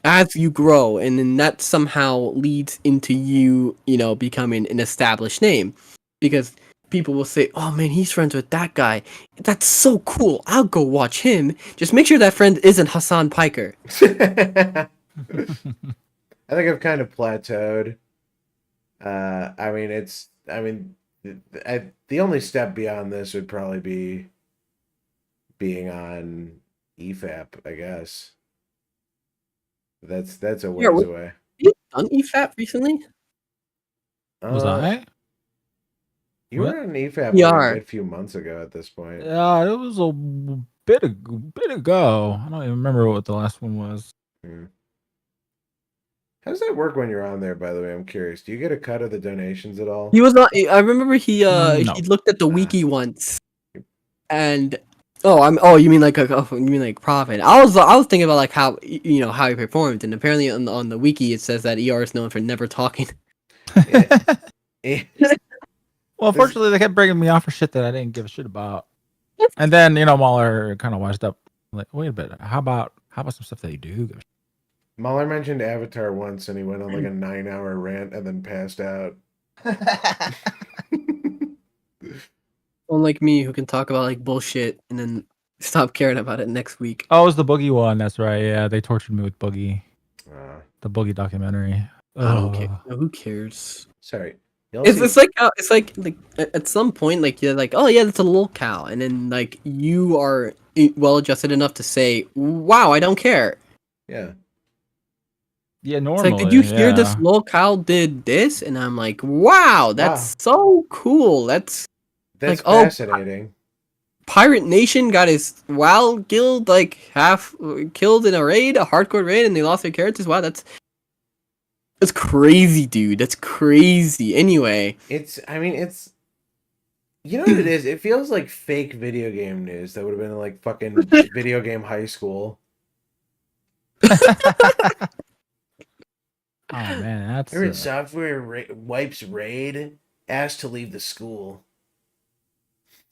as you grow, and then that somehow leads into you becoming an established name, because people will say, "Oh man, he's friends with that guy. That's so cool. I'll go watch him." Just make sure that friend isn't Hassan Piker. I think I've kind of plateaued. The only step beyond this would probably be being on EFAP, I guess. That's a ways away. You done EFAP recently? Was I? You were on EFAP like a few months ago at this point. Yeah, it was a bit ago. I don't even remember what the last one was. How does that work when you're on there, by the way? I'm curious. Do you get a cut of the donations at all? He was not. I remember he looked at the wiki once, and you mean like profit? I was thinking about like how how he performed, and apparently on the wiki it says that ER is known for never talking. Well, unfortunately, they kept bringing me off for shit that I didn't give a shit about. And then, Mahler kind of wised up. Like, wait a bit. How about some stuff that you do give a shit? Mahler mentioned Avatar once, and he went on like a 9-hour rant and then passed out. Unlike me, who can talk about like bullshit and then stop caring about it next week. Oh, it was the Boogie one. That's right. Yeah, they tortured me with Boogie. The Boogie documentary. I don't care. Who cares? Sorry. It's like at some point, like you're like, oh yeah, that's a little cow, and then like you are well adjusted enough to say, wow, I don't care. Yeah. Yeah, normally. It's like, did you hear this little cow did this? And I'm like, wow, that's so cool. That's like, fascinating. Pirate Nation got his WoW guild like half killed in a hardcore raid, and they lost their characters. Wow, that's crazy, dude. That's crazy. Anyway, you know what it is? It feels like fake video game news that would have been like fucking video game high school. Oh man, that's Pirate software wipes raid, asked to leave the school.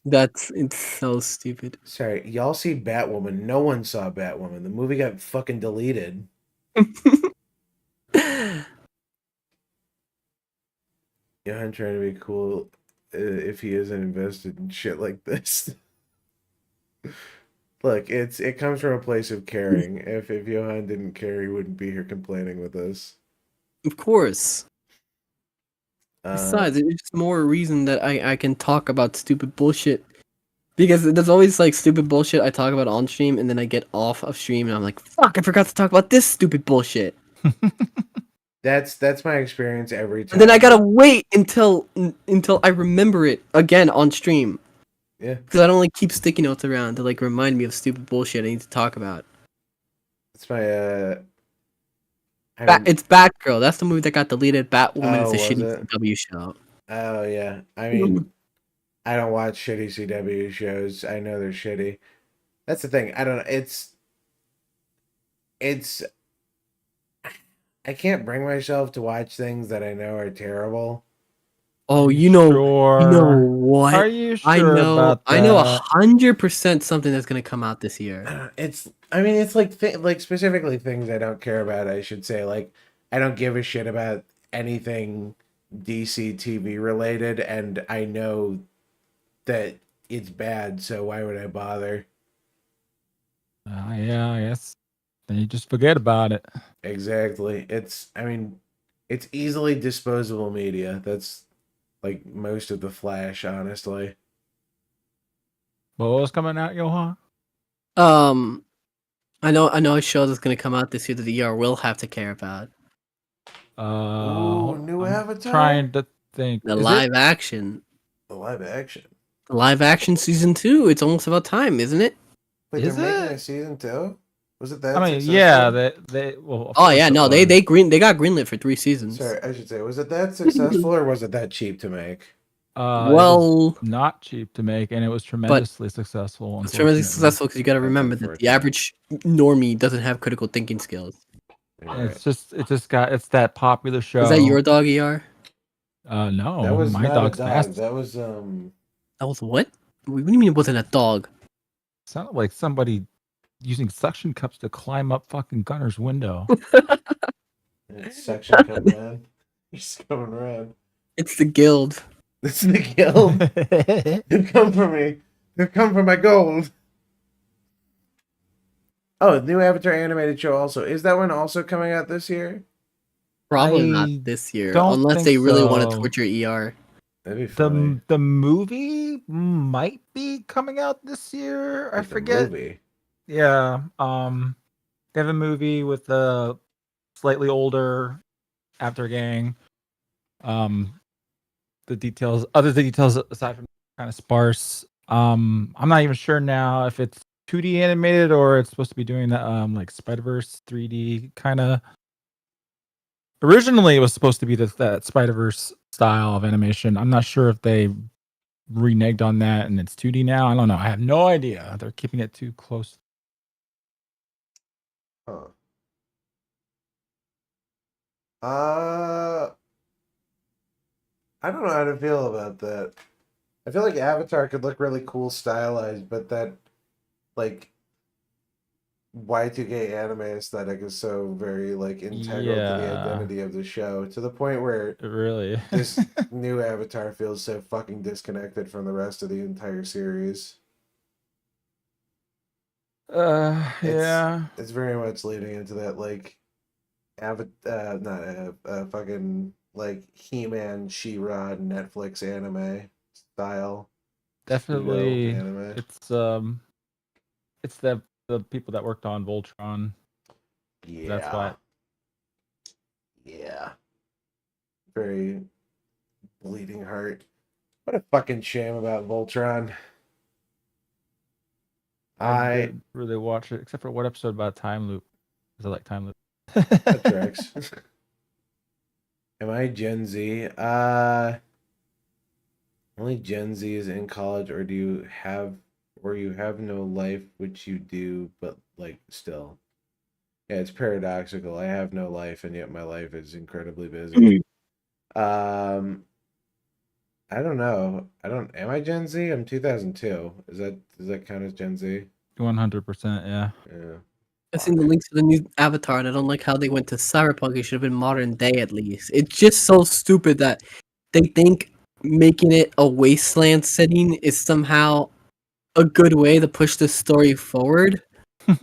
It's so stupid. Sorry, y'all see Batwoman? No one saw Batwoman. The movie got fucking deleted. Johann trying to be cool if he isn't invested in shit like this. Look, it comes from a place of caring. If Johann didn't care, he wouldn't be here complaining with us. Of course. Besides, it's just more reason that I can talk about stupid bullshit. Because there's always like stupid bullshit I talk about on stream, and then I get off of stream and I'm like, fuck, I forgot to talk about this stupid bullshit. That's my experience every time. And then I gotta wait until I remember it again on stream. Yeah. Because I don't like keep sticky notes around to like remind me of stupid bullshit I need to talk about. It's my it's Batgirl. That's the movie that got deleted. Batwoman is a shitty CW show. Oh yeah. I mean, I don't watch shitty CW shows. I know they're shitty. That's the thing. I don't know. It's I can't bring myself to watch things that I know are terrible. Oh, you know what? Are you sure about that? I know 100% something that's gonna come out this year. It's like specifically things I don't care about. I should say, like, I don't give a shit about anything DC TV related, and I know that it's bad. So why would I bother? Yeah, I guess. Then you just forget about it. Exactly. It's easily disposable media. That's like most of the Flash, honestly. What was coming out, Johann? I know a show that's gonna come out this year that the ER will have to care about. New Avatar. Trying to think. The live action. The live action. The live action season 2. It's almost about time, isn't it? Wait, Is they're it? making a season 2? Was it that? I mean, successful? yeah, they well. Oh yeah, no, they got greenlit for 3 seasons. Sorry, I should say, was it that successful or was it that cheap to make? Well, not cheap to make, and it was tremendously successful. It's tremendously successful because you got to remember that the average normie doesn't have critical thinking skills. It's that popular show. Is that your dog, ER? No, that was my not dog's a dog. fast. That was That was what? What do you mean it wasn't a dog? Sounded like somebody using suction cups to climb up fucking Gunnar's window. It's suction cup, man. He's coming around. It's the guild. It's the guild. They've come for me. They've come for my gold. Oh, new Avatar animated show also. Is that one also coming out this year? Probably not this year, unless they really want to torture ER. That'd be funny. The movie might be coming out this year. I forget. Movie. Yeah. They have a movie with a slightly older Avatar gang. The details aside from kind of sparse. I'm not even sure now if it's 2D animated or it's supposed to be doing that like Spider-Verse 3D kind of. Originally, it was supposed to be that Spider-Verse style of animation. I'm not sure if they reneged on that and it's 2D now. I don't know. I have no idea. They're keeping it too close. Huh. I don't know how to feel about that. I feel like Avatar could look really cool stylized, but that like Y2K anime aesthetic is so very like integral to the identity of the show, to the point where really this new Avatar feels so fucking disconnected from the rest of the entire series. It's very much leading into that like fucking like He-Man, She-Ra, Netflix anime style. Definitely anime. It's the people that worked on Voltron. Yeah. That's why. Yeah. Very bleeding heart. What a fucking shame about Voltron. I didn't really watch it, except for one episode about time loop. Because I like time loop. That tracks. Am I Gen Z? Only Gen Z is in college, or you have no life, which you do, but like still. Yeah, it's paradoxical. I have no life, and yet my life is incredibly busy. I don't know. Am I Gen Z? I'm 2002. Does that count as Gen Z? 100%, yeah. Yeah. I've seen the links to the new Avatar, and I don't like how they went to cyberpunk. It should have been modern day at least. It's just so stupid that they think making it a wasteland setting is somehow a good way to push the story forward. We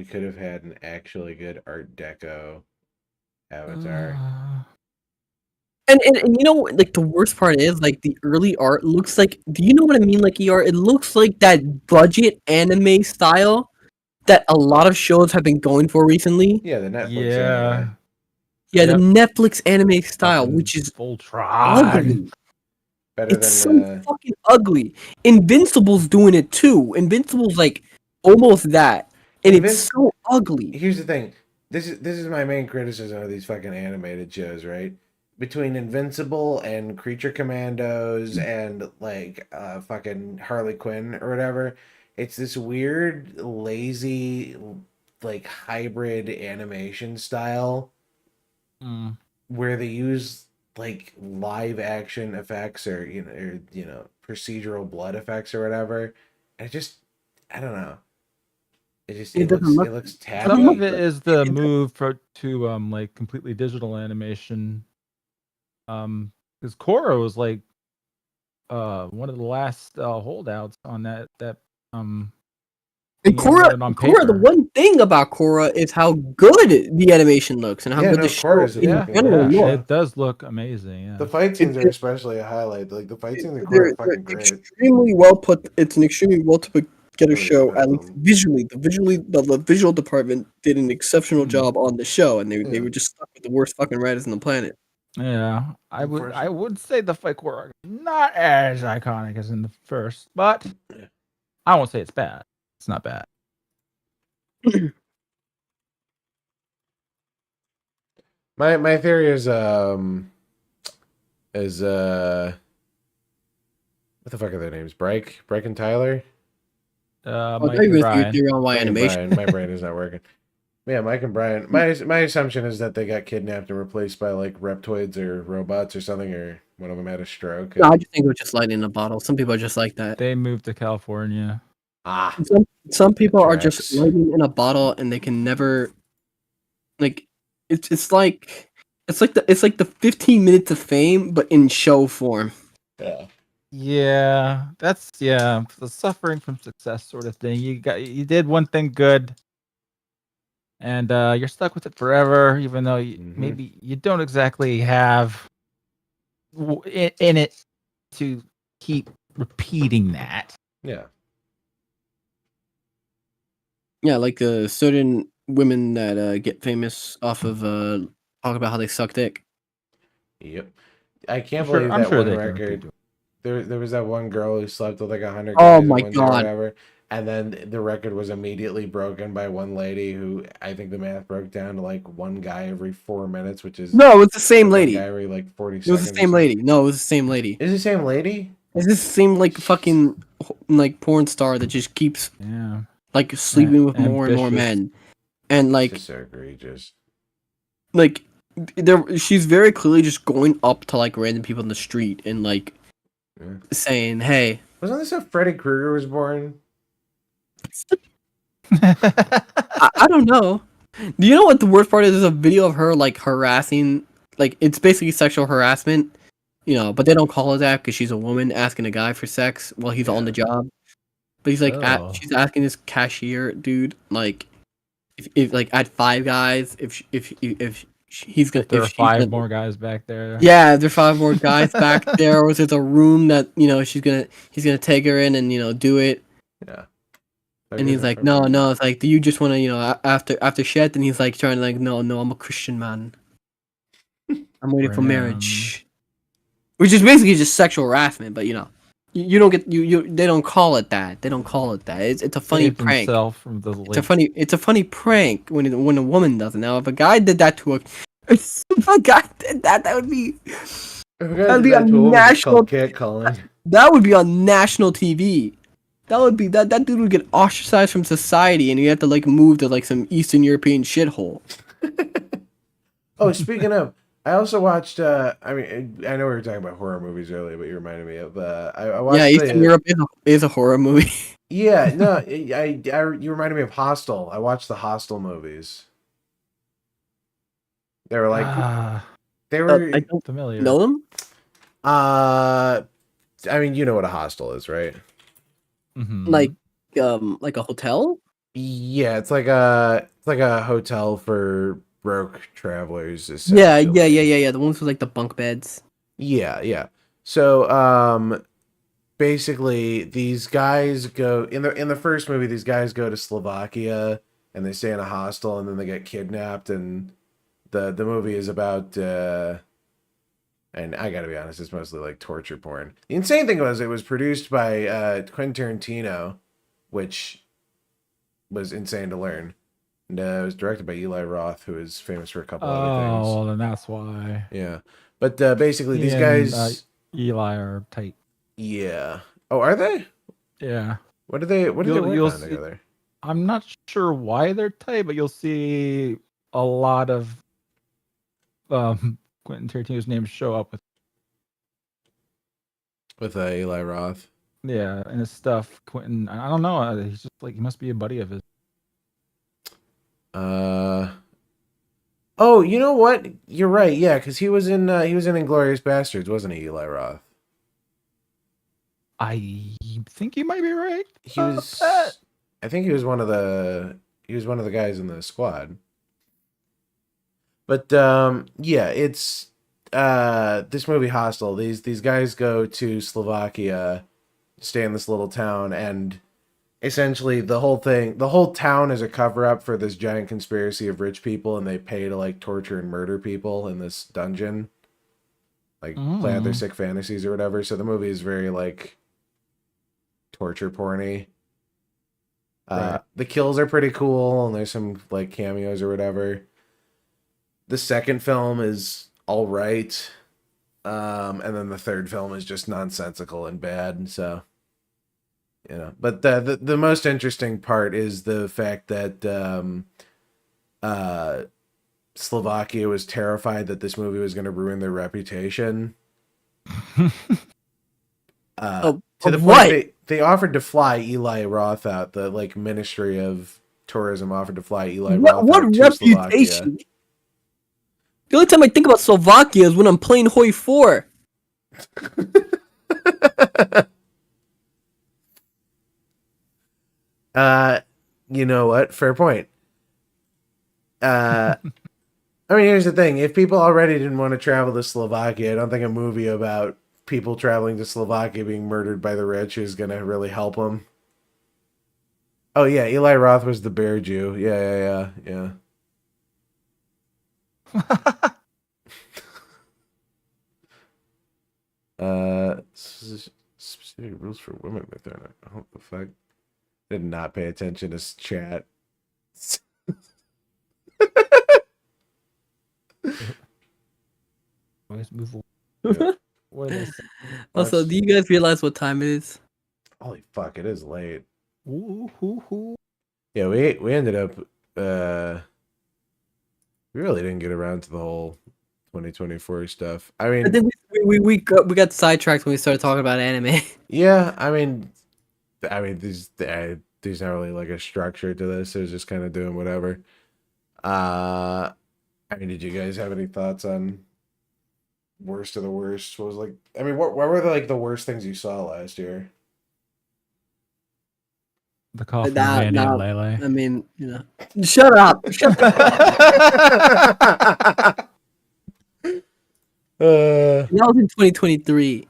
could have had an actually good Art Deco Avatar. And you know, like the worst part is like the early art looks like. Do you know what I mean? Like ER, it looks like that budget anime style that a lot of shows have been going for recently. Yeah, the Netflix anime. Yeah, the Netflix anime style, which is ugly. It's so fucking ugly. Invincible's doing it too. Invincible's like almost that, and it's so ugly. Here's the thing. This is my main criticism of these fucking animated shows, right? Between Invincible and Creature Commandos and like fucking Harley Quinn or whatever, it's this weird, lazy, like hybrid animation style where they use like live action effects or procedural blood effects or whatever. And I don't know. It looks tacky. Some of it is the move to like completely digital animation. Because Korra was like one of the last holdouts on that and Korra, the one thing about Korra is how good the animation looks and how good the show in general looks. It does look amazing. Yeah. The fight scenes are especially a highlight. Like the fight scenes in Korra are fucking great. Extremely well put. It's an extremely well put together show. At least visually, the visual department did an exceptional job on the show, and they were just stuck with the worst fucking writers on the planet. Yeah, I would say the fight Korra not as iconic as in the first, but I won't say it's bad. It's not bad. My theory is what the fuck are their names? Bryke and Tyler? Mike and Brian. My brain is not working. Yeah, Mike and Brian. My assumption is that they got kidnapped and replaced by like reptoids or robots or something, or One of them had a stroke. No, I just think it was just lightning in a bottle. Some people are just like that. They moved to California. Some people are just lightning in a bottle, and they can never like. It's like the 15 minutes of fame, but in show form. Yeah. Yeah, that's the suffering from success sort of thing. You did one thing good, and you're stuck with it forever, even though maybe you don't exactly have in it to keep repeating that. Yeah. Yeah, like certain women that get famous off of talk about how they suck dick. Yep. I can't believe that one record. There was that one girl who slept with like 100 guys. Oh my god! Whatever, and then the record was immediately broken by one lady who I think the math broke down to like one guy every 4 minutes, which is no, it's the same lady. Guy every like 40 seconds. It was the same lady. No, it was the same lady. Is it the same lady? It's the same like fucking like porn star that just keeps like sleeping with more and more men, and like it's so egregious. Like she's very clearly just going up to like random people in the street and like saying, "Hey." Wasn't this how Freddy Krueger was born? I don't know. Do you know what the worst part is? There's a video of her like harassing, like it's basically sexual harassment, you know, but they don't call it that because she's a woman asking a guy for sex while he's on the job. But he's like, she's asking this cashier dude, like, if like at Five Guys, if he's gonna, there are five more guys back there. Yeah, there are 5 more guys back there, or there's a room that he's gonna take her in and do it. Yeah. And he's like, no, it's like, do you just want to, after shit? And he's like trying to like, no, I'm a Christian man. I'm waiting for marriage, which is basically just sexual harassment. But you don't get they don't call it that. They don't call it that. It's a funny prank. It's a funny prank when a woman does it. Now, if a guy did that to that would be on national. That would be on national TV. That would be that dude would get ostracized from society, and you have to like move to like some Eastern European shithole. Oh, speaking of, I also watched. I mean, I know we were talking about horror movies earlier, but you reminded me of. I watched. Yeah, Eastern Europe is a horror movie. Yeah, no, you reminded me of Hostel. I watched the Hostel movies. They were like, they were. I don't familiar. Know them? I mean, you know what a hostel is, right? Mm-hmm. Like a hotel? Yeah, it's like a hotel for broke travelers. Yeah. The ones with like the bunk beds. Yeah. So, basically, these guys go in the first movie. These guys go to Slovakia and they stay in a hostel, and then they get kidnapped. And the movie is about. And I gotta be honest, it's mostly like torture porn. The insane thing was it was produced by Quentin Tarantino, which was insane to learn. And it was directed by Eli Roth, who is famous for a couple other things. Oh, well, then that's why. Yeah. But basically these guys... Eli are tight. Yeah. Oh, are they? Yeah. What do they work on together? I'm not sure why they're tight, but you'll see a lot of... Quentin Tarantino's name show up with Eli Roth. Yeah, and his stuff. Quentin, I don't know. He's just like he must be a buddy of his. Oh, you know what? You're right. Yeah, because he was in Inglourious Bastards, wasn't he, Eli Roth? I think you might be right. He was. I think he was one of the guys in the squad. But yeah, it's this movie Hostel. These guys go to Slovakia, stay in this little town, and essentially the whole town is a cover up for this giant conspiracy of rich people, and they pay to like torture and murder people in this dungeon, like play out their sick fantasies or whatever. So the movie is very like torture porny. Right. The kills are pretty cool, and there's some like cameos or whatever. The second film is all right, and then the third film is just nonsensical and bad. So, but the most interesting part is the fact that Slovakia was terrified that this movie was going to ruin their reputation, To the point they offered to fly Eli Roth out. The like Ministry of Tourism offered to fly Eli Roth out to Slovakia. The only time I think about Slovakia is when I'm playing Hoi 4. You know what? Fair point. I mean, here's the thing. If people already didn't want to travel to Slovakia, I don't think a movie about people traveling to Slovakia being murdered by the rich is going to really help them. Oh, yeah. Eli Roth was the bear Jew. Yeah. Specific rules for women with their what the fuck? Did not pay attention to chat. Also, do you guys realize what time it is? Holy fuck, it is late. Ooh. Yeah, we ended up we really didn't get around to the whole 2024 stuff. I mean, I think we got sidetracked when we started talking about anime. Yeah, I mean there's not really like a structure to this. It was just kind of doing whatever. I mean, did you guys have any thoughts on worst of the worst? What was like? I mean, what were the worst things you saw last year? The coffee of Andy and Lele. I mean, shut up. That was in 2023.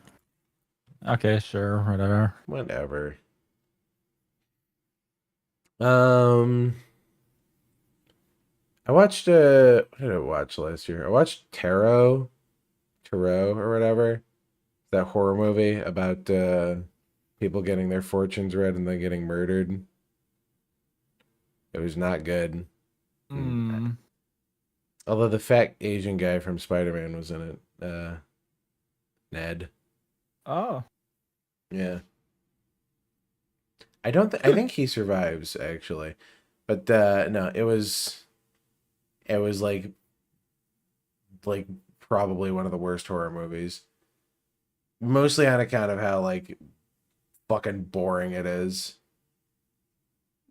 Okay, sure, Whatever. I watched what did I watch last year? I watched Tarot or whatever. That horror movie about people getting their fortunes read and then getting murdered. It was not good. Although the fat Asian guy from Spider-Man was in it. Ned. Oh. Yeah. I think he survives actually. But no, it was like probably one of the worst horror movies. Mostly on account of how like fucking boring it is.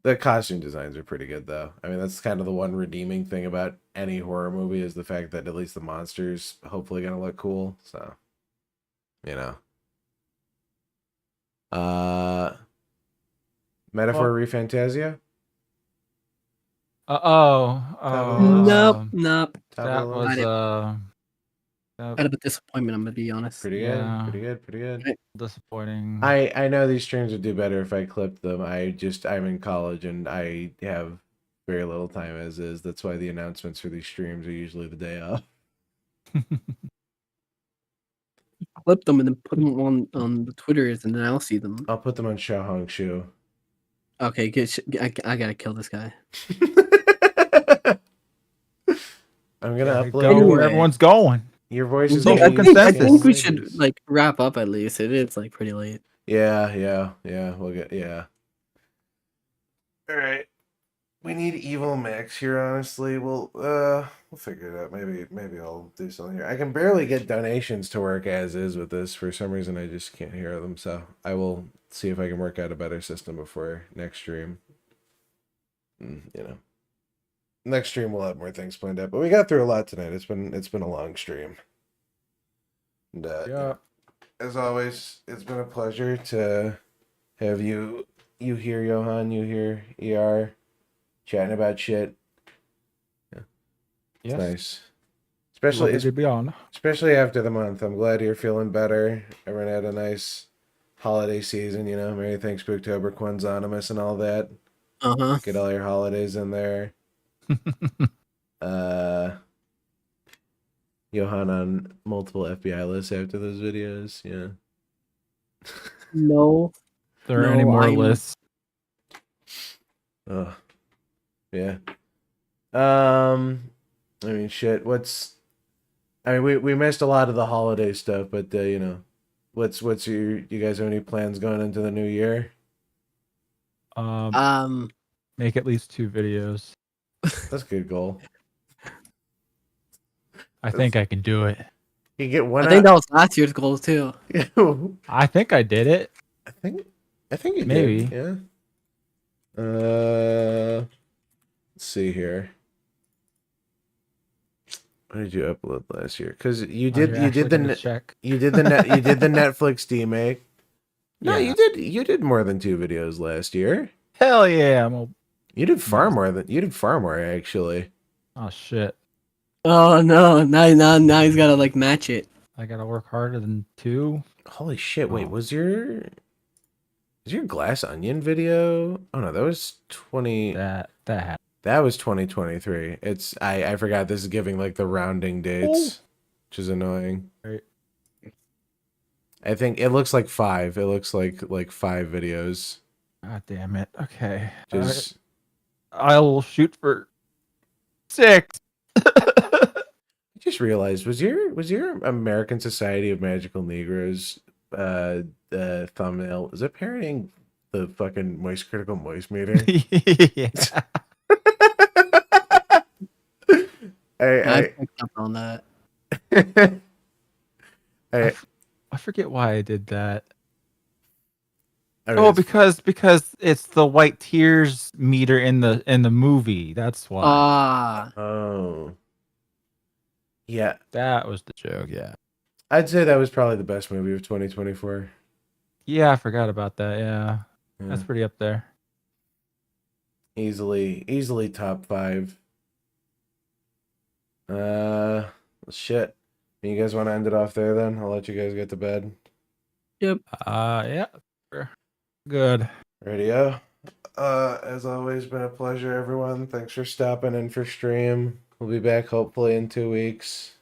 The costume designs are pretty good though. I mean, that's kind of the one redeeming thing about any horror movie is the fact that at least the monsters hopefully gonna look cool. So, Metaphor Refantasia? Nope. That was kind of a disappointment, I'm gonna be honest. Pretty good. Disappointing. I know these streams would do better if I clipped them. I'm in college and I have very little time as is. That's why the announcements for these streams are usually the day off. Clip them and then put them on the Twitters and then I'll see them. I'll put them on Xiaohong Shu. Okay, I gotta kill this guy. I'm gonna upload where everyone's going. Your voice is. I think we should wrap up at least. It is pretty late. Yeah. We'll get All right. We need evil mix here. Honestly, we'll figure it out. Maybe I'll do something here. I can barely get donations to work as is with this. For some reason, I just can't hear them. So I will see if I can work out a better system before next stream. Next stream we'll have more things planned out, but we got through a lot tonight. It's been a long stream. And as always, it's been a pleasure to have you here, Johann, you here, ER, chatting about shit. Yeah. It's nice. Especially after the month. I'm glad you're feeling better. Everyone had a nice holiday season, Merry Thanks Spooktober, Kwanzanimus and all that. Get all your holidays in there. Johann on multiple FBI lists after those videos. Yeah. No. There are any more lists? Oh. Yeah. I mean, shit. We missed a lot of the holiday stuff, but what's you guys have any plans going into the new year? Make at least 2 videos. That's a good goal. I think I can do it. You get one. I think that was last year's goal too. I think I did it. I think you Maybe. did. Yeah. Let's see here. What did you upload last year? Because you did the Netflix demake. No, Yeah. you did more than 2 videos last year. Hell yeah! You did far more actually. Oh shit! Oh no! Now he's gotta like match it. I gotta work harder than 2. Holy shit! Wait, was your Glass Onion video? Oh no, that was 20. That was 2023. It's I forgot this is giving like the rounding dates, which is annoying. Right. I think it looks like 5. It looks like 5 videos. God damn it. Okay. Just I will shoot for 6. I just realized was your American Society of Magical Negroes thumbnail, is it parodying the fucking Moist Critical Moist meter? Yeah. I picked up on that. I forget why I did that. I Oh, because it's the white tears meter in the movie. That's why. Oh. Yeah. That was the joke, yeah. I'd say that was probably the best movie of 2024. Yeah, I forgot about that, yeah. That's pretty up there. Easily top 5. Shit. You guys want to end it off there then? I'll let you guys get to bed. Yep. Yeah. Sure. Good. Radio. As always, been a pleasure, everyone. Thanks for stopping in for stream. We'll be back hopefully in 2 weeks.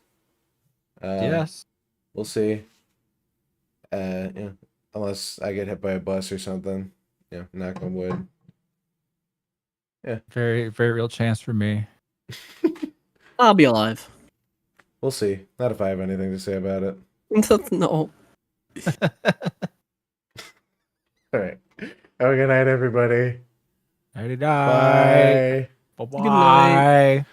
Yes. We'll see. Yeah. Unless I get hit by a bus or something. Yeah, knock on wood. Yeah. Very, very real chance for me. I'll be alive. We'll see. Not if I have anything to say about it. No. All right. Have a good night, everybody. Bye. Bye. Bye-bye.